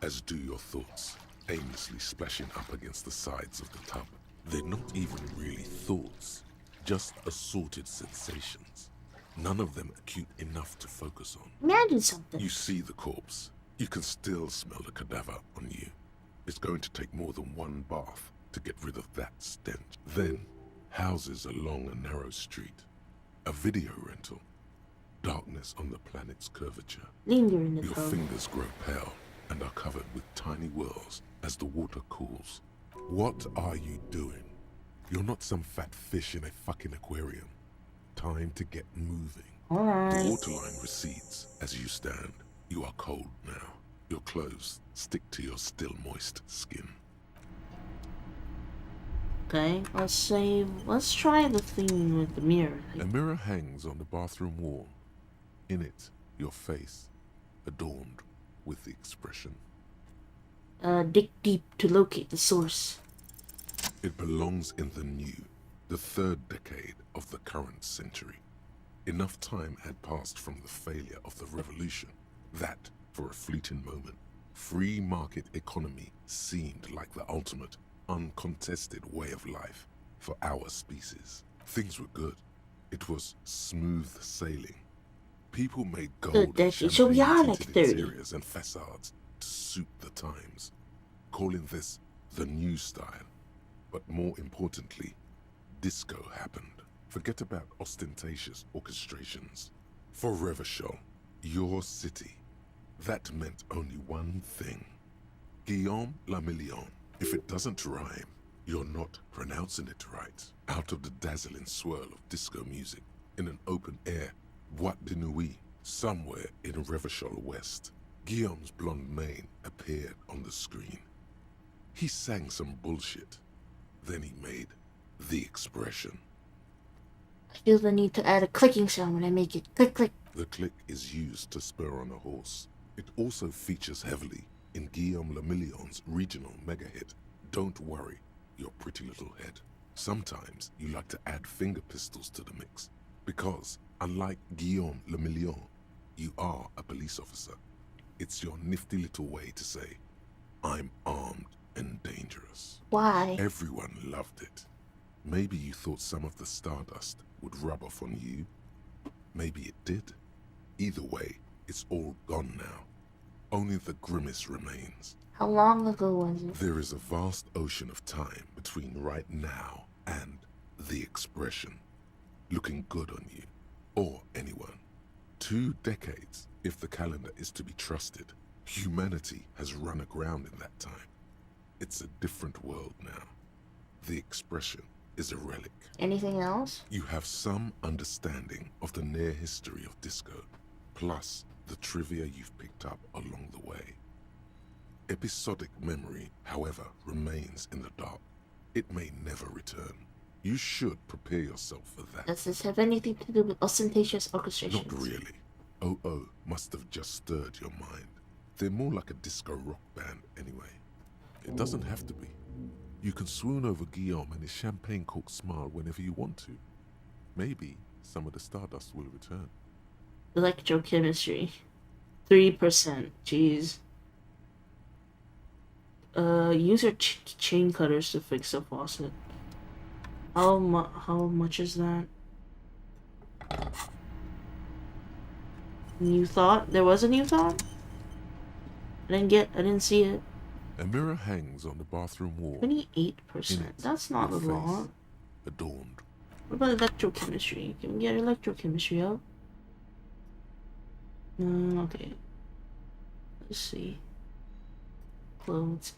as do your thoughts, aimlessly splashing up against the sides of the tub. They're not even really thoughts, just assorted sensations. None of them acute enough to focus on. Imagine something. You see the corpse. You can still smell the cadaver on you. It's going to take more than one bath to get rid of that stench. Then, houses along a narrow street. A video rental. Darkness on the planet's curvature. Linger in the Your tub. fingers grow pale and are covered with tiny whirls as the water cools. What are you doing? You're not some fat fish in a fucking aquarium. Time to get moving. Alright. The waterline recedes as you stand. You are cold now. Your clothes stick to your still moist skin. Okay, let's try the thing with the mirror. A mirror hangs on the bathroom wall. In it, your face, adorned with the expression. Dig deep to locate the source. It belongs in the new, the third decade of the current century. Enough time had passed from the failure of the revolution that, for a fleeting moment, free market economy seemed like the ultimate, uncontested way of life for our species. Things were good. It was smooth sailing. People made gold and So we are like champagne-tinted 30. interiors and facades to suit the times, calling this the new style. But more importantly, disco happened. Forget about ostentatious orchestrations. For Revachol, your city, that meant only one thing. Guillaume la Million. If it doesn't rhyme, you're not pronouncing it right. Out of the dazzling swirl of disco music, in an open air boîte de nuit, somewhere in Revachol West, Guillaume's blonde mane appeared on the screen. He sang some bullshit. Then he made the expression. I feel the need to add a clicking sound when I make it. Click, click. The click is used to spur on a horse. It also features heavily in Guillaume Le Million's regional mega hit, Don't Worry, Your Pretty Little Head. Sometimes you like to add finger pistols to the mix, because, unlike Guillaume Le Million, you are a police officer. It's your nifty little way to say, I'm armed and dangerous. Why? Everyone loved it. Maybe you thought some of the stardust would rub off on you. Maybe it did. Either way, it's all gone now. Only the grimace remains. How long ago was it? There is a vast ocean of time between right now and the expression. Looking good on you, or anyone. 2 decades, if the calendar is to be trusted. Humanity has run aground in that time. It's a different world now. The expression is a relic. Anything else? You have some understanding of the near history of disco, plus the trivia you've picked up along the way. Episodic memory, however, remains in the dark. It may never return. You should prepare yourself for that. Does this have anything to do with ostentatious orchestrations? Not really. OO must have just stirred your mind. They're more like a disco rock band anyway. It doesn't have to be. You can swoon over Guillaume and his champagne cork smile whenever you want to. Maybe some of the stardust will return. Electrochemistry. 3%. Jeez. Use your chain cutters to fix the faucet. How much is that? New thought? There was a new thought? I didn't see it. A mirror hangs on the bathroom wall. 28%. That's not a lot. Adorned. What about electrochemistry? Can we get electrochemistry up? Okay. Let's see. Clothes.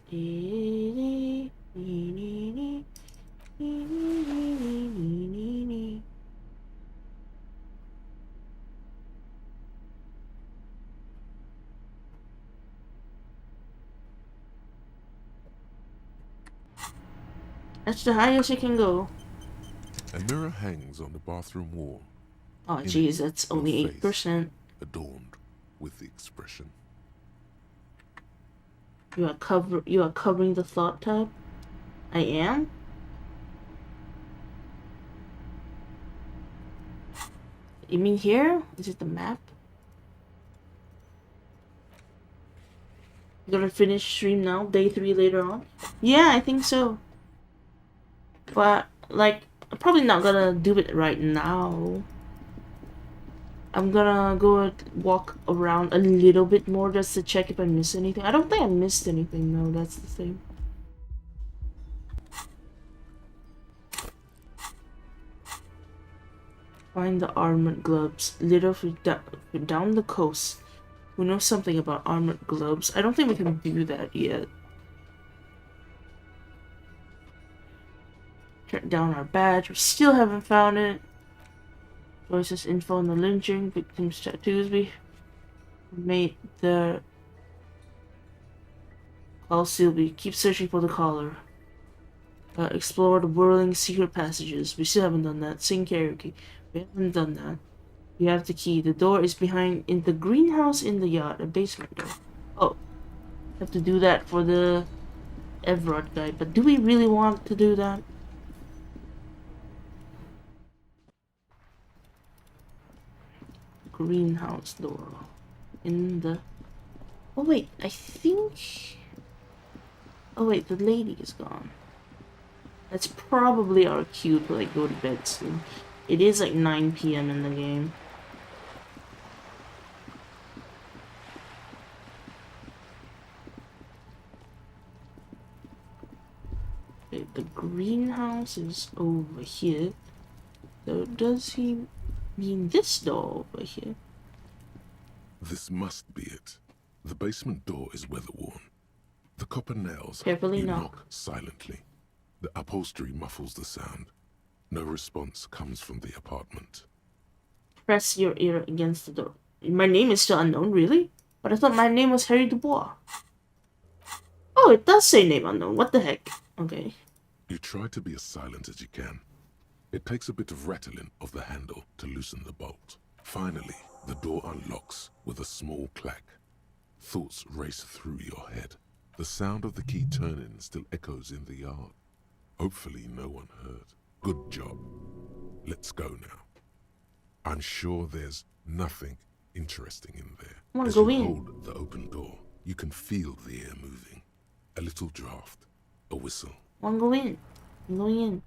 That's the highest it can go. A mirror hangs on the bathroom wall. Oh jeez, that's only 8%. Adorned with the expression. You are covering the thought tab? I am? You mean here? Is it the map? You gonna finish stream now? Day 3 later on? Yeah, I think so. But, like, I'm probably not gonna do it right now. I'm gonna go walk around a little bit more just to check if I missed anything. I don't think I missed anything, though. That's the thing. Find the armored gloves. Little down the coast. We know something about armored gloves. I don't think we can do that yet. Turn down our badge. We still haven't found it. Voices info on the lynching. Victims' tattoos. We made the call sealed. We keep searching for the caller. Explore the whirling secret passages. We still haven't done that. Sing karaoke. We haven't done that. We have the key. The door is behind in the greenhouse in the yard. A basement door. Oh. Have to do that for the Everard guy. But do we really want to do that? Greenhouse door. In the... Oh wait, I think... Oh wait, the lady is gone. That's probably our cue to like go to bed soon. It is like 9 PM in the game. Okay, the greenhouse is over here. So does he mean this door over here? This must be it. The basement door is weather-worn. The copper nails. Carefully you knock. knock silently. The upholstery muffles the sound. No response comes from the apartment. Press your ear against the door. My name is still unknown, really? But I thought my name was Harry Dubois. Oh, it does say name unknown. What the heck? Okay. You try to be as silent as you can. It takes a bit of rattling of the handle to loosen the bolt. Finally, the door unlocks with a small clack. Thoughts race through your head. The sound of the key turning still echoes in the yard. Hopefully no one heard. Good job. Let's go now. I'm sure there's nothing interesting in there. Wanna As go you in? hold the open door, you can feel the air moving. A little draft, a whistle. Wanna go in? I'm going in.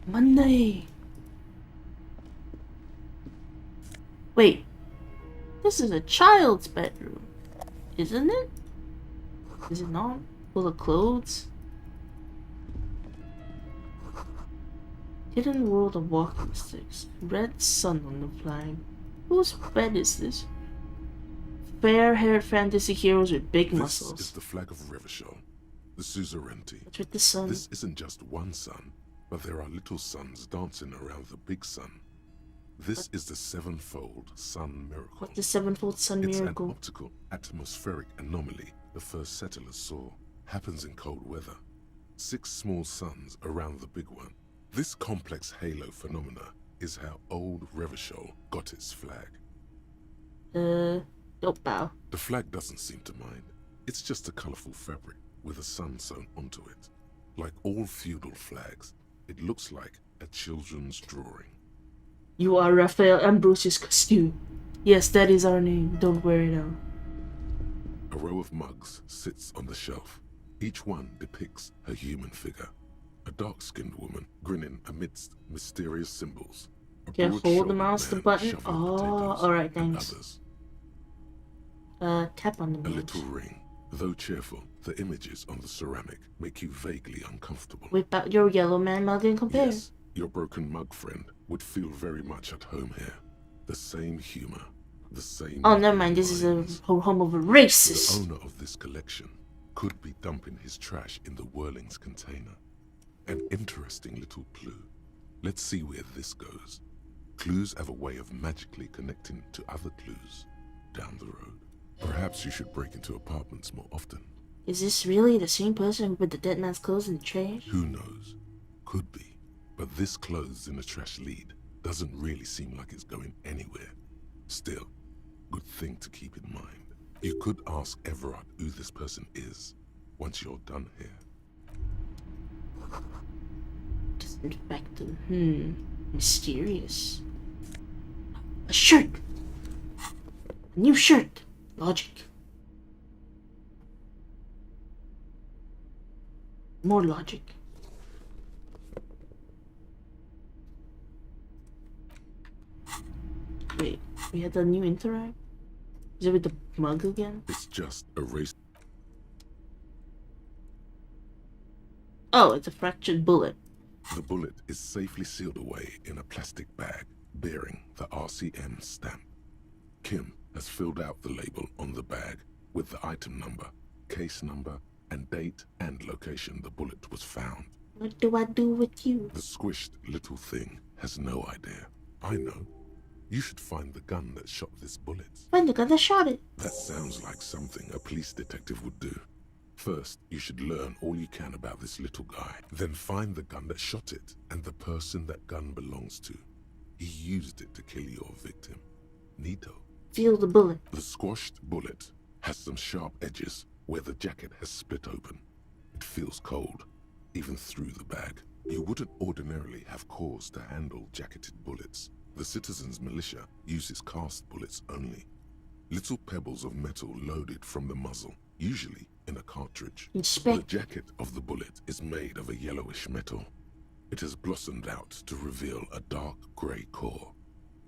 Monday. Wait, this is a child's bedroom, isn't it? Is it not? Full of clothes? Hidden world of walking sticks. Red sun on the flag. Whose bed is this? Fair-haired fantasy heroes with big muscles. This is the flag of Revachol, the suzerainty. What's with the sun? This isn't just one sun, but there are little suns dancing around the big sun. This is the sevenfold sun miracle. What's the sevenfold sun miracle? It's an optical atmospheric anomaly the first settlers saw. Happens in cold weather. 6 small suns around the big one. This complex halo phenomena is how old Revachol got its flag. Don't bow. The flag doesn't seem to mind. It's just a colorful fabric with a sun sewn onto it. Like all feudal flags, it looks like a children's drawing. You are Raphael Ambrosius Castillo. Yes, that is our name. Don't wear it out. A row of mugs sits on the shelf. Each one depicts a human figure. A dark-skinned woman grinning amidst mysterious symbols. Can I hold the mouse the button? Oh, alright, thanks. Tap on the mouse. A little ring. Though cheerful, the images on the ceramic make you vaguely uncomfortable. Whip out your yellow man mug and compare. Yes, your broken mug friend would feel very much at home here. The same humor, the same... Oh, never mind. This is a home of a racist. The owner of this collection could be dumping his trash in the Whirling's container. An interesting little clue. Let's see where this goes. Clues have a way of magically connecting to other clues down the road. Perhaps you should break into apartments more often. Is this really the same person with the dead man's clothes in the trash? Who knows? Could be. But this clothes in the trash lead doesn't really seem like it's going anywhere. Still, good thing to keep in mind. You could ask Everard who this person is once you're done here. Disinfectant. Mysterious. A shirt! A new shirt! Logic. More logic. Wait, we had a new interact? Is it with the mug again? It's just a race. Oh, it's a fractured bullet. The bullet is safely sealed away in a plastic bag bearing the RCM stamp. Kim has filled out the label on the bag with the item number, case number, and date and location the bullet was found. What do I do with you? The squished little thing has no idea. I know. You should find the gun that shot this bullet. Find the gun that shot it. That sounds like something a police detective would do. First, you should learn all you can about this little guy. Then find the gun that shot it and the person that gun belongs to. He used it to kill your victim. Neato. Feel the bullet. The squashed bullet has some sharp edges where the jacket has split open. It feels cold, even through the bag. You wouldn't ordinarily have cause to handle jacketed bullets. The citizens' militia uses cast bullets only. Little pebbles of metal loaded from the muzzle, usually in a cartridge. The jacket of the bullet is made of a yellowish metal. It has blossomed out to reveal a dark grey core.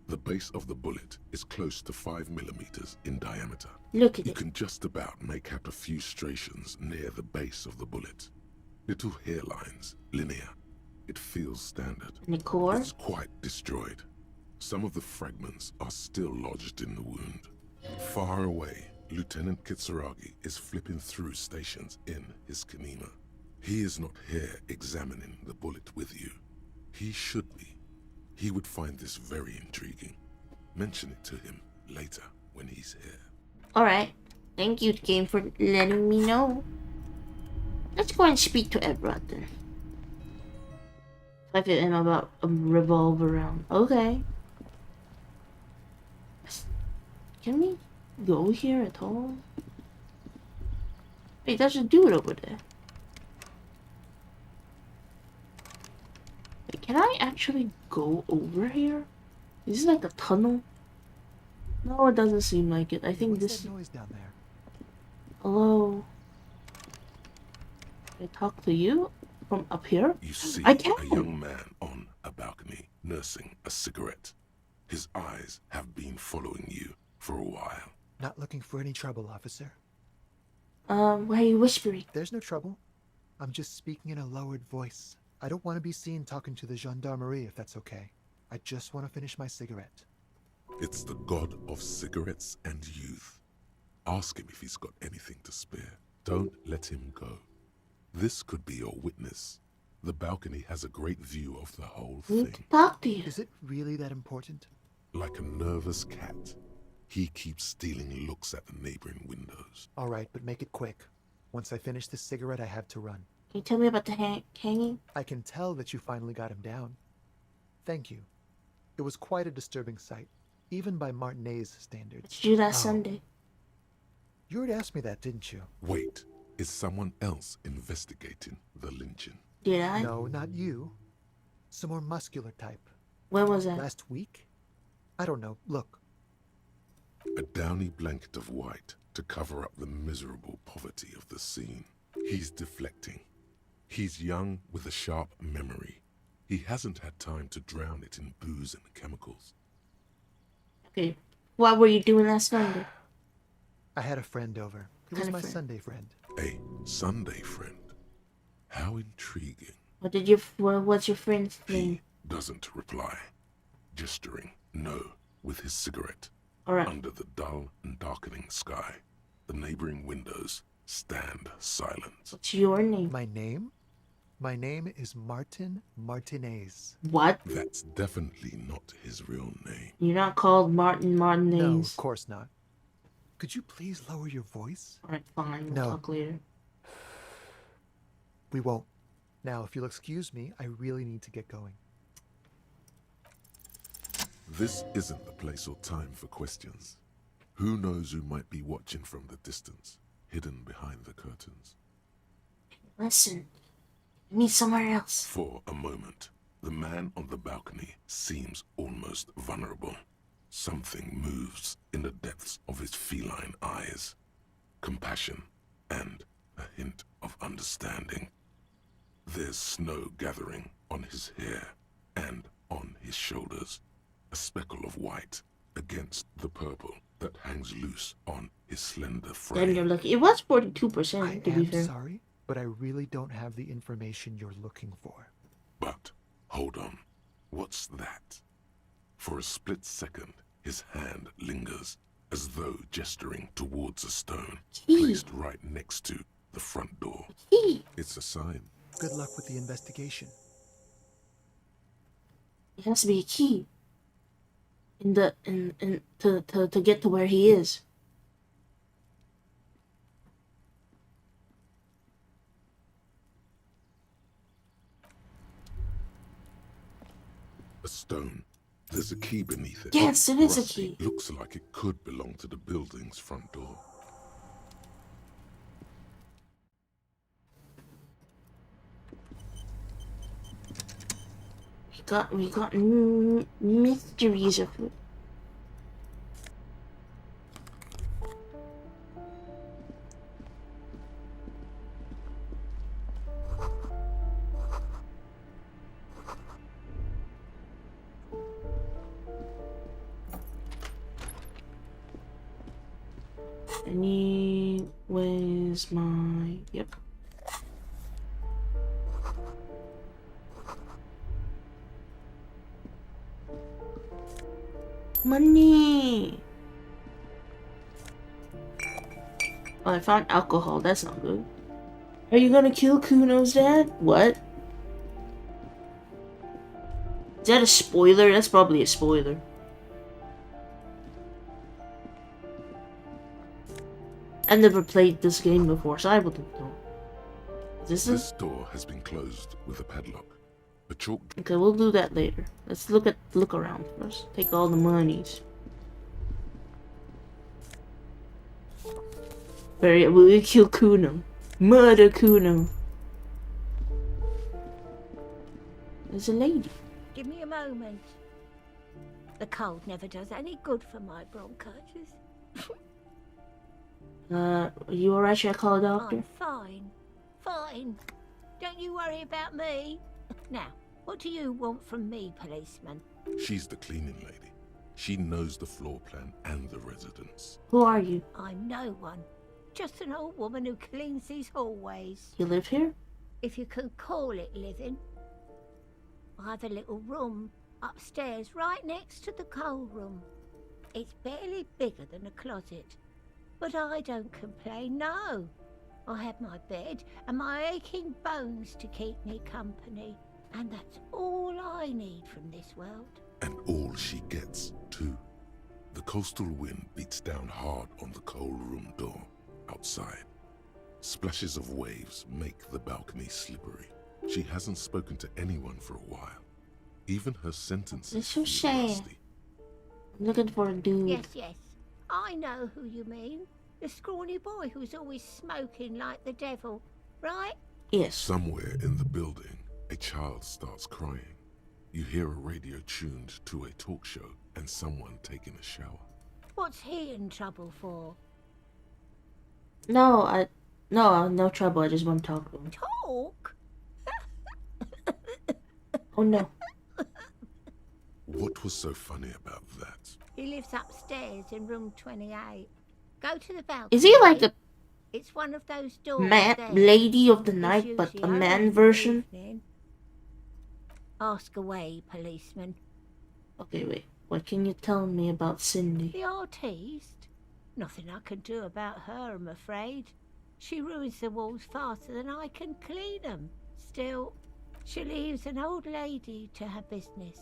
The base of the bullet is close to 5 millimeters in diameter. Look at it. You can just about make out a few striations near the base of the bullet. Little hairlines, linear. It feels standard. And the core? It's quite destroyed. Some of the fragments are still lodged in the wound. Far away, Lieutenant Kitsuragi is flipping through stations in his Kanima. He is not here examining the bullet with you. He should be. He would find this very intriguing. Mention it to him later when he's here. Alright. Thank you, game, for letting me know. Let's go and speak to Everard then. 5 AM about a revolve around. Okay. Can we go here at all? Wait, that's a dude over there. Wait, can I actually go over here? Is this like a tunnel? No, it doesn't seem like it. I think What's this. that noise down there? Hello. Can I talk to you from up here? You see I can. a young man on a balcony nursing a cigarette. His eyes have been following you for a while. Not looking for any trouble, officer. Why are you whispering? There's no trouble. I'm just speaking in a lowered voice. I don't want to be seen talking to the gendarmerie if that's okay. I just want to finish my cigarette. It's the god of cigarettes and youth. Ask him if he's got anything to spare. Don't let him go. This could be your witness. The balcony has a great view of the whole thing. Talk to you. Is it really that important? Like a nervous cat, he keeps stealing looks at the neighboring windows. All right, but make it quick. Once I finish this cigarette, I have to run. Can you tell me about the hanging? I can tell that you finally got him down. Thank you. It was quite a disturbing sight, even by Martinez's standards. What did you do last Sunday? You already asked me that, didn't you? Wait, is someone else investigating the lynching? Did I? No, not you. Some more muscular type. When was that? Last week? I don't know. Look. A downy blanket of white to cover up the miserable poverty of the scene. He's deflecting. He's young with a sharp memory. He hasn't had time to drown it in booze and chemicals. Okay. What were you doing last Sunday? I had a friend over. He was my Sunday friend. A Sunday friend? How intriguing. What's your friend's name? He doesn't reply. Gesturing no with his cigarette. All right. Under the dull and darkening sky, the neighboring windows stand silent. What's your name? My name? My name is Martin Martinez. What? That's definitely not his real name. You're not called Martin Martinez. No, of course not. Could you please lower your voice? All right, fine. No. We'll talk later. We won't. Now, if you'll excuse me, I really need to get going. This isn't the place or time for questions. Who knows who might be watching from the distance, hidden behind the curtains? Listen. Meet somewhere else. For a moment, the man on the balcony seems almost vulnerable. Something moves in the depths of his feline eyes. Compassion and a hint of understanding. There's snow gathering on his hair and on his shoulders. A speckle of white against the purple that hangs loose on his slender frame. Then you're lucky. It was 42%, to be fair. I'm sorry, but I really don't have the information you're looking for. But, hold on. What's that? For a split second, his hand lingers, as though gesturing towards a stone placed right next to the front door. It's a sign. Good luck with the investigation. It has to be a key. To get to where he is. A stone. There's a key beneath it. Yes, it is a Rusty. key. Looks like it could belong to the building's front door. We got mysteries of it. Anyways, yep. Money! Oh, I found alcohol. That's not good. Are you gonna kill Kuno's dad? What? Is that a spoiler? That's probably a spoiler. I've never played this game before, so I wouldn't know. This door has been closed with a padlock. A chalk. Okay, we'll do that later. Let's look around first. Take all the monies. We'll kill Kuno. Murder Kuno. There's a lady. Give me a moment. The cold never does any good for my bronchitis. Are you alright? Should I call a doctor? I'm fine. Fine. Don't you worry about me. Now, what do you want from me, policeman? She's the cleaning lady. She knows the floor plan and the residence. Who are you? I'm no one. Just an old woman who cleans these hallways. You live here? If you can call it living. I have a little room upstairs right next to the coal room. It's barely bigger than a closet. But I don't complain, no. I have my bed and my aching bones to keep me company. And that's all I need from this world. And all she gets, too. The coastal wind beats down hard on the coal room door outside. Splashes of waves make the balcony slippery. She hasn't spoken to anyone for a while. Even her sentences It's so feel sad. rusty. I'm looking for a dude. Yes, yes. I know who you mean. The scrawny boy who's always smoking like the devil, right? Yes. Somewhere in the building, a child starts crying. You hear a radio tuned to a talk show and someone taking a shower. What's he in trouble for? No, no trouble. I just want to talk to him. Talk? Oh no. What was so funny about that? He lives upstairs in room 28. Go to the balcony. Is he like a It's one of those doors man, there. lady of the It's night, but usually a open man in the version? evening. Ask away, policeman. Okay, wait. What can you tell me about Cindy? The artiste? Nothing I can do about her, I'm afraid. She ruins the walls faster than I can clean them. Still, she leaves an old lady to her business.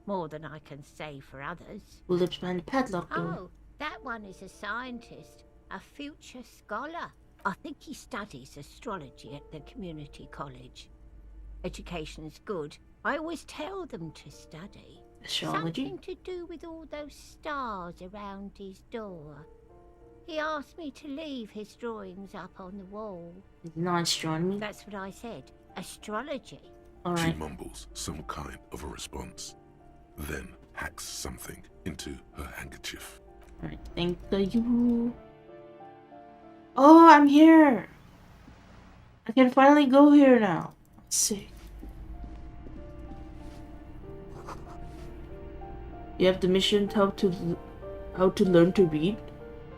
More than I can say for others. Who lives behind the padlock door? Oh, that one is a scientist, a future scholar. I think he studies astrology at the community college. Education's good. I always tell them to study. Astrology? Something to do with all those stars around his door. He asked me to leave his drawings up on the wall. Not astronomy? That's what I said. Astrology. She mumbles some kind of a response, then hacks something into her handkerchief. Alright, thank you. Oh, I'm here! I can finally go here now. Sick. You have the mission how to learn to read?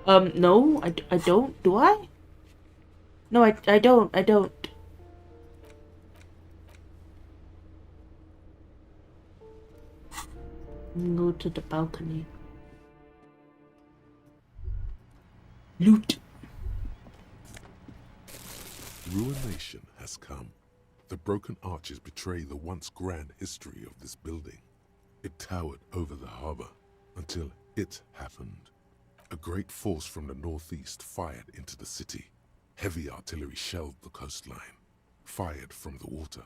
No, I don't. Do I? No, I don't. Go to the balcony. Loot. Ruination has come. The broken arches betray the once grand history of this building. It towered over the harbor until it happened. A great force from the northeast fired into the city. Heavy artillery shelled the coastline. Fired from the water.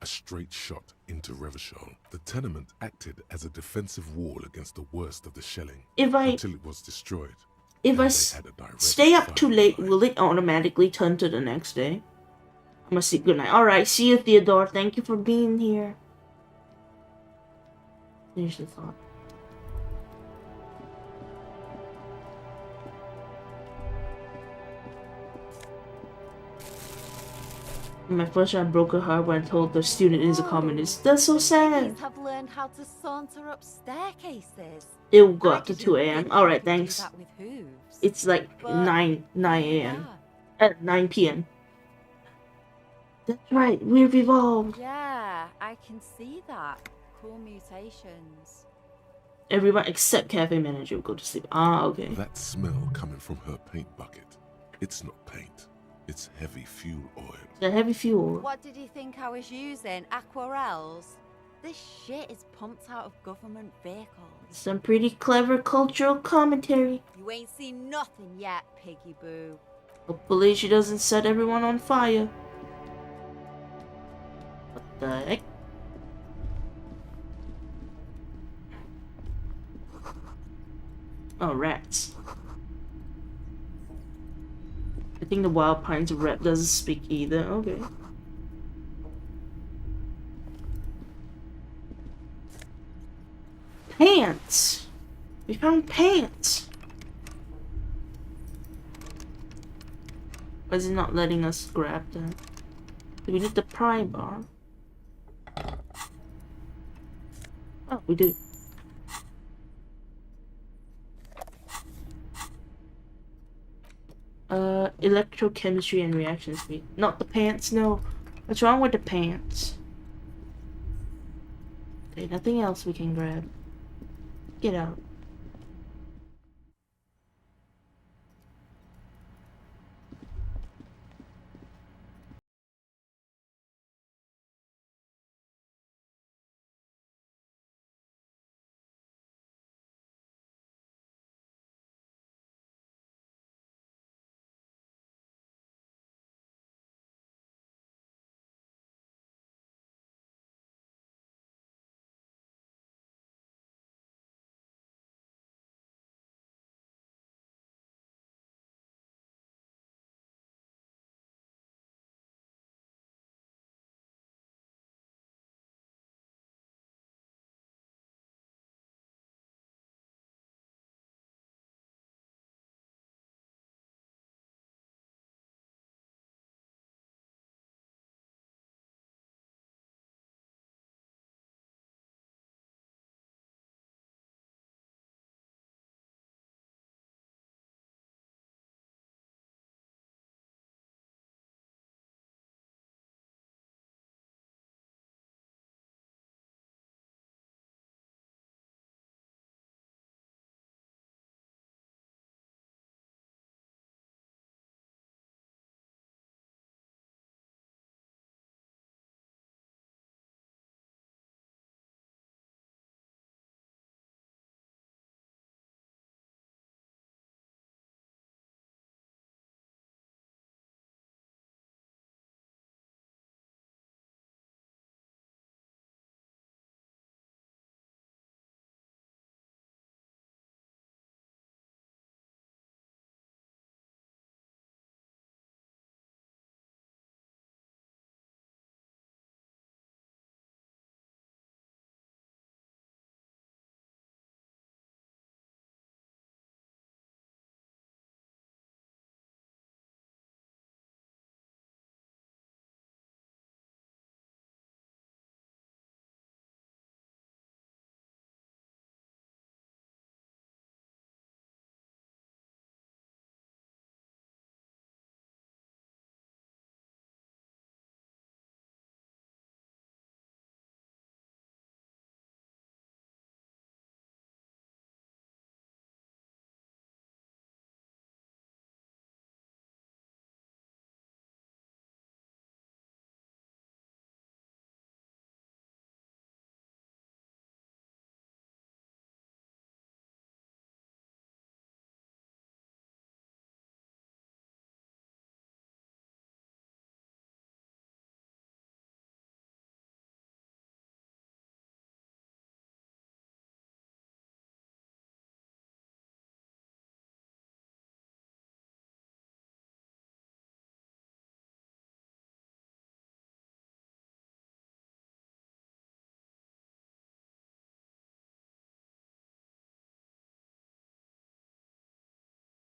A straight shot into Revachol. The tenement acted as a defensive wall against the worst of the shelling until it was destroyed. If I stay up too late, will it automatically turn to the next day? I'm gonna say goodnight. Alright, see you, Theodore. Thank you for being here. Finish the thought. My first time broke her heart when I told the student is a communist. That's so sad. Kids have learned how to saunter up staircases. It will go up to 2 a.m. Alright, thanks. That with hooves. It's like 9 a.m. At 9 p.m. That's right, we've evolved. Yeah, I can see that. Cool mutations. Everyone except cafe manager will go to sleep. Ah, okay. That smell coming from her paint bucket. It's not paint. It's heavy fuel oil. The heavy fuel. What did you think I was using? Aquarels? This shit is pumped out of government vehicles. Some pretty clever cultural commentary. You ain't seen nothing yet, piggy boo. Hopefully she doesn't set everyone on fire. What the heck? Oh, rats. I think the Wild Pines rep doesn't speak either. Okay. Pants! We found pants! Why is it not letting us grab that? Do we need the pry bar? Oh, we do. Electrochemistry and reaction speed. Not the pants, no. What's wrong with the pants? Okay, nothing else we can grab. Get out.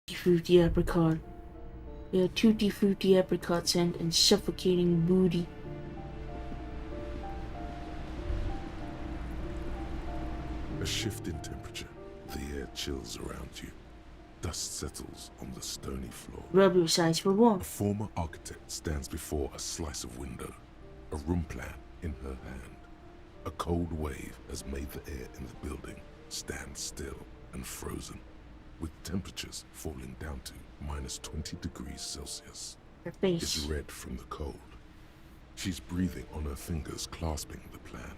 Fruity apricot. We have tutti frutti apricot scent and suffocating booty. A shift in temperature. The air chills around you. Dust settles on the stony floor. Rub your sides for warmth. A former architect stands before a slice of window, a room plan in her hand. A cold wave has made the air in the building stand still and frozen, with temperatures falling down to -20°C. Her face is red from the cold. She's breathing on her fingers, clasping the plan.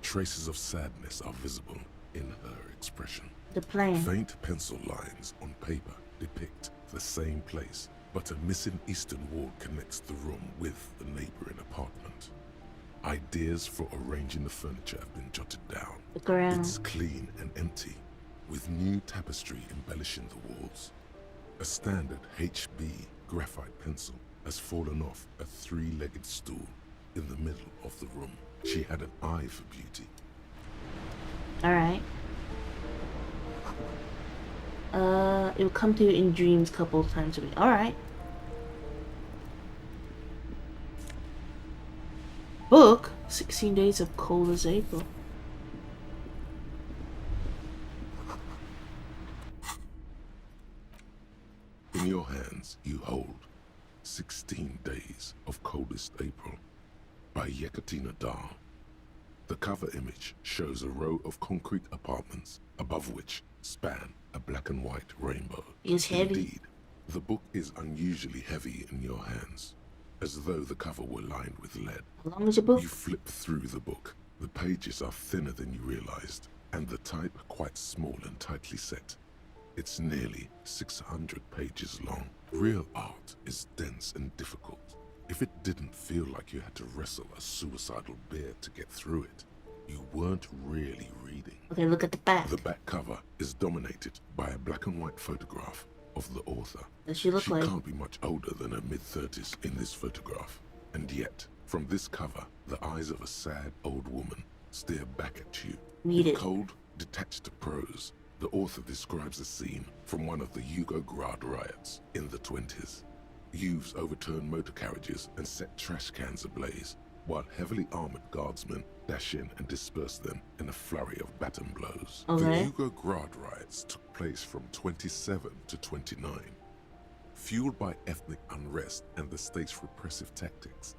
Traces of sadness are visible in her expression. The plan. Faint pencil lines on paper depict the same place, but a missing eastern wall connects the room with the neighboring apartment. Ideas for arranging the furniture have been jotted down. The ground. It's clean and empty, with new tapestry embellishing the walls. A standard HB graphite pencil has fallen off a three-legged stool in the middle of the room. She had an eye for beauty. Alright. It will come to you in dreams a couple of times a week. Alright. Book? 16 Days of Cold as April. In your hands, you hold 16 Days of Coldest April by 𝑦𝒂𝒎𝒒. The cover image shows a row of concrete apartments above which span a black and white rainbow. It's heavy. Indeed, the book is unusually heavy in your hands, as though the cover were lined with lead. How long is your book? You flip through the book. The pages are thinner than you realized, and the type quite small and tightly set. It's nearly 600 pages long. Real art is dense and difficult. If it didn't feel like you had to wrestle a suicidal bear to get through it, you weren't really reading. Okay, look at the back. The back cover is dominated by a black and white photograph of the author. Does she look like? She can't be much older than her mid-30s in this photograph. And yet, from this cover, the eyes of a sad old woman stare back at you. Read In it. cold, detached prose, the author describes a scene from one of the 𝑦𝒂𝒎𝒄 riots in the 20s. Youths overturned motor carriages and set trash cans ablaze, while heavily armored guardsmen dash in and disperse them in a flurry of baton blows. Okay. The 𝑦𝒂𝒎𝒄 riots took place from 27 to 29. Fueled by ethnic unrest and the state's repressive tactics,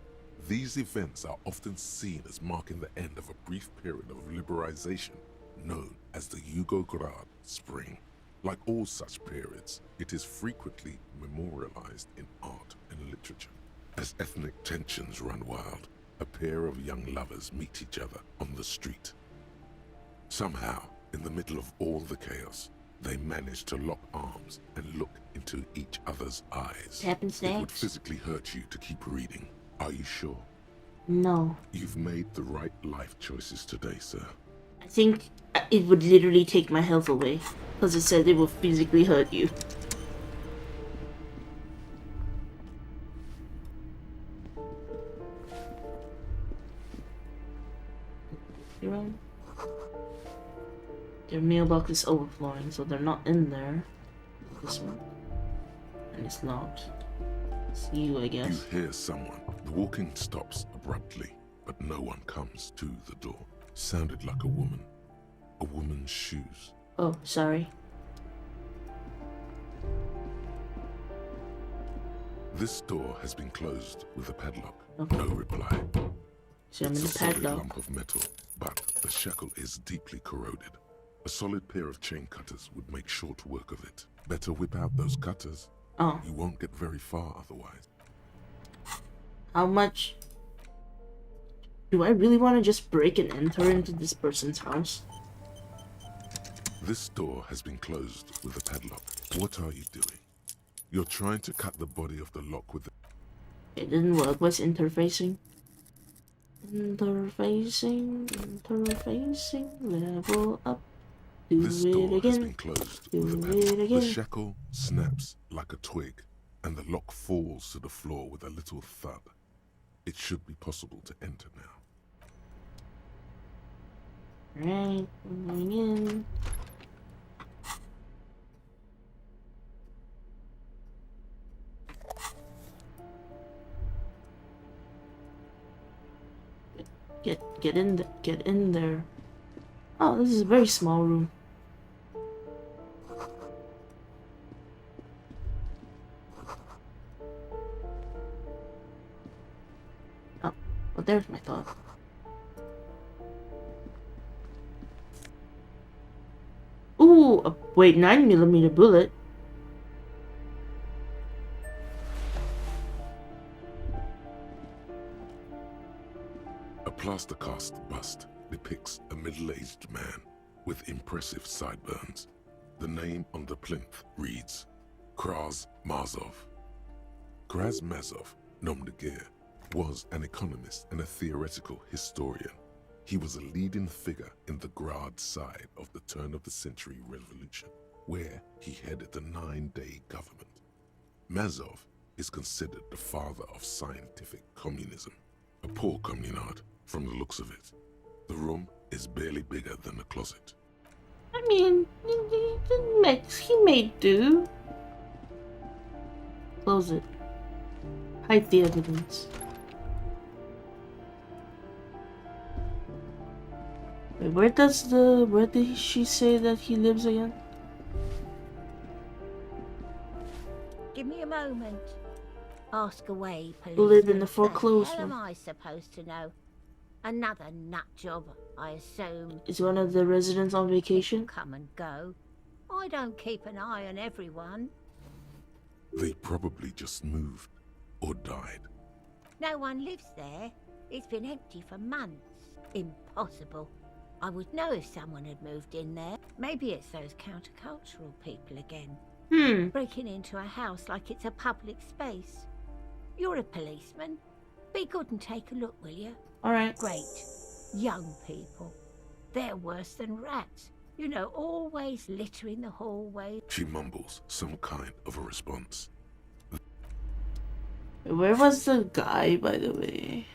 these events are often seen as marking the end of a brief period of liberalization known as the 𝑦𝒂𝒎𝒄 Spring. Like all such periods, it is frequently memorialized in art and literature. As ethnic tensions run wild, a pair of young lovers meet each other on the street. Somehow, in the middle of all the chaos, they manage to lock arms and look into each other's eyes. It would physically hurt you to keep reading. Are you sure? No. You've made the right life choices today, sir. I think it would literally take my health away, because it said it will physically hurt you. Their mailbox is overflowing, so they're not in there. This one. And it's locked. It's you, I guess. You hear someone. The walking stops abruptly, but no one comes to the door. Sounded like a woman. A woman's shoes. Oh, sorry. This door has been closed with a padlock. Okay. No reply. So I'm in It's the a solid padlock. lump of metal, but the shackle is deeply corroded. A solid pair of chain cutters would make short work of it. Better whip out those cutters. Oh. You won't get very far otherwise. How much? Do I really want to just break and enter into this person's house? This door has been closed with a padlock. What are you doing? You're trying to cut the body of the lock with the... It didn't work. What's interfacing? Interfacing, level up. Do This it door again. has been closed Do with a it padlock. again. The shackle snaps like a twig, and the lock falls to the floor with a little thud. It should be possible to enter now. Right, going in. Get in there. Oh, this is a very small room. Oh, well, there's my thought. Ooh, wait, 9mm bullet. A plaster cast bust depicts a middle-aged man with impressive sideburns. The name on the plinth reads 𝒂𝒎 𝑪𝒓. 𝒂𝒎 nom de guerre, was an economist and a theoretical historian. He was a leading figure in the Grad side of the turn-of-the-century revolution, where he headed the 9-day government. 𝒪𝒓 is considered the father of scientific communism. A poor communard, from the looks of it. The room is barely bigger than a closet. I mean, he made do. Close it. Hide the evidence. Wait, where did she say that he lives again? Give me a moment. Ask away, police. Who live in the What foreclosed the hell one? am I supposed to know? Another nut job, I assume. Is one of the residents on vacation? Come and go. I don't keep an eye on everyone. They probably just moved or died. No one lives there. It's been empty for months. Impossible. I would know if someone had moved in there. Maybe it's those countercultural people again. Breaking into a house like it's a public space. You're a policeman. Be good and take a look, will you? Alright. Great. Young people. They're worse than rats. You know, always littering the hallway. She mumbles some kind of a response. Where was the guy, by the way?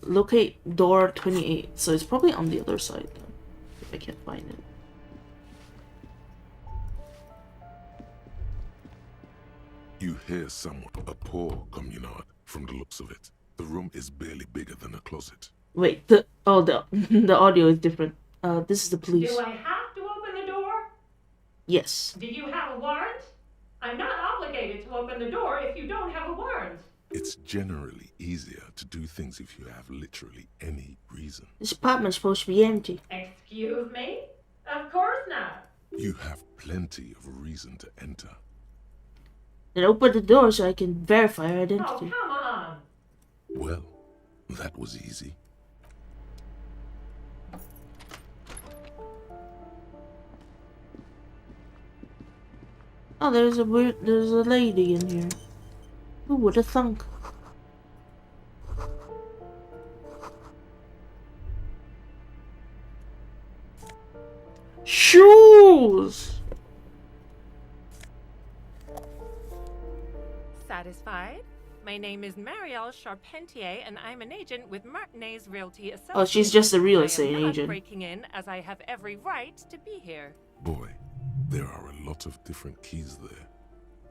Locate door 28. So it's probably on the other side, though. If I can't find it. You hear someone, a poor communard, from the looks of it. The room is barely bigger than a closet. Wait, the audio is different. This is the police. Do I have to open the door? Yes. Do you have a warrant? I'm not obligated to open the door if you don't have a warrant. It's generally easier to do things if you have literally any reason. This apartment's supposed to be empty. Excuse me? Of course not. You have plenty of reason to enter. Then open the door so I can verify her identity. Oh, come on. Well, that was easy. Oh, there's a lady in here. Who would have thunk? Shoes! Satisfied? My name is Marielle Charpentier, and I'm an agent with Martinez Realty Associates. Oh, she's just a real estate I am not agent. breaking in, as I have every right to be here. Boy, there are a lot of different keys there.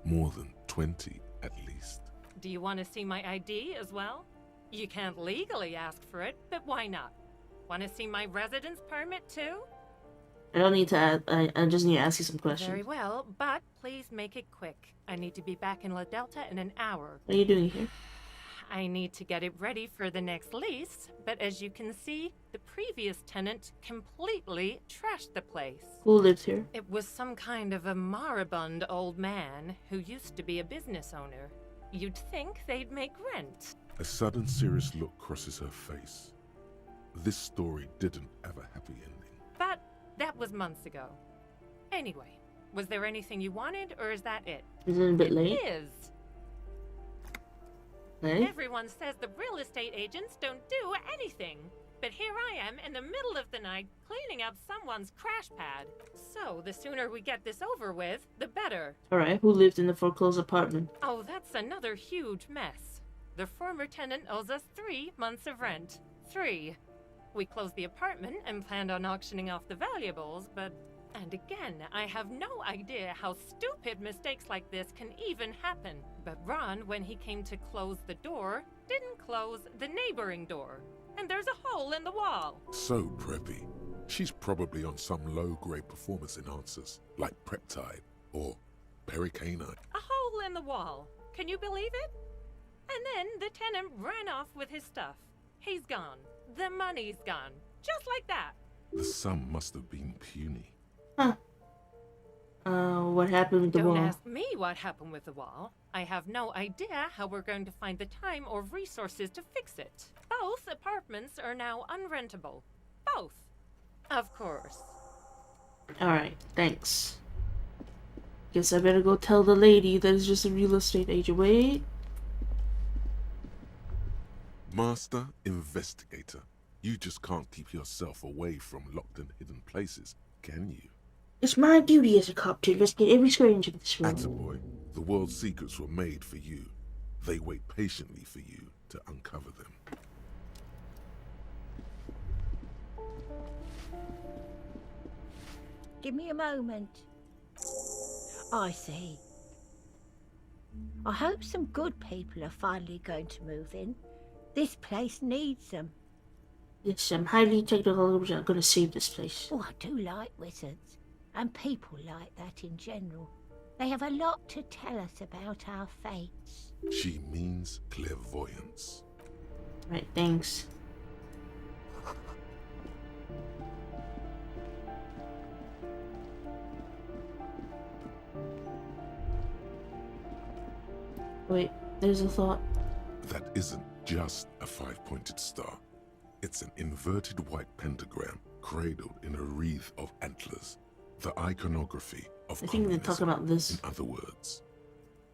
More than 20 at least. Do you want to see my ID as well? You can't legally ask for it, but why not? Want to see my residence permit too? I don't need to add, I just need to ask you some questions. Very well, but please make it quick. I need to be back in La Delta in an hour. What are you doing here? I need to get it ready for the next lease, but as you can see, the previous tenant completely trashed the place. Who lives here? It was some kind of a moribund old man who used to be a business owner. You'd think they'd make rent. A sudden serious look crosses her face. This story didn't have a happy ending. But that was months ago. Anyway, was there anything you wanted, or is that it? Is it a bit late? It is. Hey? Everyone says the real estate agents don't do anything. But here I am in the middle of the night cleaning up someone's crash pad. So the sooner we get this over with, the better. Alright, who lived in the foreclosed apartment? Oh, that's another huge mess. The former tenant owes us 3 months of rent. 3. We closed the apartment and planned on auctioning off the valuables, but... And again, I have no idea how stupid mistakes like this can even happen. But Ron, when he came to close the door, didn't close the neighboring door. And there's a hole in the wall. So preppy. She's probably on some low-grade performance enhancers, like Peptide or Pericanine. A hole in the wall. Can you believe it? And then the tenant ran off with his stuff. He's gone. The money's gone. Just like that. The sum must have been puny. Huh. What happened with the Don't wall? ask me what happened with the wall. I have no idea how we're going to find the time or resources to fix it. Both apartments are now unrentable. Both. Of course. Alright, thanks. Guess I better go tell the lady that is just a real estate agent. Wait. Master Investigator, you just can't keep yourself away from locked and hidden places, can you? It's my duty as a cop to investigate every square inch of this room. Attaboy, the world's secrets were made for you. They wait patiently for you to uncover them. give me a moment. I see. I hope some good people are finally going to move in. This place needs them. Yes, I'm highly technical. I'm gonna save this place. Oh, I do like wizards. And people like that in general. They have a lot to tell us about our fates. She means clairvoyance. Right, thanks. Wait, there's a thought. That isn't just a 5-pointed star. It's an inverted white pentagram cradled in a wreath of antlers. The iconography of I think they talk about this. In other words,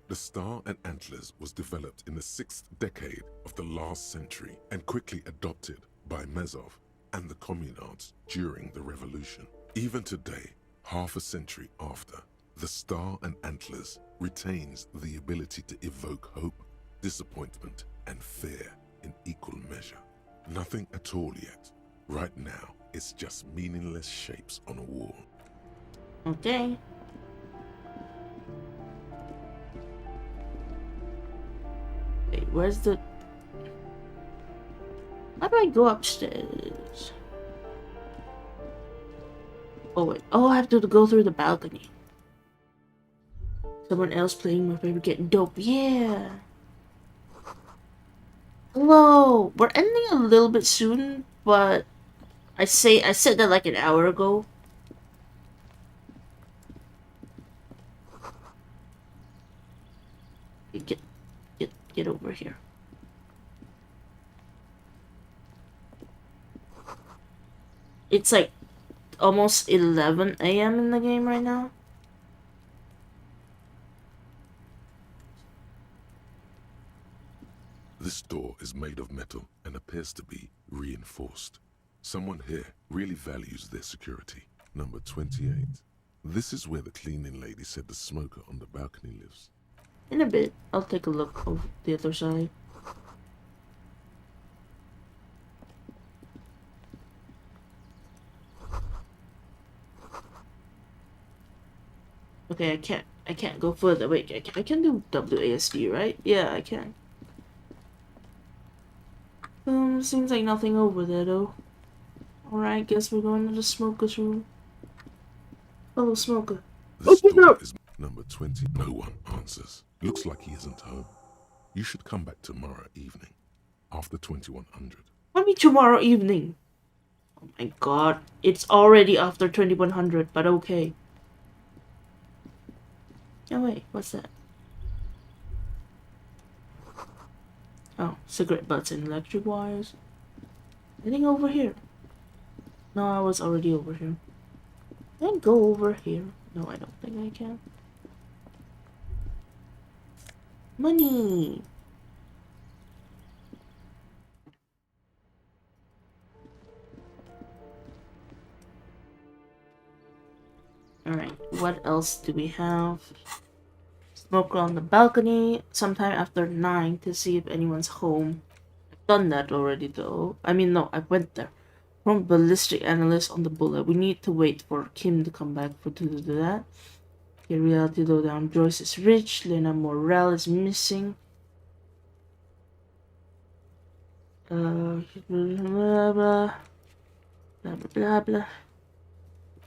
the star and antlers was developed in the 6th decade of the last century and quickly adopted by 𝒂𝒏 and the communards during the revolution. Even today, half a century after, the star and antlers retains the ability to evoke hope, disappointment, and fear in equal measure. Nothing at all yet. Right now, it's just meaningless shapes on a wall. Okay. Wait, where's the... How do I go upstairs? Oh wait, oh, I have to go through the balcony. Someone else playing my favorite, getting dope, yeah! Hello! We're ending a little bit soon, but I said that like an hour ago. Get over here. It's like almost 11 a.m. in the game right now. This door is made of metal and appears to be reinforced. Someone here really values their security. Number 28. This is where the cleaning lady said the smoker on the balcony lives. In a bit, I'll take a look over the other side. Okay, I can't go further. Wait, I can do WASD, right? Yeah, I can. Seems like nothing over there though. Alright, guess we're going to the smoker's room. Hello, smoker. This door is number 20. No one answers. Looks like he isn't home. You should come back tomorrow evening, after 2100. What mean tomorrow evening? Oh my god, it's already after 2100, but okay. Oh wait, what's that? Oh, cigarette butts and electric wires. Anything over here? No, I was already over here. Can I go over here? No, I don't think I can. Money! Alright, what else do we have? Smoke on the balcony sometime after 9 to see if anyone's home. I've done that already though. I mean, no, I went there. From ballistic analyst on the bullet. We need to wait for Kim to come back to do that. Okay, reality lowdown. Joyce is rich. Lena morale is missing. Blah blah blah. Blah blah blah blah.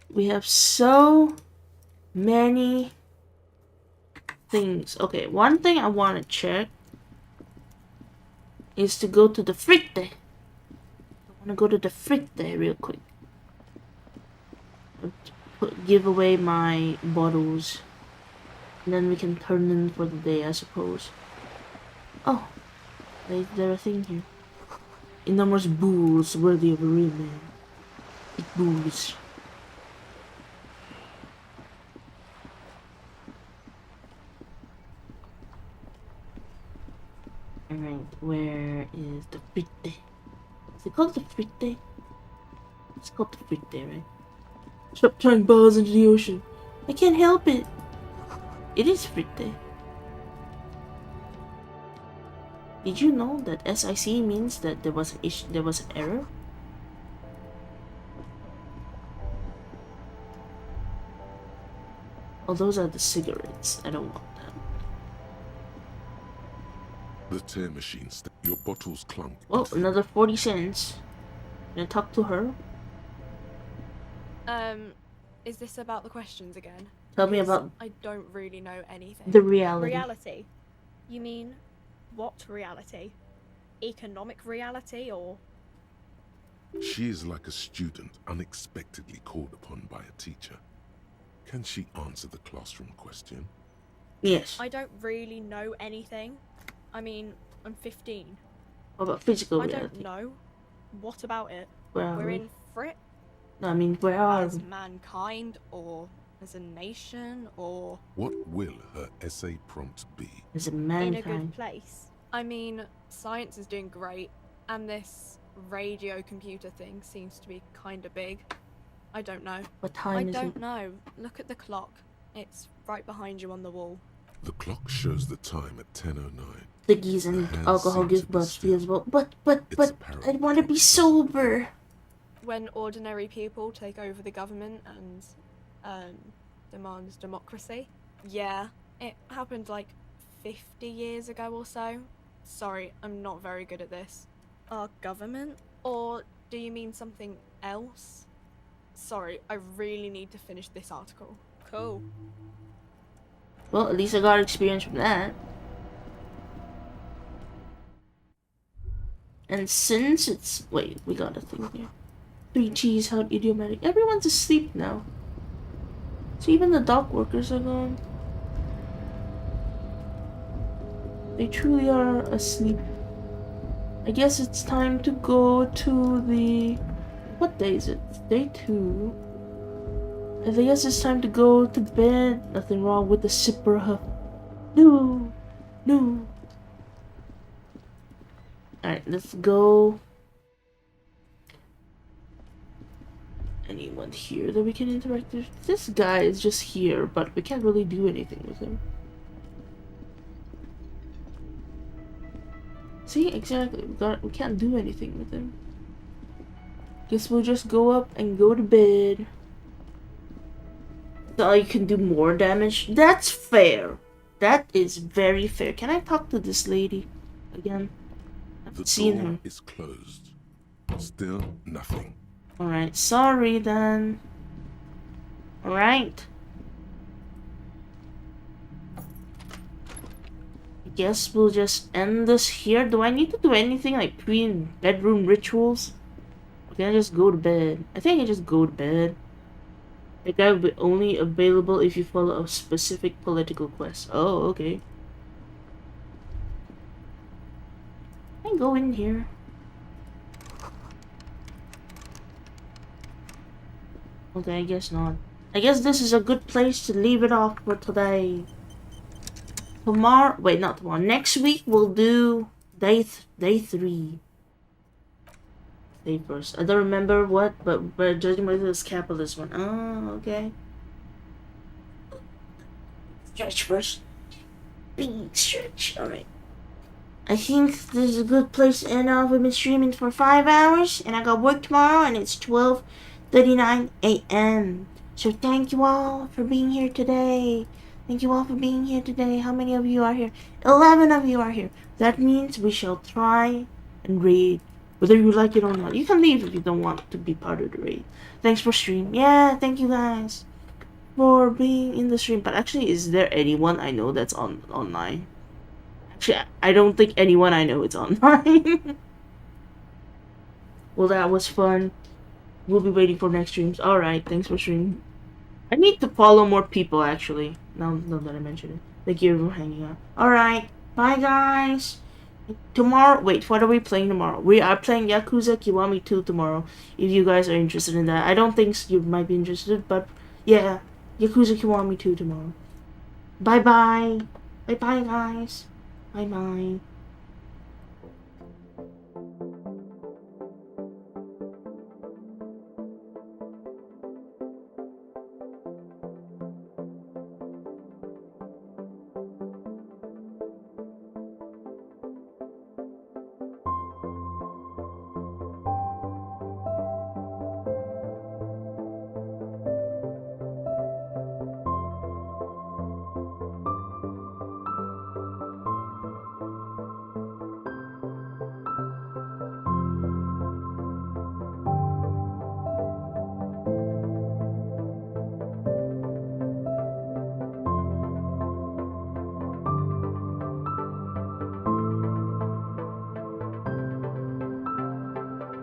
We have so many things. Okay, one thing I want to check is to go to the fritte. I want to go to the fritte real quick. Give away my bottles. And then we can turn in for the day, I suppose. Oh, is there a thing here? Enormous bulls worthy of a real man. Big bulls. Alright, where is the fritte? Is it called the fritte? It's called the fritte, right? Stop throwing balls into the ocean. I can't help it. It is fritte. Did you know that SIC means that there was an error? Oh, those are the cigarettes. I don't want them. The tear machine. Your bottles clunk. Well, another 40 cents. Can I talk to her? Is this about the questions again? Tell me about... I don't really know anything. The reality. Reality? You mean, what reality? Economic reality, or...? She is like a student unexpectedly called upon by a teacher. Can she answer the classroom question? Yes. I don't really know anything. I mean, I'm 15. What about physical reality? I don't know. What about it? Where We're in for it? No, I mean, where are as we? mankind, or as a nation, or... What will her essay prompt be? As a mankind. In a good place. I mean, science is doing great, and this radio computer thing seems to be kinda big. I don't know. What time is it? I don't know. Look at the clock. It's right behind you on the wall. The clock shows the time at 10:09. Ciggies and alcohol give butt as well. But, I want to be sober. When ordinary people take over the government and demand democracy. Yeah, it happened like 50 years ago or so. Sorry, I'm not very good at this. Our government? Or do you mean something else? Sorry, I really need to finish this article. Cool. Well, at least I got experience from that. And since it's... Wait, we got a thing here. 3 G's, how idiomatic. Everyone's asleep now. So even the dock workers are gone. They truly are asleep. I guess it's time to go to the... What day is it? It's day 2. I guess it's time to go to bed. Nothing wrong with the sipper huff. No. No. Alright, let's go. Anyone here that we can interact with? This guy is just here, but we can't really do anything with him. See, exactly. We can't do anything with him. Guess we'll just go up and go to bed. So you can do more damage. That's fair. That is very fair. Can I talk to this lady again? I've seen her. Is closed. Still nothing. Alright, sorry then. Alright. I guess we'll just end this here. Do I need to do anything like pre-bedroom rituals? Or can I just go to bed? I think I just go to bed. The guy will be only available if you follow a specific political quest. Oh, okay. I can go in here. Okay, I guess not. I guess this is a good place to leave it off for today. Tomorrow, wait, not tomorrow. Next week we'll do day 3. Day first. I don't remember what, but we're judging by this capitalist one. Oh, okay. Stretch first. Big stretch. Alright. I think this is a good place to end off. We've been streaming for 5 hours, and I got work tomorrow, and it's 12:39 a.m. So thank you all for being here today. Thank you all for being here today. How many of you are here? 11 of you are here. That means we shall try and raid. Whether you like it or not. You can leave if you don't want to be part of the raid. Thanks for stream. Yeah, thank you guys for being in the stream. But actually, is there anyone I know that's online? Actually, I don't think anyone I know is online. Well, that was fun. We'll be waiting for next streams. Alright, thanks for streaming. I need to follow more people, actually. Now that I mention it. Thank you for hanging out. Alright, bye guys. Tomorrow, wait, what are we playing tomorrow? We are playing Yakuza Kiwami 2 tomorrow. If you guys are interested in that. I don't think you might be interested, but yeah. Yakuza Kiwami 2 tomorrow. Bye bye. Bye bye guys. Bye bye.